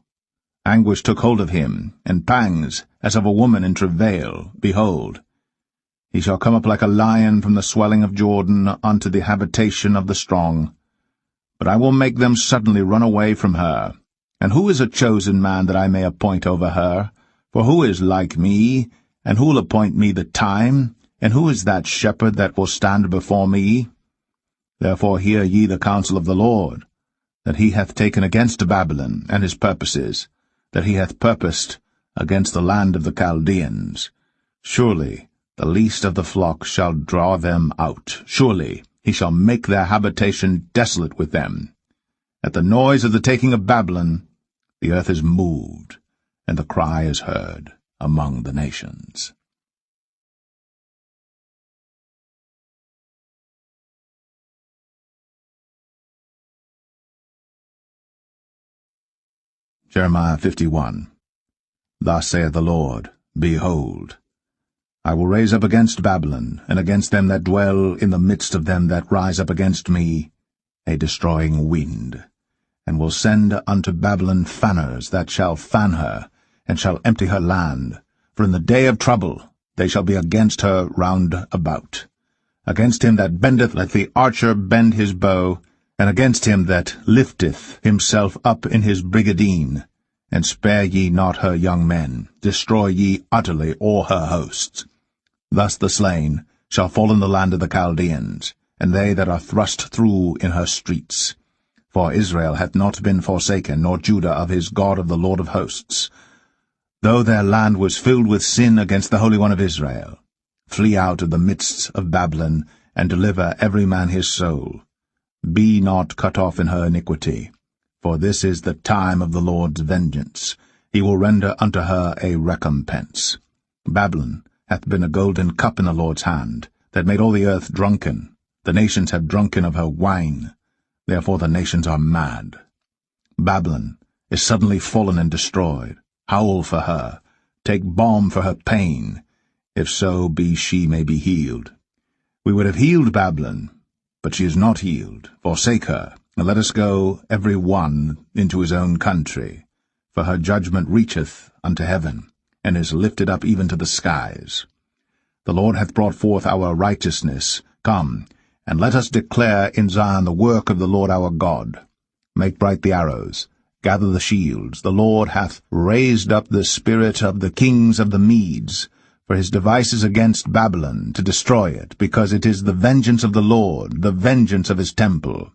Anguish took hold of him, and pangs, as of a woman in travail. Behold, he shall come up like a lion from the swelling of Jordan unto the habitation of the strong. But I will make them suddenly run away from her. And who is a chosen man that I may appoint over her? For who is like me, and who will appoint me the time? And who is that shepherd that will stand before me? Therefore hear ye the counsel of the Lord, that he hath taken against Babylon, and his purposes, that he hath purposed against the land of the Chaldeans. Surely the least of the flock shall draw them out. Surely he shall make their habitation desolate with them. At the noise of the taking of Babylon, the earth is moved, and the cry is heard among the nations. Jeremiah 51. Thus saith the Lord, Behold, I will raise up against Babylon, and against them that dwell in the midst of them that rise up against me, a destroying wind, and will send unto Babylon fanners that shall fan her, and shall empty her land. For in the day of trouble they shall be against her round about. Against him that bendeth let the archer bend his bow, and against him that lifteth himself up in his brigadine. And spare ye not her young men, destroy ye utterly all her hosts. Thus the slain shall fall in the land of the Chaldeans, and they that are thrust through in her streets. For Israel hath not been forsaken, nor Judah of his God of the Lord of hosts. Though their land was filled with sin against the Holy One of Israel, flee out of the midst of Babylon, and deliver every man his soul. Be not cut off in her iniquity, for this is the time of the Lord's vengeance. He will render unto her a recompense. Babylon hath been a golden cup in the Lord's hand, that made all the earth drunken. The nations have drunken of her wine. Therefore the nations are mad. Babylon is suddenly fallen and destroyed. Howl for her. Take balm for her pain, if so be she may be healed. We would have healed Babylon, but she is not healed. Forsake her, and let us go every one into his own country. For her judgment reacheth unto heaven, and is lifted up even to the skies. The Lord hath brought forth our righteousness. Come, and let us declare in Zion the work of the Lord our God. Make bright the arrows, gather the shields. The Lord hath raised up the spirit of the kings of the Medes, for his devices against Babylon, to destroy it, because it is the vengeance of the Lord, the vengeance of his temple.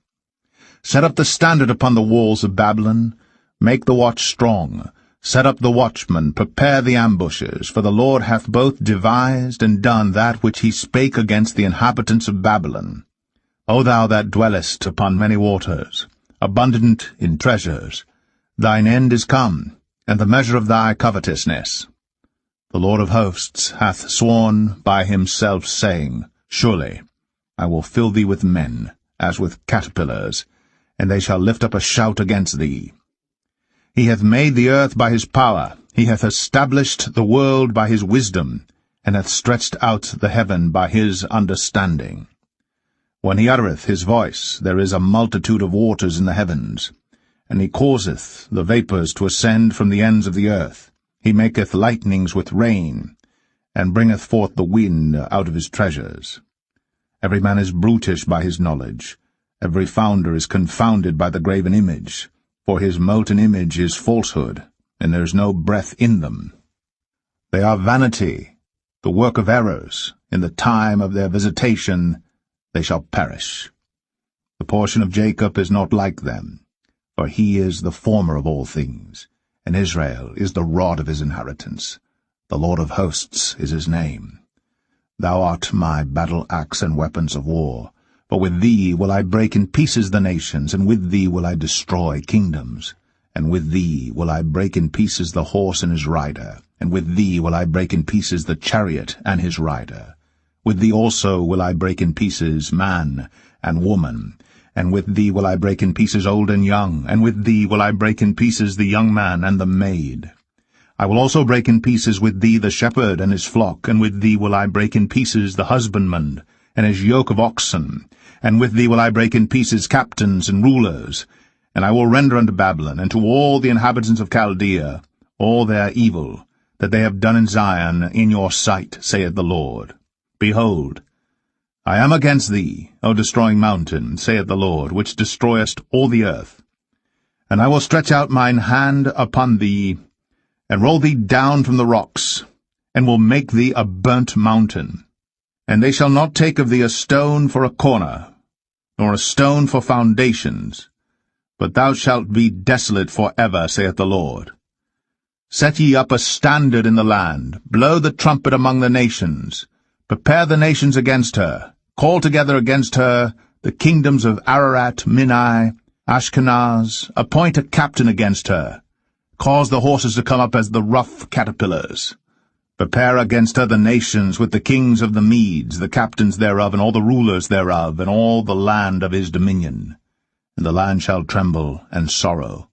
Set up the standard upon the walls of Babylon. Make the watch strong. Set up the watchmen, prepare the ambushes, for the Lord hath both devised and done that which he spake against the inhabitants of Babylon. O thou that dwellest upon many waters, abundant in treasures, thine end is come, and the measure of thy covetousness. The Lord of hosts hath sworn by himself, saying, Surely I will fill thee with men, as with caterpillars, and they shall lift up a shout against thee. He hath made the earth by his power, he hath established the world by his wisdom, and hath stretched out the heaven by his understanding. When he uttereth his voice, there is a multitude of waters in the heavens. And he causeth the vapours to ascend from the ends of the earth. He maketh lightnings with rain, and bringeth forth the wind out of his treasures. Every man is brutish by his knowledge. Every founder is confounded by the graven image. For his molten image is falsehood, and there is no breath in them. They are vanity, the work of errors. In the time of their visitation they shall perish. The portion of Jacob is not like them, for he is the former of all things, and Israel is the rod of his inheritance. The Lord of hosts is his name. Thou art my battle-axe and weapons of war. For with thee will I break in pieces the nations, and with thee will I destroy kingdoms. And with thee will I break in pieces the horse and his rider, and with thee will I break in pieces the chariot and his rider. With thee also will I break in pieces man and woman, and with thee will I break in pieces old and young, and with thee will I break in pieces the young man and the maid. I will also break in pieces with thee the shepherd and his flock, and with thee will I break in pieces the husbandman and his yoke of oxen, and with thee will I break in pieces captains and rulers. And I will render unto Babylon and to all the inhabitants of Chaldea all their evil that they have done in Zion in your sight, saith the Lord. Behold, I am against thee, O destroying mountain, saith the Lord, which destroyest all the earth. And I will stretch out mine hand upon thee, and roll thee down from the rocks, and will make thee a burnt mountain. And they shall not take of thee a stone for a corner, nor a stone for foundations, but thou shalt be desolate for ever, saith the Lord. Set ye up a standard in the land, blow the trumpet among the nations, prepare the nations against her, call together against her the kingdoms of Ararat, Minai, Ashkenaz, appoint a captain against her, cause the horses to come up as the rough caterpillars. Prepare against her the nations with the kings of the Medes, the captains thereof, and all the rulers thereof, and all the land of his dominion. And the land shall tremble and sorrow,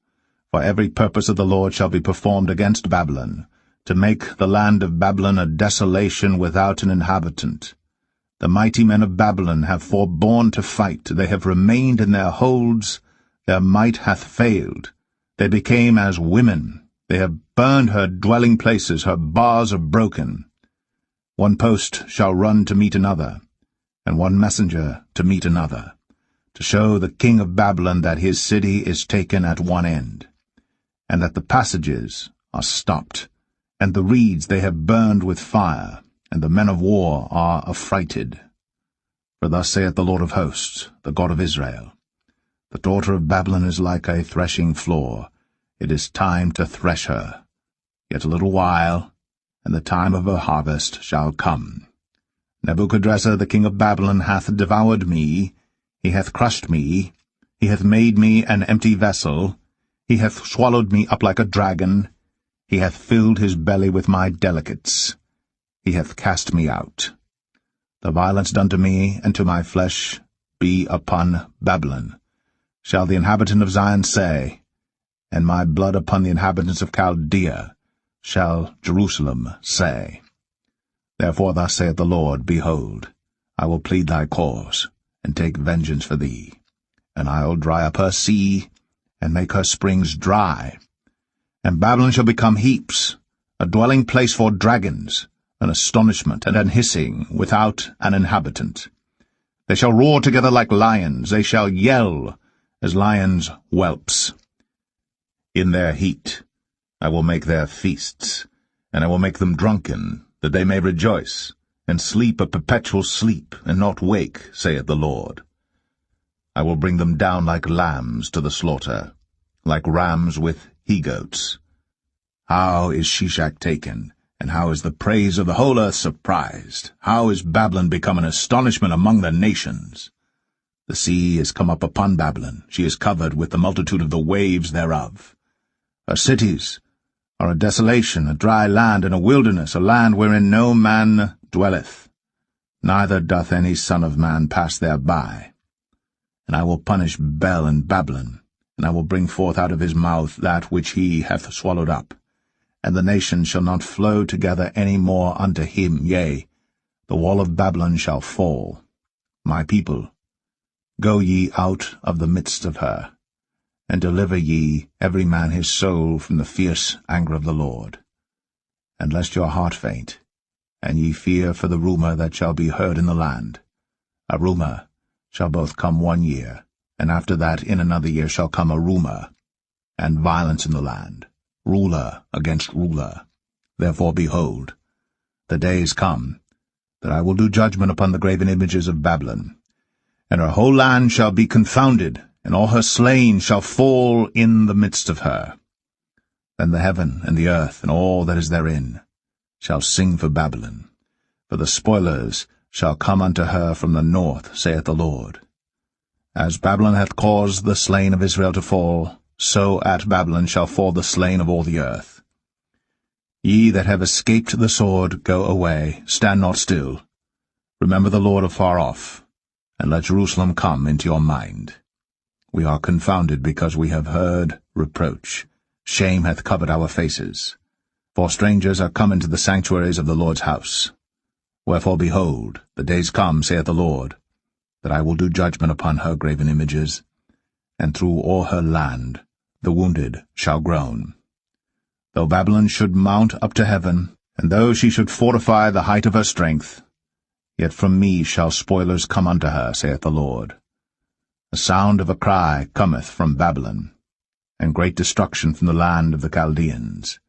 for every purpose of the Lord shall be performed against Babylon, to make the land of Babylon a desolation without an inhabitant. The mighty men of Babylon have forborne to fight, they have remained in their holds, their might hath failed. They became as women, they have burned her dwelling places, her bars are broken. One post shall run to meet another, and one messenger to meet another, to show the king of Babylon that his city is taken at one end, and that the passages are stopped, and the reeds they have burned with fire, and the men of war are affrighted. For thus saith the Lord of hosts, the God of Israel, the daughter of Babylon is like a threshing floor. It is time to thresh her. Yet a little while, and the time of her harvest shall come. Nebuchadrezzar the king of Babylon hath devoured me, he hath crushed me, he hath made me an empty vessel, he hath swallowed me up like a dragon, he hath filled his belly with my delicates, he hath cast me out. The violence done to me and to my flesh be upon Babylon, shall the inhabitant of Zion say, and my blood upon the inhabitants of Chaldea, shall Jerusalem say. Therefore thus saith the Lord, Behold, I will plead thy cause, and take vengeance for thee, and I will dry up her sea, and make her springs dry. And Babylon shall become heaps, a dwelling place for dragons, an astonishment and an hissing, without an inhabitant. They shall roar together like lions, they shall yell as lions' whelps. In their heat I will make their feasts, and I will make them drunken, that they may rejoice, and sleep a perpetual sleep, and not wake, saith the Lord. I will bring them down like lambs to the slaughter, like rams with he-goats. How is Shishak taken, and how is the praise of the whole earth surprised? How is Babylon become an astonishment among the nations? The sea is come up upon Babylon, she is covered with the multitude of the waves thereof. Her cities are a desolation, a dry land, and a wilderness, a land wherein no man dwelleth, neither doth any son of man pass thereby. And I will punish Bel and Babylon, and I will bring forth out of his mouth that which he hath swallowed up, and the nations shall not flow together any more unto him. Yea, the wall of Babylon shall fall. My people, go ye out of the midst of her, and deliver ye every man his soul from the fierce anger of the Lord. And lest your heart faint, and ye fear for the rumour that shall be heard in the land. A rumour shall both come 1 year, and after that in another year shall come a rumour, and violence in the land, ruler against ruler. Therefore, behold, the days come, that I will do judgment upon the graven images of Babylon, and her whole land shall be confounded, and all her slain shall fall in the midst of her. Then the heaven and the earth and all that is therein shall sing for Babylon, for the spoilers shall come unto her from the north, saith the Lord. As Babylon hath caused the slain of Israel to fall, so at Babylon shall fall the slain of all the earth. Ye that have escaped the sword, go away, stand not still. Remember the Lord afar off, and let Jerusalem come into your mind. We are confounded because we have heard reproach. Shame hath covered our faces. For strangers are come into the sanctuaries of the Lord's house. Wherefore, behold, the days come, saith the Lord, that I will do judgment upon her graven images, and through all her land the wounded shall groan. Though Babylon should mount up to heaven, and though she should fortify the height of her strength, yet from me shall spoilers come unto her, saith the Lord. The sound of a cry cometh from Babylon, and great destruction from the land of the Chaldeans.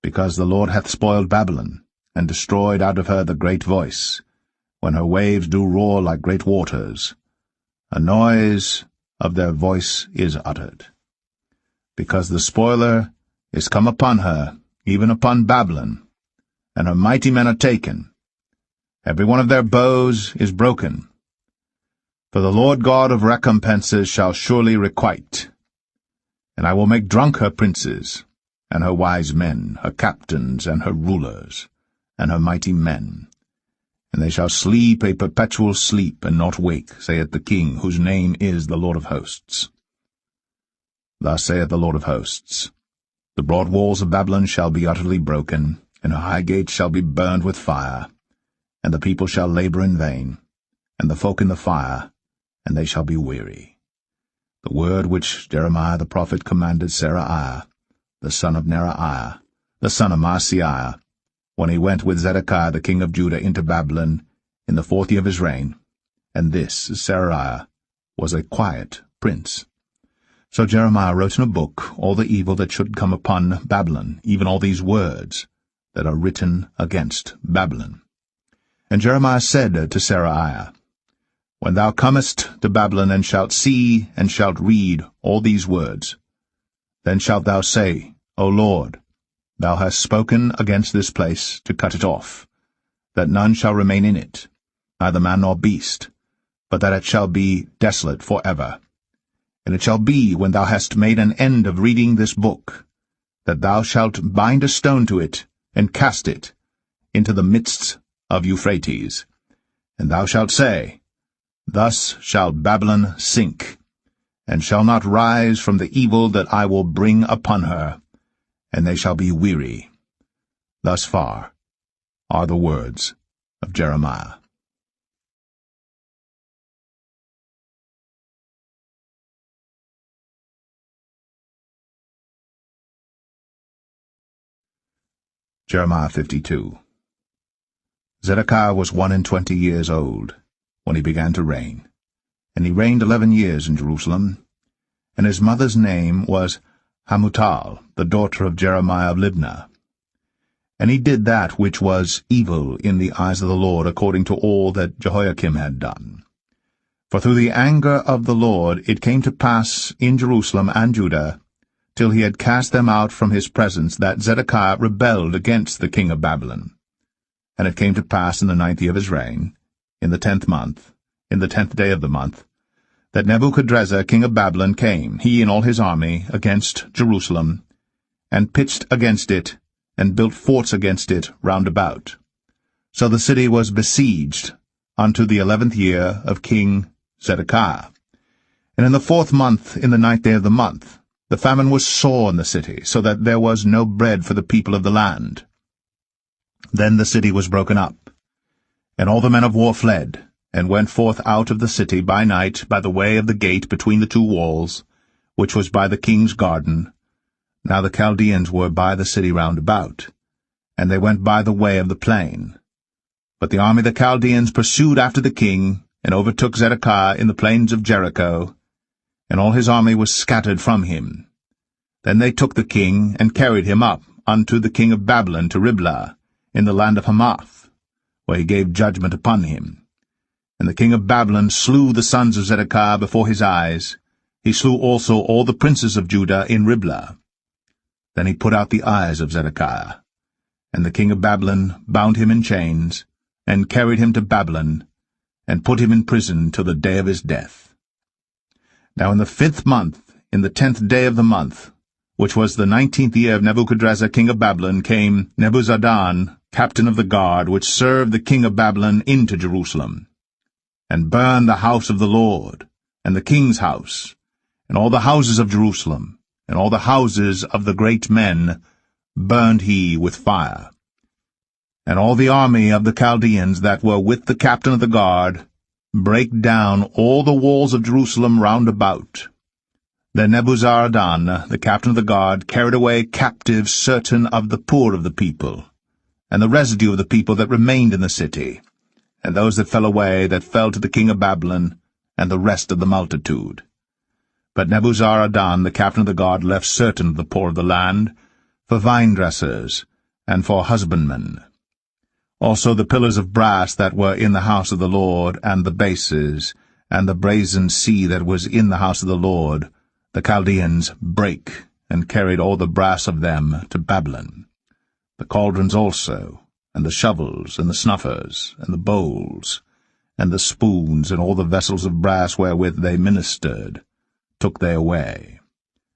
Because the Lord hath spoiled Babylon, and destroyed out of her the great voice, when her waves do roar like great waters, a noise of their voice is uttered. Because the spoiler is come upon her, even upon Babylon, and her mighty men are taken. Every one of their bows is broken. For the Lord God of recompenses shall surely requite. And I will make drunk her princes, and her wise men, her captains, and her rulers, and her mighty men. And they shall sleep a perpetual sleep, and not wake, saith the King, whose name is the Lord of hosts. Thus saith the Lord of hosts, the broad walls of Babylon shall be utterly broken, and her high gates shall be burned with fire, and the people shall labor in vain, and the folk in the fire, and they shall be weary. The word which Jeremiah the prophet commanded Seraiah, the son of Neraiah, the son of Maaseiah, when he went with Zedekiah the king of Judah into Babylon in the 4th year of his reign, and this Seraiah was a quiet prince. So Jeremiah wrote in a book all the evil that should come upon Babylon, even all these words that are written against Babylon. And Jeremiah said to Seraiah, When thou comest to Babylon, and shalt see and shalt read all these words, then shalt thou say, O Lord, thou hast spoken against this place to cut it off, that none shall remain in it, neither man nor beast, but that it shall be desolate for ever. And it shall be, when thou hast made an end of reading this book, that thou shalt bind a stone to it, and cast it into the midst of Euphrates. And thou shalt say, Thus shall Babylon sink, and shall not rise from the evil that I will bring upon her, and they shall be weary. Thus far are the words of Jeremiah. Jeremiah 52. Zedekiah was 21 years old when he began to reign, and he reigned 11 years in Jerusalem. And his mother's name was Hamutal, the daughter of Jeremiah of Libnah. And he did that which was evil in the eyes of the Lord, according to all that Jehoiakim had done. For through the anger of the Lord it came to pass in Jerusalem and Judah, till he had cast them out from his presence, that Zedekiah rebelled against the king of Babylon. And it came to pass in the 9th year of his reign, in the 10th month, in the 10th day of the month, that Nebuchadrezzar king of Babylon came, he and all his army, against Jerusalem, and pitched against it, and built forts against it round about. So the city was besieged unto the 11th year of King Zedekiah. And in the 4th month, in the 9th day of the month, the famine was sore in the city, so that there was no bread for the people of the land. Then the city was broken up, and all the men of war fled, and went forth out of the city by night by the way of the gate between the two walls, which was by the king's garden. Now the Chaldeans were by the city round about, and they went by the way of the plain. But the army of the Chaldeans pursued after the king, and overtook Zedekiah in the plains of Jericho, and all his army was scattered from him. Then they took the king, and carried him up unto the king of Babylon to Riblah, in the land of Hamath, where he gave judgment upon him. And the king of Babylon slew the sons of Zedekiah before his eyes. He slew also all the princes of Judah in Riblah. Then he put out the eyes of Zedekiah. And the king of Babylon bound him in chains, and carried him to Babylon, and put him in prison till the day of his death. Now in the 5th month, in the 10th day of the month, which was the 19th year of Nebuchadrezzar king of Babylon, came Nebuzaradan, captain of the guard, which served the king of Babylon, into Jerusalem, and burned the house of the Lord, and the king's house, and all the houses of Jerusalem, and all the houses of the great men burned he with fire. And all the army of the Chaldeans that were with the captain of the guard brake down all the walls of Jerusalem round about. Then Nebuzaradan, the captain of the guard, carried away captive certain of the poor of the people, and the residue of the people that remained in the city, and those that fell away, that fell to the king of Babylon, and the rest of the multitude. But Nebuzaradan, the captain of the guard, left certain of the poor of the land, for vine-dressers, and for husbandmen. Also the pillars of brass that were in the house of the Lord, and the bases, and the brazen sea that was in the house of the Lord, the Chaldeans brake, and carried all the brass of them to Babylon. The cauldrons also, and the shovels, and the snuffers, and the bowls, and the spoons, and all the vessels of brass wherewith they ministered, took they away.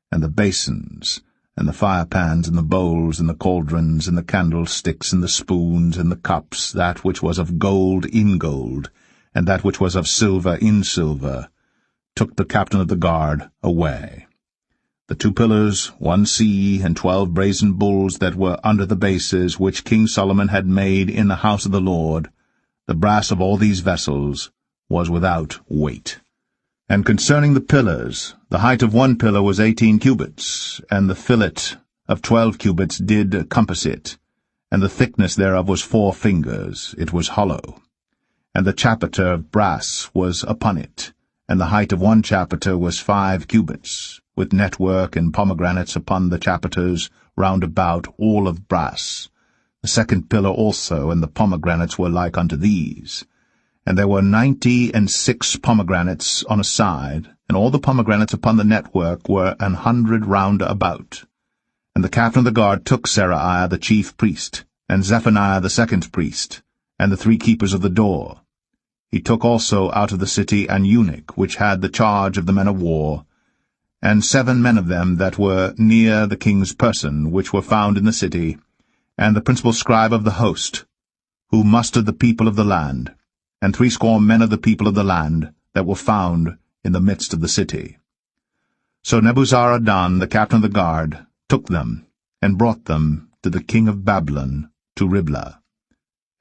And the basins, and the firepans, and the bowls, and the cauldrons, and the candlesticks, and the spoons, and the cups, that which was of gold in gold, and that which was of silver in silver, took the captain of the guard away. The 2 pillars, 1 sea, and 12 brazen bulls that were under the bases, which King Solomon had made in the house of the Lord, the brass of all these vessels was without weight. And concerning the pillars, the height of 1 pillar was 18 cubits, and the fillet of 12 cubits did compass it, and the thickness thereof was 4 fingers, it was hollow. And the chapiter of brass was upon it, and the height of 1 chapiter was 5 cubits, with network and pomegranates upon the chapiters round about, all of brass. The 2nd pillar also, and the pomegranates were like unto these. And there were 96 pomegranates on a side, and all the pomegranates upon the network were 100 round about. And the captain of the guard took Seraiah the chief priest, and Zephaniah the 2nd priest, and the 3 keepers of the door. He took also out of the city an eunuch, which had the charge of the men of war, and 7 men of them that were near the king's person, which were found in the city, and the principal scribe of the host, who mustered the people of the land, and 80 men of the people of the land that were found in the midst of the city. So Nebuzaradan, the captain of the guard, took them, and brought them to the king of Babylon to Riblah.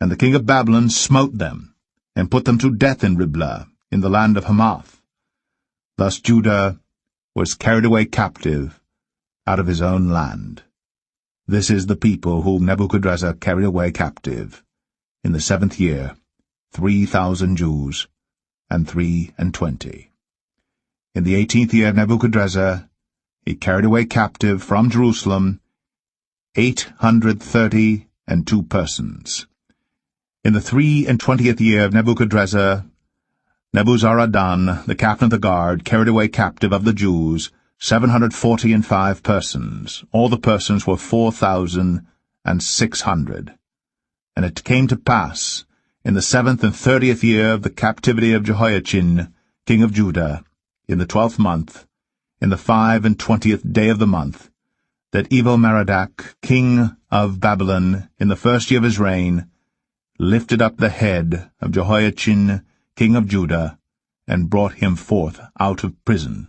And the king of Babylon smote them, and put them to death in Riblah, in the land of Hamath. Thus Judah was carried away captive out of his own land. This is the people whom Nebuchadrezzar carried away captive in the 7th year, 3,000 Jews, and 23. In the 18th year of Nebuchadrezzar, he carried away captive from Jerusalem 832 persons. In the 23 year of Nebuchadrezzar, Nebuzaradan, the captain of the guard, carried away captive of the Jews 745 persons. All the persons were 4,600. And it came to pass, in the 7th and 30th year of the captivity of Jehoiachin, king of Judah, in the 12th month, in the 25th day of the month, that Evil-Merodach, king of Babylon, in the 1st year of his reign, lifted up the head of Jehoiachin, king of Judah, and brought him forth out of prison,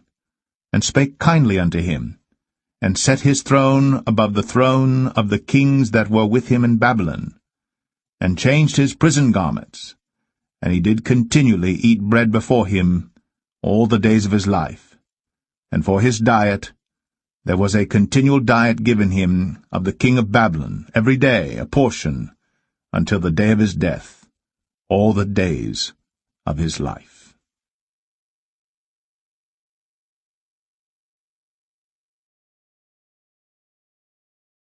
and spake kindly unto him, and set his throne above the throne of the kings that were with him in Babylon, and changed his prison garments, and he did continually eat bread before him all the days of his life. And for his diet there was a continual diet given him of the king of Babylon, every day a portion, until the day of his death, all the days of his life.